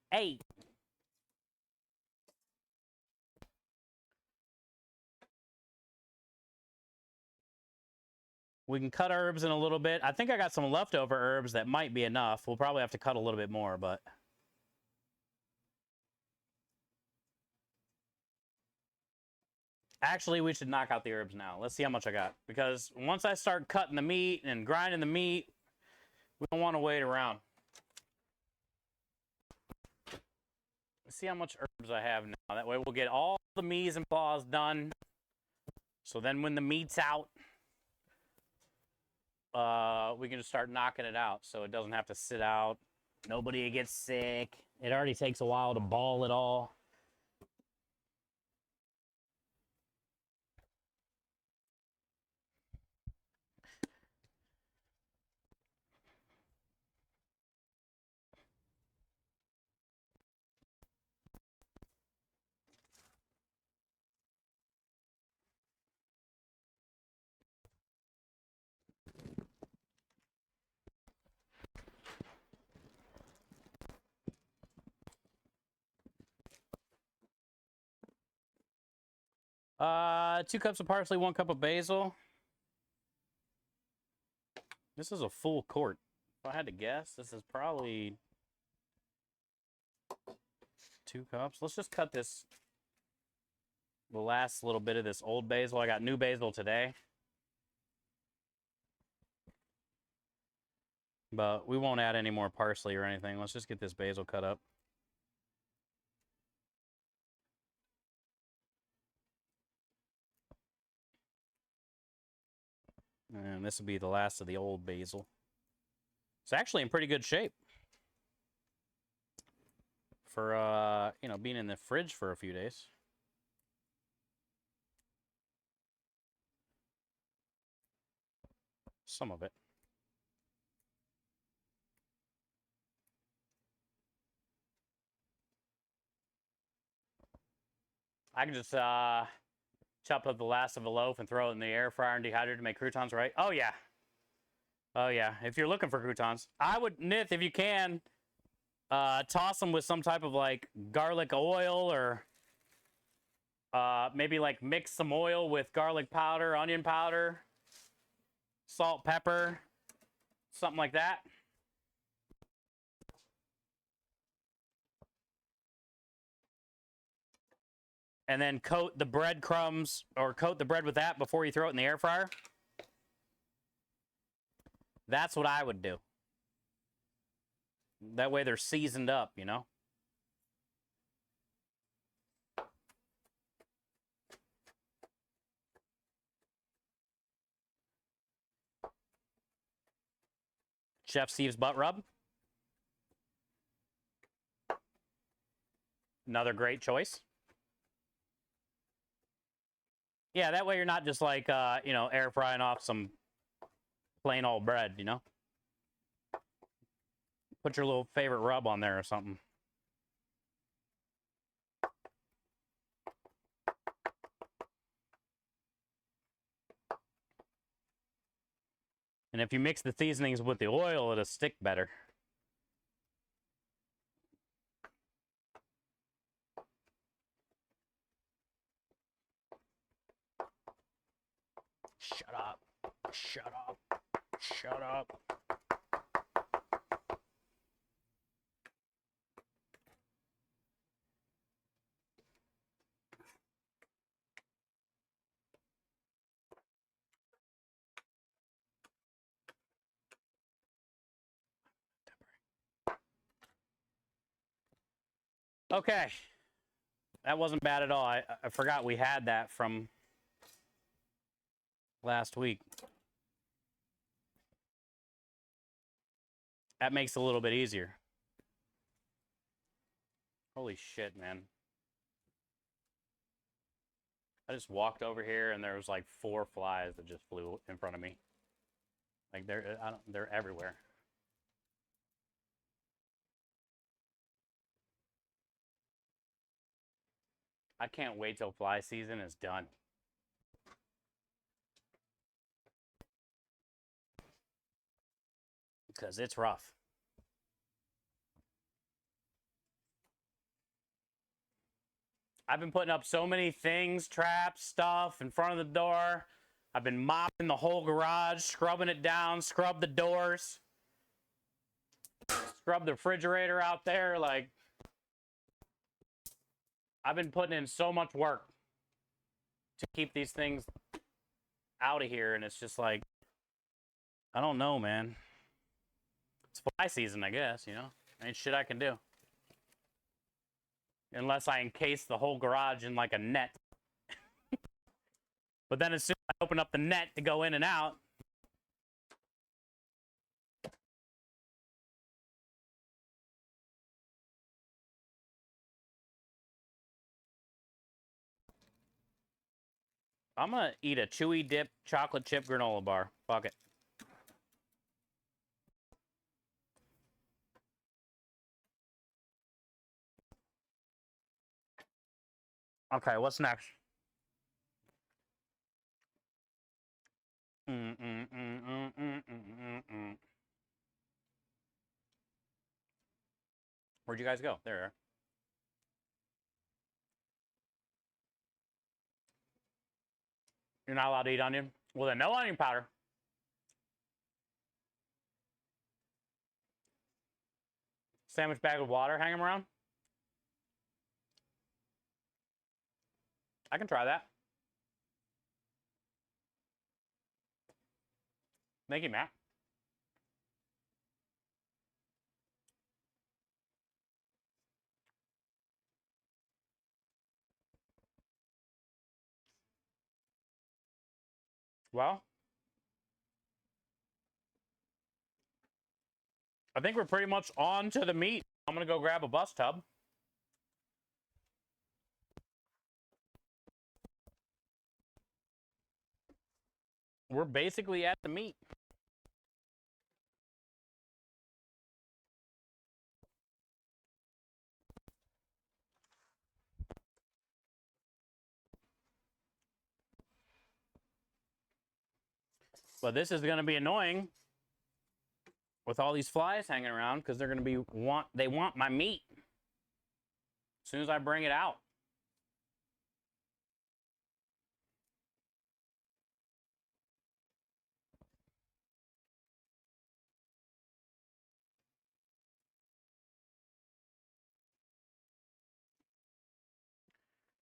We can cut herbs in a little bit. I think I got some leftover herbs that might be enough. We'll probably have to cut a little bit more, but... Actually, we should knock out the herbs now. Let's see how much I got. Because once I start cutting the meat and grinding the meat, we don't want to wait around. Let's see how much herbs I have now. That way we'll get all the mise and paws done. So then when the meat's out, we can just start knocking it out so it doesn't have to sit out. Nobody gets sick. It already takes a while to ball it all. 2 cups of parsley, 1 cup of basil. This is a full quart. If I had to guess, this is probably 2 cups. Let's just cut this, the last little bit of this old basil. I got new basil today. But we won't add any more parsley or anything. Let's just get this basil cut up. And this will be the last of the old basil. It's actually in pretty good shape for, you know, being in the fridge for a few days. Some of it. I can just chop up the last of a loaf and throw it in the air fryer and dehydrate to make croutons, right? Oh, yeah. Oh, yeah. If you're looking for croutons. I would, Nith, if you can, toss them with some type of, like, garlic oil or maybe, like, mix some oil with garlic powder, onion powder, salt, pepper, something like that. And then coat the breadcrumbs or coat the bread with that before you throw it in the air fryer. That's what I would do. That way they're seasoned up, you know? Chef Steve's butt rub. Another great choice. Yeah, that way you're not just like, you know, air frying off some plain old bread, you know? Put your little favorite rub on there or something. And if you mix the seasonings with the oil, it'll stick better. Shut up. Shut up. Shut up. Okay. That wasn't bad at all. I forgot we had that from last week. That makes it a little bit easier. Holy shit, man. I just walked over here and there was like 4 flies that just flew in front of me. Like they're everywhere. I can't wait till fly season is done. Because it's rough. I've been putting up so many things, traps, stuff in front of the door. I've been mopping the whole garage, scrubbing it down, scrub the doors, scrub the refrigerator out there. Like, I've been putting in so much work to keep these things out of here, and it's just like, I don't know, man. It's fly season, I guess, you know? Ain't shit I can do. Unless I encase the whole garage in like a net. But then as soon as I open up the net to go in and out, I'm gonna eat a chewy dip chocolate chip granola bar. Fuck it. Okay, what's next? Where'd you guys go? There. You're not allowed to eat onion? Well, then no onion powder. Sandwich bag of water hanging around? I can try that. Thank you, Matt. Well, I think we're pretty much on to the meat. I'm going to go grab a bus tub. We're basically at the meat. But this is going to be annoying with all these flies hanging around because they're going to be they want my meat as soon as I bring it out.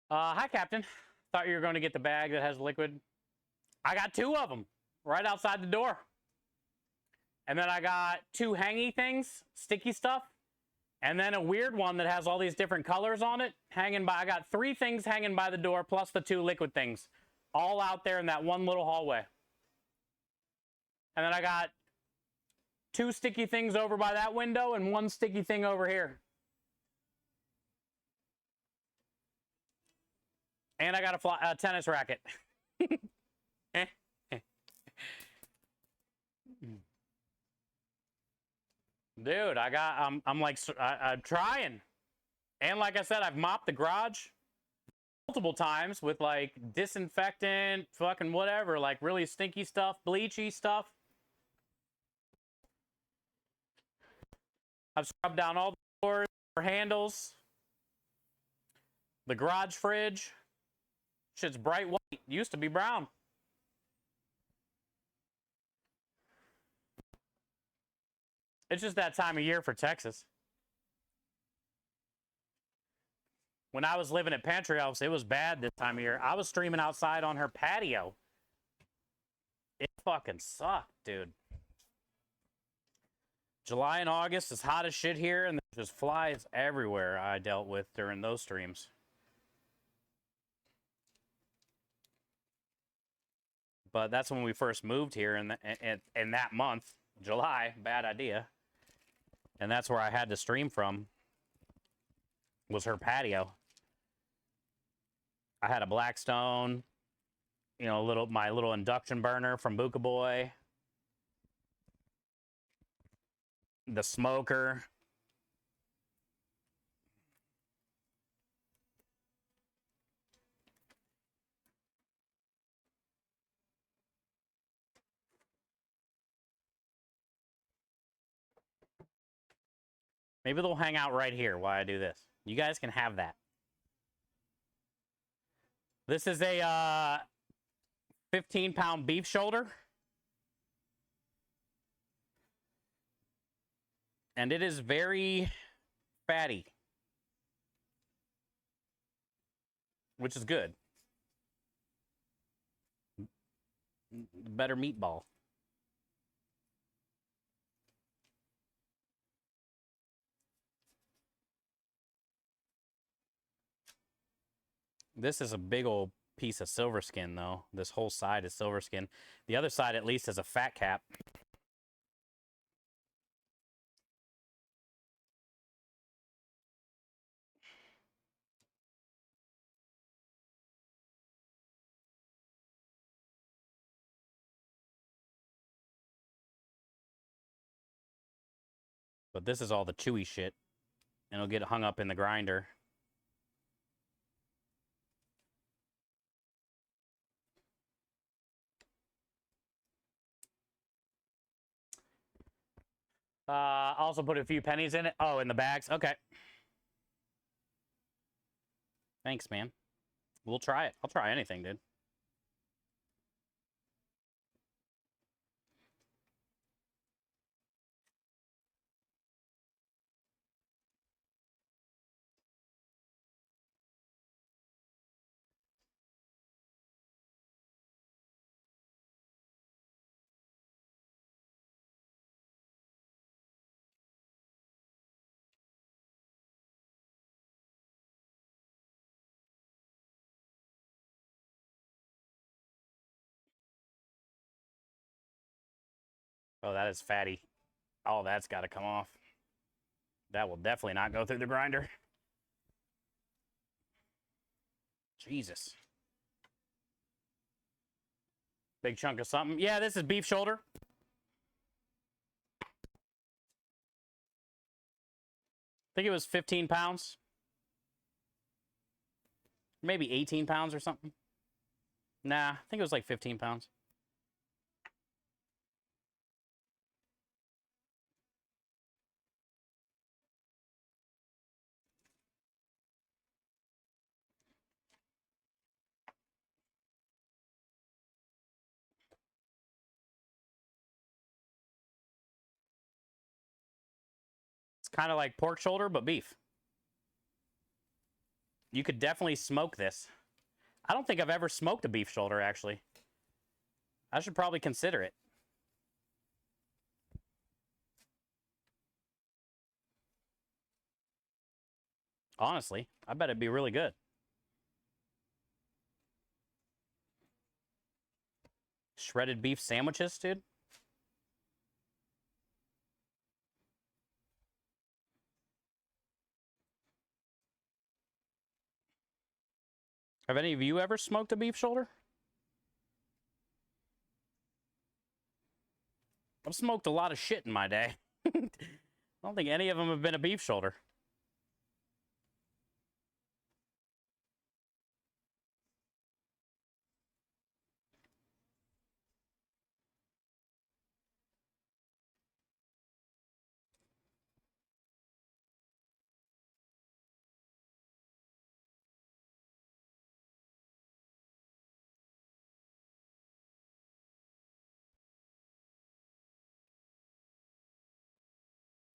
Hi, Captain. Thought you were going to get the bag that has liquid. I got 2 of them right outside the door. And then I got 2 hangy things, sticky stuff. And then a weird one that has all these different colors on it hanging by. I got 3 things hanging by the door plus the 2 liquid things. All out there in that one little hallway. And then I got 2 sticky things over by that window and 1 sticky thing over here. And I got a tennis racket. Dude, I'm trying. And like I said, I've mopped the garage multiple times with like disinfectant, fucking whatever, like really stinky stuff, bleachy stuff. I've scrubbed down all the doors, handles, the garage fridge. Shit's bright white. Used to be brown. It's just that time of year for Texas. When I was living at Pantry House, it was bad this time of year. I was streaming outside on her patio. It fucking sucked, dude. July and August is hot as shit here, and there's just flies everywhere I dealt with during those streams. But that's when we first moved here in that month, July. Bad idea. And that's where I had to stream from, was her patio. I had a Blackstone, you know, my little induction burner from Buka Boy, the smoker. Maybe they'll hang out right here while I do this. You guys can have that. This is a 15-pound beef shoulder. And it is very fatty, which is good. Better meatball. This is a big old piece of silver skin, though. This whole side is silver skin. The other side, at least, has a fat cap. But this is all the chewy shit. And it'll get hung up in the grinder. Also put a few pennies in it. Oh, in the bags? Okay. Thanks, man. We'll try it. I'll try anything, dude. Oh, that is fatty. Oh, that's got to come off. That will definitely not go through the grinder. Jesus. Big chunk of something. Yeah, this is beef shoulder. I think it was 15 pounds. Maybe 18 pounds or something. Nah, I think it was like 15 pounds. It's kind of like pork shoulder, but beef. You could definitely smoke this. I don't think I've ever smoked a beef shoulder, actually. I should probably consider it. Honestly, I bet it'd be really good. Shredded beef sandwiches, dude. Have any of you ever smoked a beef shoulder? I've smoked a lot of shit in my day. I don't think any of them have been a beef shoulder.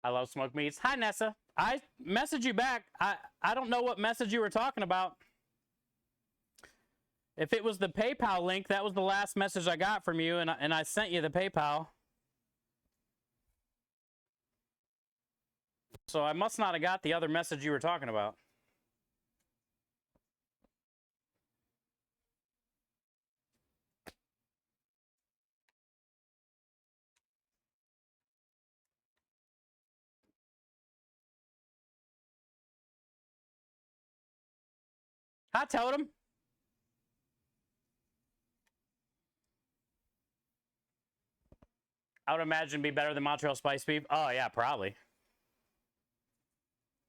I love smoked meats. Hi, Nessa. I messaged you back. I don't know what message you were talking about. If it was the PayPal link, that was the last message I got from you, and I sent you the PayPal. So I must not have got the other message you were talking about. Hi, Totem. I would imagine it'd be better than Montreal spice beef. Oh, yeah, probably.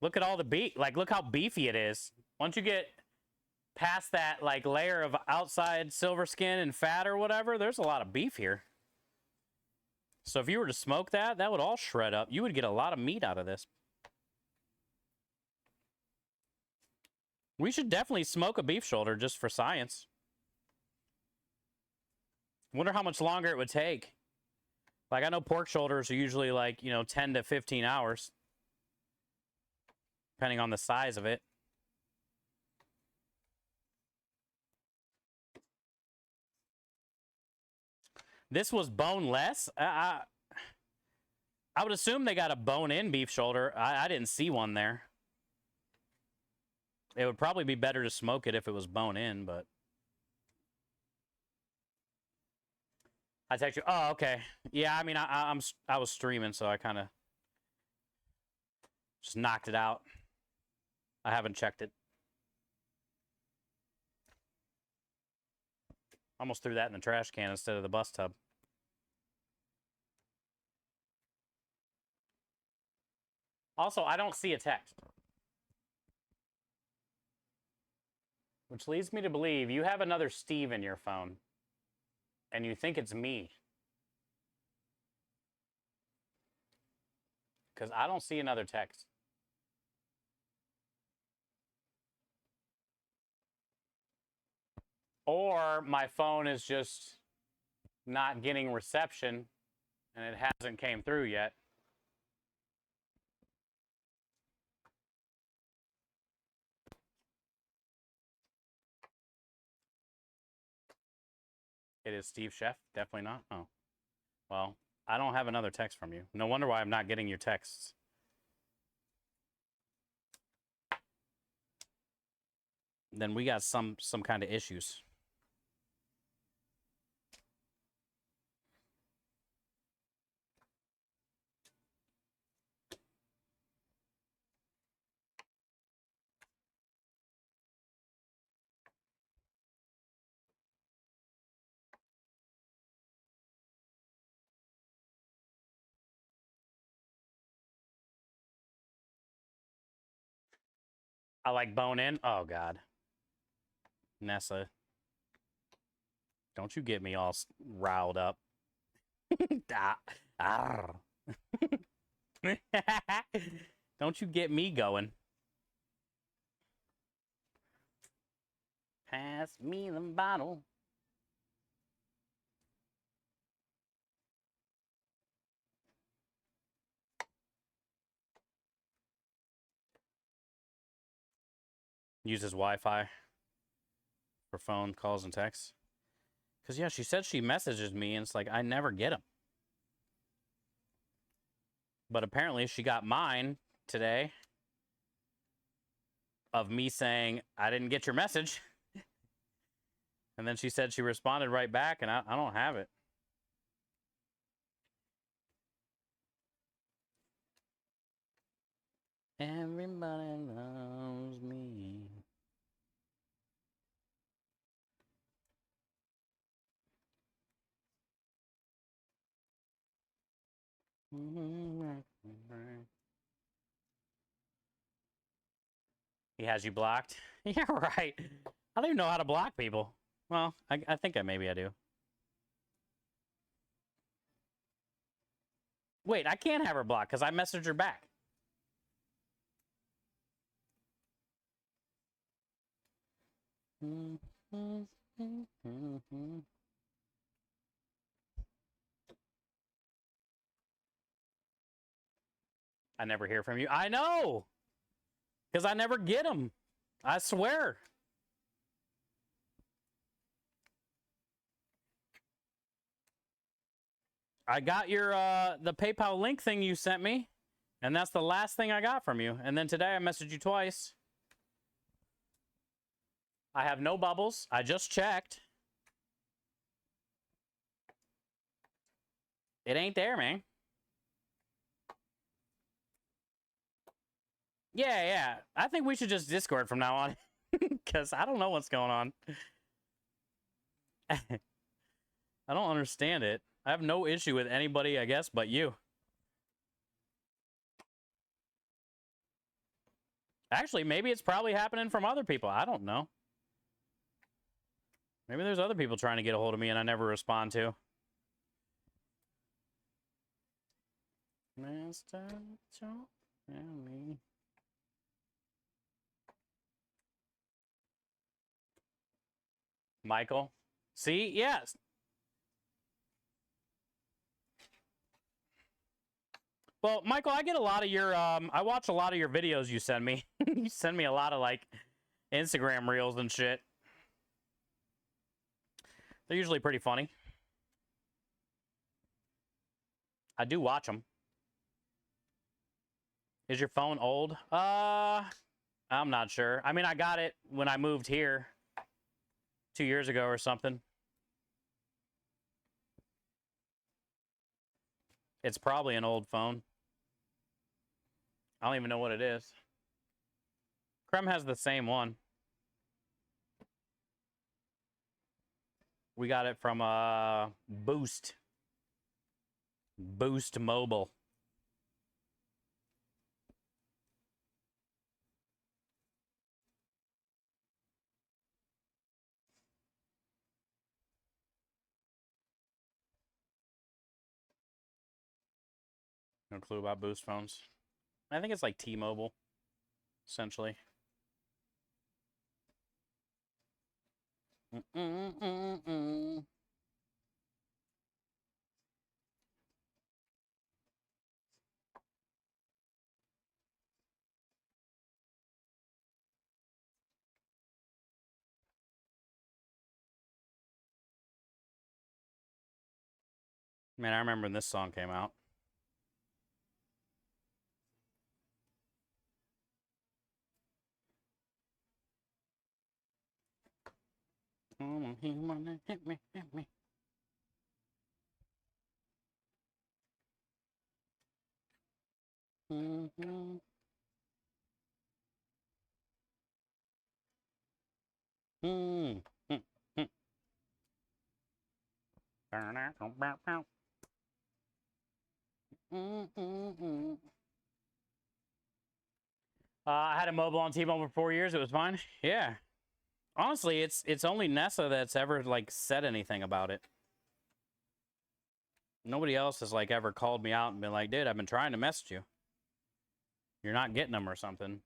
Look at all the beef. Like, look how beefy it is. Once you get past that, like, layer of outside silver skin and fat or whatever, there's a lot of beef here. So if you were to smoke that, that would all shred up. You would get a lot of meat out of this. We should definitely smoke a beef shoulder just for science. Wonder how much longer it would take. Like, I know pork shoulders are usually like, 10 to 15 hours. Depending on the size of it. This was boneless? I would assume they got a bone-in beef shoulder. I didn't see one there. It would probably be better to smoke it if it was bone-in, but... I text you. Oh, okay. Yeah, I mean, I was streaming, so I kind of just knocked it out. I haven't checked it. Almost threw that in the trash can instead of the bus tub. Also, I don't see a text. Which leads me to believe you have another Steve in your phone. And you think it's me. Because I don't see another text. Or my phone is just not getting reception and it hasn't came through yet. It is Steve Chef? Definitely not? Oh. Well, I don't have another text from you. No wonder why I'm not getting your texts. Then we got some kind of issues. I like bone in. Oh God, Nessa, don't you get me all riled up. Ah, arr. Don't you get me going. Pass me the bottle. Uses Wi-Fi for phone calls and texts. Because, yeah, she said she messages me, and it's like, I never get them. But apparently she got mine today of me saying, I didn't get your message. And then she said she responded right back, and I don't have it. Everybody loves me. He has you blocked? Yeah, right. I don't even know how to block people. Well, I think maybe I do. Wait, I can't have her blocked because I messaged her back. I never hear from you. I know! Because I never get them. I swear. I got your, the PayPal link thing you sent me. And that's the last thing I got from you. And then today I messaged you twice. I have no bubbles. I just checked. It ain't there, man. Yeah, yeah. I think we should just Discord from now on. Because I don't know what's going on. I don't understand it. I have no issue with anybody, I guess, but you. Actually, maybe it's probably happening from other people. I don't know. Maybe there's other people trying to get a hold of me and I never respond to. Master Joe and me. Michael. See? Yes. Well, Michael, I get a lot of your, I watch a lot of your videos you send me. You send me a lot of, like, Instagram reels and shit. They're usually pretty funny. I do watch them. Is your phone old? I'm not sure. I mean, I got it when I moved here 2 years ago or something. It's probably an old phone. I don't even know what it is. Creme has the same one. We got it from Boost. Boost Mobile. No clue about Boost phones. I think it's like T-Mobile, essentially. Man, I remember when this song came out. He wanna hit me, hit me. I had a mobile on T-Mobile for 4 years. It was fine. Yeah. Honestly, it's only Nessa that's ever like said anything about it. Nobody else has like ever called me out and been like, dude, I've been trying to message you. You're not getting them or something.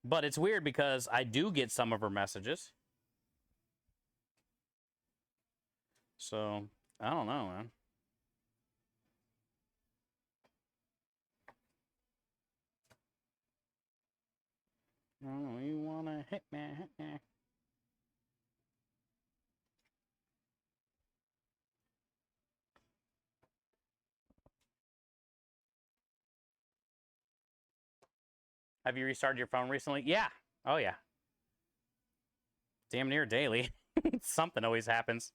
But it's weird because I do get some of her messages. So, I don't know, man. Oh, you wanna hit me, hit me. Have you restarted your phone recently? Yeah. Oh, yeah. Damn near daily. Something always happens.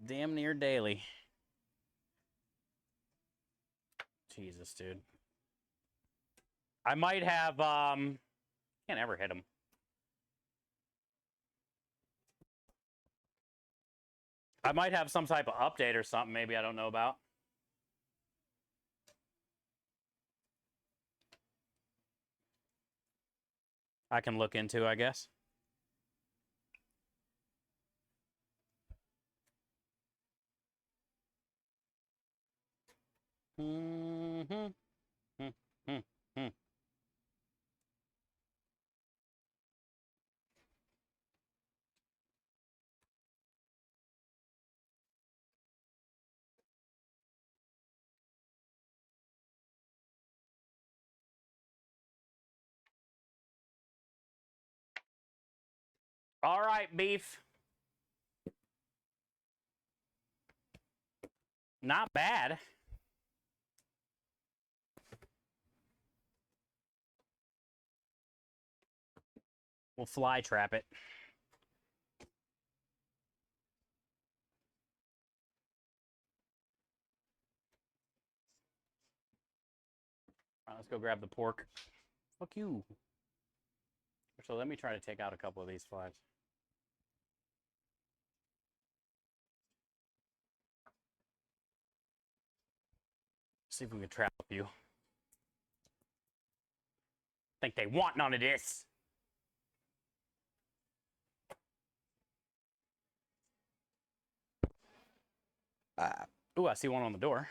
Damn near daily. Jesus, dude. I might have, can't ever hit him. I might have some type of update or something maybe I don't know about. I can look into, I guess. Mm-hmm. Mm-hmm. All right, beef. Not bad. We'll fly trap it. All right, let's go grab the pork. Fuck you. So let me try to take out a couple of these flies. See if we can trap you. Think they want none of this. Ooh, I see one on the door.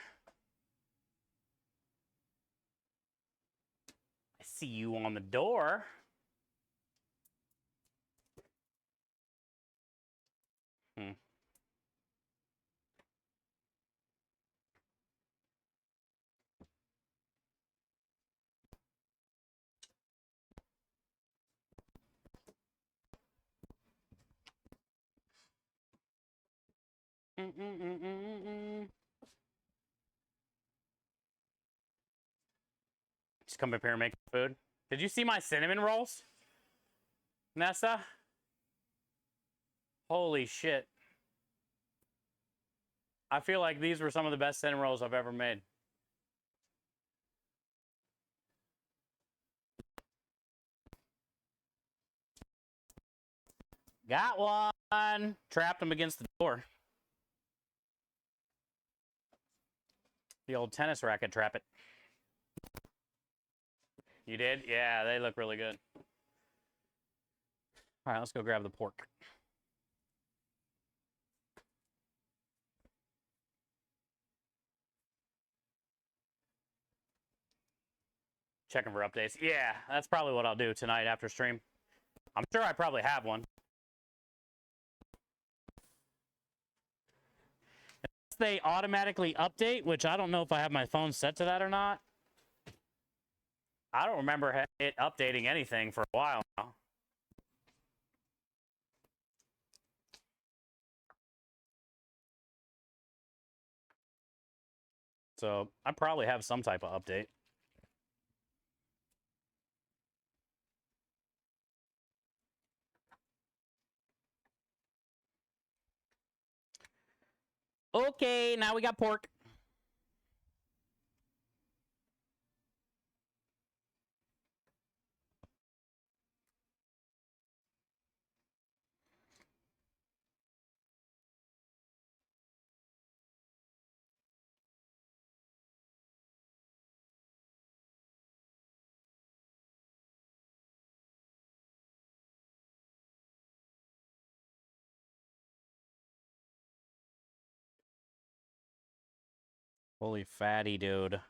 I see you on the door. Hmm. Just come up here and make food. Did you see my cinnamon rolls, Nessa? Holy shit. I feel like these were some of the best cinnamon rolls I've ever made. Got one. Trapped him against the door. The old tennis racket trap it. You did? Yeah, they look really good. All right, let's go grab the pork. Checking for updates. Yeah, that's probably what I'll do tonight after stream. I'm sure I probably have one. Unless they automatically update, which I don't know if I have my phone set to that or not. I don't remember it updating anything for a while now. So I probably have some type of update. Okay, now we got pork. Holy fatty, dude.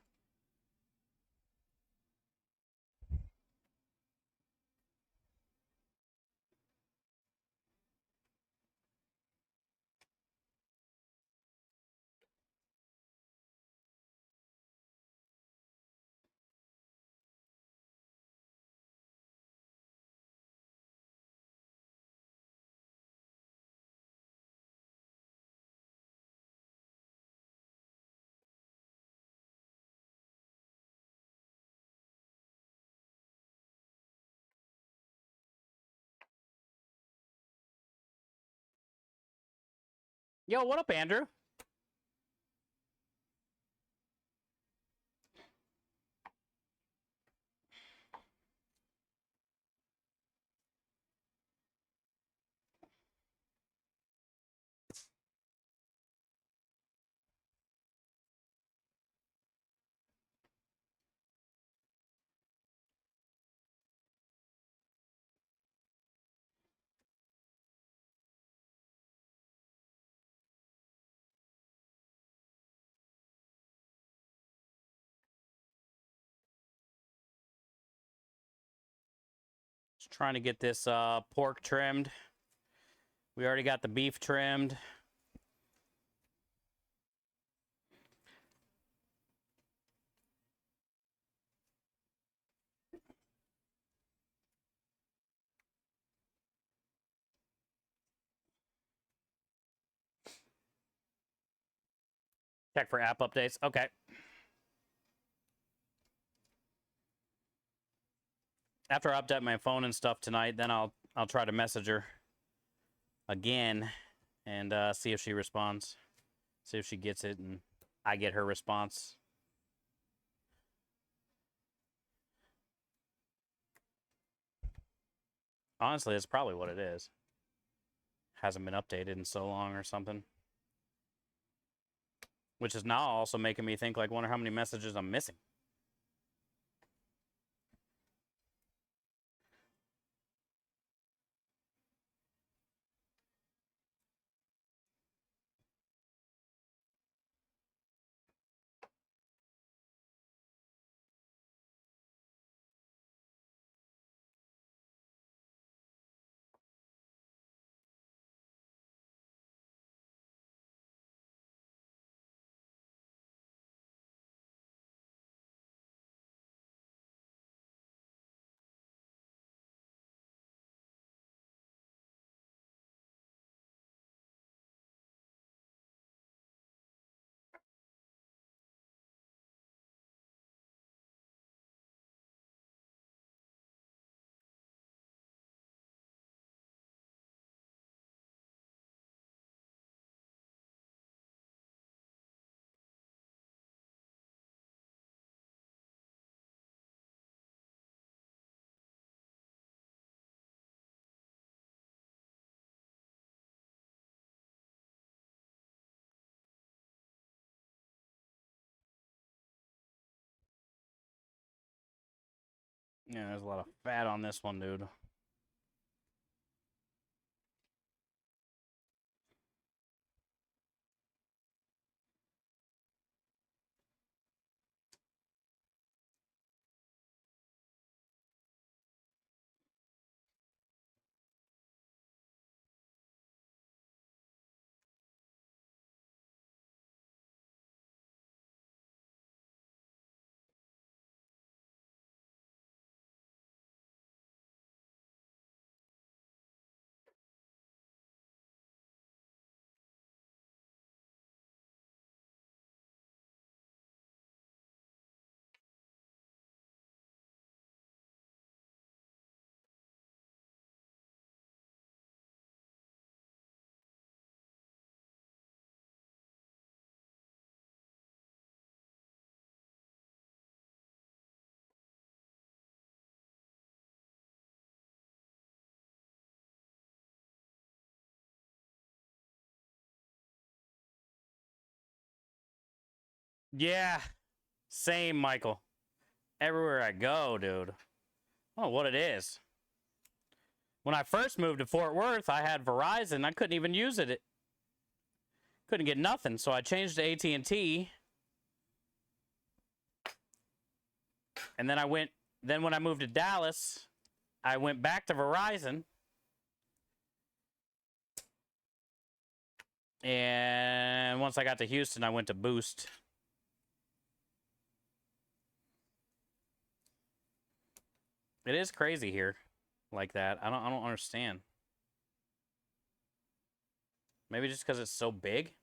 Yo, what up, Andrew? Just trying to get this pork trimmed. We already got the beef trimmed. Check for app updates. Okay. After I update my phone and stuff tonight, then I'll try to message her again and see if she responds. See if she gets it and I get her response. Honestly, it's probably what it is. Hasn't been updated in so long or something. Which is now also making me think, like, wonder how many messages I'm missing. Yeah, there's a lot of fat on this one, dude. Yeah, same, Michael. Everywhere I go, dude. I don't know what it is. When I first moved to Fort Worth, I had Verizon. I couldn't even use it. Couldn't get nothing, so I changed to AT&T. And then then when I moved to Dallas, I went back to Verizon. And once I got to Houston, I went to Boost. It is crazy here like that. I don't understand. Maybe just because it's so big?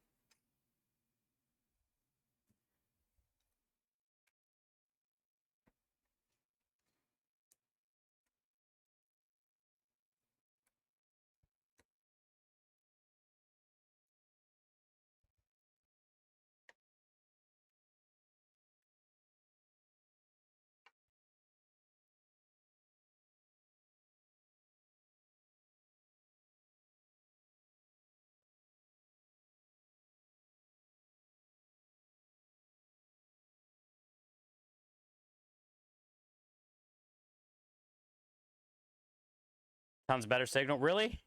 Tons better signal. Really?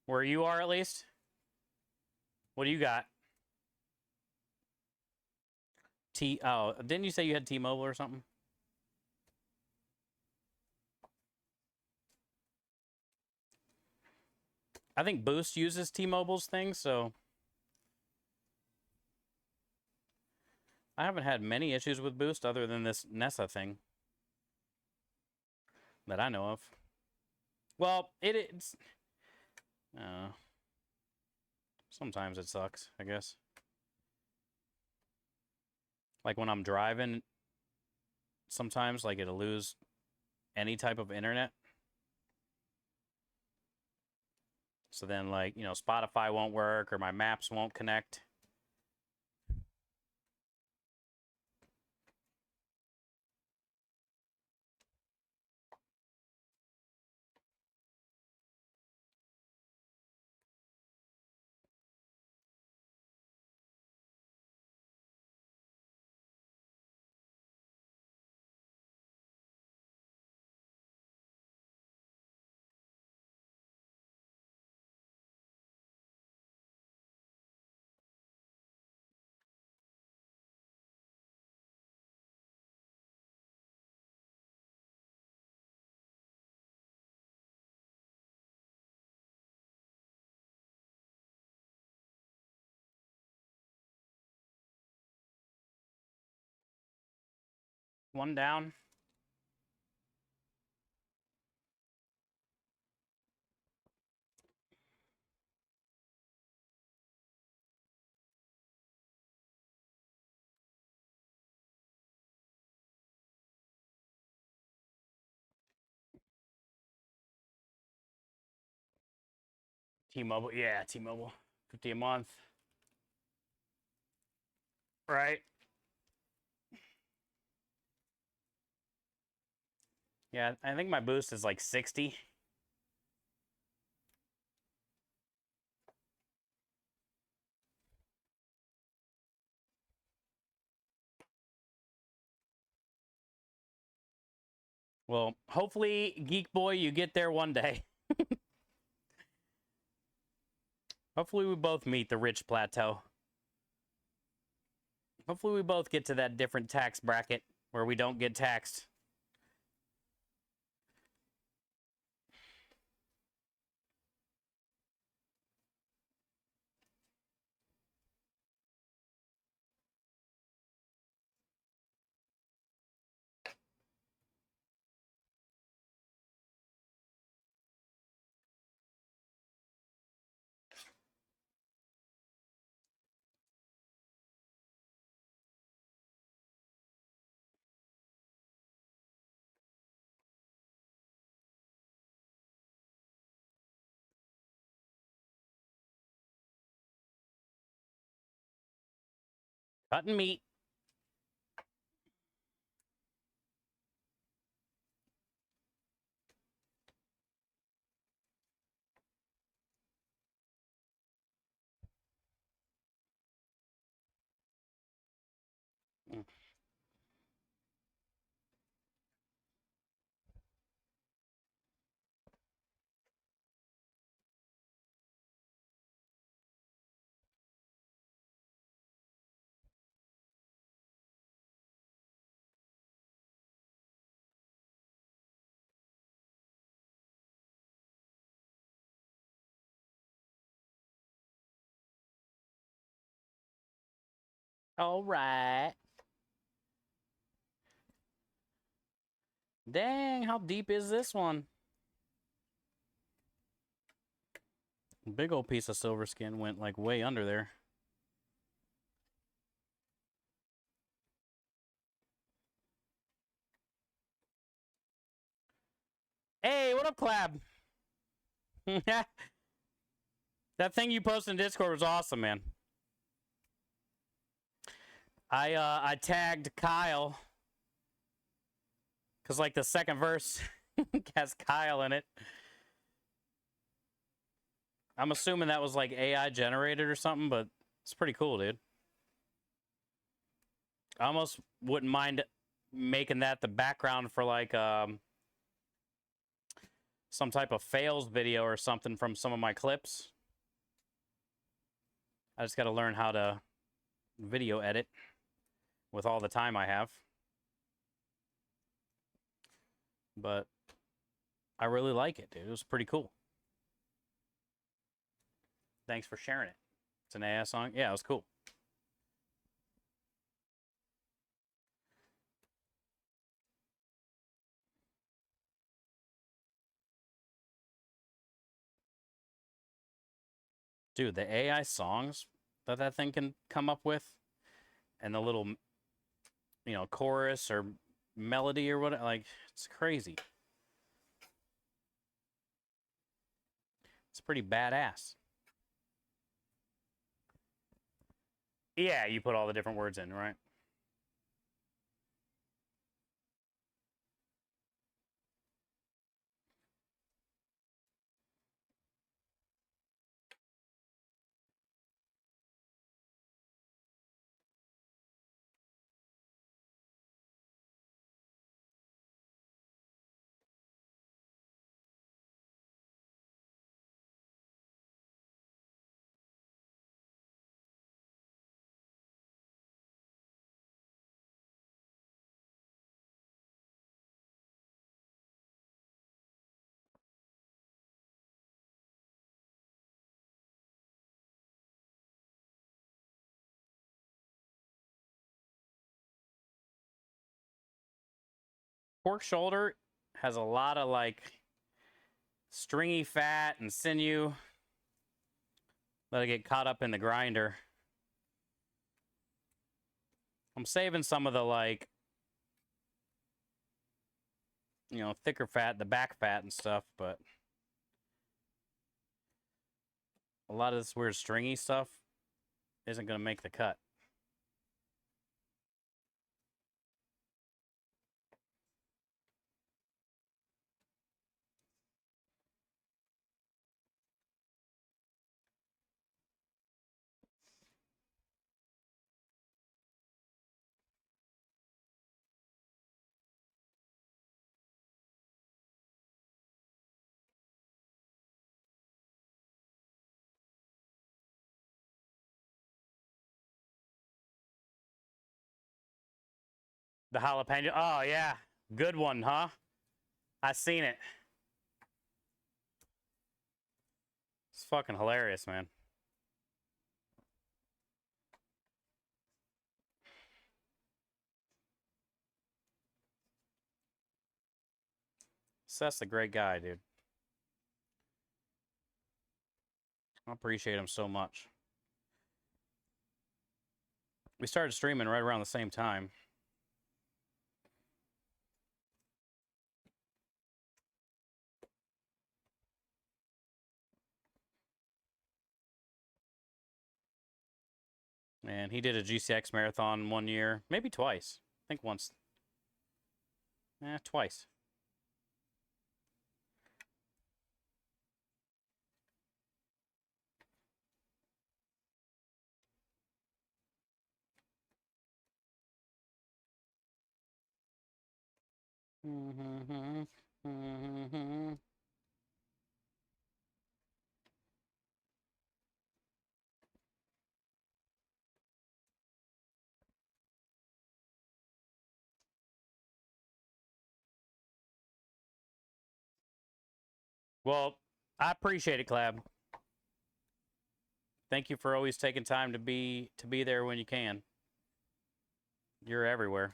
Where you are, at least? What do you got? Oh, didn't you say you had T-Mobile or something? I think Boost uses T-Mobile's thing, so I haven't had many issues with Boost other than this Nessa thing that I know of. Well, it's sometimes it sucks, I guess. Like when I'm driving, sometimes like it'll lose any type of internet. So then, like, you know, Spotify won't work or my maps won't connect. One down. T-Mobile, yeah, T-Mobile, 50 a month, right? Yeah, I think my Boost is like 60. Well, hopefully, Geek Boy, you get there one day. Hopefully, we both meet the rich plateau. Hopefully, we both get to that different tax bracket where we don't get taxed. Cutting meat. Mm. All right. Dang, how deep is this one? Big old piece of silver skin went like way under there. Hey, what up, Clab? That thing you posted in Discord was awesome, man. I tagged Kyle because like the second verse has Kyle in it. I'm assuming that was like AI generated or something, but it's pretty cool, dude. I almost wouldn't mind making that the background for like some type of fails video or something from some of my clips. I just got to learn how to video edit with all the time I have. But I really like it, dude. It was pretty cool. Thanks for sharing it. It's an AI song. Yeah, it was cool. Dude, the AI songs that thing can come up with and the little, you know, chorus or melody or what, like, it's crazy. It's pretty badass. Yeah, you put all the different words in, right? Pork shoulder has a lot of like stringy fat and sinew that'll get caught up in the grinder. I'm saving some of the like, you know, thicker fat, the back fat and stuff, but a lot of this weird stringy stuff isn't going to make the cut. The jalapeno. Oh, yeah. Good one, huh? I seen it. It's fucking hilarious, man. Seth's a great guy, dude. I appreciate him so much. We started streaming right around the same time. And he did a GCX marathon one year, maybe twice. I think once. Twice. Well, I appreciate it, Clab. Thank you for always taking time to be there when you can. You're everywhere.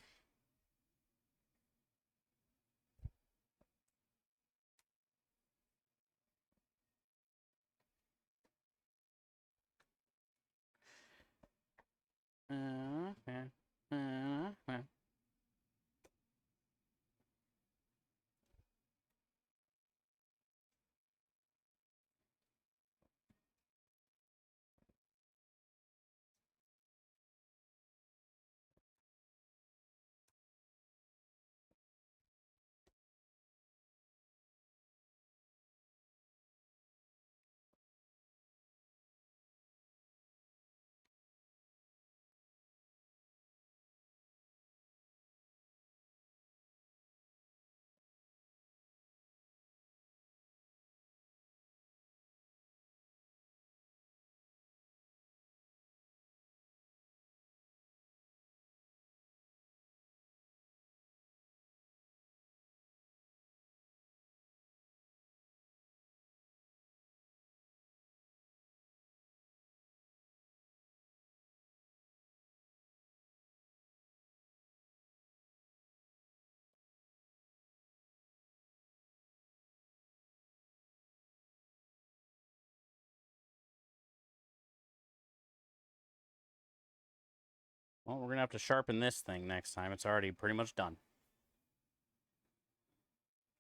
Well, we're going to have to sharpen this thing next time. It's already pretty much done.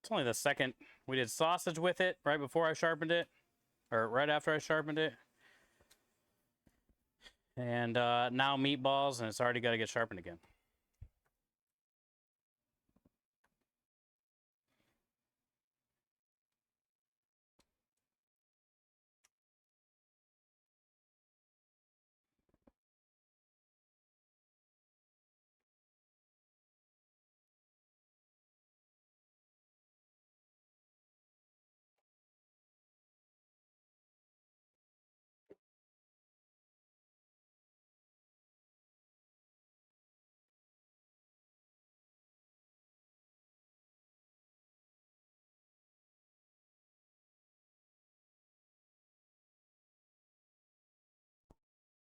It's only the second. We did sausage with it right before I sharpened it. Or right after I sharpened it. And now meatballs, and it's already got to get sharpened again.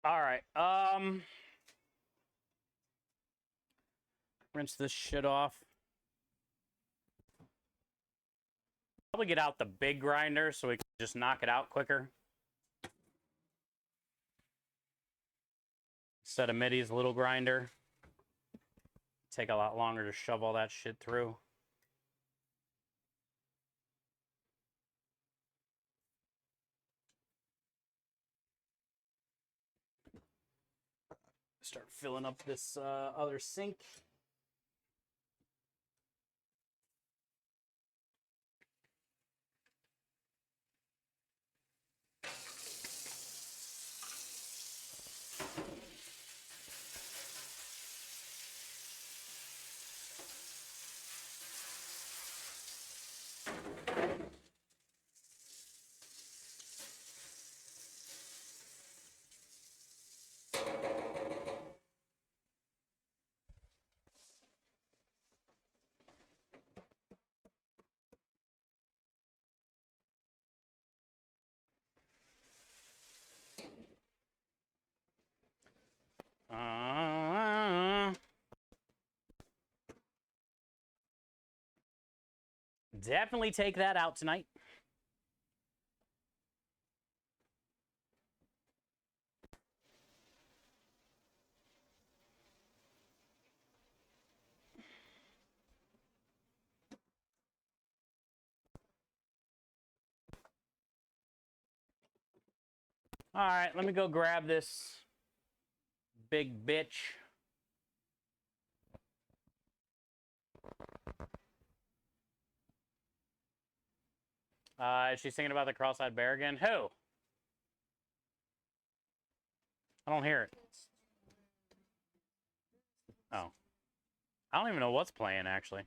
All right. Rinse this shit off. Probably get out the big grinder so we can just knock it out quicker. Instead of Mitty's little grinder. Take a lot longer to shove all that shit through. Start filling up this other sink. Definitely take that out tonight. All right, let me go grab this big bitch. Is she singing about the cross-eyed bear again? Who? I don't hear it. Oh. I don't even know what's playing, actually.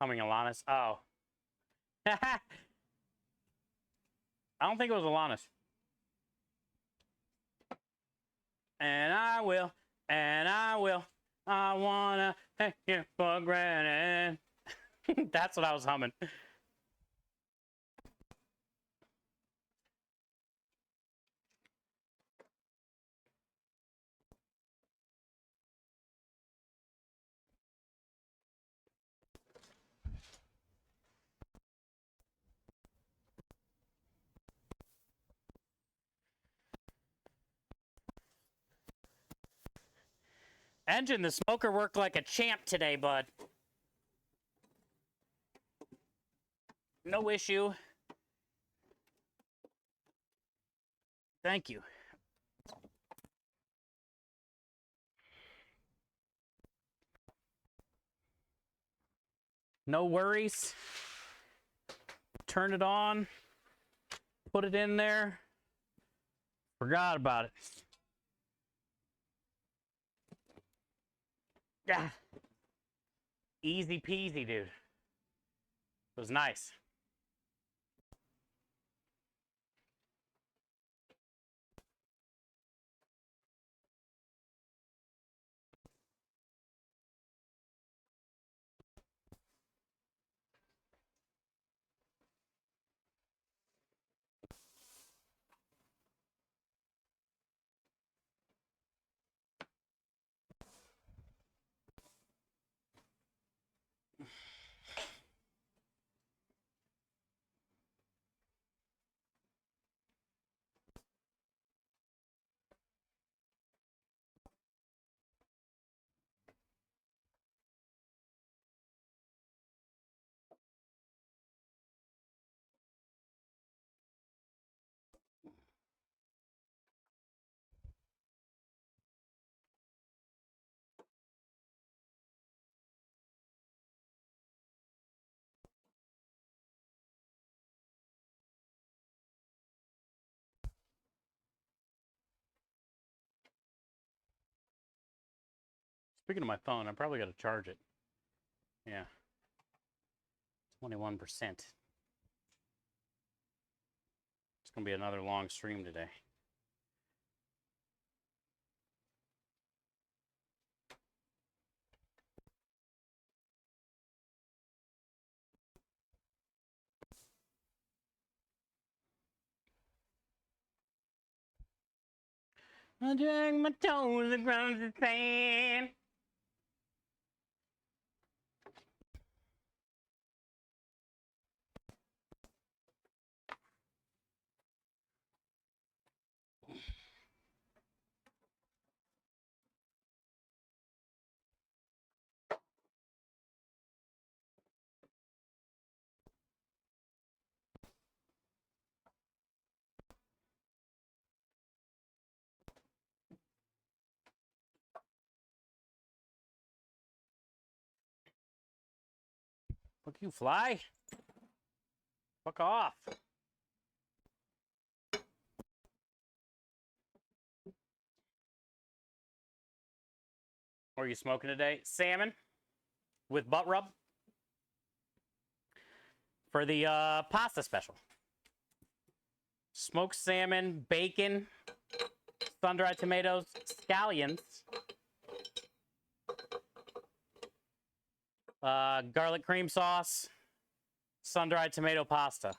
Humming Alanis. Oh. I don't think it was Alanis. And I will, I wanna take you for granted. That's what I was humming. Engine, the smoker worked like a champ today, bud. No issue. Thank you. No worries. Turn it on. Put it in there. Forgot about it. Yeah. Easy peasy, dude. It was nice. Speaking of my phone, I probably got to charge it. Yeah. 21%. It's going to be another long stream today. I drag my toes across the sand. Fuck you, fly. Fuck off. What are you smoking today? Salmon with butt rub for the pasta special. Smoked salmon, bacon, sun-dried tomatoes, scallions, garlic cream sauce, sun-dried tomato pasta.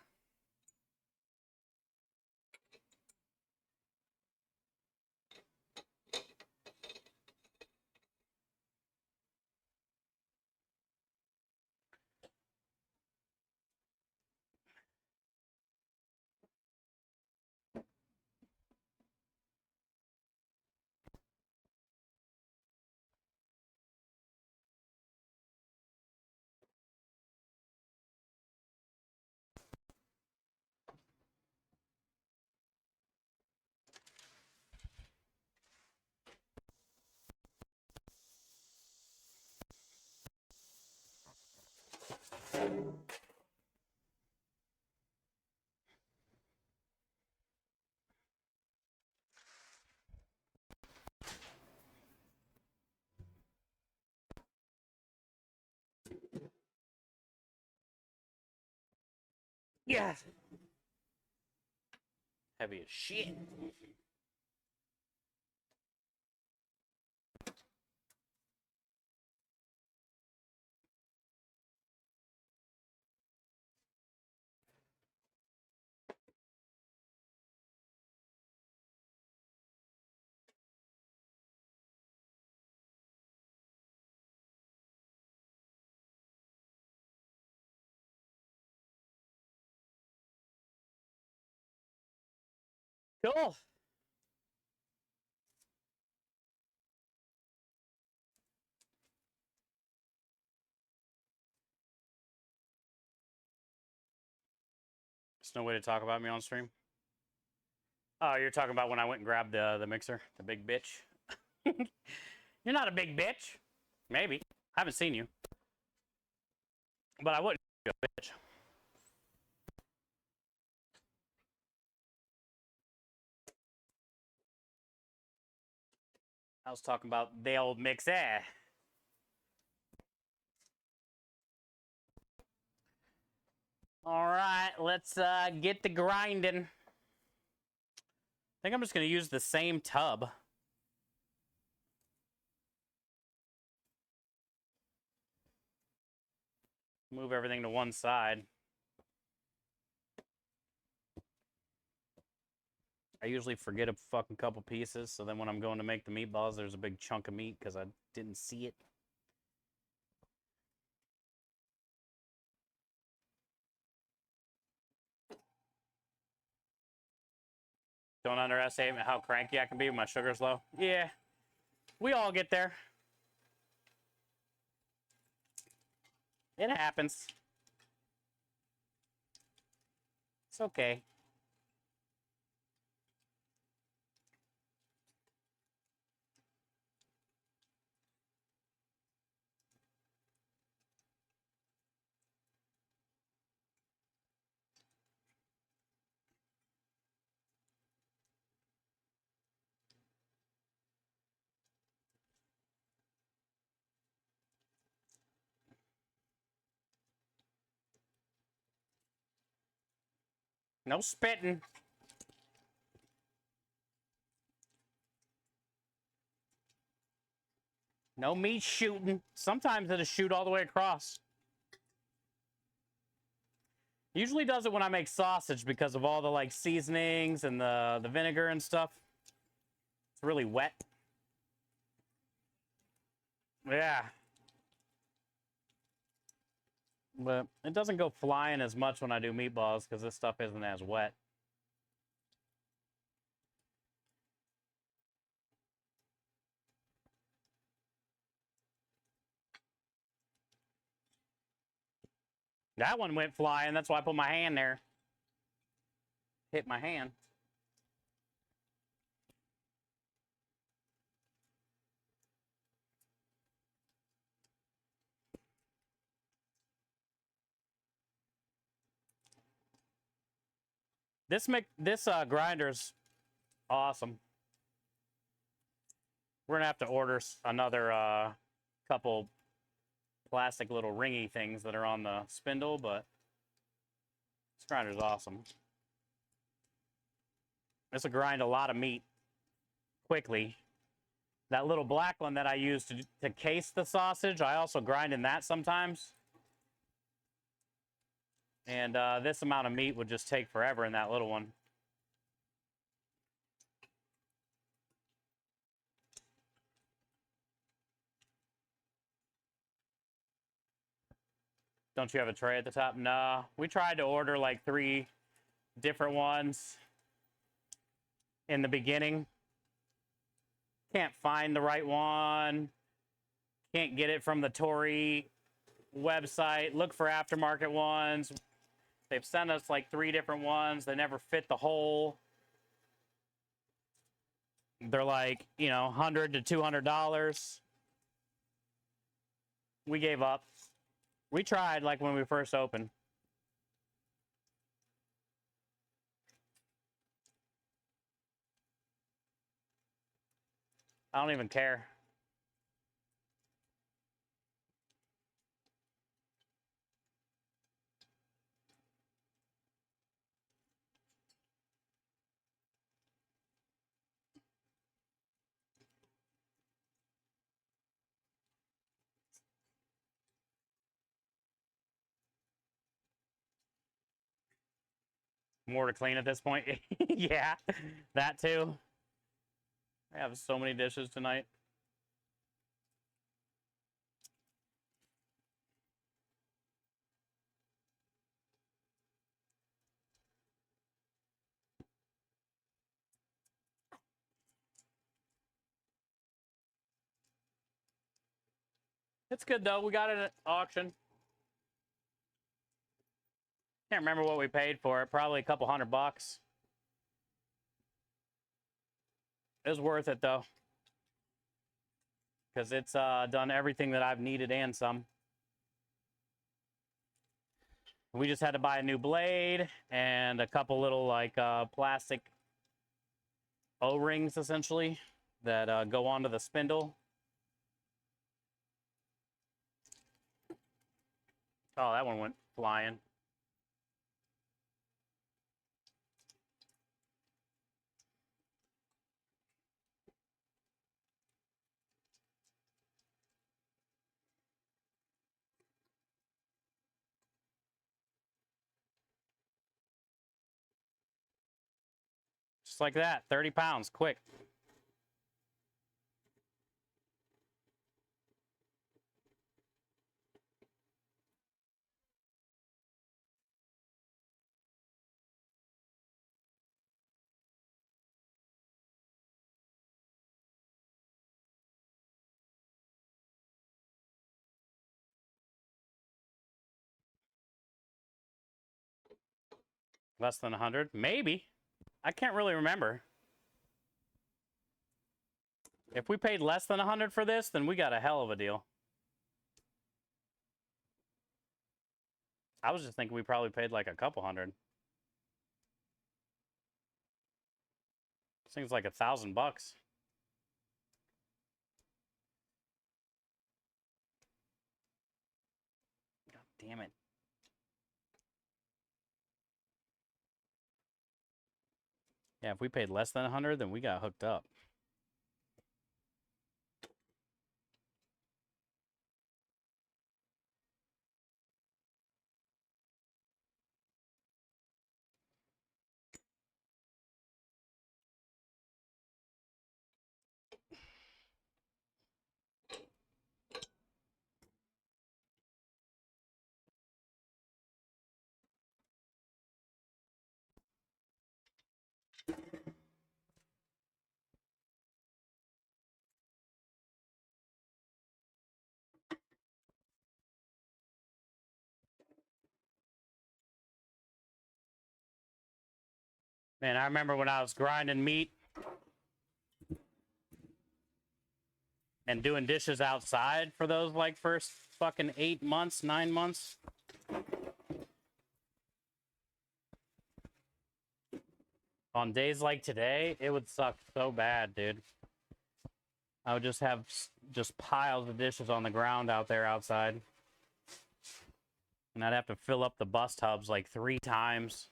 Yeah. Heavy as shit. Cool. There's no way to talk about me on stream. Oh, you're talking about when I went and grabbed the mixer, the big bitch. You're not a big bitch. Maybe. I haven't seen you. But I wouldn't be a bitch. I was talking about the old mixer. All right, let's get the grinding. I think I'm just going to use the same tub. Move everything to one side. I usually forget a fucking couple pieces, so then when I'm going to make the meatballs, there's a big chunk of meat because I didn't see it. Don't underestimate how cranky I can be when my sugar's low. Yeah, we all get there. It happens. It's okay. No spitting. No meat shooting. Sometimes it'll shoot all the way across. Usually does it when I make sausage because of all the like seasonings and the vinegar and stuff. It's really wet. Yeah. But it doesn't go flying as much when I do meatballs because this stuff isn't as wet. That one went flying. That's why I put my hand there. Hit my hand. This grinder's awesome. We're gonna have to order another couple plastic little ringy things that are on the spindle, but this grinder's awesome. This will grind a lot of meat quickly. That little black one that I use to case the sausage, I also grind in that sometimes. And this amount of meat would just take forever in that little one. Don't you have a tray at the top? No. We tried to order like 3 different ones in the beginning. Can't find the right one. Can't get it from the Tory website. Look for aftermarket ones. They've sent us like 3 different ones. They never fit the hole. They're like, you know, $100 to $200. We gave up. We tried like when we first opened. I don't even care. more to clean at this point. Yeah, that too. I have so many dishes tonight. It's good though. We got it at auction. Can't remember what we paid for it. Probably a couple $100. It was worth it though, because it's done everything that I've needed and some. We just had to buy a new blade and a couple little like plastic O-rings essentially that go onto the spindle. Oh, that one went flying. Just like that, 30 pounds, quick. Less than 100? Maybe. I can't really remember. If we paid less than 100 for this, then we got a hell of a deal. I was just thinking we probably paid like a couple hundred. This thing's like $1,000. God damn it. Yeah, if we paid less than 100, then we got hooked up. Man, I remember when I was grinding meat and doing dishes outside for those like first fucking 8 months, 9 months. On days like today, it would suck so bad, dude. I would just have just piles of dishes on the ground out there outside. And I'd have to fill up the bus tubs like 3 times.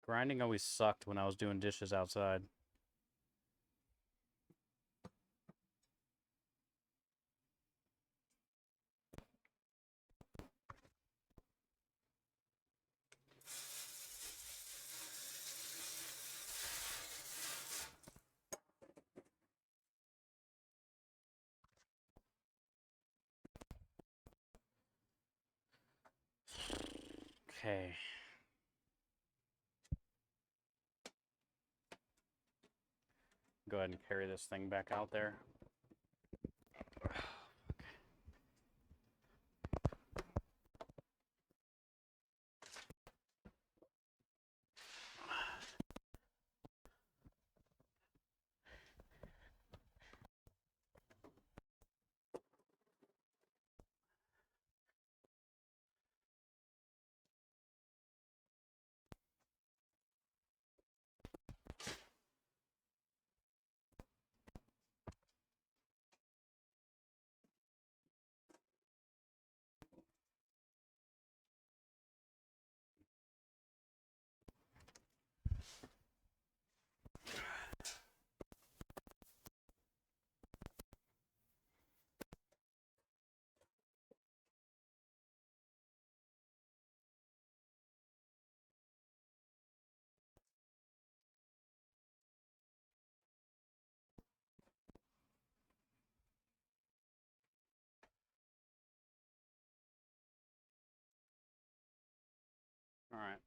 Grinding always sucked when I was doing dishes outside. Okay. Go ahead and carry this thing back out there. All right.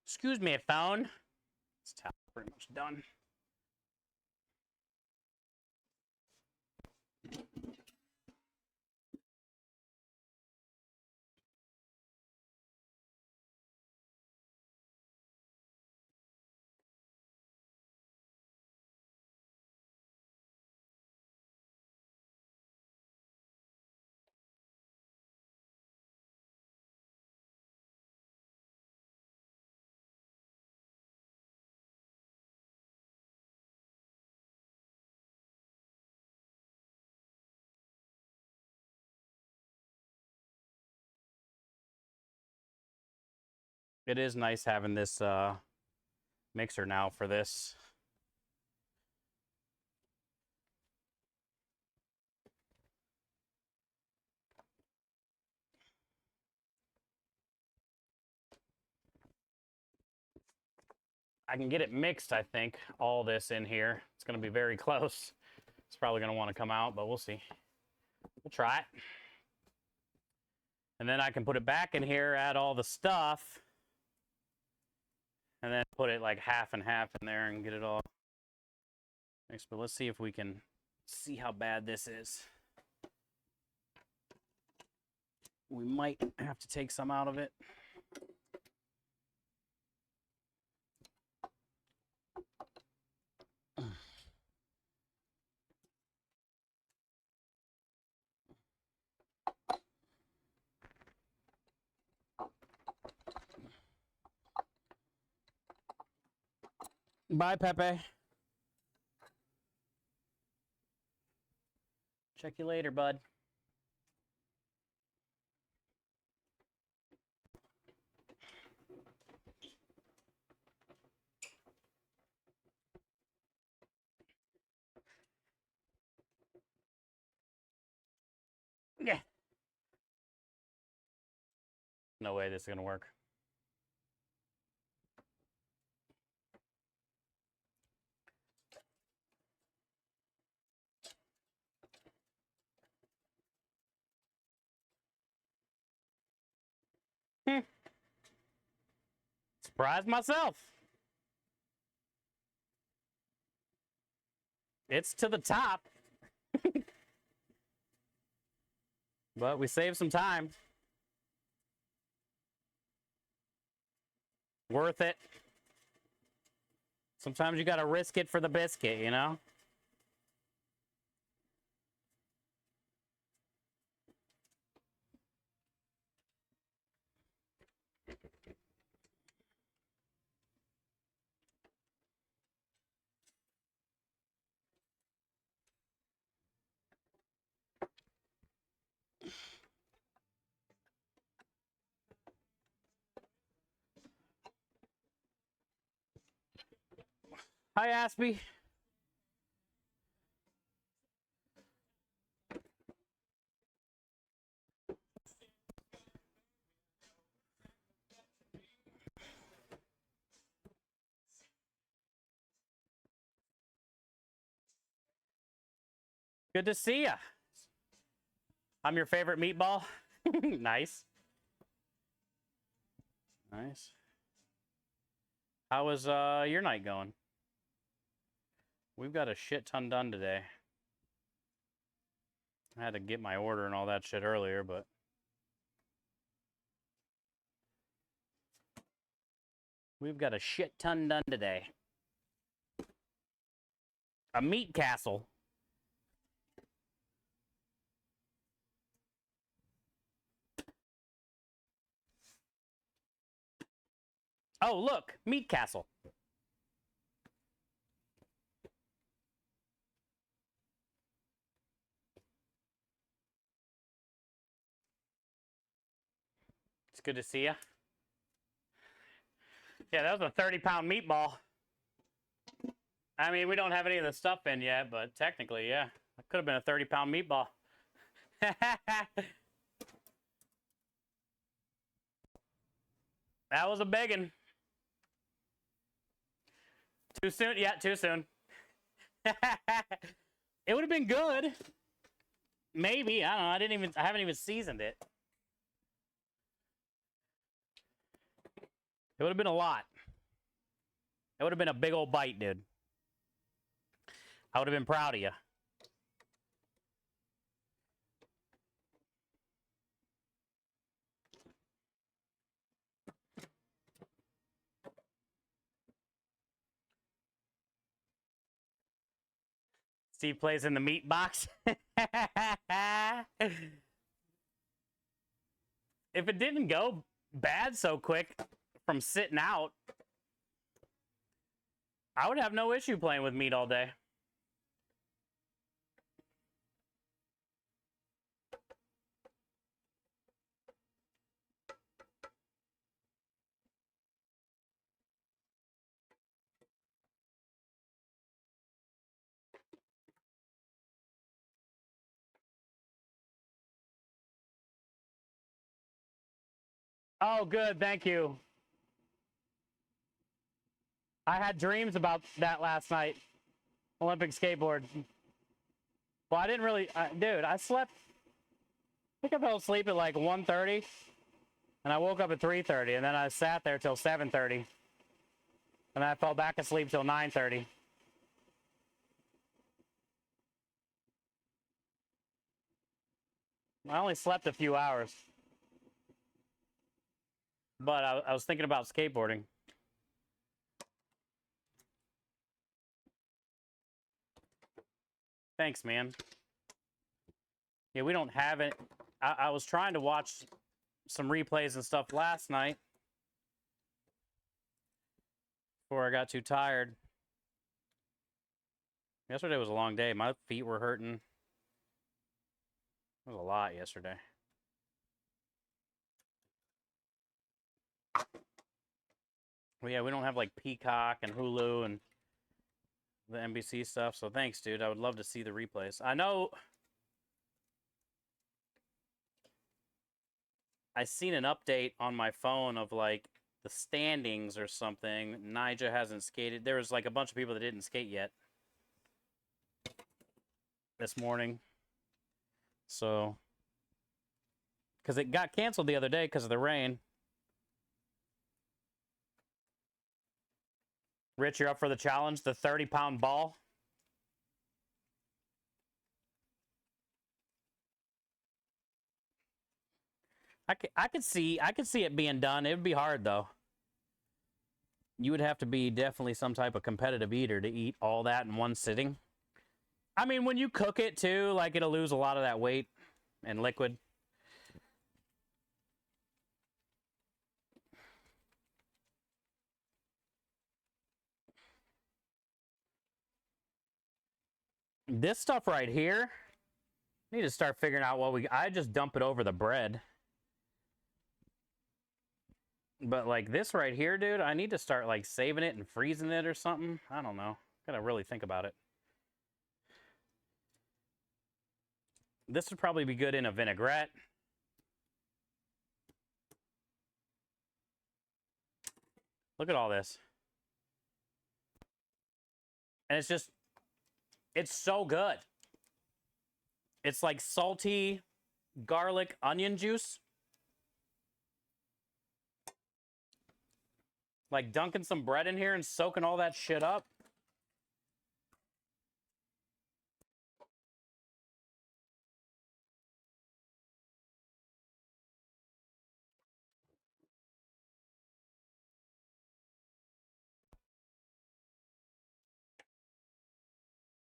Excuse me, phone. This towel pretty much done. It is nice having this mixer now for this. I can get it mixed, I think, all this in here. It's going to be very close. It's probably going to want to come out, but we'll see. We'll try it. And then I can put it back in here, add all the stuff, and then put it like half and half in there and get it all mixed. But let's see if we can see how bad this is. We might have to take some out of it. Bye, Pepe. Check you later, bud. Yeah. No way this is gonna work. Surprised myself. It's to the top. But we saved some time. Worth it. Sometimes you gotta risk it for the biscuit, you know? Hi, Aspie. Good to see ya. I'm your favorite meatball. Nice. Nice. How was your night going? We've got a shit ton done today. I had to get my order and all that shit earlier, but we've got a shit ton done today. A meat castle. Oh, look, meat castle. It's good to see you. Yeah, that was a 30-pound meatball. I mean, we don't have any of the stuff in yet, but technically, yeah. That could have been a 30-pound meatball. That was a biggin. Too soon? Yeah, too soon. It would have been good. Maybe. I don't know. I haven't even seasoned it. It would have been a lot. It would have been a big old bite, dude. I would have been proud of you. Steve plays in the meat box. If it didn't go bad so quick from sitting out, I would have no issue playing with meat all day. Oh, good. Thank you. I had dreams about that last night. Olympic skateboard. Well, I didn't really... dude, I slept... I think I fell asleep at like 1:30. And I woke up at 3:30. And then I sat there till 7:30. And I fell back asleep till 9:30. I only slept a few hours. But I was thinking about skateboarding. Thanks, man. Yeah, we don't have it. I was trying to watch some replays and stuff last night before I got too tired. Yesterday was a long day. My feet were hurting. It was a lot yesterday. Well, yeah, we don't have like Peacock and Hulu and the NBC stuff, so thanks, dude. I would love to see the replays. I know I seen an update on my phone of like the standings or something. Nija hasn't skated. There was like a bunch of people that didn't skate yet this morning. So, because it got canceled the other day because of the rain. Rich, you're up for the challenge, the 30-pound ball. I could see it being done. It would be hard though. You would have to be definitely some type of competitive eater to eat all that in one sitting. I mean, when you cook it too, like it'll lose a lot of that weight and liquid. This stuff right here, I need to start figuring out what I just dump it over the bread. But like this right here, dude, I need to start like saving it and freezing it or something. I don't know. Gotta really think about it. This would probably be good in a vinaigrette. Look at all this. And it's just, it's so good. It's like salty garlic onion juice. Like dunking some bread in here and soaking all that shit up.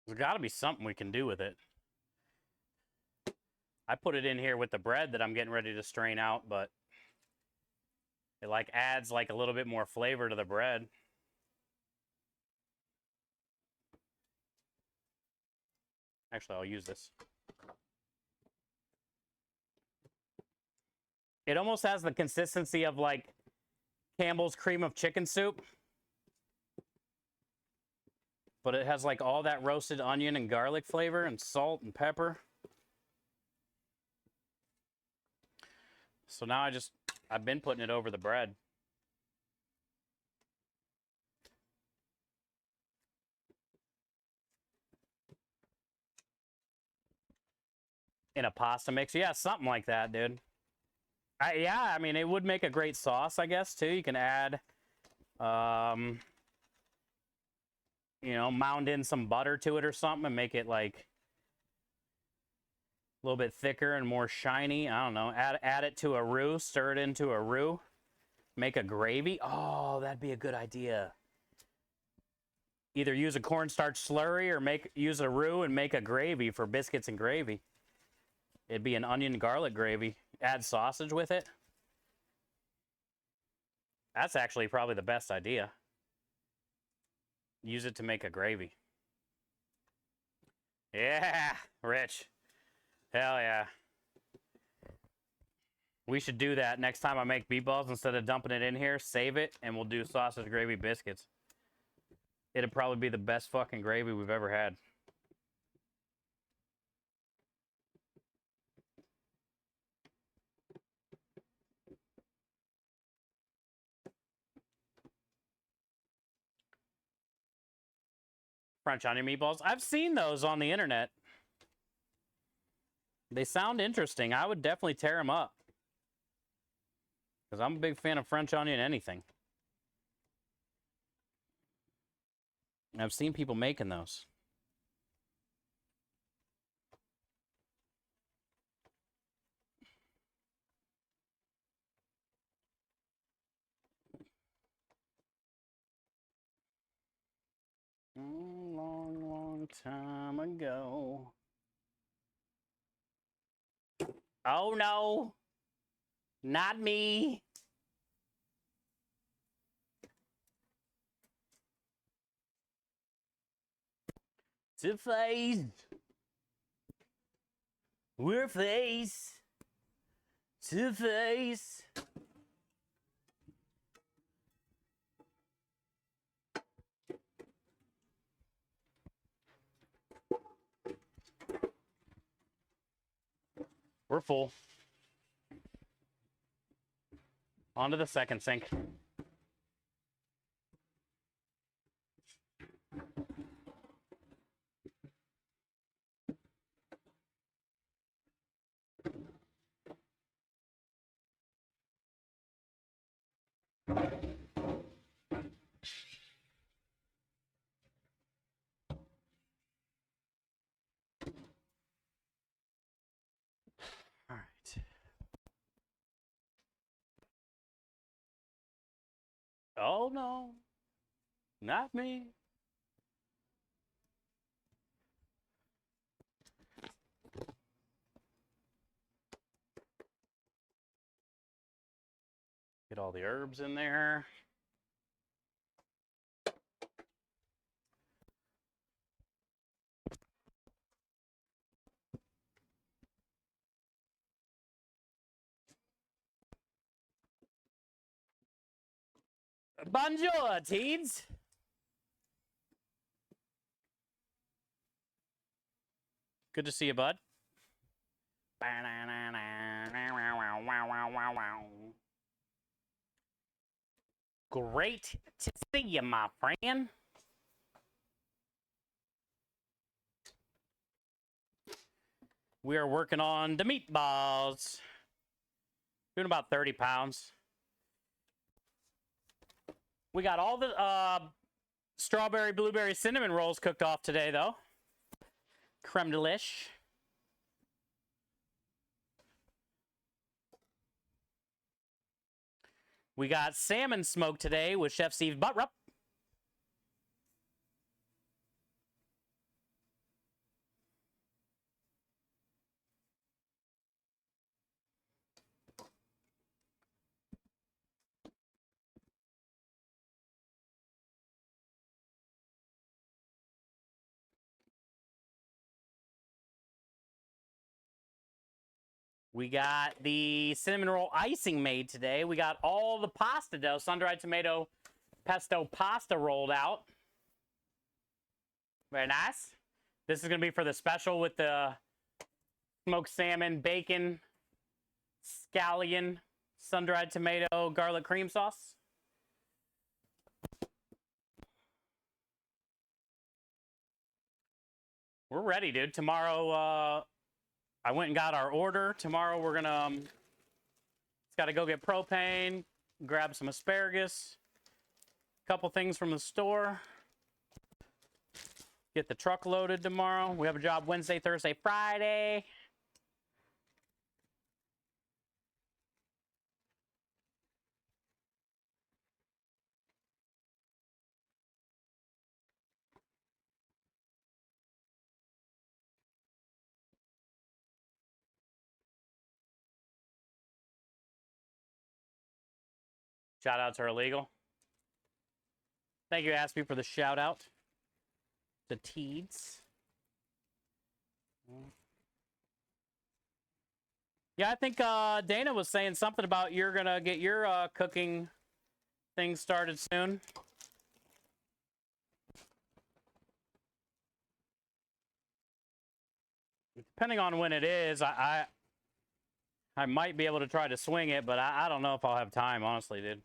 There's got to be something we can do with it. I put it in here with the bread that I'm getting ready to strain out, but it like adds like a little bit more flavor to the bread. Actually, I'll use this. It almost has the consistency of like Campbell's cream of chicken soup. But it has like all that roasted onion and garlic flavor and salt and pepper. So now I've been putting it over the bread. In a pasta mix. Yeah, something like that, dude. Yeah, I mean, it would make a great sauce, I guess, too. You can add You know, mound in some butter to it or something and make it like a little bit thicker and more shiny. I don't know. Add it to a roux, stir it into a roux, make a gravy. Oh, that'd be a good idea. Either use a cornstarch slurry or use a roux and make a gravy for biscuits and gravy. It'd be an onion garlic gravy. Add sausage with it. That's actually probably the best idea. Use it to make a gravy. Yeah, Rich. Hell yeah. We should do that next time I make meatballs. Instead of dumping it in here, save it, and we'll do sausage gravy biscuits. It'd probably be the best fucking gravy we've ever had. French onion meatballs. I've seen those on the internet. They sound interesting. I would definitely tear them up. Because I'm a big fan of French onion anything. And I've seen people making those. Long, long time ago. Oh no, not me. To face. We're face to face. We're full. On to the second sink. All right. Oh no, not me. Get all the herbs in there. Bonjour, teens. Good to see you, bud. Great to see you, my friend. We are working on the meatballs. Doing about 30 pounds. We got all the strawberry, blueberry, cinnamon rolls cooked off today, though. Creme delish. We got salmon smoked today with Chef Steve's butt rub. We got the cinnamon roll icing made today. We got all the pasta dough, sun-dried tomato pesto pasta rolled out. Very nice. This is going to be for the special with the smoked salmon, bacon, scallion, sun-dried tomato, garlic cream sauce. We're ready, dude. Tomorrow, I went and got our order. Tomorrow we're gonna, it's got to go get propane, grab some asparagus, Couple things from the store. Get the truck loaded tomorrow. We have a job Wednesday, Thursday, Friday. Shout out to our legal. Thank you, Aspie, for the shout out to Teeds. Yeah, I think Dana was saying something about you're gonna get your cooking thing started soon. Depending on when it is, I might be able to try to swing it, but I don't know if I'll have time, honestly, dude.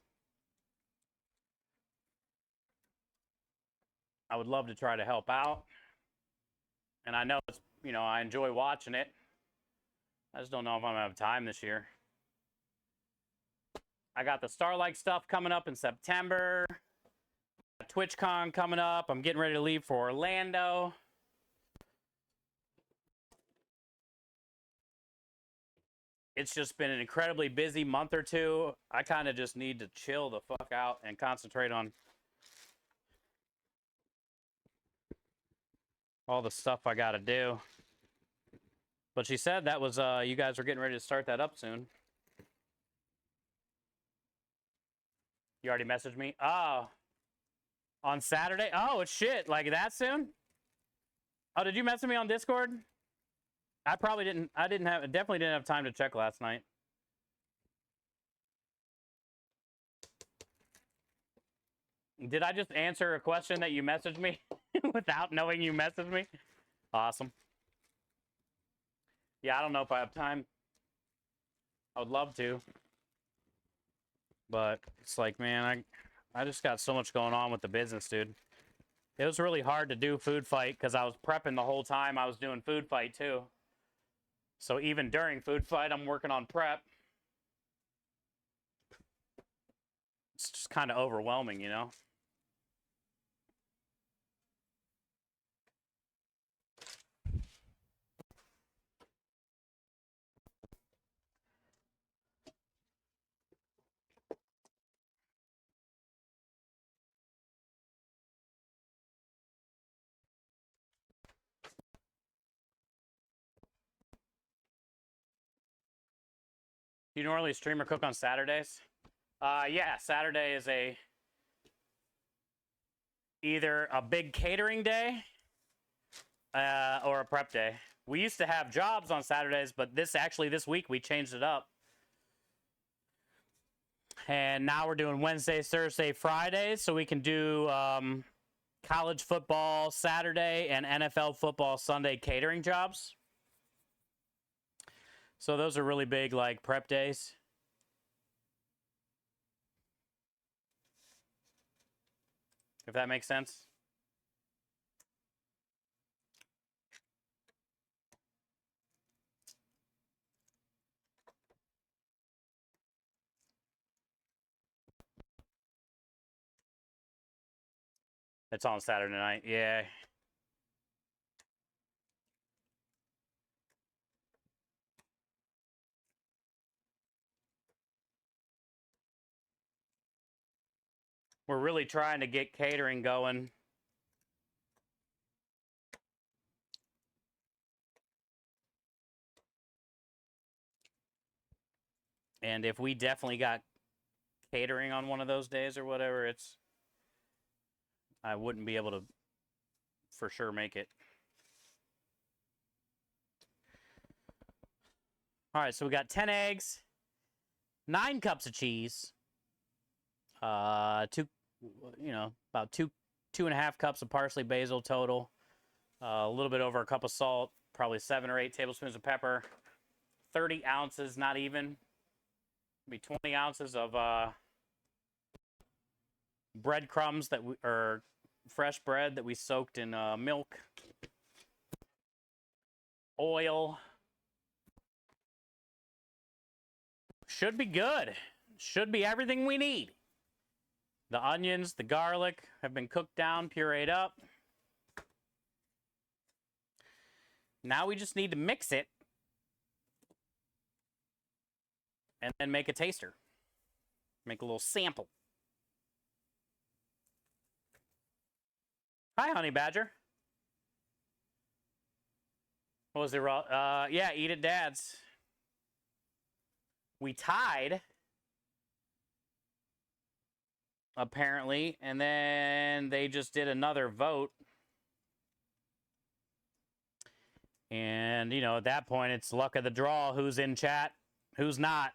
I would love to try to help out. And I know it's, you know, I enjoy watching it. I just don't know if I'm gonna have time this year. I got the Starlight stuff coming up in September. TwitchCon coming up. I'm getting ready to leave for Orlando. It's just been an incredibly busy month or two. I kind of just need to chill the fuck out and concentrate on all the stuff I got to do. But she said that was, you guys are getting ready to start that up soon. You already messaged me? Oh. On Saturday? Oh, it's shit. Like that soon? Oh, did you message me on Discord? I probably didn't. Definitely didn't have time to check last night. Did I just answer a question that you messaged me without knowing you messaged me? Awesome. Yeah, I don't know if I have time. I would love to. But it's like, man, I just got so much going on with the business, dude. It was really hard to do Food Fight because I was prepping the whole time I was doing Food Fight, too. So even during Food Fight, I'm working on prep. It's just kind of overwhelming, you know? Do you normally stream or cook on Saturdays? Yeah, Saturday is either a big catering day or a prep day. We used to have jobs on Saturdays, but this week we changed it up. And now we're doing Wednesdays, Thursday, Fridays, so we can do college football Saturday and NFL football Sunday catering jobs. So those are really big, like, prep days. If that makes sense. It's on Saturday night, yeah. We're really trying to get catering going. And if we definitely got catering on one of those days or whatever, I wouldn't be able to for sure make it. All right, so we got 10 eggs, 9 cups of cheese, about 2.5 cups of parsley basil total, a little bit over a cup of salt, probably 7 or 8 tablespoons of pepper, 30 ounces, not even, maybe 20 ounces of breadcrumbs or fresh bread that we soaked in milk, oil. Should be good. Should be everything we need. The onions, the garlic have been cooked down, pureed up. Now we just need to mix it and then make a taster. Make a little sample. Hi, Honey Badger. What was it, raw? Yeah, Eat It Dad's. We tied, apparently, and then they just did another vote. And, you know, at that point, it's luck of the draw. Who's in chat, who's not.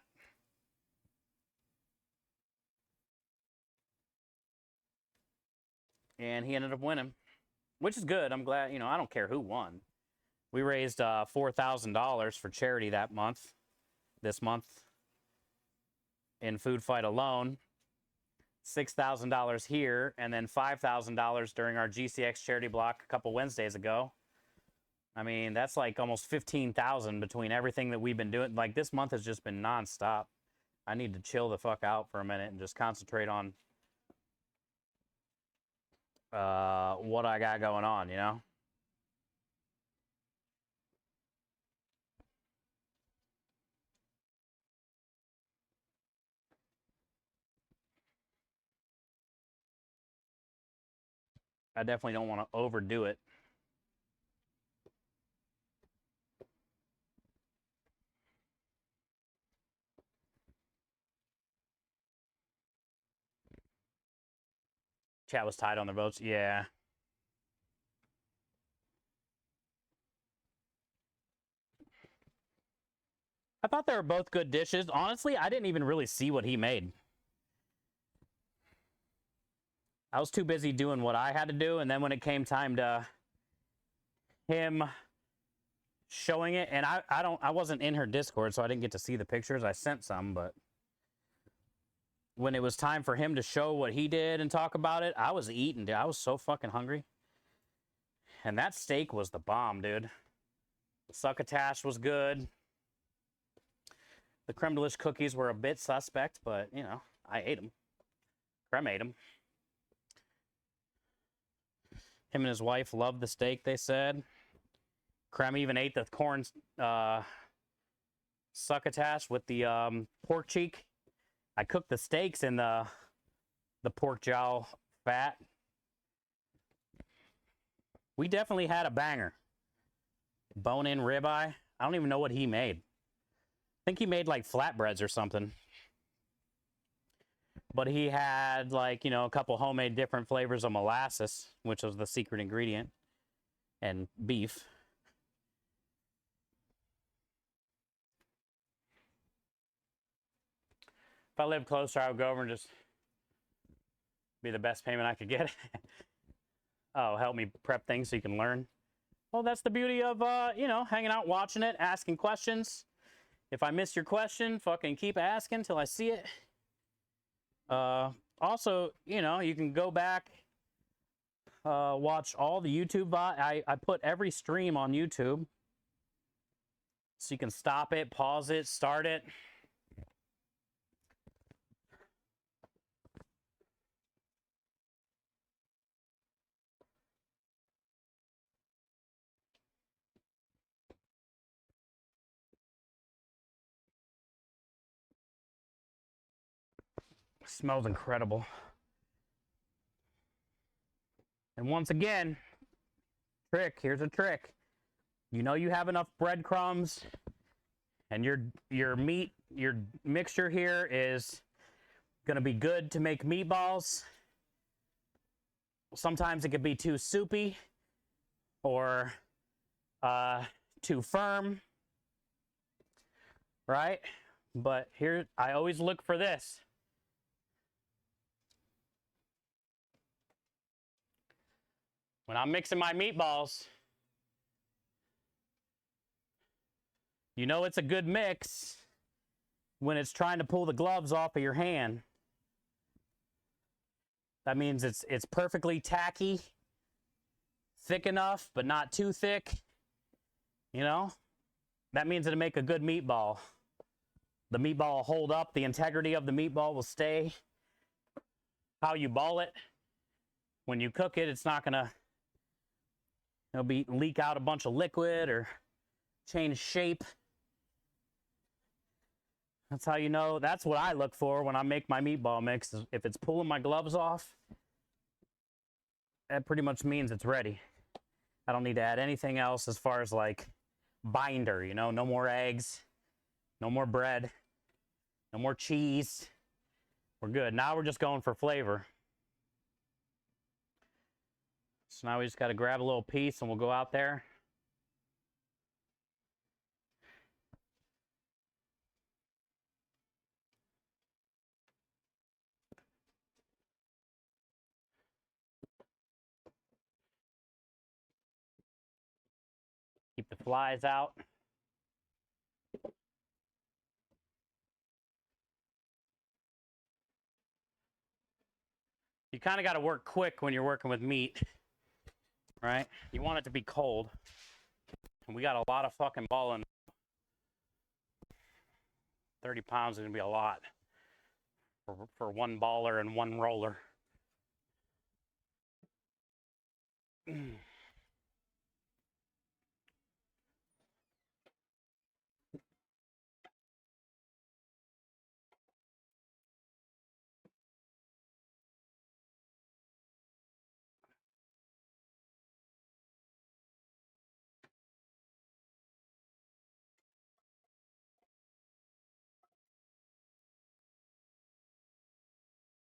And he ended up winning, which is good. I'm glad, you know, I don't care who won. We raised $4,000 for charity that month, this month, in Food Fight alone. $6,000 here, and then $5,000 during our GCX charity block a couple Wednesdays ago. I mean, that's like almost $15,000 between everything that we've been doing. Like, this month has just been nonstop. I need to chill the fuck out for a minute and just concentrate on what I got going on, you know? I definitely don't want to overdo it. Chat was tied on the votes. Yeah. I thought they were both good dishes. Honestly, I didn't even really see what he made. I was too busy doing what I had to do, and then when it came time to him showing it, and I wasn't in her Discord, so I didn't get to see the pictures. I sent some, but when it was time for him to show what he did and talk about it, I was eating, dude. I was so fucking hungry. And that steak was the bomb, dude. Succotash was good. The creme de cookies were a bit suspect, but, you know, I ate them. Creme ate them. Him and his wife loved the steak, they said. Creme even ate the corn succotash with the pork cheek. I cooked the steaks in the pork jowl fat. We definitely had a banger. Bone-in ribeye. I don't even know what he made. I think he made like flatbreads or something. But he had like, you know, a couple homemade different flavors of molasses, which was the secret ingredient, and beef. If I lived closer, I would go over and just be the best payment I could get. Oh, help me prep things so you can learn. Well, that's the beauty of, you know, hanging out, watching it, asking questions. If I miss your question, fucking keep asking till I see it. Also, you know, you can go back, watch all the YouTube. I put every stream on YouTube. So you can stop it, pause it, start it. Smells incredible. And once again, here's a trick. You know you have enough breadcrumbs and your meat, your mixture here is gonna be good to make meatballs. Sometimes it could be too soupy or too firm, right? But here, I always look for this. When I'm mixing my meatballs, you know it's a good mix when it's trying to pull the gloves off of your hand. That means it's perfectly tacky, thick enough, but not too thick. You know? That means it'll make a good meatball. The meatball will hold up, the integrity of the meatball will stay. how you ball it. When you cook it, it's not gonna leak out a bunch of liquid or change shape. That's how you know. That's what I look for when I make my meatball mix. If it's pulling my gloves off, that pretty much means it's ready. I don't need to add anything else as far as like binder, you know, no more eggs, no more bread, no more cheese. We're good. Now we're just going for flavor. So now we just got to grab a little piece and we'll go out there. Keep the flies out. You kind of got to work quick when you're working with meat, right? You want it to be cold. And we got a lot of fucking balling. 30 pounds is going to be a lot for one baller and one roller.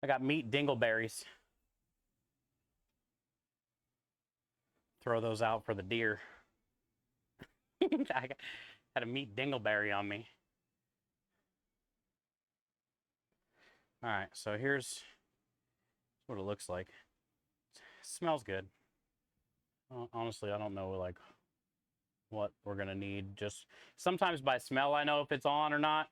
I got meat dingleberries. Throw those out for the deer. I had a meat dingleberry on me. All right, so here's what it looks like. It smells good. Honestly, I don't know like what we're gonna need. Just sometimes by smell, I know if it's on or not.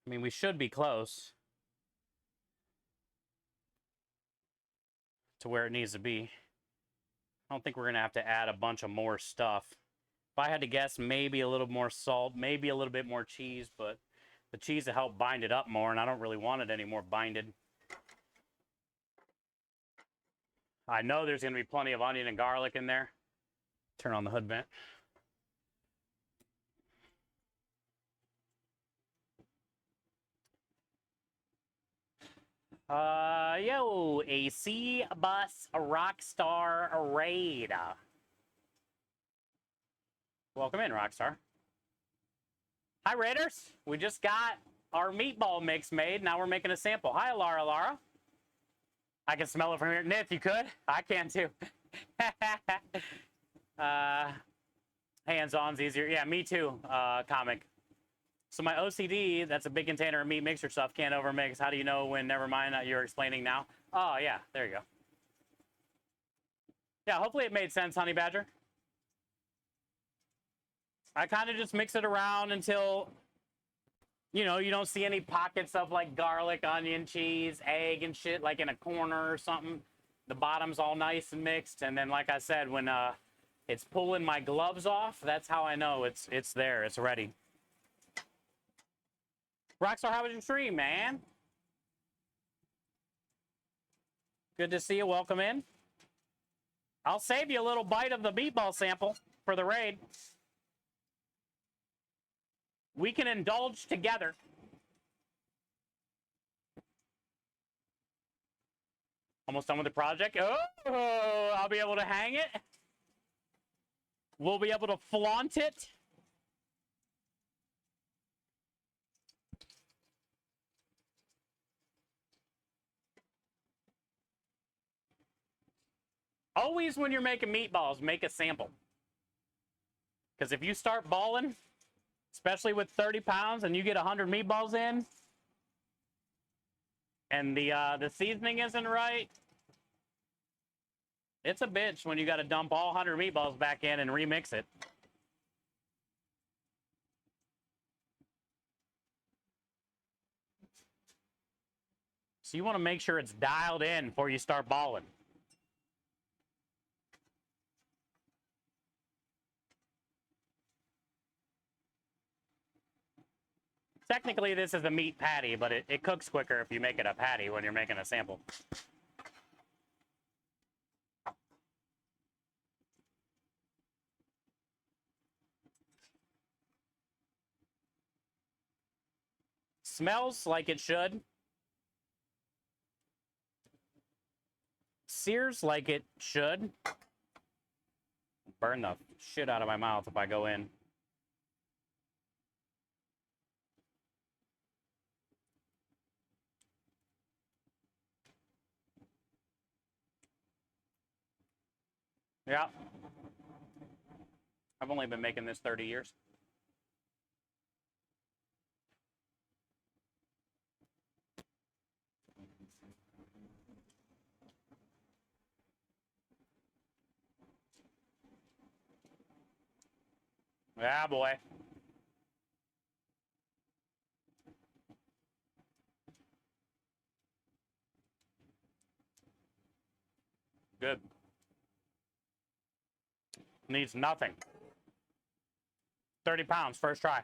I mean, we should be close to where it needs to be. I don't think we're gonna have to add a bunch of more stuff. If I had to guess, maybe a little more salt, maybe a little bit more cheese, but the cheese will help bind it up more, and I don't really want it any more binded. I know there's gonna be plenty of onion and garlic in there. Turn on the hood vent. Yo, AC Bus Rockstar Raid. Welcome in, Rockstar. Hi, Raiders. We just got our meatball mix made. Now we're making a sample. Hi, Lara. I can smell it from here. Nith, you could? I can too. Hands-on's easier. Yeah, me too, comic. So my OCD, that's a big container of meat mixer stuff, can't overmix. How do you know when, never mind, you're explaining now? Oh, yeah, there you go. Yeah, hopefully it made sense, Honey Badger. I kind of just mix it around until, you know, you don't see any pockets of like garlic, onion, cheese, egg and shit like in a corner or something. The bottom's all nice and mixed. And then, like I said, when it's pulling my gloves off, that's how I know it's there, it's ready. Rockstar, how was your stream, man? Good to see you. Welcome in. I'll save you a little bite of the meatball sample for the raid. We can indulge together. Almost done with the project. Oh, I'll be able to hang it. We'll be able to flaunt it. Always when you're making meatballs, make a sample. Because if you start balling, especially with 30 pounds and you get 100 meatballs in, and the seasoning isn't right, it's a bitch when you got to dump all 100 meatballs back in and remix it. So you want to make sure it's dialed in before you start balling. Technically, this is a meat patty, but it cooks quicker if you make it a patty when you're making a sample. Smells like it should. Sears like it should. Burn the shit out of my mouth if I go in. Yeah. I've only been making this 30 years. Yeah, boy. Good. Needs nothing. 30 pounds, first try.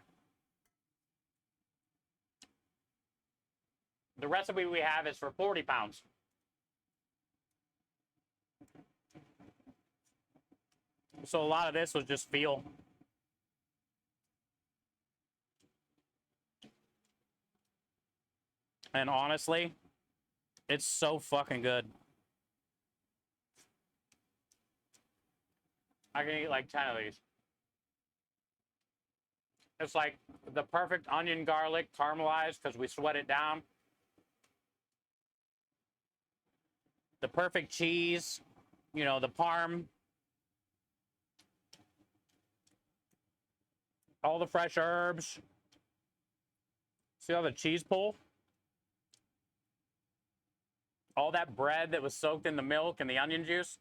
The recipe we have is for 40 pounds. So a lot of this was just feel. And honestly, it's so fucking good. I can eat like 10 of these. It's like the perfect onion garlic caramelized because we sweat it down. The perfect cheese, you know, the parm. All the fresh herbs. See all the cheese pull? All that bread that was soaked in the milk and the onion juice.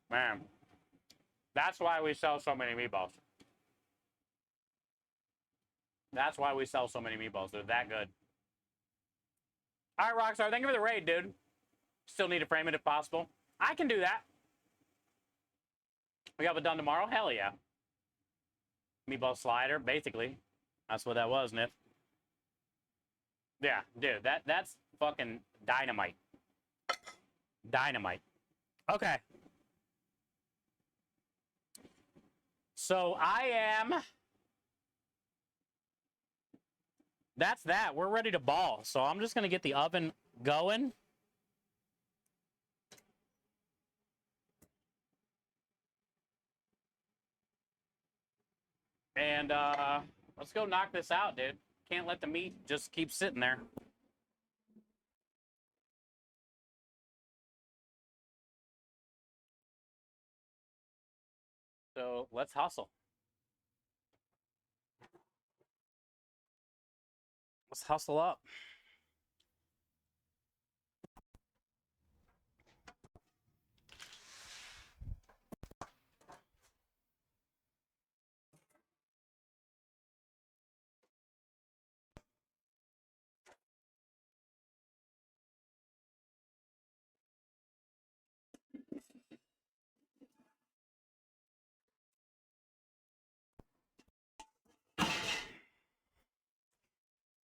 Man, that's why we sell so many meatballs. That's why we sell so many meatballs. They're that good. All right, Rockstar, thank you for the raid, dude. Still need to frame it if possible. I can do that. We have it done tomorrow? Hell yeah. Meatball slider, basically. That's what that was, Nif. Yeah, dude, that's fucking dynamite. Dynamite. Okay. So I am... That's that. We're ready to ball. So I'm just going to get the oven going. And let's go knock this out, dude. Can't let the meat just keep sitting there. So let's hustle. Let's hustle up.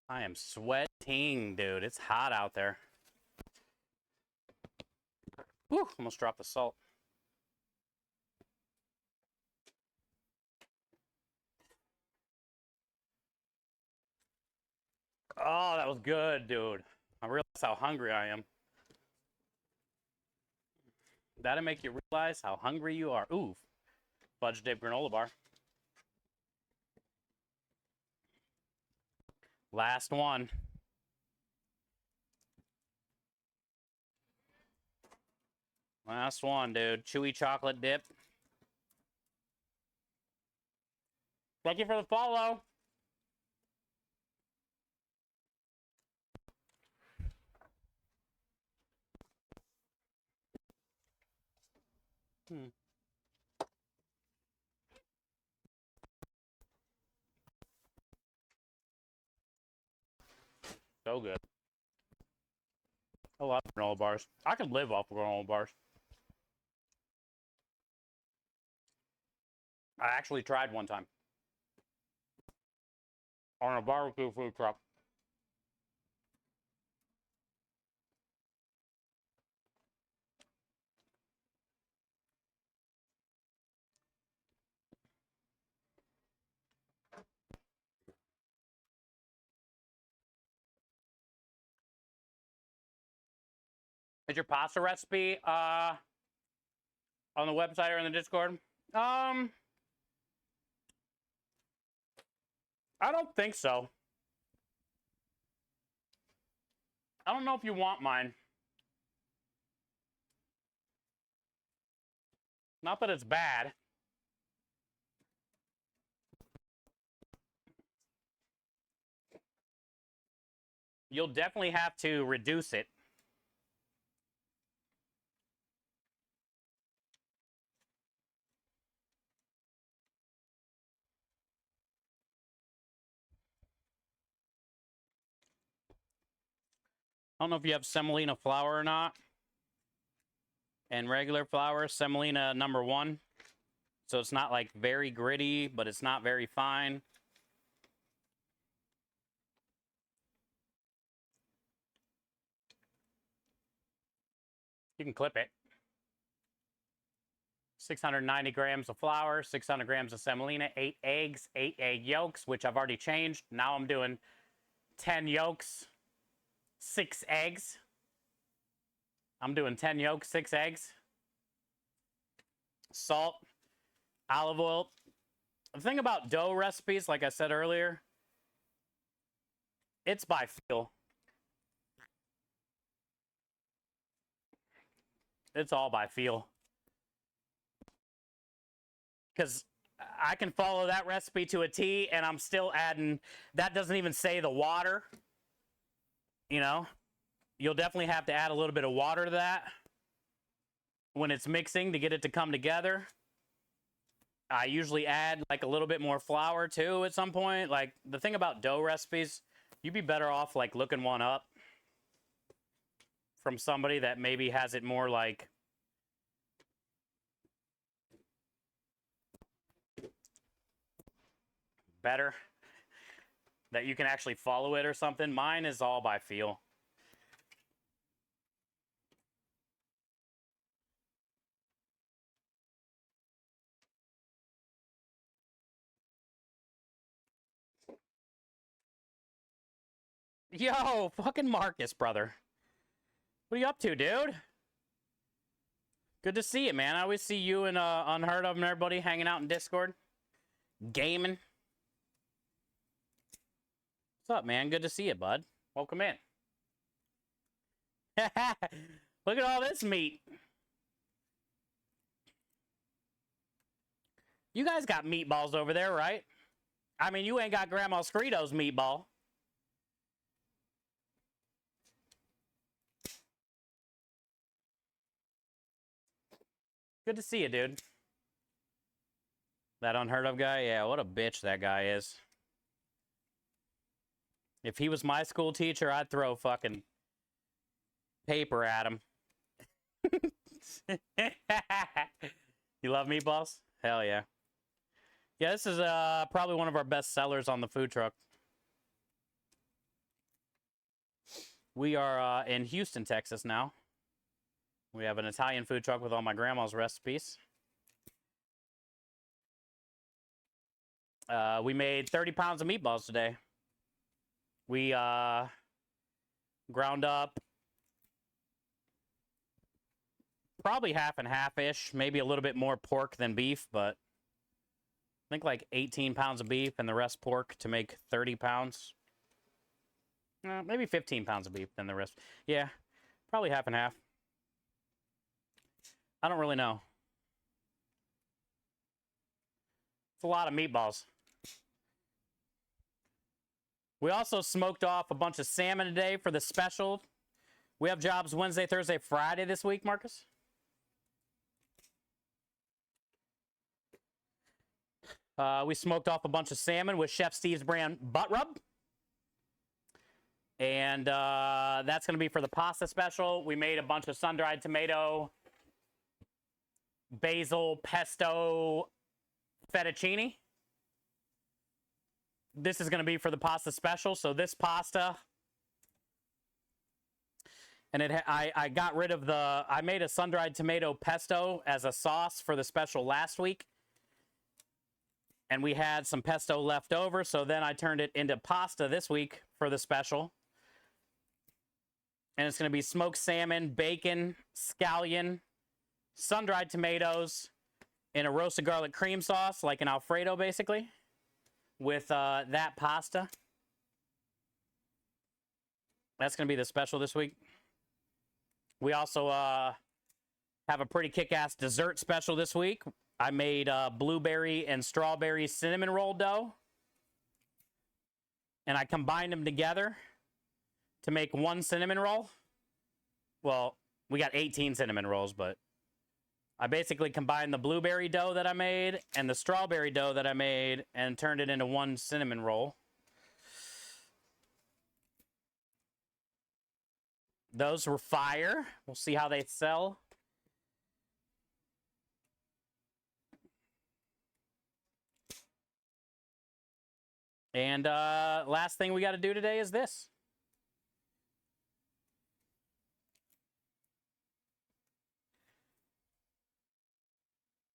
I am sweating, dude. It's hot out there. Whew, almost dropped the salt. Oh, that was good, dude. I realize how hungry I am. That'll make you realize how hungry you are. Ooh, fudge dip granola bar. Last one. Last one, dude. Chewy chocolate dip. Thank you for the follow. So good. I love granola bars. I could live off of granola bars. I actually tried one time on a barbecue food truck. Is your pasta recipe on the website or in the Discord? I don't think so. I don't know if you want mine. Not that it's bad. You'll definitely have to reduce it. I don't know if you have semolina flour or not. And regular flour, semolina #1. So it's not like very gritty, but it's not very fine. You can clip it. 690 grams of flour, 600 grams of semolina, 8 eggs, 8 egg yolks, which I've already changed. Now I'm doing 10 yolks, 6 eggs. I'm doing 10 yolks, 6 eggs. Salt, olive oil. The thing about dough recipes, like I said earlier, it's by feel. It's all by feel. Because I can follow that recipe to a T, and I'm still adding, that doesn't even say the water. You know, you'll definitely have to add a little bit of water to that when it's mixing to get it to come together. I usually add like a little bit more flour too at some point. Like the thing about dough recipes, you'd be better off like looking one up from somebody that maybe has it more like better, that you can actually follow it or something. Mine is all by feel. Yo, fucking Marcus, brother. What are you up to, dude? Good to see you, man. I always see you and Unheard of and everybody hanging out in Discord. Gaming. What's up, man? Good to see you, bud. Welcome in. Look at all this meat. You guys got meatballs over there, right? I mean, you ain't got Grandma Screeto's meatball. Good to see you, dude. That Unheard of guy? Yeah, what a bitch that guy is. If he was my school teacher, I'd throw fucking paper at him. You love meatballs? Hell yeah. Yeah, this is probably one of our best sellers on the food truck. We are in Houston, Texas now. We have an Italian food truck with all my grandma's recipes. We made 30 pounds of meatballs today. We ground up probably half and half-ish, maybe a little bit more pork than beef, but I think like 18 pounds of beef and the rest pork to make 30 pounds. Maybe 15 pounds of beef than the rest. Yeah, probably half and half. I don't really know. It's a lot of meatballs. We also smoked off a bunch of salmon today for the special. We have jobs Wednesday, Thursday, Friday this week, Marcus. We smoked off a bunch of salmon with Chef Steve's brand butt rub. And that's going to be for the pasta special. We made a bunch of sun-dried tomato, basil, pesto, fettuccine. This is going to be for the pasta special. So this pasta, and I got rid of the, I made a sun-dried tomato pesto as a sauce for the special last week. And we had some pesto left over, so then I turned it into pasta this week for the special. And it's going to be smoked salmon, bacon, scallion, sun-dried tomatoes, in a roasted garlic cream sauce, like an Alfredo, basically, with that pasta. That's going to be the special this week. We also have a pretty kick-ass dessert special this week. I made blueberry and strawberry cinnamon roll dough. And I combined them together to make one cinnamon roll. Well, we got 18 cinnamon rolls, but I basically combined the blueberry dough that I made and the strawberry dough that I made and turned it into one cinnamon roll. Those were fire. We'll see how they sell. And last thing we got to do today is this.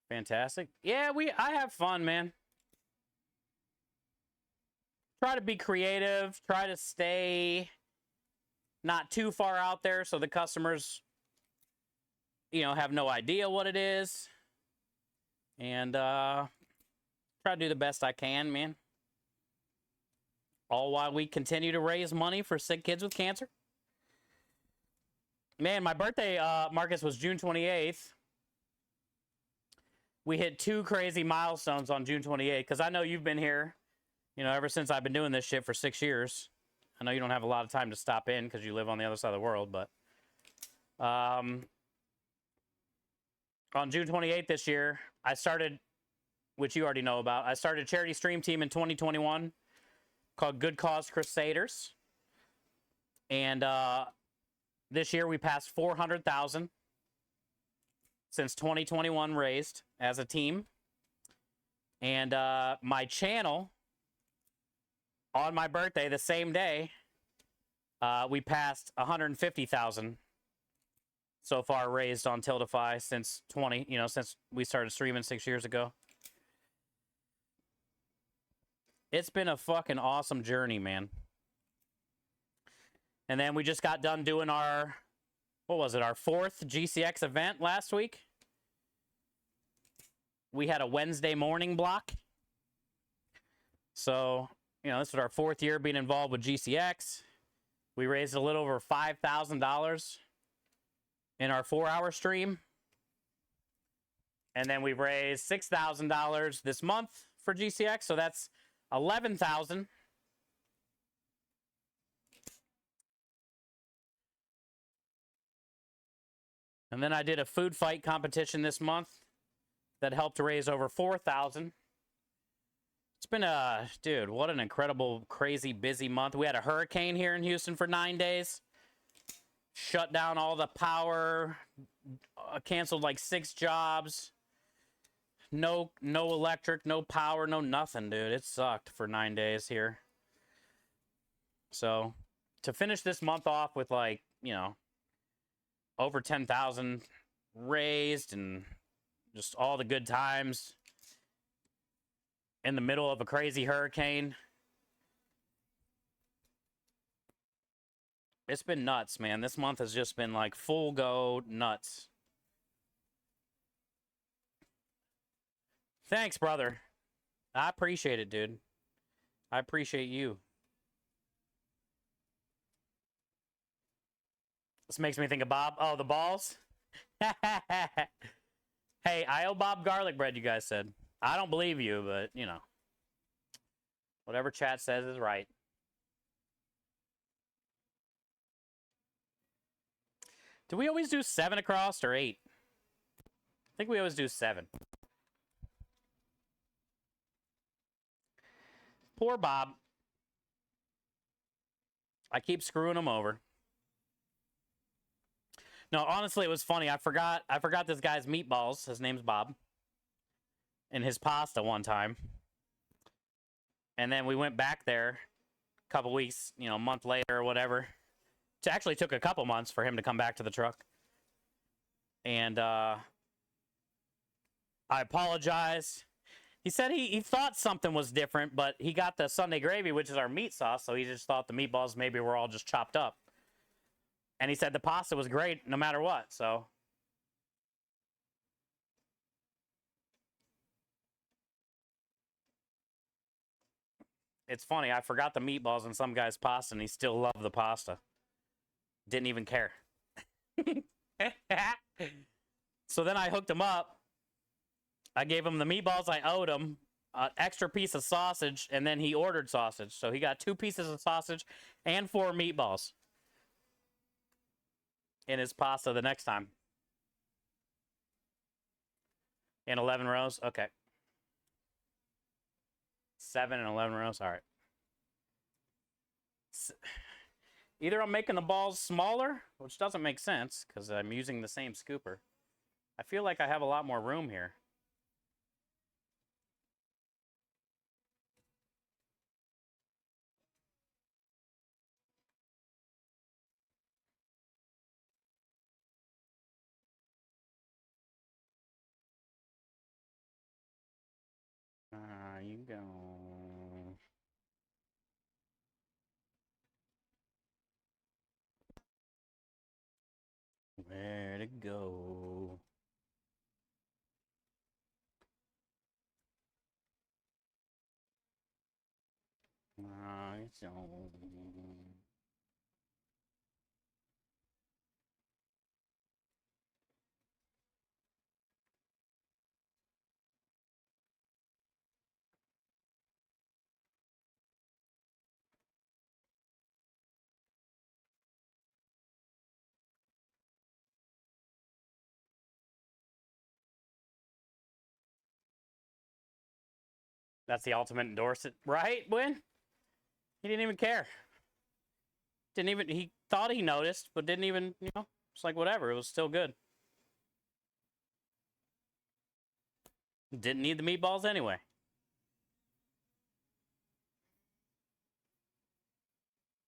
Fantastic. Yeah, I have fun, man. Try to be creative. Try to stay not too far out there so the customers, you know, have no idea what it is. And try to do the best I can, man. All while we continue to raise money for sick kids with cancer. Man, my birthday, Marcus, was June 28th. We hit 2 crazy milestones on June 28th, because I know you've been here, you know, ever since I've been doing this shit for 6 years. I know you don't have a lot of time to stop in because you live on the other side of the world, but on June 28th this year, I started, which you already know about, I started a charity stream team in 2021 called Good Cause Crusaders. And this year we passed 400,000 since 2021 raised as a team. And my channel, on my birthday, the same day, we passed 150,000 so far raised on Tiltify since since we started streaming 6 years ago. It's been a fucking awesome journey, man. And then we just got done doing our, what was it, our 4th GCX event last week. We had a Wednesday morning block. So, you know, this was our 4th year being involved with GCX. We raised a little over $5,000 in our 4-hour stream. And then we've raised $6,000 this month for GCX. So that's 11,000. And then I did a food fight competition this month that helped to raise over 4,000. It's been dude, what an incredible, crazy, busy month. We had a hurricane here in Houston for 9 days. Shut down all the power, canceled like 6 jobs. No electric, no power, no nothing, dude. It sucked for 9 days here. So to finish this month off with, like, you know, over 10,000 raised and just all the good times in the middle of a crazy hurricane. It's been nuts, man. This month has just been like full go nuts. Thanks, brother. I appreciate it, dude. I appreciate you. This makes me think of Bob. Oh, the balls? Hey, I owe Bob garlic bread, you guys said. I don't believe you, but, you know. Whatever chat says is right. Do we always do 7 across or 8? I think we always do 7. Poor Bob. I keep screwing him over. No, honestly, it was funny. I forgot this guy's meatballs. His name's Bob. in his pasta one time. And then we went back there a couple weeks, a month later or whatever. It actually took a couple months for him to come back to the truck. And I apologized. He said he thought something was different, but he got the Sunday gravy, which is our meat sauce, so he just thought the meatballs maybe were all just chopped up. And he said the pasta was great no matter what, so. It's funny, I forgot the meatballs in some guy's pasta, and he still loved the pasta. Didn't even care. So then I hooked him up. I gave him the meatballs I owed him, an extra piece of sausage, and then he ordered sausage. So he got 2 pieces of sausage and 4 meatballs in his pasta the next time. In 11 rows? Okay. 7 and 11 rows? All right. Either I'm making the balls smaller, which doesn't make sense because I'm using the same scooper. I feel like I have a lot more room here. You go. Where to go? It's on. That's the ultimate endorsement, right, Win? He didn't even care. He thought he noticed, but didn't even, it's like whatever. It was still good. Didn't need the meatballs anyway.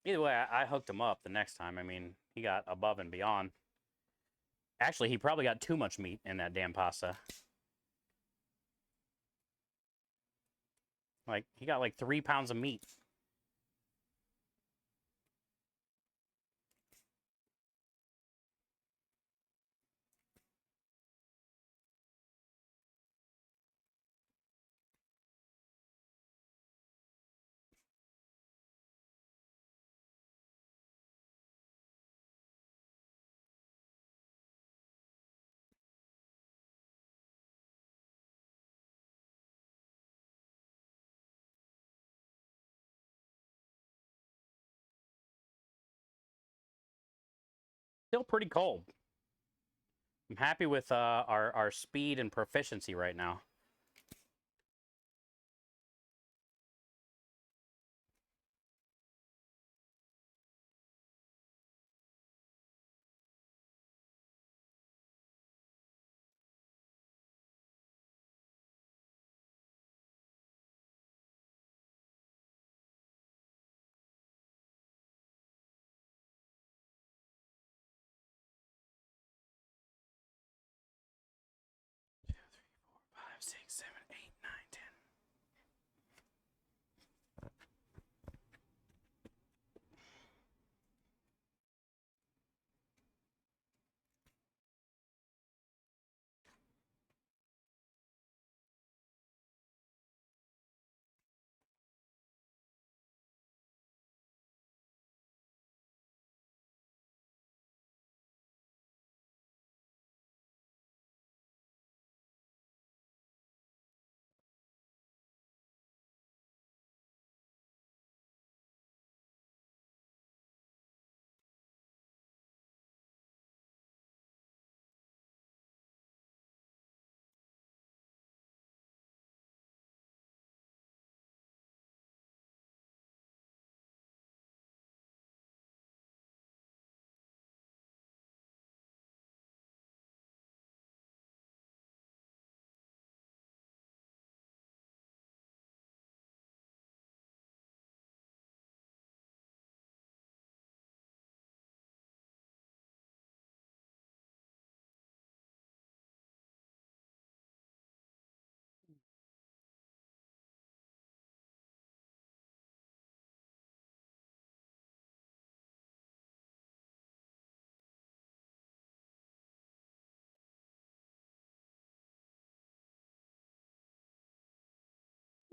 Either way, I hooked him up the next time. I mean, he got above and beyond. Actually, he probably got too much meat in that damn pasta. Like, he got like 3 pounds of meat. Still pretty cold. I'm happy with our speed and proficiency right now.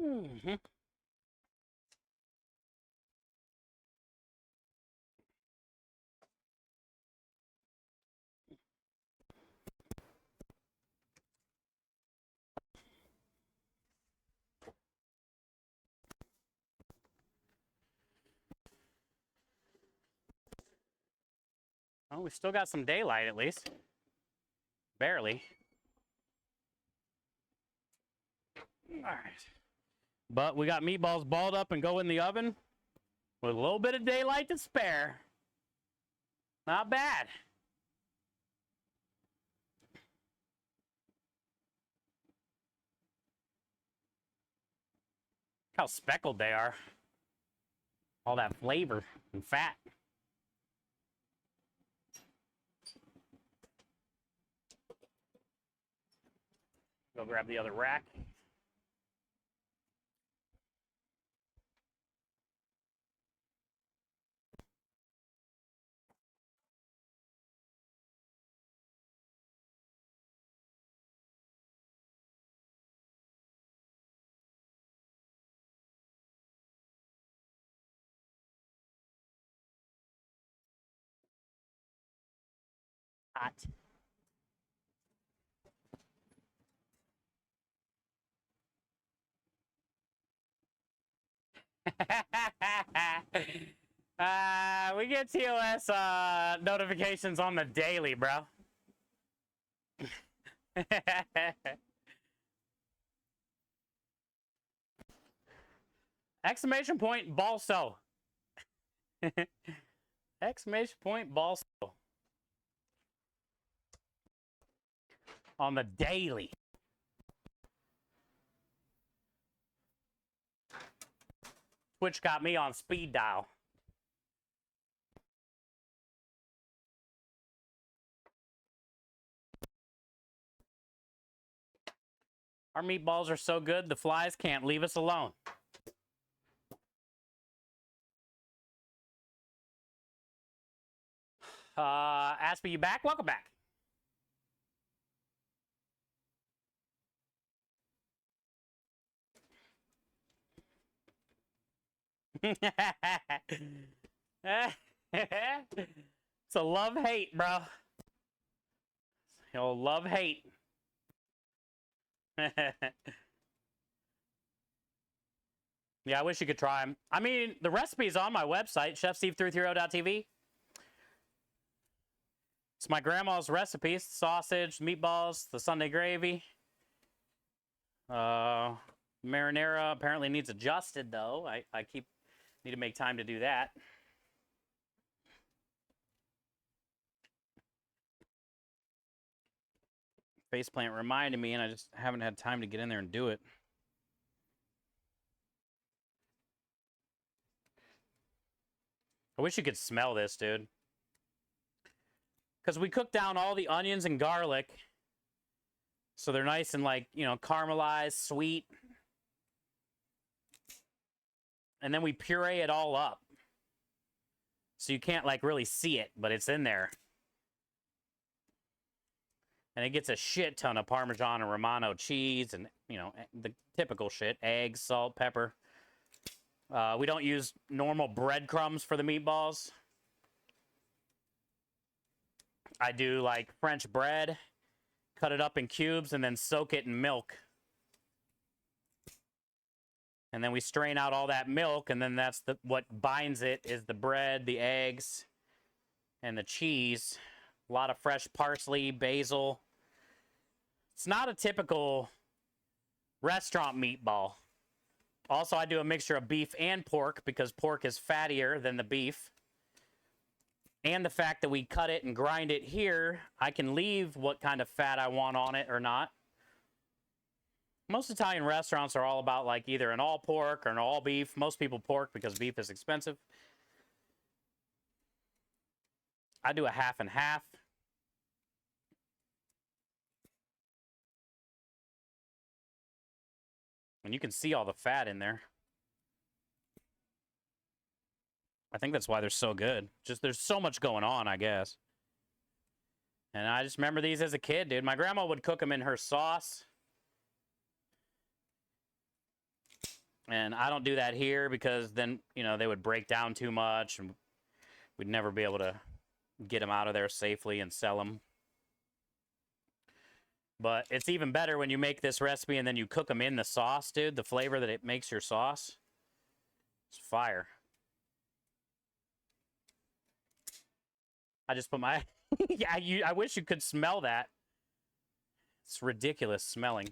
Mhm. Oh, we still got some daylight at least. Barely. All right. But we got meatballs balled up and go in the oven with a little bit of daylight to spare. Not bad. How speckled they are. All that flavor and fat. Go grab the other rack. Hot. We get TOS notifications on the daily, bro. Exclamation point balso. Exclamation point balso. On the daily. Twitch got me on speed dial. Our meatballs are so good, the flies can't leave us alone. Aspie, you back? Welcome back. It's a love-hate, bro. You'll love-hate. Yeah, I wish you could try them. I mean, the recipe's on my website, chefsteve330.tv. It's my grandma's recipes: sausage, meatballs, the Sunday gravy. Marinara apparently needs adjusted, though. I need to make time to do that. Faceplant reminded me, and I just haven't had time to get in there and do it. I wish you could smell this, dude. Because we cooked down all the onions and garlic, so they're nice and, like, you know, caramelized, sweet. And then we puree it all up. So you can't, like, really see it, but it's in there. And it gets a shit ton of Parmesan and Romano cheese and, you know, the typical shit. Eggs, salt, pepper. We don't use normal breadcrumbs for the meatballs. I do, like, French bread, cut it up in cubes, and then soak it in milk. And then we strain out all that milk, and then that's what binds it is the bread, the eggs, and the cheese. A lot of fresh parsley, basil. It's not a typical restaurant meatball. Also, I do a mixture of beef and pork because pork is fattier than the beef. And the fact that we cut it and grind it here, I can leave what kind of fat I want on it or not. Most Italian restaurants are all about, like, either an all pork or an all beef. Most people pork because beef is expensive. I do a half and half. And you can see all the fat in there. I think that's why they're so good. Just there's so much going on, I guess. And I just remember these as a kid, dude. My grandma would cook them in her sauce. And I don't do that here because then, you know, they would break down too much and we'd never be able to get them out of there safely and sell them. But it's even better when you make this recipe and then you cook them in the sauce, dude. The flavor that it makes your sauce, it's fire. I just put my... yeah, I wish you could smell that. It's ridiculous smelling.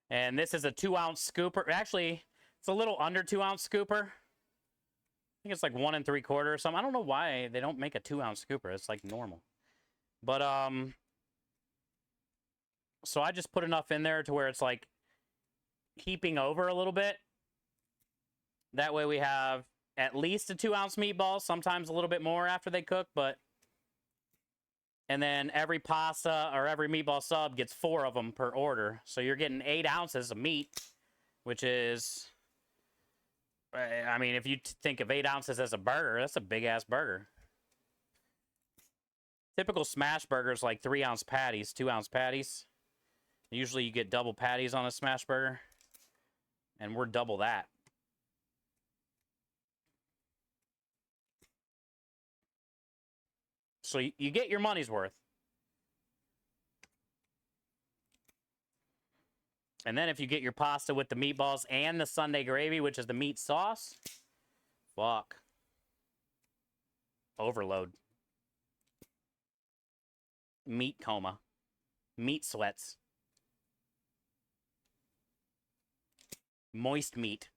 And this is a 2-ounce scooper. Actually, it's a little under 2-ounce scooper. I think it's like 1 3/4 or something. I don't know why they don't make a 2-ounce scooper. It's like normal. But, so I just put enough in there to where it's like heaping over a little bit. That way we have at least a 2-ounce meatball, sometimes a little bit more after they cook, but... And then every pasta or every meatball sub gets 4 of them per order. So you're getting 8 ounces of meat, which is... I mean, if you think of 8 ounces as a burger, that's a big-ass burger. Typical smash burgers like 3-ounce patties, 2-ounce patties. Usually you get double patties on a smash burger. And we're double that. So you get your money's worth. And then if you get your pasta with the meatballs and the Sunday gravy, which is the meat sauce, fuck. Overload. Meat coma. Meat sweats. Moist meat.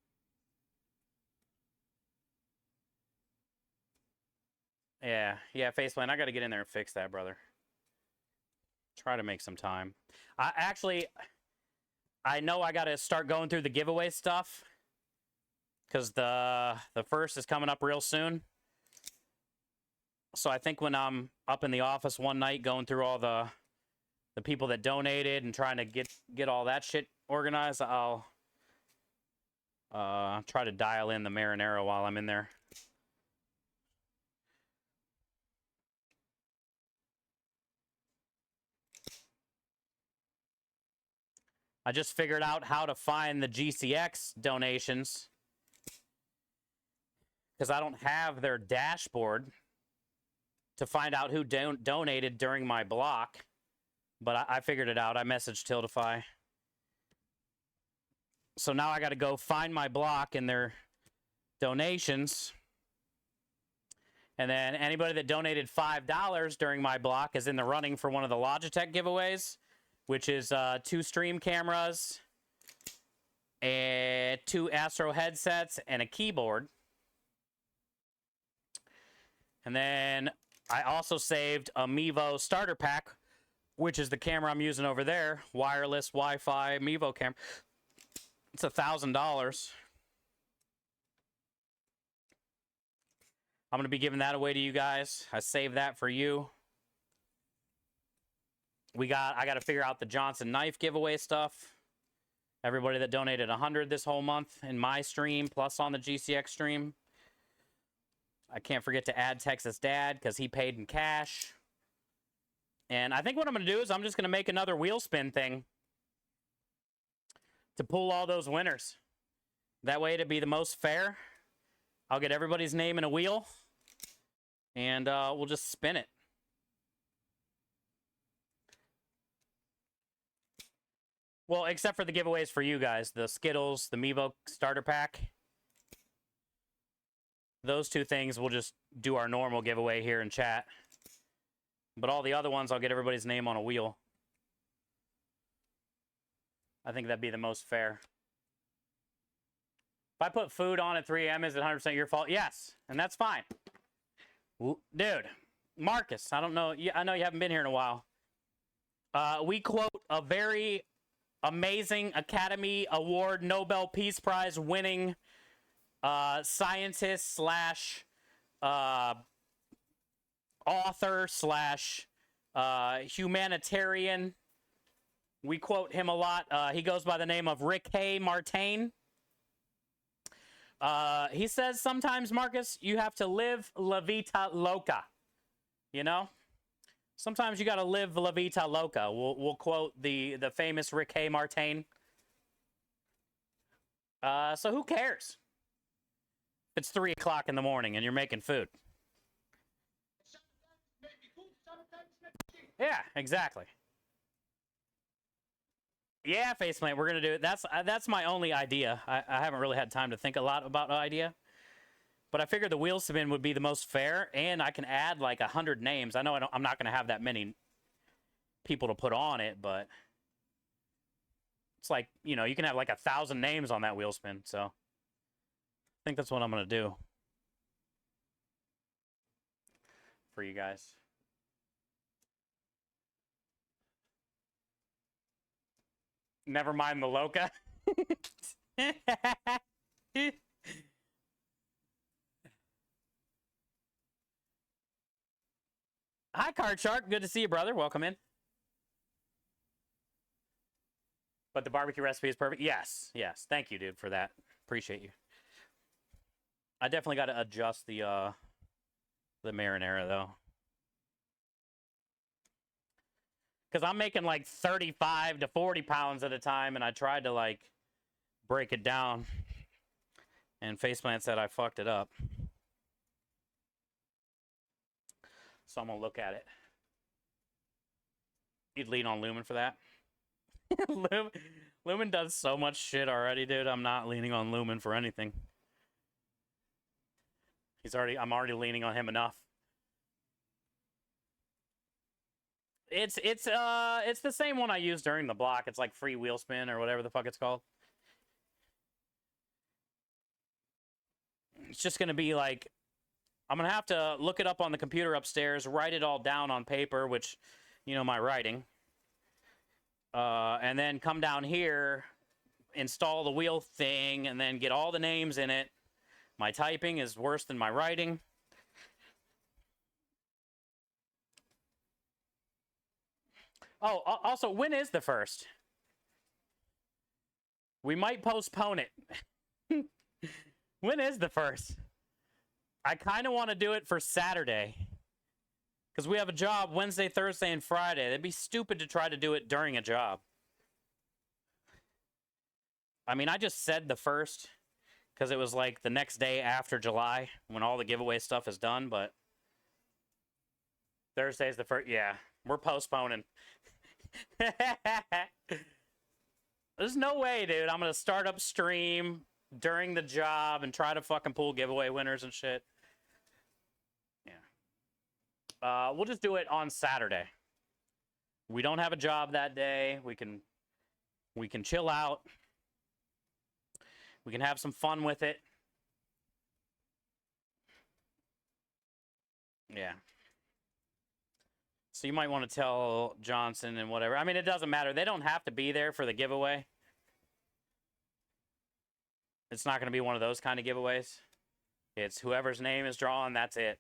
Yeah, Faceplant, I got to get in there and fix that, brother. Try to make some time. I know I got to start going through the giveaway stuff because the first is coming up real soon. So I think when I'm up in the office one night going through all the people that donated and trying to get all that shit organized, I'll try to dial in the marinara while I'm in there. I just figured out how to find the GCX donations because I don't have their dashboard to find out who donated during my block. But I figured it out. I messaged Tiltify. So now I got to go find my block and their donations. And then anybody that donated $5 during my block is in the running for one of the Logitech giveaways, which is 2 stream cameras, and 2 Astro headsets, and a keyboard. And then I also saved a Mevo starter pack, which is the camera I'm using over there. Wireless Wi-Fi Mevo camera. It's $1,000. I'm going to be giving that away to you guys. I saved that for you. I got to figure out the Johnson knife giveaway stuff. Everybody that donated 100 this whole month in my stream, plus on the GCX stream. I can't forget to add Texas Dad because he paid in cash. And I think what I'm going to do is I'm just going to make another wheel spin thing to pull all those winners. That way it'd be the most fair. I'll get everybody's name in a wheel, and we'll just spin it. Well, except for the giveaways for you guys. The Skittles, the Mevo starter pack. Those 2 things we'll just do our normal giveaway here in chat. But all the other ones, I'll get everybody's name on a wheel. I think that'd be the most fair. If I put food on at 3 a.m., is it 100% your fault? Yes, and that's fine. Dude, Marcus, I don't know. I know you haven't been here in a while. We quote a very amazing Academy Award Nobel Peace Prize winning scientist slash author slash humanitarian. We quote him a lot. He goes by the name of Rick Hay Martain. He says sometimes, Marcus, you have to live la vita loca. You know? Sometimes you gotta live la vita loca. We'll quote the famous Rick Hay Martin. So who cares? It's 3 o'clock in the morning and you're making food. Yeah, exactly. Yeah, faceplant. We're gonna do it. That's my only idea. I haven't really had time to think a lot about an idea, but I figured the wheel spin would be the most fair, and I can add like 100 names. I know I'm not gonna have that many people to put on it, but it's like, you know, you can have like 1,000 names on that wheel spin. So I think that's what I'm gonna do for you guys. Never mind the Loca. Hi, Card Shark. Good to see you, brother. Welcome in. But the barbecue recipe is perfect. Yes, yes. Thank you, dude, for that. Appreciate you. I definitely got to adjust the marinara though, because I'm making like 35 to 40 pounds at a time, and I tried to like break it down, and Faceplant said I fucked it up. So I'm gonna look at it. You'd lean on Lumen for that. Lumen does so much shit already, dude. I'm not leaning on Lumen for anything. I'm already leaning on him enough. It's the same one I used during the block. It's like free wheel spin or whatever the fuck it's called. It's just gonna be like, I'm gonna have to look it up on the computer upstairs, write it all down on paper, which, you know, my writing. And then come down here, install the wheel thing, and then get all the names in it. My typing is worse than my writing. Oh, also, when is the first? We might postpone it. When is the first? I kind of want to do it for Saturday, because we have a job Wednesday, Thursday, and Friday. It'd be stupid to try to do it during a job. I mean, I just said the first, because it was like the next day after July, when all the giveaway stuff is done, but Thursday's the first. Yeah, we're postponing. There's no way, dude. I'm going to start up stream during the job and try to fucking pull giveaway winners and shit. Yeah. We'll just do it on Saturday. We don't have a job that day. We can chill out. We can have some fun with it. Yeah. So you might want to tell Johnson and whatever. I mean, it doesn't matter. They don't have to be there for the giveaway. It's not going to be one of those kind of giveaways. It's whoever's name is drawn, that's it.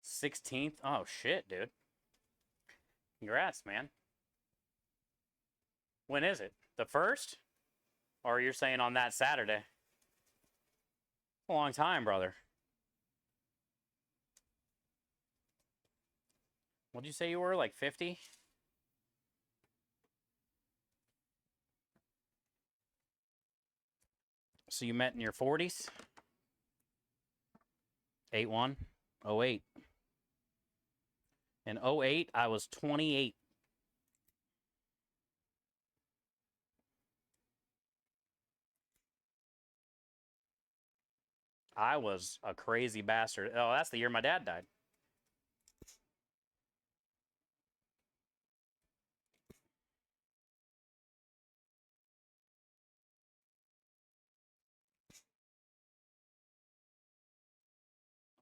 $16th? Oh, shit, dude. Congrats, man. When is it? The 1st? Or you're saying on that Saturday? A long time, brother. What'd you say you were? Like 50? So you met in your 40s? 8-1? 08. In 08, I was 28. I was a crazy bastard. Oh, that's the year my dad died.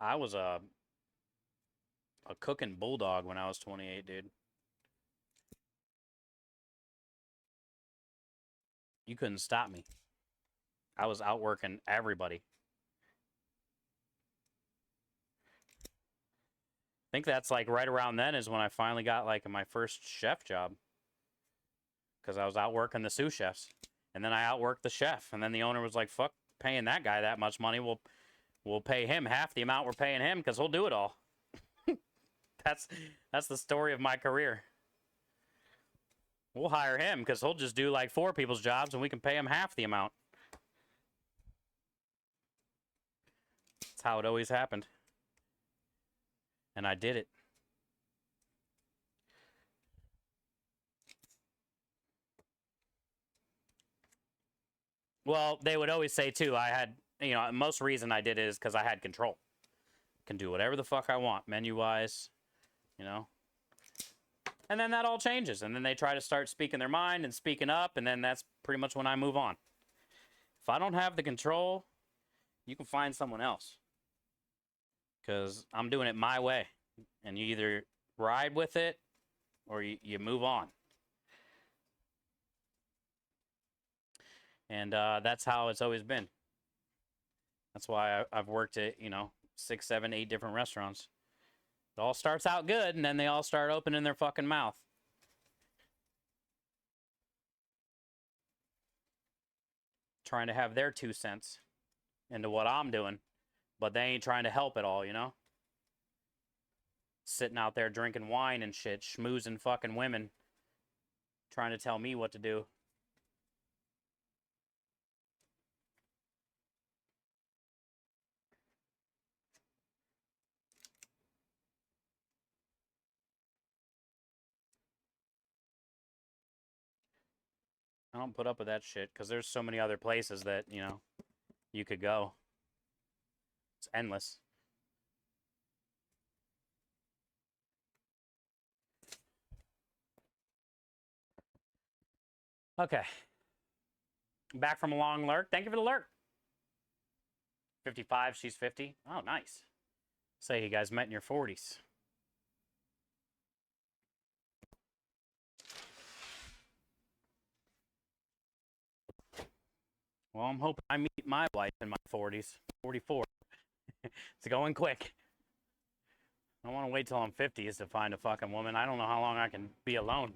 I was a cooking bulldog when I was 28, dude. You couldn't stop me. I was outworking everybody. think that's like right around then is when I finally got like my first chef job. Because I was out working the sous chefs. And then I outworked the chef. And then the owner was like, fuck paying that guy that much money. We'll pay him half the amount we're paying him because he'll do it all. That's the story of my career. We'll hire him because he'll just do like 4 people's jobs and we can pay him half the amount. That's how it always happened. And I did it. Well, they would always say too, I had, you know, most reason I did it is because I had control. Can do whatever the fuck I want, menu-wise, you know. And then that all changes. And then they try to start speaking their mind and speaking up, and then that's pretty much when I move on. If I don't have the control, you can find someone else. Because I'm doing it my way. And you either ride with it or you move on. And that's how it's always been. That's why I've worked at, you know, 6, 7, 8 different restaurants. It all starts out good, and then they all start opening their fucking mouth. Trying to have their 2 cents into what I'm doing, but they ain't trying to help at all, you know? Sitting out there drinking wine and shit, schmoozing fucking women, trying to tell me what to do. I don't put up with that shit because there's so many other places that, you know, you could go. It's endless. Okay. Back from a long lurk. Thank you for the lurk. 55, she's 50. Oh, nice. Say you guys met in your 40s. Well, I'm hoping I meet my wife in my 40s. 44. It's going quick. I don't want to wait till I'm 50s to find a fucking woman. I don't know how long I can be alone.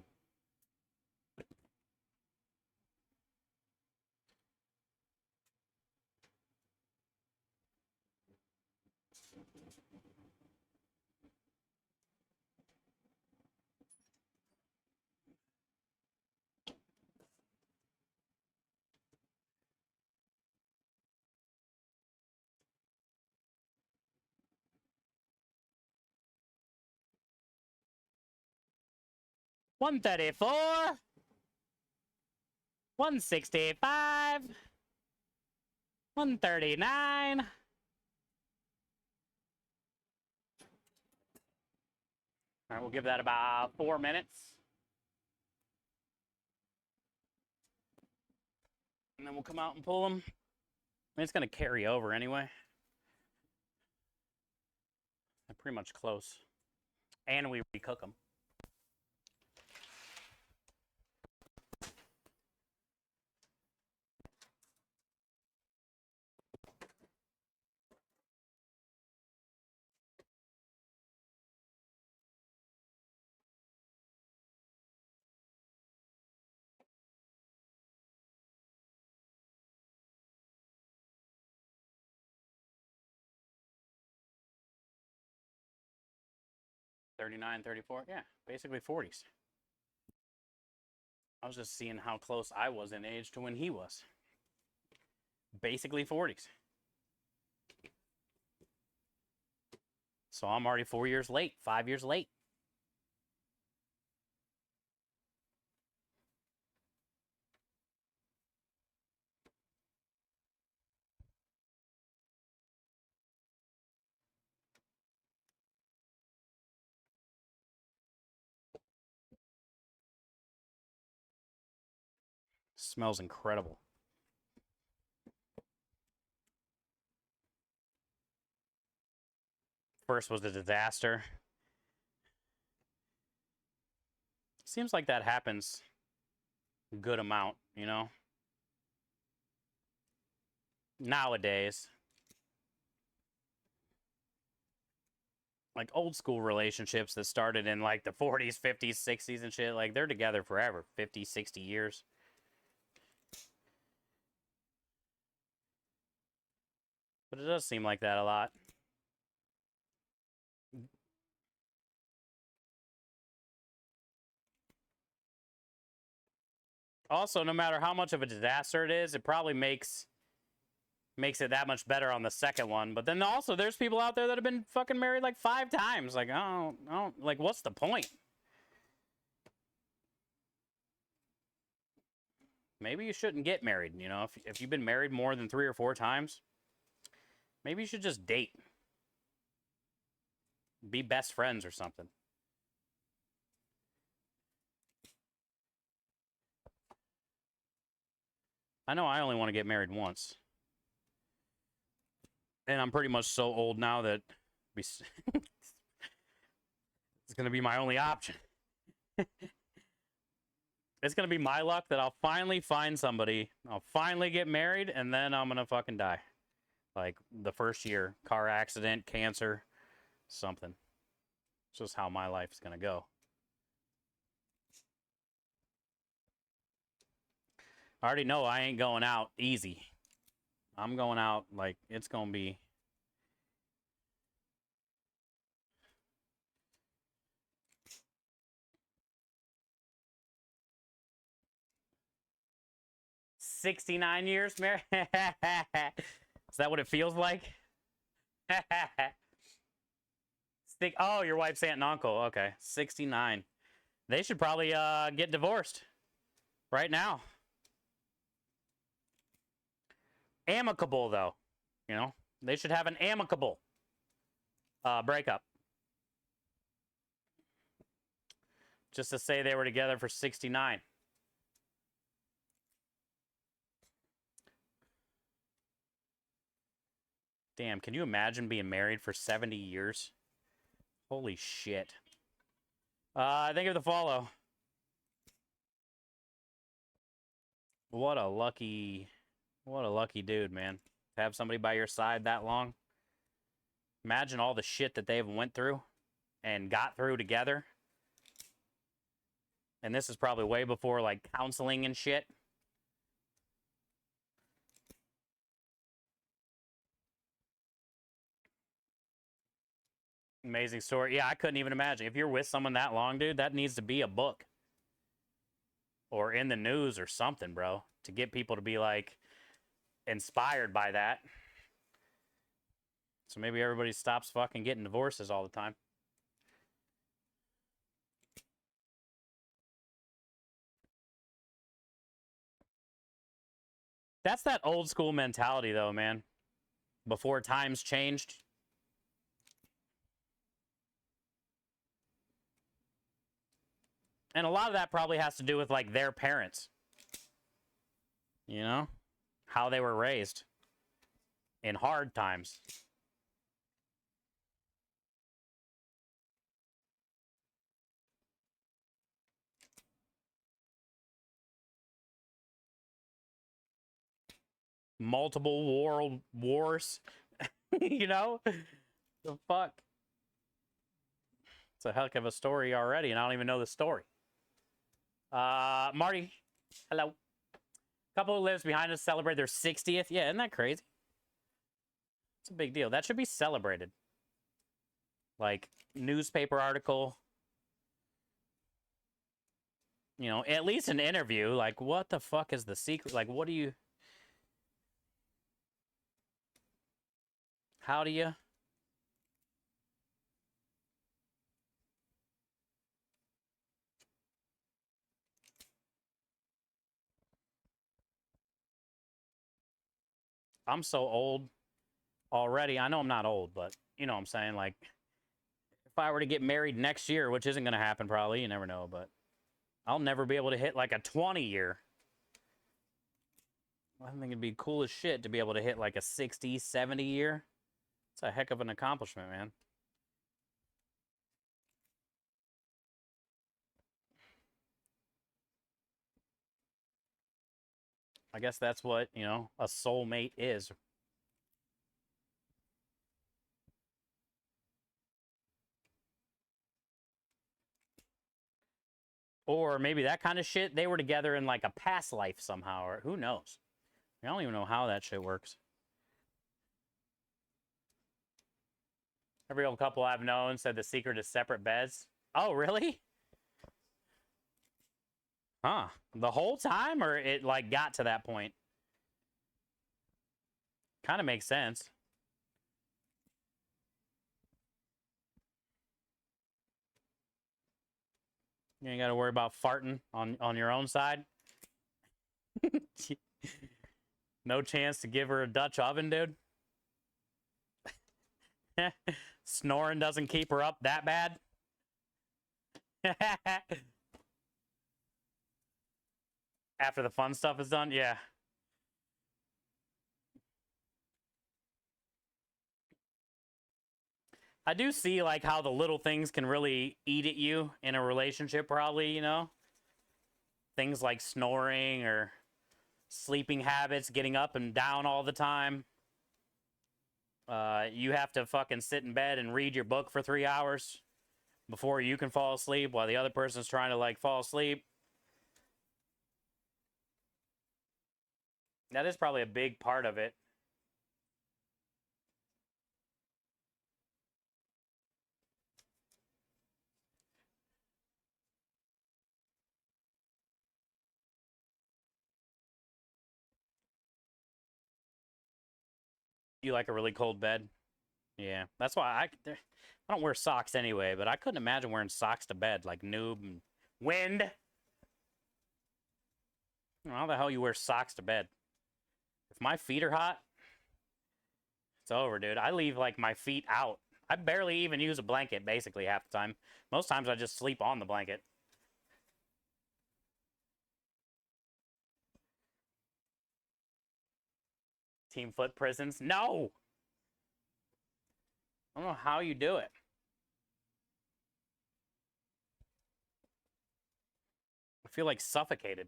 $134. $165. $139. All right, we'll give that about 4 minutes. And then we'll come out and pull them. I mean, it's going to carry over anyway. They're pretty much close. And we recook them. $39, $34. Yeah, basically 40s. I was just seeing how close I was in age to when he was. Basically 40s. So I'm already 4 years late, 5 years late. Smells incredible. First was a disaster. Seems like that happens a good amount, you know? Nowadays. like old school relationships that started in like the 40s, 50s, 60s and shit. Like they're together forever, 50, 60 years. But it does seem like that a lot. Also, no matter how much of a disaster it is, it probably makes it that much better on the second one. But then also, there's people out there that have been fucking married like 5 times. Like, I don't, like, what's the point? Maybe you shouldn't get married. You know, if you've been married more than 3 or 4 times, maybe you should just date, be best friends or something. I know I only want to get married once. And I'm pretty much so old now that it's going to be my only option. It's going to be my luck that I'll finally find somebody, I'll finally get married, and then I'm going to fucking die. Like, the first year, car accident, cancer, something. It's just how my life's going to go. I already know I ain't going out easy. I'm going out, like, it's going to be... "69 years married?" Is that what it feels like? Oh, your wife's aunt and uncle. Okay, 69. They should probably get divorced right now. Amicable, though. You know, they should have an amicable breakup. Just to say they were together for 69. Damn, can you imagine being married for 70 years? Holy shit. Thank you for the follow. What a lucky dude, man. To have somebody by your side that long. Imagine all the shit that they've went through and got through together. And this is probably way before, like, counseling and shit. Amazing story. Yeah, I couldn't even imagine. If you're with someone that long, dude, that needs to be a book. Or in the news or something, bro. To get people to be, like, inspired by that. So maybe everybody stops fucking getting divorces all the time. That's that old school mentality, though, man. Before times changed. And a lot of that probably has to do with, like, their parents. You know? How they were raised. In hard times. Multiple world wars. You know? The fuck? It's a heck of a story already, and I don't even know the story. Marty, hello. Couple who lives behind us celebrate their 60th. Yeah, isn't that crazy? It's a big deal. That should be celebrated. Like, newspaper article. You know, at least an interview. Like, what the fuck is the secret? Like, what do you... How do you... I'm so old already. I know I'm not old, but you know what I'm saying? Like, if I were to get married next year, which isn't going to happen probably, you never know, but I'll never be able to hit like a 20 year. I think it'd be cool as shit to be able to hit like a 60, 70 year. It's a heck of an accomplishment, man. I guess that's what, you know, a soulmate is. Or maybe that kind of shit, they were together in like a past life somehow, or who knows? I don't even know how that shit works. Every old couple I've known said the secret is separate beds. Oh, really? Huh. The whole time, or it like got to that point? Kind of makes sense. You ain't got to worry about farting on your own side. No chance to give her a Dutch oven, dude. Snoring doesn't keep her up that bad. After the fun stuff is done, yeah. I do see like how the little things can really eat at you in a relationship, probably, you know? Things like snoring or sleeping habits, getting up and down all the time. You have to fucking sit in bed and read your book for 3 hours before you can fall asleep while the other person's trying to like fall asleep. That is probably a big part of it. You like a really cold bed? Yeah, that's why I don't wear socks anyway, but I couldn't imagine wearing socks to bed like noob and wind. How the hell you wear socks to bed? If my feet are hot, it's over, dude. I leave like my feet out. I barely even use a blanket basically half the time. Most times I just sleep on the blanket. Team foot prisons? No! I don't know how you do it. I feel like suffocated.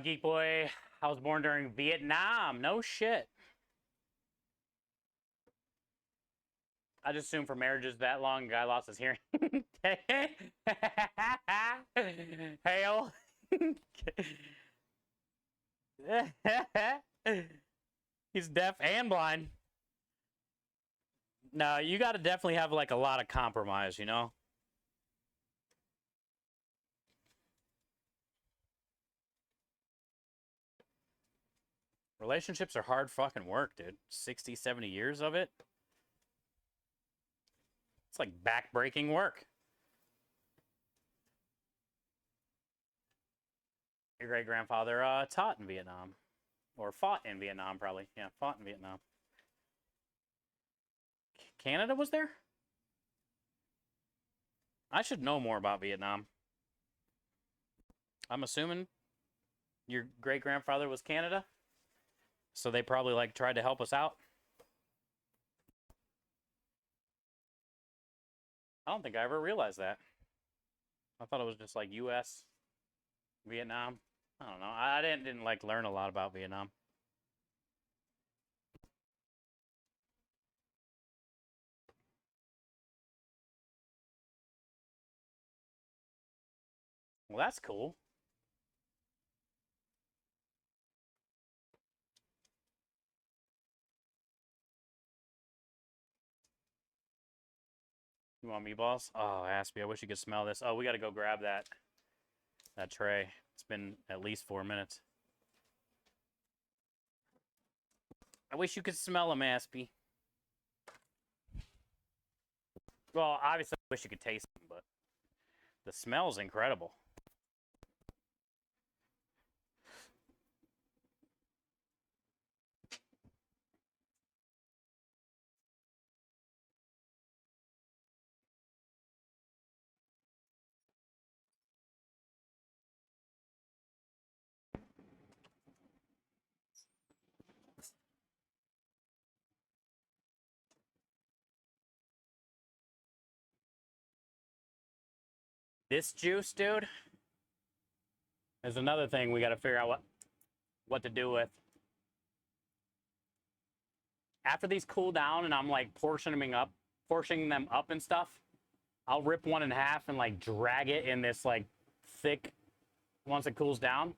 Geek Boy, I was born during Vietnam. No shit. I just assume for marriages that long, guy lost his hearing. Hail. He's deaf and blind. No, you got to definitely have like a lot of compromise, you know? Relationships are hard fucking work, dude. 60, 70 years of it. It's like back-breaking work. Your great-grandfather taught in Vietnam. Or fought in Vietnam, probably. Yeah, fought in Vietnam. Canada was there? I should know more about Vietnam. I'm assuming your great-grandfather was Canada? So they probably like tried to help us out. I don't think I ever realized that. I thought it was just like US, Vietnam. I don't know. I didn't like learn a lot about Vietnam. Well, that's cool. You want meatballs? Oh, Aspie, I wish you could smell this. Oh, we got to go grab that tray. It's been at least 4 minutes. I wish you could smell them, Aspie. Well, obviously, I wish you could taste them, but the smell's incredible. This juice, dude, is another thing we got to figure out what to do with. After these cool down and I'm like portioning them up and stuff, I'll rip one in half and like drag it in this like thick once it cools down.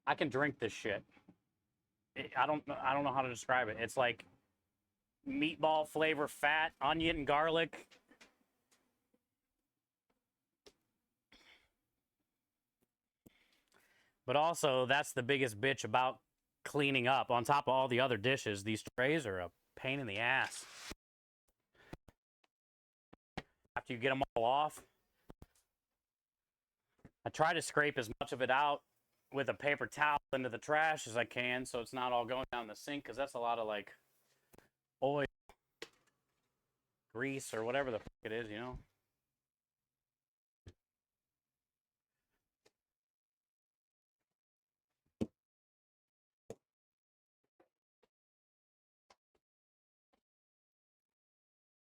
I can drink this shit. I don't know how to describe it. It's like meatball flavor, fat, onion, and garlic. But also, that's the biggest bitch about cleaning up. On top of all the other dishes, these trays are a pain in the ass. After you get them all off, I try to scrape as much of it out with a paper towel into the trash as I can so it's not all going down the sink, because that's a lot of like oil, grease, or whatever the fuck it is, you know?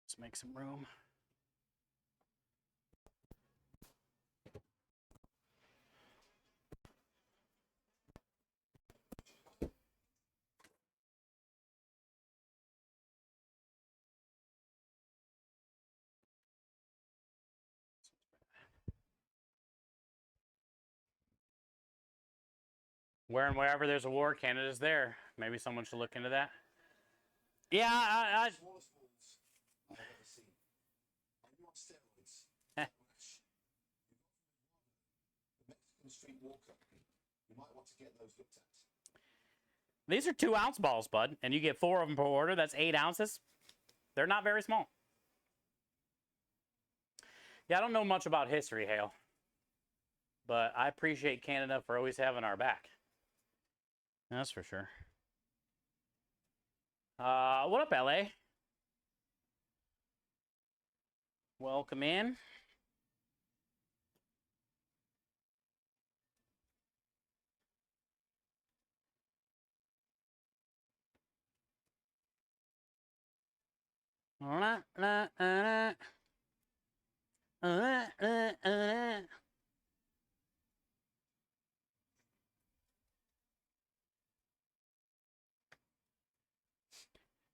Let's make some room. Where and wherever there's a war, Canada's there. Maybe someone should look into that. Yeah, I Smallest balls I've ever seen. Are you on steroids? Heh. The Mexican Street Walker. You might want to get those looked at. these are 2-ounce balls, bud, and you get 4 of them per order. That's 8 ounces. They're not very small. Yeah, I don't know much about history, Hale, but I appreciate Canada for always having our back. That's for sure. What up, LA? Welcome in.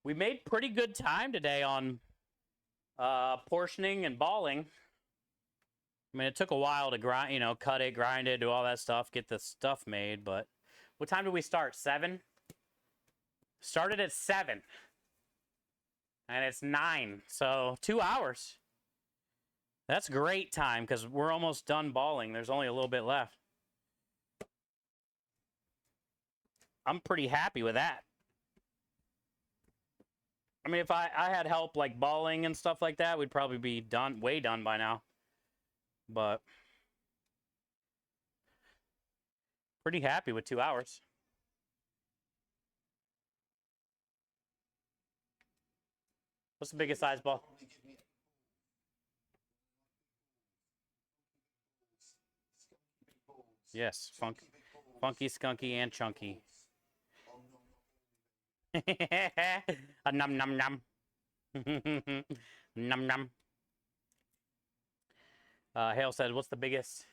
We made pretty good time today on portioning and balling. I mean, it took a while to grind, you know, cut it, grind it, do all that stuff, get the stuff made. But what time did we start? 7? Started at 7. And it's 9. So 2 hours. That's great time because we're almost done balling. There's only a little bit left. I'm pretty happy with that. I mean, if I had help like balling and stuff like that, we'd probably be done, way done by now. But pretty happy with 2 hours. What's the biggest size ball? Probably give me big balls. Yes, Chunky big balls. funky, skunky, and chunky. Oh, no, A num num num. Num num. Hale said, "What's the biggest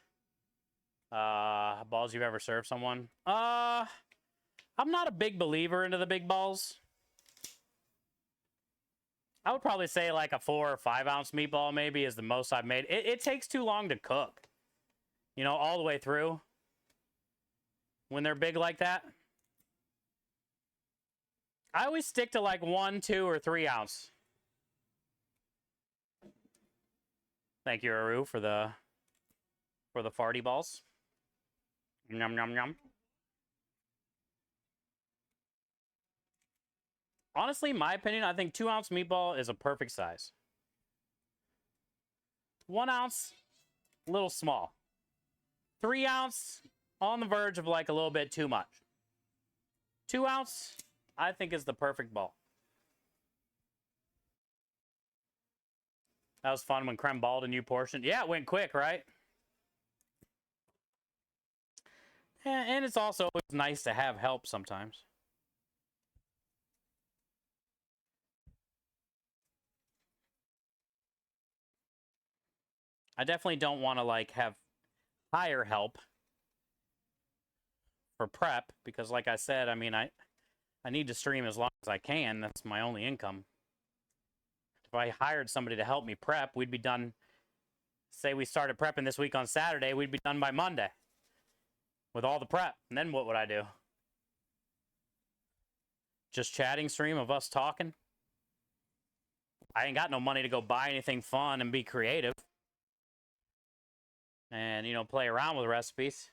balls you've ever served someone?" I'm not a big believer into the big balls. I would probably say like a 4 or 5 ounce meatball maybe is the most I've made. It takes too long to cook, you know, all the way through when they're big like that. I always stick to like 1, 2, or 3 ounce. Thank you, Aru, for the farty balls. Yum yum yum. Honestly, in my opinion, I think 2 ounce meatball is a perfect size. 1 ounce, a little small. 3 ounce, on the verge of like a little bit too much. 2 ounce, I think is the perfect ball. That was fun when Krem balled and you portioned. Yeah, it went quick, right? And it's also always nice to have help sometimes. I definitely don't want to like have hire help for prep because like I said, I mean, I need to stream as long as I can. That's my only income. if I hired somebody to help me prep, we'd be done. Say we started prepping this week on Saturday, we'd be done by Monday with all the prep. And then what would I do? Just chatting stream of us talking? I ain't got no money to go buy anything fun and be creative. And, you know, play around with recipes.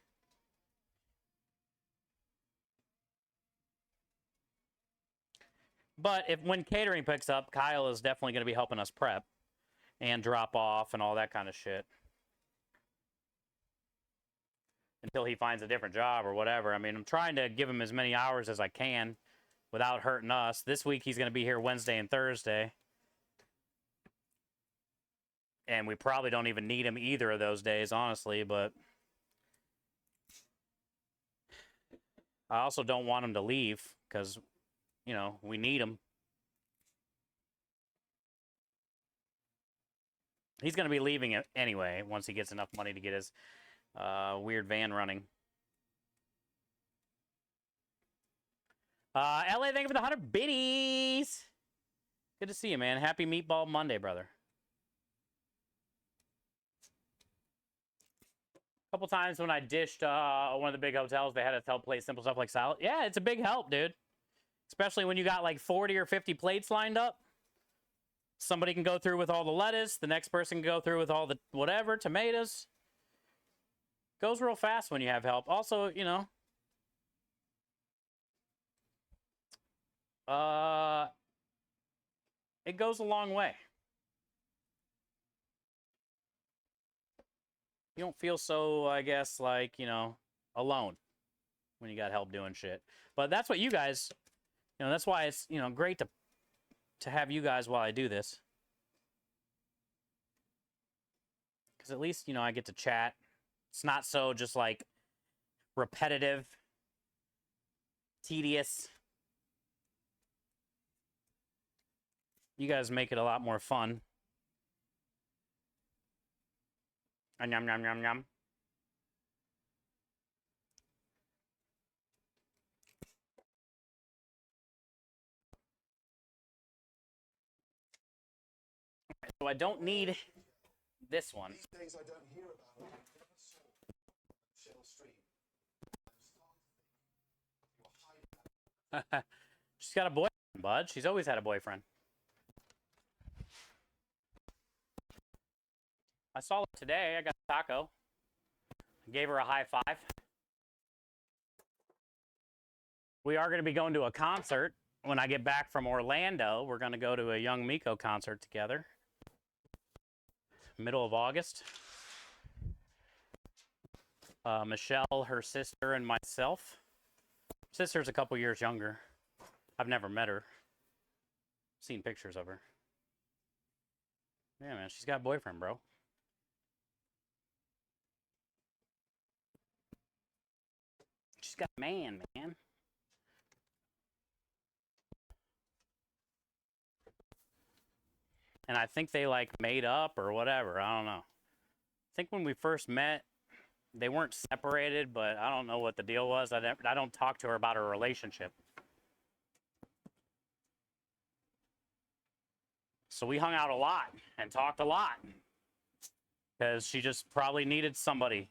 But when catering picks up, Kyle is definitely going to be helping us prep and drop off and all that kind of shit. Until he finds a different job or whatever. I mean, I'm trying to give him as many hours as I can without hurting us. This week he's going to be here Wednesday and Thursday. And we probably don't even need him either of those days, honestly, but I also don't want him to leave because, you know, we need him. He's going to be leaving it anyway once he gets enough money to get his weird van running. LA, thank you for the 100 biddies. Good to see you, man. Happy Meatball Monday, brother. A couple times when I dished one of the big hotels, they had us help plate simple stuff like salad. Yeah, it's a big help, dude. Especially when you got like 40 or 50 plates lined up. Somebody can go through with all the lettuce. The next person can go through with all the whatever, tomatoes. Goes real fast when you have help. Also, you know, it goes a long way. You don't feel so, I guess, like, you know, alone when you got help doing shit. But that's what you guys, you know, that's why it's, you know, great to have you guys while I do this. Because at least, you know, I get to chat. It's not so just like repetitive, tedious. You guys make it a lot more fun. Yum, yum, yum, yum. So I don't need this one. These days I don't hear about it. I never saw Shell Street. I'm starting to think you're hiding. She's got a boyfriend, bud. She's always had a boyfriend. I saw her today. I got a taco. I gave her a high five. We are going to be going to a concert when I get back from Orlando. We're going to go to a Young Miko concert together. Middle of August. Michelle, her sister, and myself. Sister's a couple years younger. I've never met her. Seen pictures of her. Yeah, man, she's got a boyfriend, bro. She's got a man. And I think they like made up or whatever. I don't know. I think when we first met, they weren't separated, but I don't know what the deal was. I don't talk to her about her relationship. So we hung out a lot and talked a lot because she just probably needed somebody.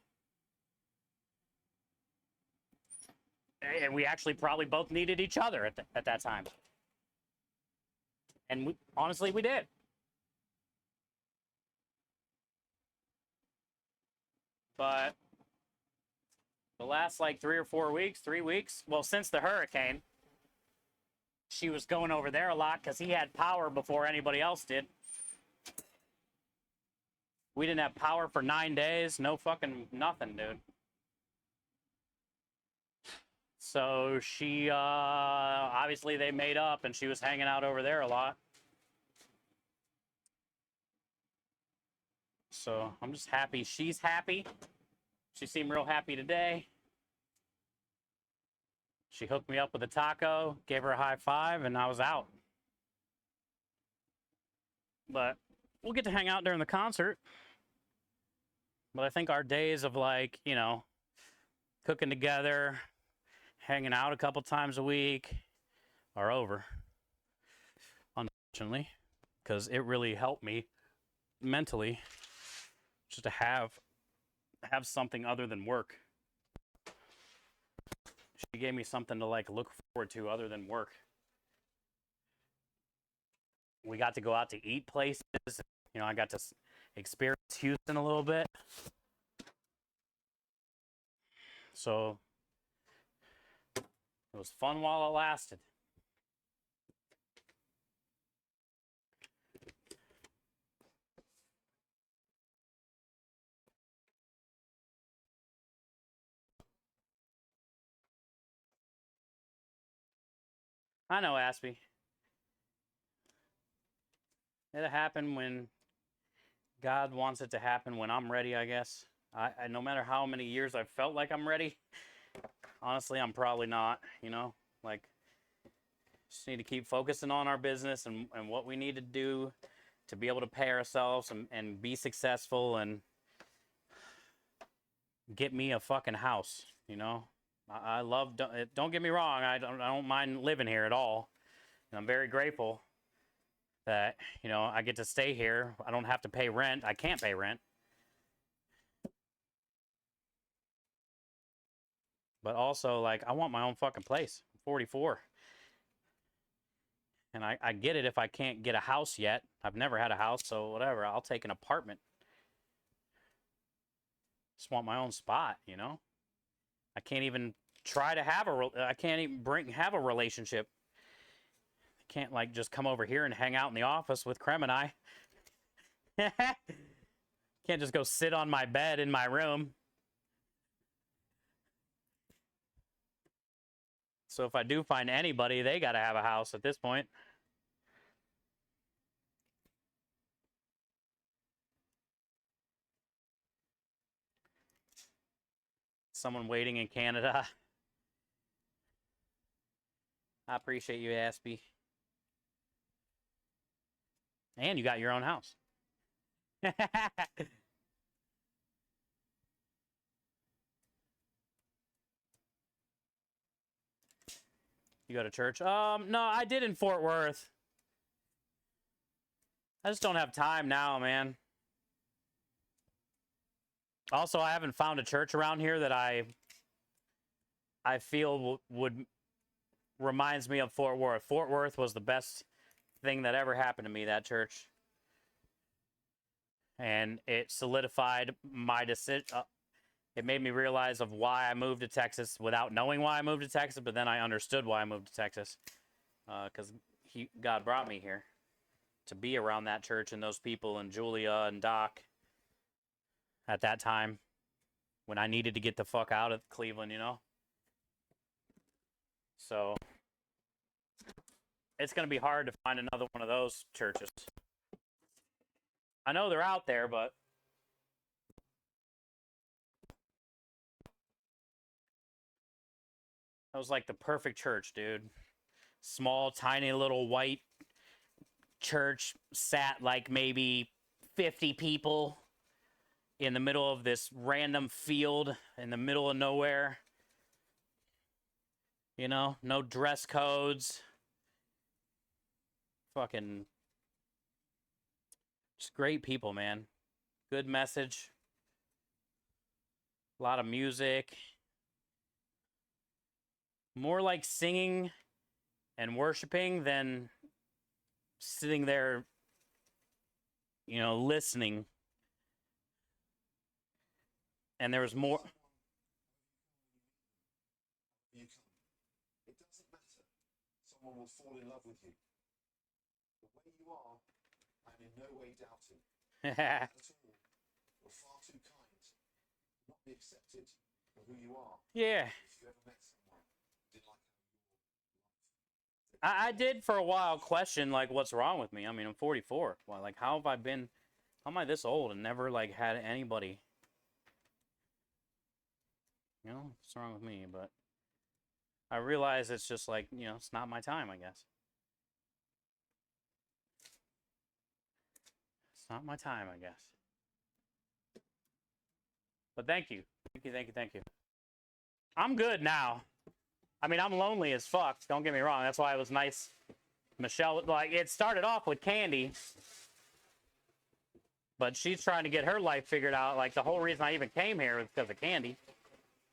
And we actually probably both needed each other at that time. And honestly, we did. But the last like 3 weeks, well, since the hurricane, she was going over there a lot because he had power before anybody else did. We didn't have power for 9 days. No fucking nothing, dude. So she, obviously they made up and she was hanging out over there a lot. So I'm just happy she's happy. She seemed real happy today. She hooked me up with a taco, gave her a high five, and I was out. But we'll get to hang out during the concert. But I think our days of like, you know, cooking together, hanging out a couple times a week are over. Unfortunately. because it really helped me mentally just to have something other than work. She gave me something to like look forward to other than work. We got to go out to eat places. You know, I got to experience Houston a little bit. So it was fun while it lasted. I know, Aspie. It'll happen when God wants it to happen, when I'm ready, I guess. I no matter how many years I've felt like I'm ready, honestly, I'm probably not, you know? Like, just need to keep focusing on our business and what we need to do to be able to pay ourselves and be successful and get me a fucking house, you know? I love, don't get me wrong, I don't mind living here at all. And I'm very grateful that, you know, I get to stay here. I don't have to pay rent. I can't pay rent. But also, like, I want my own fucking place. I'm 44. And I get it if I can't get a house yet. I've never had a house, so whatever. I'll take an apartment. Just want my own spot, you know? I can't even try to have I can't even have a relationship. I can't, like, just come over here and hang out in the office with Krem and I. Can't just go sit on my bed in my room. So if I do find anybody, they got to have a house at this point. Someone waiting in Canada. I appreciate you, Aspie. And you got your own house. You go to church? No, I did in Fort Worth. I just don't have time now, man. Also, I haven't found a church around here that I feel would reminds me of Fort Worth. Fort Worth was the best thing that ever happened to me, that church. And it solidified my decision. It made me realize of why I moved to Texas without knowing why I moved to Texas, but then I understood why I moved to Texas. Because God brought me here to be around that church and those people and Julia and Doc at that time when I needed to get the fuck out of Cleveland, you know? So it's going to be hard to find another one of those churches. I know they're out there, but that was like the perfect church, dude. Small, tiny little white church, sat like maybe 50 people in the middle of this random field in the middle of nowhere. You know, no dress codes. Fucking just great people, man. Good message. A lot of music. More like singing and worshiping than sitting there, you know, listening. And there was more. You come. It doesn't matter. Someone will fall in love with you. The way you are, I'm in no way doubting. Not at all. You're far too kind. Not be accepted for who you are. Yeah. If you ever met someone who didn't like how you I did for a while question like what's wrong with me. I mean, I'm 44. Well, like how am I this old and never like had anybody? You know, what's wrong with me? But I realize it's just like, you know, it's not my time, I guess. It's not my time, I guess. But thank you. Thank you, thank you, thank you. I'm good now. I mean, I'm lonely as fuck. Don't get me wrong. That's why it was nice Michelle, like, it started off with Candy, but she's trying to get her life figured out. Like, the whole reason I even came here was because of Candy.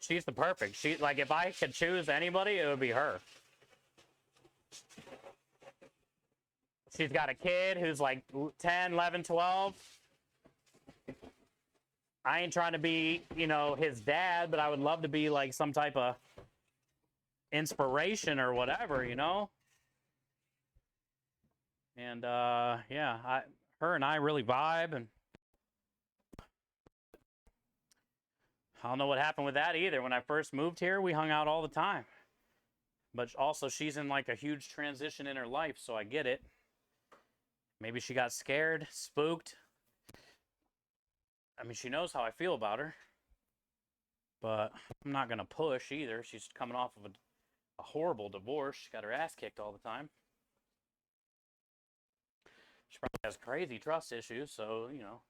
She's the perfect. She, like, if I could choose anybody, it would be her. She's got a kid who's like 10, 11, 12. I ain't trying to be, you know, his dad, but I would love to be like some type of inspiration or whatever, you know? And yeah, her and I really vibe, and I don't know what happened with that either. When I first moved here, we hung out all the time. But also, she's in like a huge transition in her life, so I get it. Maybe she got scared, spooked. I mean, she knows how I feel about her. But I'm not going to push either. She's coming off of a horrible divorce. She got her ass kicked all the time. She probably has crazy trust issues, so, you know.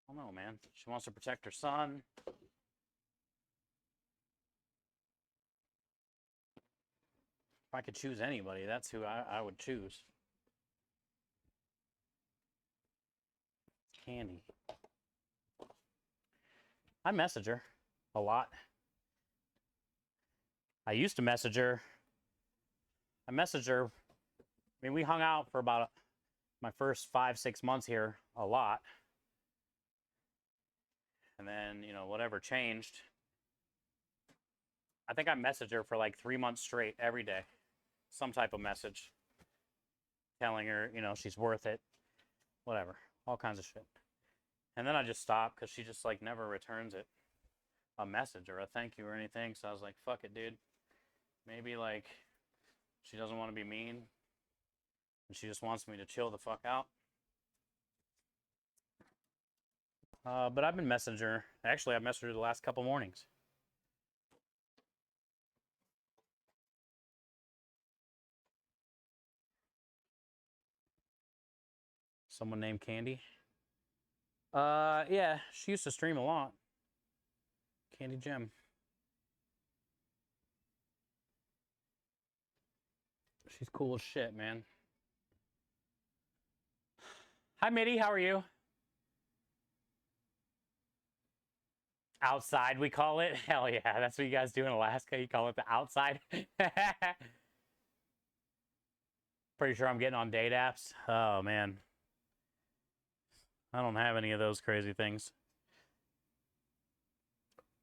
I don't know, man. She wants to protect her son. If I could choose anybody, that's who I would choose. Candy. I message her a lot. I used to message her. I messaged her. I mean, we hung out for about my first 5-6 months here a lot. And then, you know, whatever changed. I think I messaged her for like 3 months straight every day. Some type of message. Telling her, you know, she's worth it. Whatever. All kinds of shit. And then I just stopped because she just like never returns it. A message or a thank you or anything. So I was like, fuck it, dude. Maybe like she doesn't want to be mean. And she just wants me to chill the fuck out. But I've been messaging her. Actually, I've messaged her the last couple mornings. Someone named Candy. Yeah, she used to stream a lot. Candy Gem. She's cool as shit, man. Hi, Mitty. How are you? Outside, we call it. Hell yeah, that's what you guys do in Alaska. You call it the outside. Pretty sure I'm getting on date apps. Oh, man. I don't have any of those crazy things.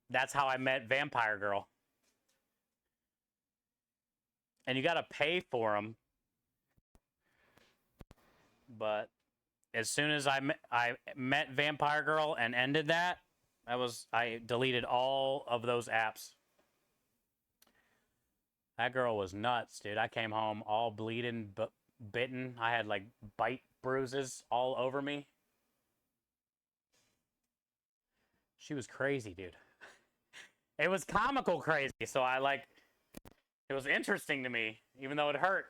That's how I met Vampire Girl. And you got to pay for them. But as soon as I met Vampire Girl and ended that, I deleted all of those apps. That girl was nuts, dude. I came home all bleeding, bitten. I had like bite bruises all over me. She was crazy, dude. It was comical crazy, so it was interesting to me, even though it hurt.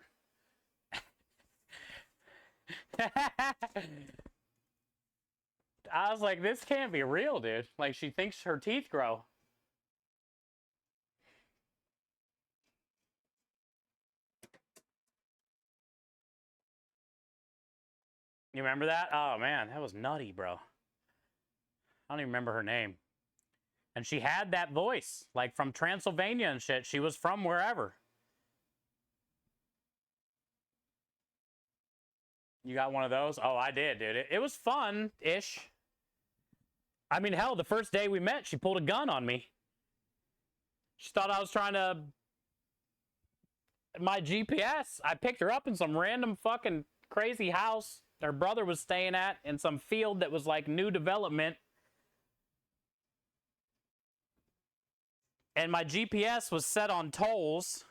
I was like, this can't be real, dude. Like, she thinks her teeth grow. You remember that? Oh, man, that was nutty, bro. I don't even remember her name. And she had that voice, like from Transylvania and shit. She was from wherever. You got one of those? Oh, I did, dude. It was fun-ish. I mean, hell, the first day we met, she pulled a gun on me. She thought I was trying to... My GPS, I picked her up in some random fucking crazy house her brother was staying at in some field that was like new development. And my GPS was set on tolls.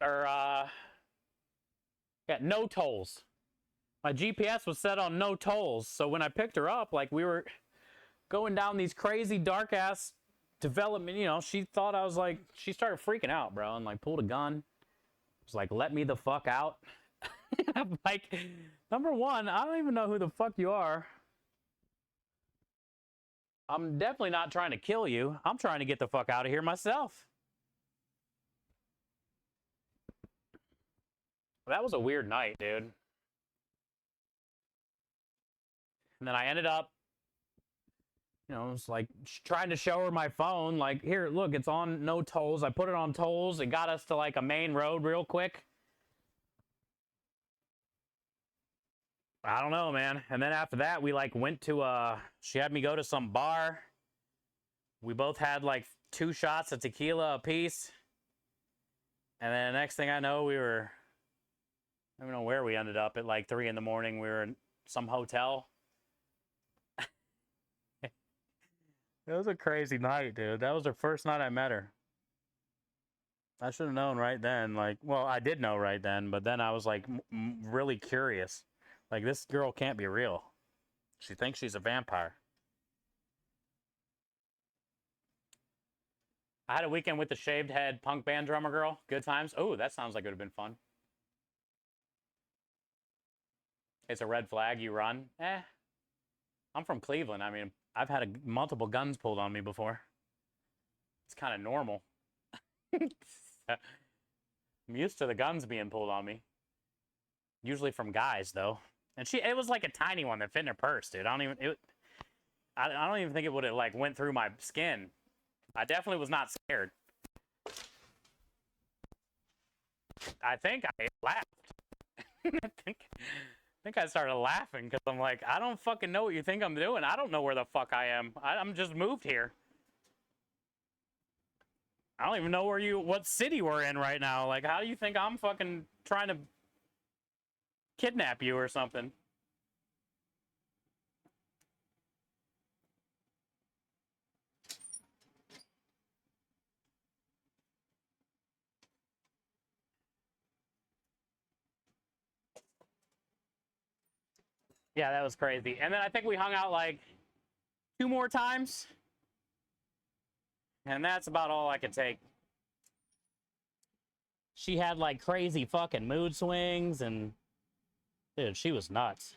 Or, yeah, no tolls. My GPS was set on no tolls. So when I picked her up, like we were going down these crazy dark ass development, you know, she thought I was like, she started freaking out, bro, and like pulled a gun. Was like, let me the fuck out. I'm like, number one, I don't even know who the fuck you are. I'm definitely not trying to kill you. I'm trying to get the fuck out of here myself. That was a weird night, dude. And then I ended up, you know, it's like trying to show her my phone. Like, here, look, it's on no tolls. I put it on tolls. It got us to like a main road real quick. I don't know, man. And then after that, we like went to she had me go to some bar. We both had like 2 shots of tequila apiece. And then the next thing I know, I don't know where we ended up at like 3 in the morning. We were in some hotel. It was a crazy night, dude. That was the first night I met her. I should have known right then. Like, well, I did know right then, but then I was like really curious. Like, this girl can't be real. She thinks she's a vampire. I had a weekend with the shaved head punk band drummer girl. Good times. Oh, that sounds like it would have been fun. It's a red flag. You run. I'm from Cleveland. I mean, I've had multiple guns pulled on me before. It's kind of normal. I'm used to the guns being pulled on me. Usually from guys, though. And it was like a tiny one that fit in her purse, dude. I don't even think it would have like went through my skin. I definitely was not scared. I think I laughed. I think I started laughing because I'm like, I don't fucking know what you think I'm doing. I don't know where the fuck I am. I'm just moved here. I don't even know what city we're in right now. Like, how do you think I'm fucking trying to kidnap you or something? Yeah, that was crazy. And then I think we hung out like 2 more times. And that's about all I could take. She had like crazy fucking mood swings and dude, she was nuts.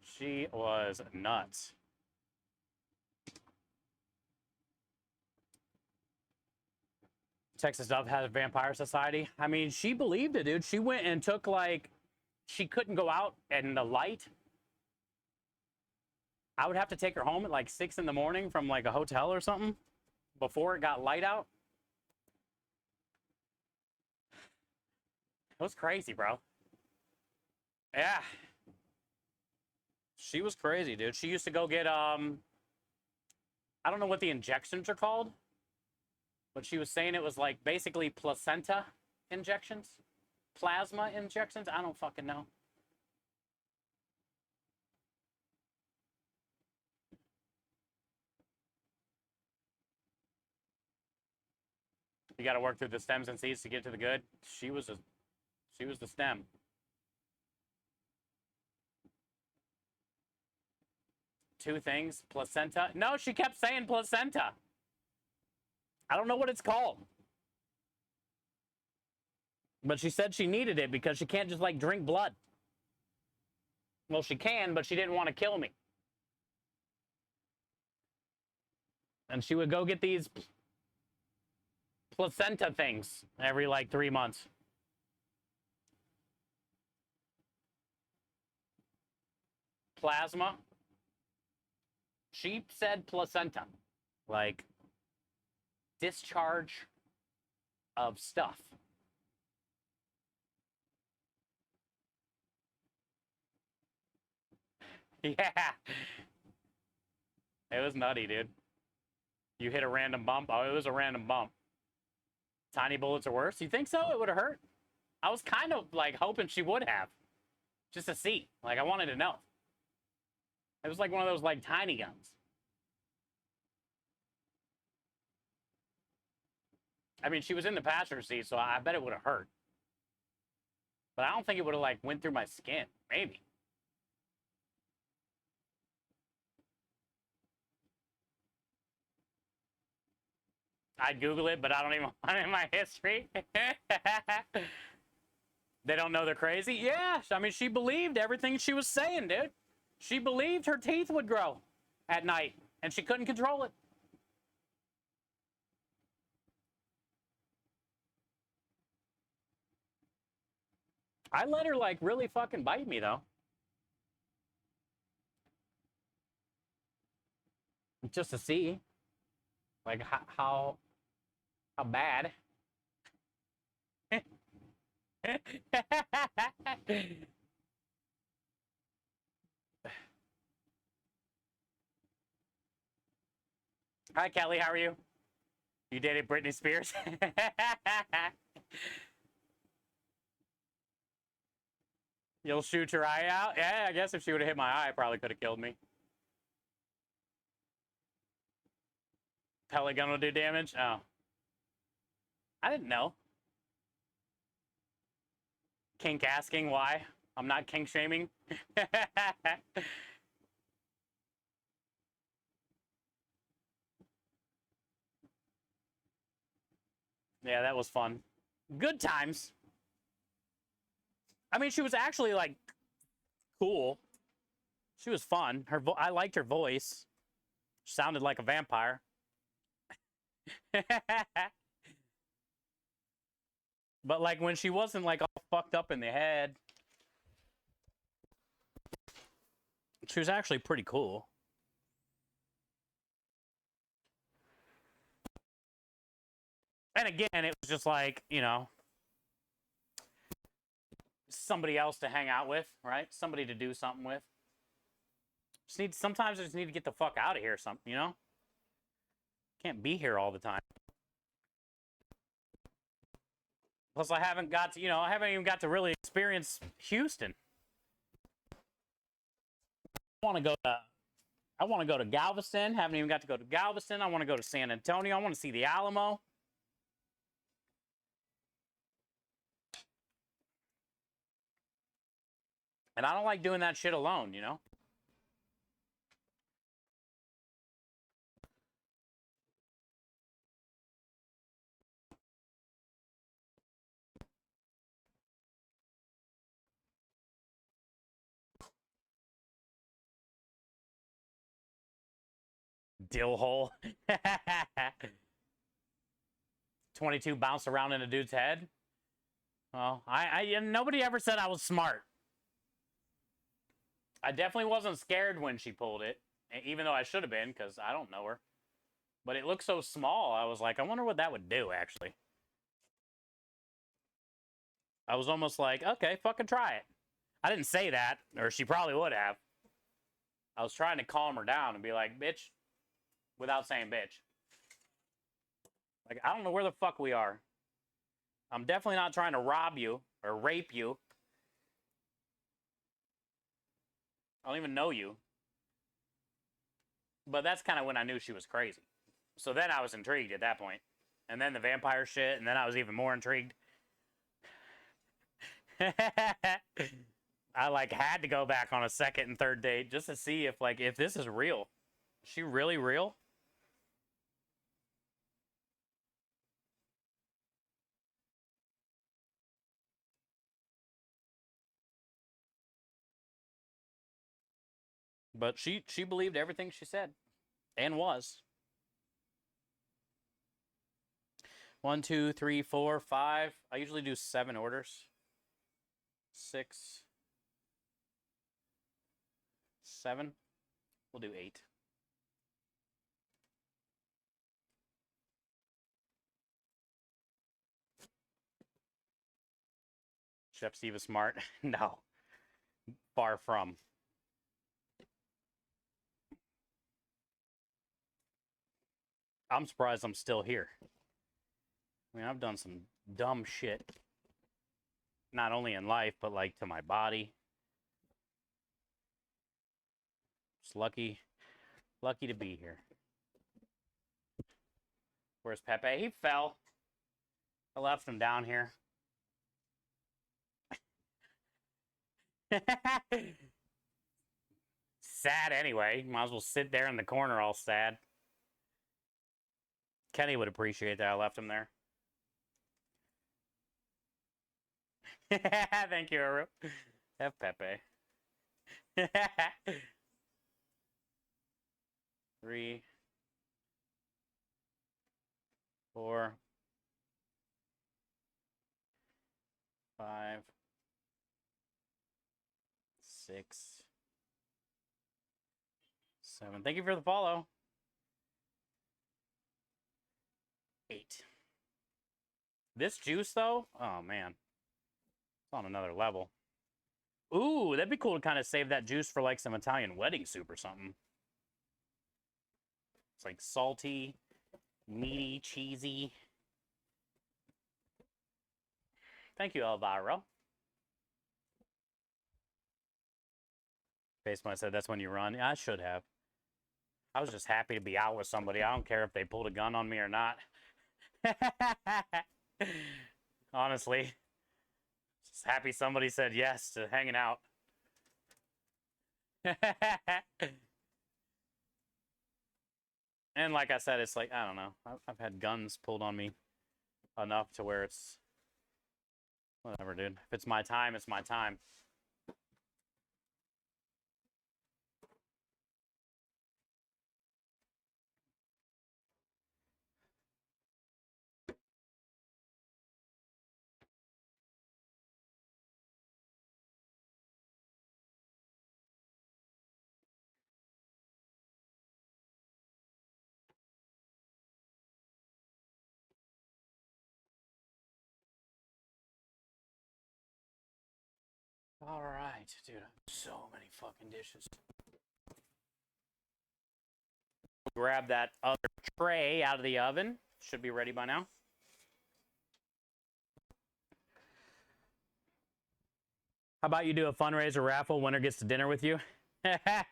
She was nuts. Texas Dove had a vampire society. I mean, she believed it, dude. She went and took like, she couldn't go out in the light. I would have to take her home at like 6 in the morning from like a hotel or something before it got light out. It was crazy, bro. Yeah. She was crazy, dude. She used to go get, I don't know what the injections are called, but she was saying it was like basically placenta injections, plasma injections. I don't fucking know. You got to work through the stems and seeds to get to the good. She was the stem. Two things, placenta. No, she kept saying placenta. I don't know what it's called. But she said she needed it because she can't just like drink blood. Well, she can, but she didn't want to kill me. And she would go get these placenta things every like 3 months. Plasma. She said placenta. Like discharge of stuff. Yeah. It was nutty, dude. You hit a random bump. Oh, it was a random bump. Tiny bullets are worse. You think so? It would have hurt? I was kind of like hoping she would have. Just to see. Like, I wanted to know. It was like one of those like tiny guns. I mean, she was in the passenger seat, so I bet it would have hurt. But I don't think it would have like went through my skin. Maybe. I'd Google it, but I don't even want it in my history. They don't know they're crazy? Yeah, I mean, she believed everything she was saying, dude. She believed her teeth would grow at night, and she couldn't control it. I let her like really fucking bite me though. Just to see like how bad. Hi Kelly, how are you? You dated Britney Spears? You'll shoot your eye out? Yeah, I guess if she would have hit my eye, probably could have killed me. Pellet gun will do damage? Oh. I didn't know. Kink asking why. I'm not kink shaming. Yeah, that was fun. Good times. I mean, she was actually like cool. She was fun. I liked her voice. She sounded like a vampire. But like when she wasn't like all fucked up in the head, she was actually pretty cool. And again, it was just like, you know, somebody else to hang out with, right? Somebody to do something with. Sometimes I just need to get the fuck out of here or something, you know? Can't be here all the time. Plus I haven't got to, you know, I haven't even got to really experience Houston. I want to go to Galveston. Haven't even got to go to Galveston. I want to go to San Antonio. I want to see the Alamo. And I don't like doing that shit alone, you know? Dill hole. 22 bounced around in a dude's head. Well, nobody ever said I was smart. I definitely wasn't scared when she pulled it, even though I should have been, because I don't know her. But it looked so small, I was like, I wonder what that would do, actually. I was almost like, okay, fucking try it. I didn't say that, or she probably would have. I was trying to calm her down and be like, bitch, without saying bitch. Like, I don't know where the fuck we are. I'm definitely not trying to rob you or rape you. I don't even know you. But that's kind of when I knew she was crazy. So then I was intrigued at that point. And then the vampire shit, and then I was even more intrigued. I like had to go back on a second and third date just to see if this is real. Is she really real? But she believed everything she said and was. 1, 2, 3, 4, 5. I usually do 7 orders. 6, 7. We'll do 8. Chef Steve is smart. No. Far from. I'm surprised I'm still here. I mean, I've done some dumb shit. Not only in life, but like to my body. Just lucky to be here. Where's Pepe? He fell. I left him down here. Sad anyway. Might as well sit there in the corner all sad. Kenny would appreciate that I left him there. Thank you, Aru. F Pepe. 3, 4, 5, 6, 7. Thank you for the follow. 8. This juice, though, oh man, it's on another level. Ooh, that'd be cool to kind of save that juice for like some Italian wedding soup or something. It's like salty, meaty, cheesy. Thank you, Elvira. Basement said that's when you run. Yeah, I should have. I was just happy to be out with somebody. I don't care if they pulled a gun on me or not. Honestly. Just happy somebody said yes to hanging out. And like I said, it's like, I don't know. I've had guns pulled on me enough to where it's... Whatever, dude. If it's my time, it's my time. All right, dude. So many fucking dishes. Grab that other tray out of the oven. Should be ready by now. How about you do a fundraiser raffle? Winner gets to dinner with you. I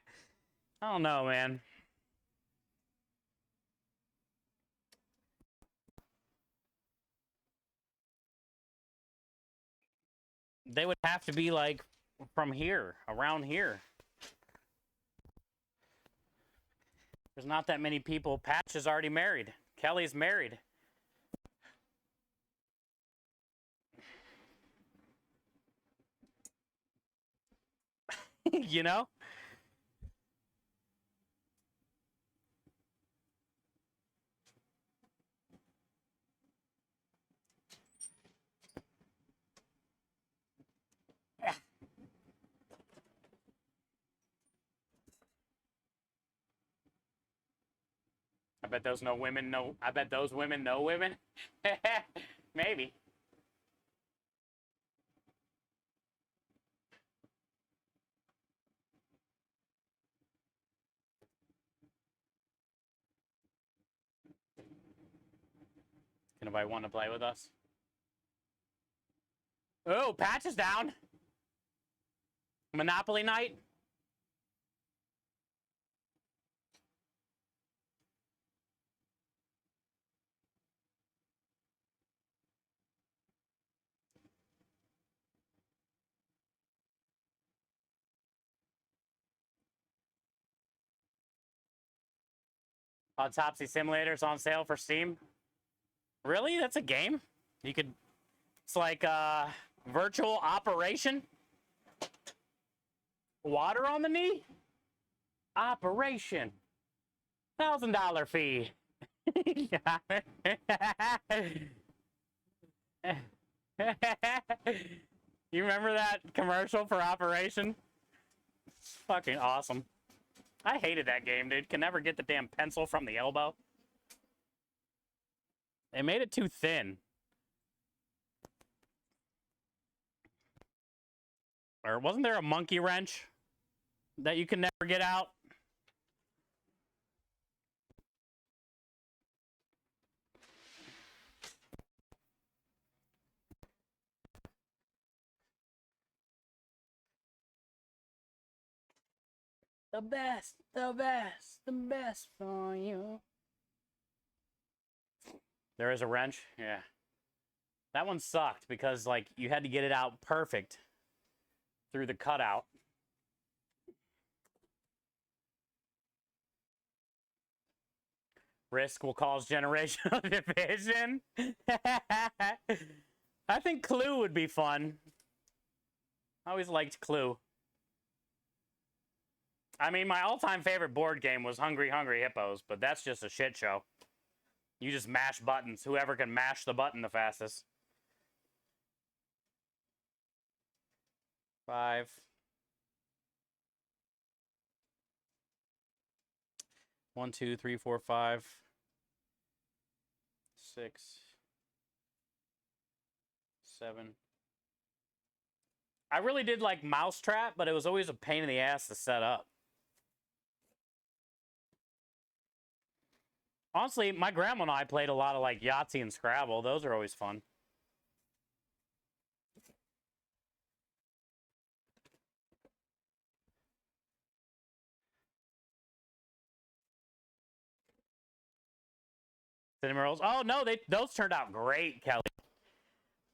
don't know, man. They would have to be like from here, around here. There's not that many people. Patch is already married. Kelly's married. You know? I bet those no women know. I bet those women know women. Maybe. Can anybody want to play with us? Oh, Patch is down. Monopoly night. Autopsy Simulator's on sale for Steam. Really? That's a game? You could... It's like virtual operation? Water on the knee? Operation. $1,000 fee. You remember that commercial for Operation? It's fucking awesome. I hated that game, dude. Can never get the damn pencil from the elbow. They made it too thin. Or wasn't there a monkey wrench that you can never get out? The best, the best, the best for you. There is a wrench? Yeah. That one sucked because, like, you had to get it out perfect through the cutout. Risk will cause generational division. I think Clue would be fun. I always liked Clue. I mean, my all-time favorite board game was Hungry Hungry Hippos, but that's just a shit show. You just mash buttons. Whoever can mash the button the fastest. 5. 1, 2, 3, 4, 5, 6, 7. I really did like Mousetrap, but it was always a pain in the ass to set up. Honestly, my grandma and I played a lot of like Yahtzee and Scrabble. Those are always fun. Cinnamon rolls. Oh no, those turned out great, Kelly.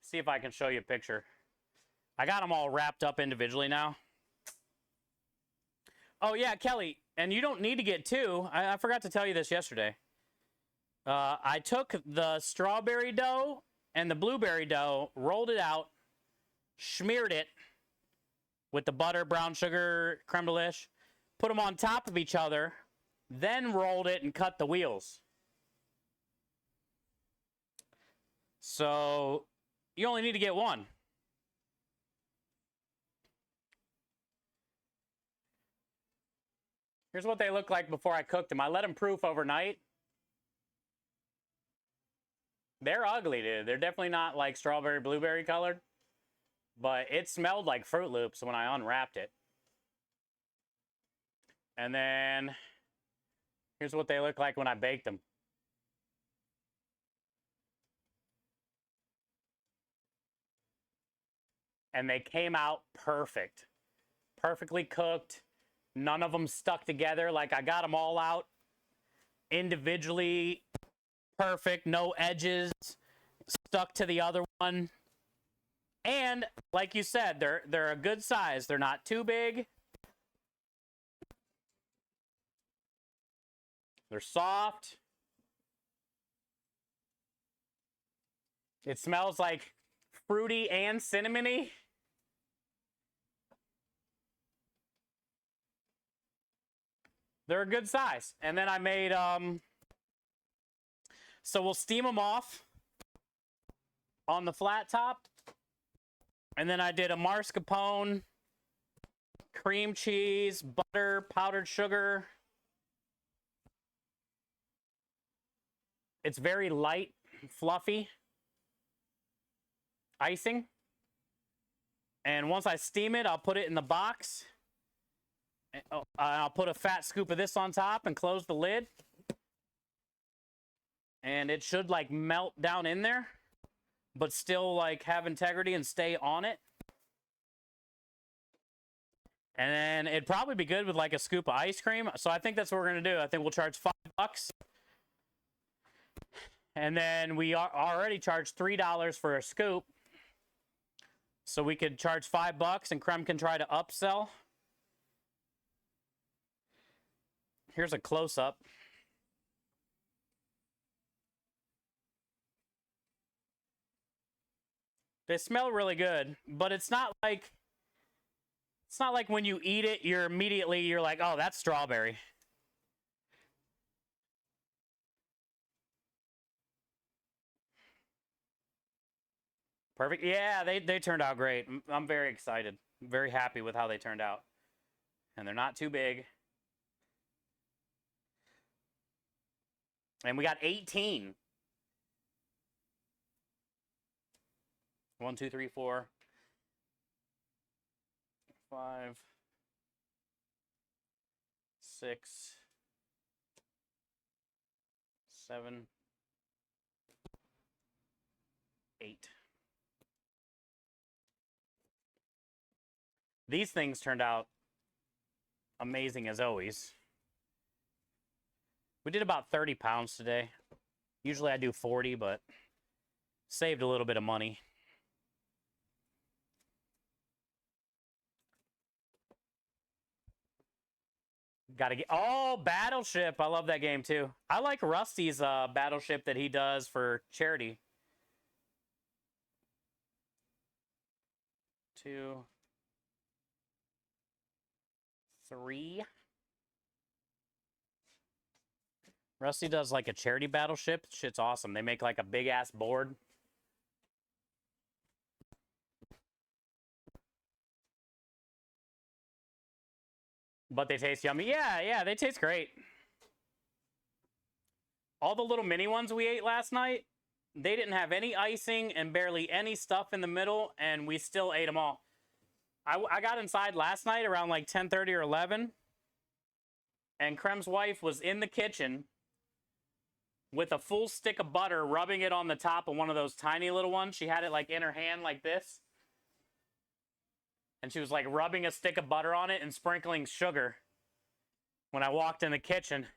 See if I can show you a picture. I got them all wrapped up individually now. Oh yeah, Kelly, and you don't need to get two. I forgot to tell you this yesterday. I took the strawberry dough and the blueberry dough, rolled it out, smeared it with the butter, brown sugar, creme delish, put them on top of each other, then rolled it and cut the wheels. So you only need to get one. Here's what they look like before I cooked them. I let them proof overnight. They're ugly, dude. They're definitely not like strawberry, blueberry colored. But it smelled like Fruit Loops when I unwrapped it. And then here's what they look like when I baked them. And they came out perfect. Perfectly cooked. None of them stuck together. Like I got them all out individually. Perfect. No edges stuck to the other one. And like you said, they're a good size. They're not too big. They're soft. It smells like fruity and cinnamony. They're a good size. And then I made, so we'll steam them off on the flat top. And then I did a mascarpone, cream cheese, butter, powdered sugar. It's very light, fluffy icing. And once I steam it, I'll put it in the box. I'll put a fat scoop of this on top and close the lid. And it should like melt down in there, but still like have integrity and stay on it. And then it'd probably be good with like a scoop of ice cream. So I think that's what we're going to do. I think we'll charge $5. And then we already charged $3 for a scoop. So we could charge $5 and Creme can try to upsell. Here's a close-up. They smell really good, but it's not like when you eat it, you're like, oh, that's strawberry. Perfect. Yeah, they turned out great. I'm very excited. I'm very happy with how they turned out. And they're not too big. And we got 18. 1, 2, 3, 4, 5, 6, 7, 8. These things turned out amazing as always. We did about 30 pounds today. Usually I do 40, but saved a little bit of money. Gotta get... Oh, Battleship. I love that game, too. I like Rusty's Battleship that he does for charity. 2, 3. Rusty does like a charity battleship. Shit's awesome. They make like a big ass board. But they taste yummy. Yeah, they taste great. all the little mini ones we ate last night, they didn't have any icing and barely any stuff in the middle, and we still ate them all. I got inside last night around like 10:30 or 11, and Krem's wife was in the kitchen with a full stick of butter, rubbing it on the top of one of those tiny little ones. She had it like in her hand like this. And she was like rubbing a stick of butter on it and sprinkling sugar when I walked in the kitchen.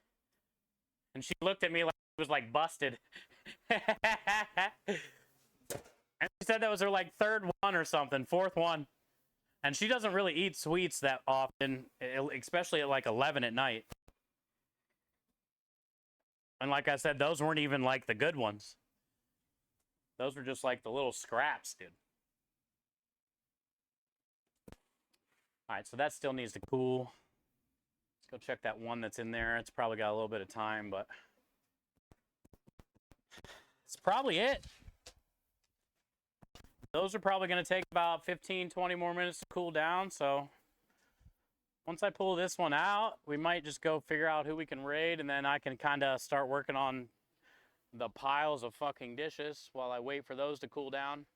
And she looked at me like it was like busted. And she said that was her like third one or something, fourth one. And she doesn't really eat sweets that often, especially at like 11 at night. And like I said, those weren't even like the good ones. Those were just like the little scraps, dude. All right, so that still needs to cool. Let's go check that one that's in there. It's probably got a little bit of time, but that's probably it. Those are probably going to take about 15, 20 more minutes to cool down. So once I pull this one out, we might just go figure out who we can raid, and then I can kind of start working on the piles of fucking dishes while I wait for those to cool down.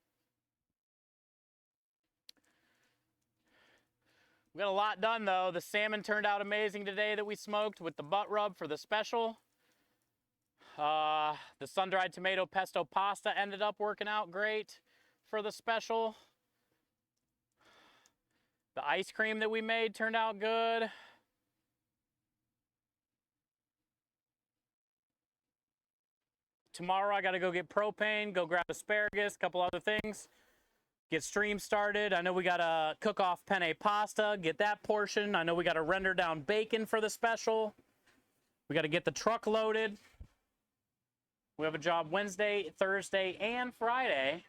We got a lot done, though. The salmon turned out amazing today that we smoked with the butt rub for the special. The sun-dried tomato pesto pasta ended up working out great for the special. The ice cream that we made turned out good. Tomorrow I got to go get propane, go grab asparagus, a couple other things. Get stream started. I know we got to cook off penne pasta, get that portion. I know we got to render down bacon for the special. We got to get the truck loaded. We have a job Wednesday, Thursday, and Friday.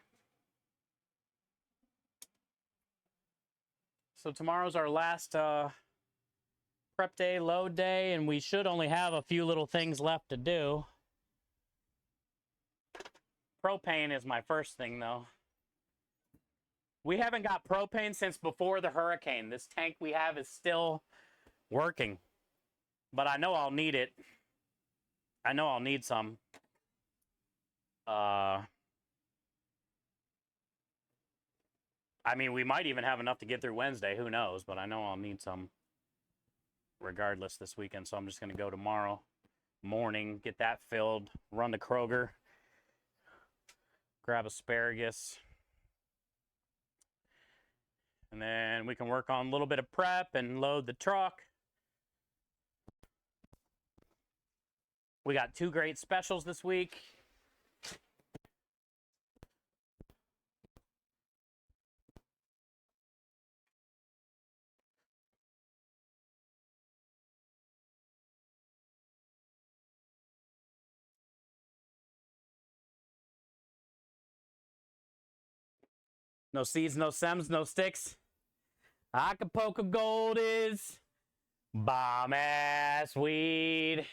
So tomorrow's our last prep day, load day, and we should only have a few little things left to do. Propane is my first thing, though. We haven't got propane since before the hurricane. This tank we have is still working, but I know I'll need it. I know I'll need some. I mean, we might even have enough to get through Wednesday. Who knows? But I know I'll need some regardless this weekend. So I'm just going to go tomorrow morning, get that filled, run to Kroger, grab asparagus. And then we can work on a little bit of prep and load the truck. We got 2 great specials this week. No seeds, no stems, no sticks. Acapulco Gold is bomb ass weed.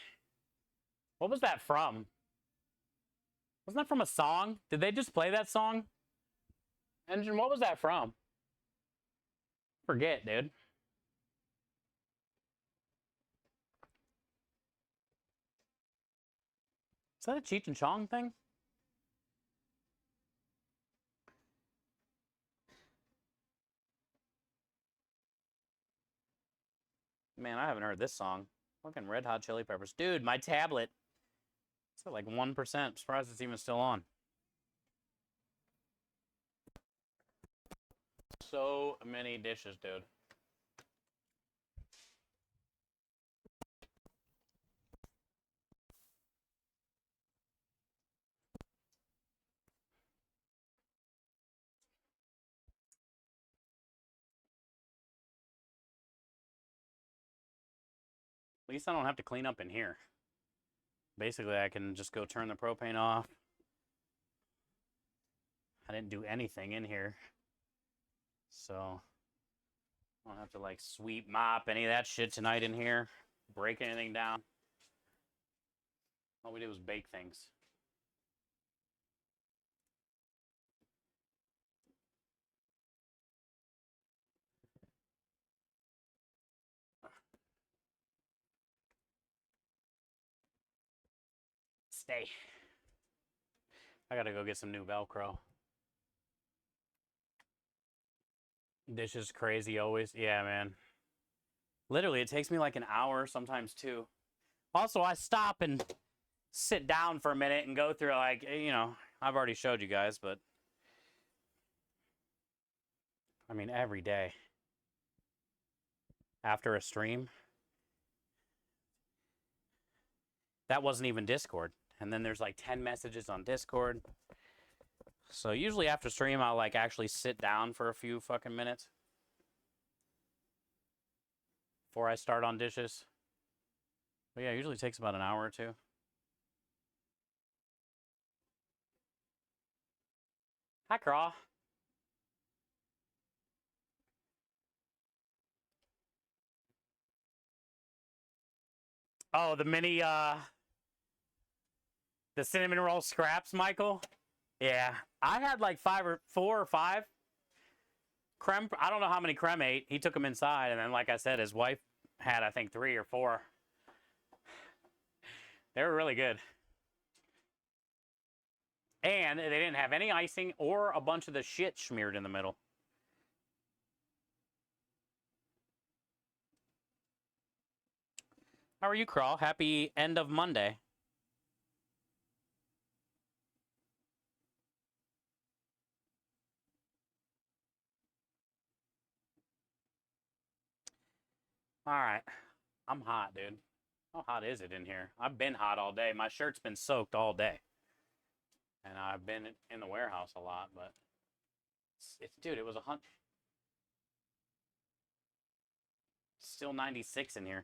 What was that from? Wasn't that from a song? Did they just play that song? Engine, what was that from? Forget, dude. Is that a Cheech and Chong thing? Man, I haven't heard this song. Fucking Red Hot Chili Peppers. Dude, my tablet. It's at like 1%. I'm surprised it's even still on. So many dishes, dude. At least I don't have to clean up in here. Basically, I can just go turn the propane off. I didn't do anything in here. So, I don't have to like sweep, mop, any of that shit tonight in here. Break anything down. All we did was bake things. Stay. I gotta go get some new Velcro. Dish is crazy always. Yeah, man. Literally, it takes me like an hour, sometimes two. Also, I stop and sit down for a minute and go through, like, you know, I've already showed you guys, but I mean, every day after a stream. That wasn't even Discord. And then there's like 10 messages on Discord. So usually after stream, I'll like actually sit down for a few fucking minutes before I start on dishes. But yeah, it usually takes about an hour or two. Hi, Craw. Oh, the mini, the cinnamon roll scraps, Michael? Yeah. I had like 4 or 5. Creme, I don't know how many Creme ate. He took them inside, and then, like I said, his wife had, I think, 3 or 4. They were really good. And they didn't have any icing or a bunch of the shit smeared in the middle. How are you, Crawl? Happy end of Monday. All right. I'm hot, dude. How hot is it in here? I've been hot all day. My shirt's been soaked all day. And I've been in the warehouse a lot, but dude, it was still 96 in here.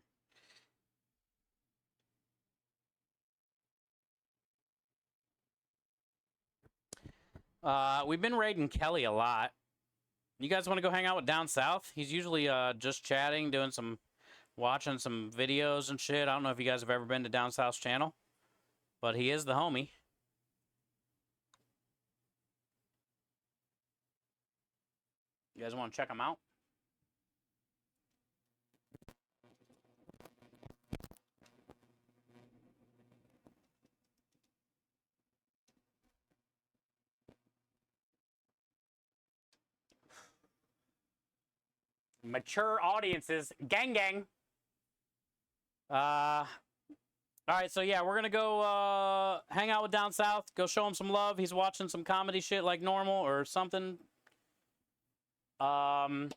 We've been raiding Kelly a lot. You guys want to go hang out with Down South? He's usually just chatting, watching some videos and shit. I don't know if you guys have ever been to Down South's channel, but he is the homie. You guys want to check him out? Mature audiences, gang. All right, so yeah, we're gonna go hang out with Down South, go show him some love. He's watching some comedy shit like normal or something. Don't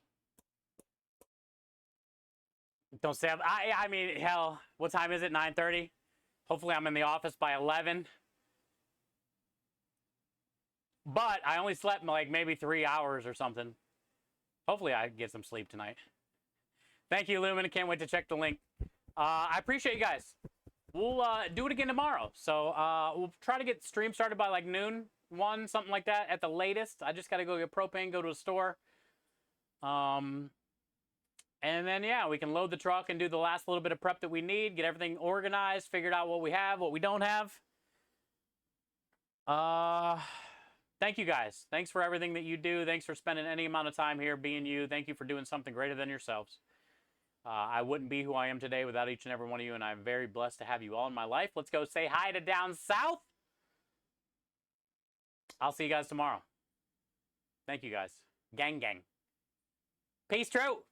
say I mean, hell, what time is it? 9:30. Hopefully I'm in the office by 11. But I only slept like maybe 3 hours or something. Hopefully I get some sleep tonight. Thank you, Lumen. Can't wait to check the link. I appreciate you guys. We'll do it again tomorrow. So we'll try to get stream started by like noon, 1, something like that at the latest. I just got to go get propane, go to a store. And then, yeah, we can load the truck and do the last little bit of prep that we need, get everything organized, figured out what we have, what we don't have. Thank you guys. Thanks for everything that you do. Thanks for spending any amount of time here being you. Thank you for doing something greater than yourselves. I wouldn't be who I am today without each and every one of you, and I'm very blessed to have you all in my life. Let's go say hi to Down South. I'll see you guys tomorrow. Thank you guys. Gang. Peace, true.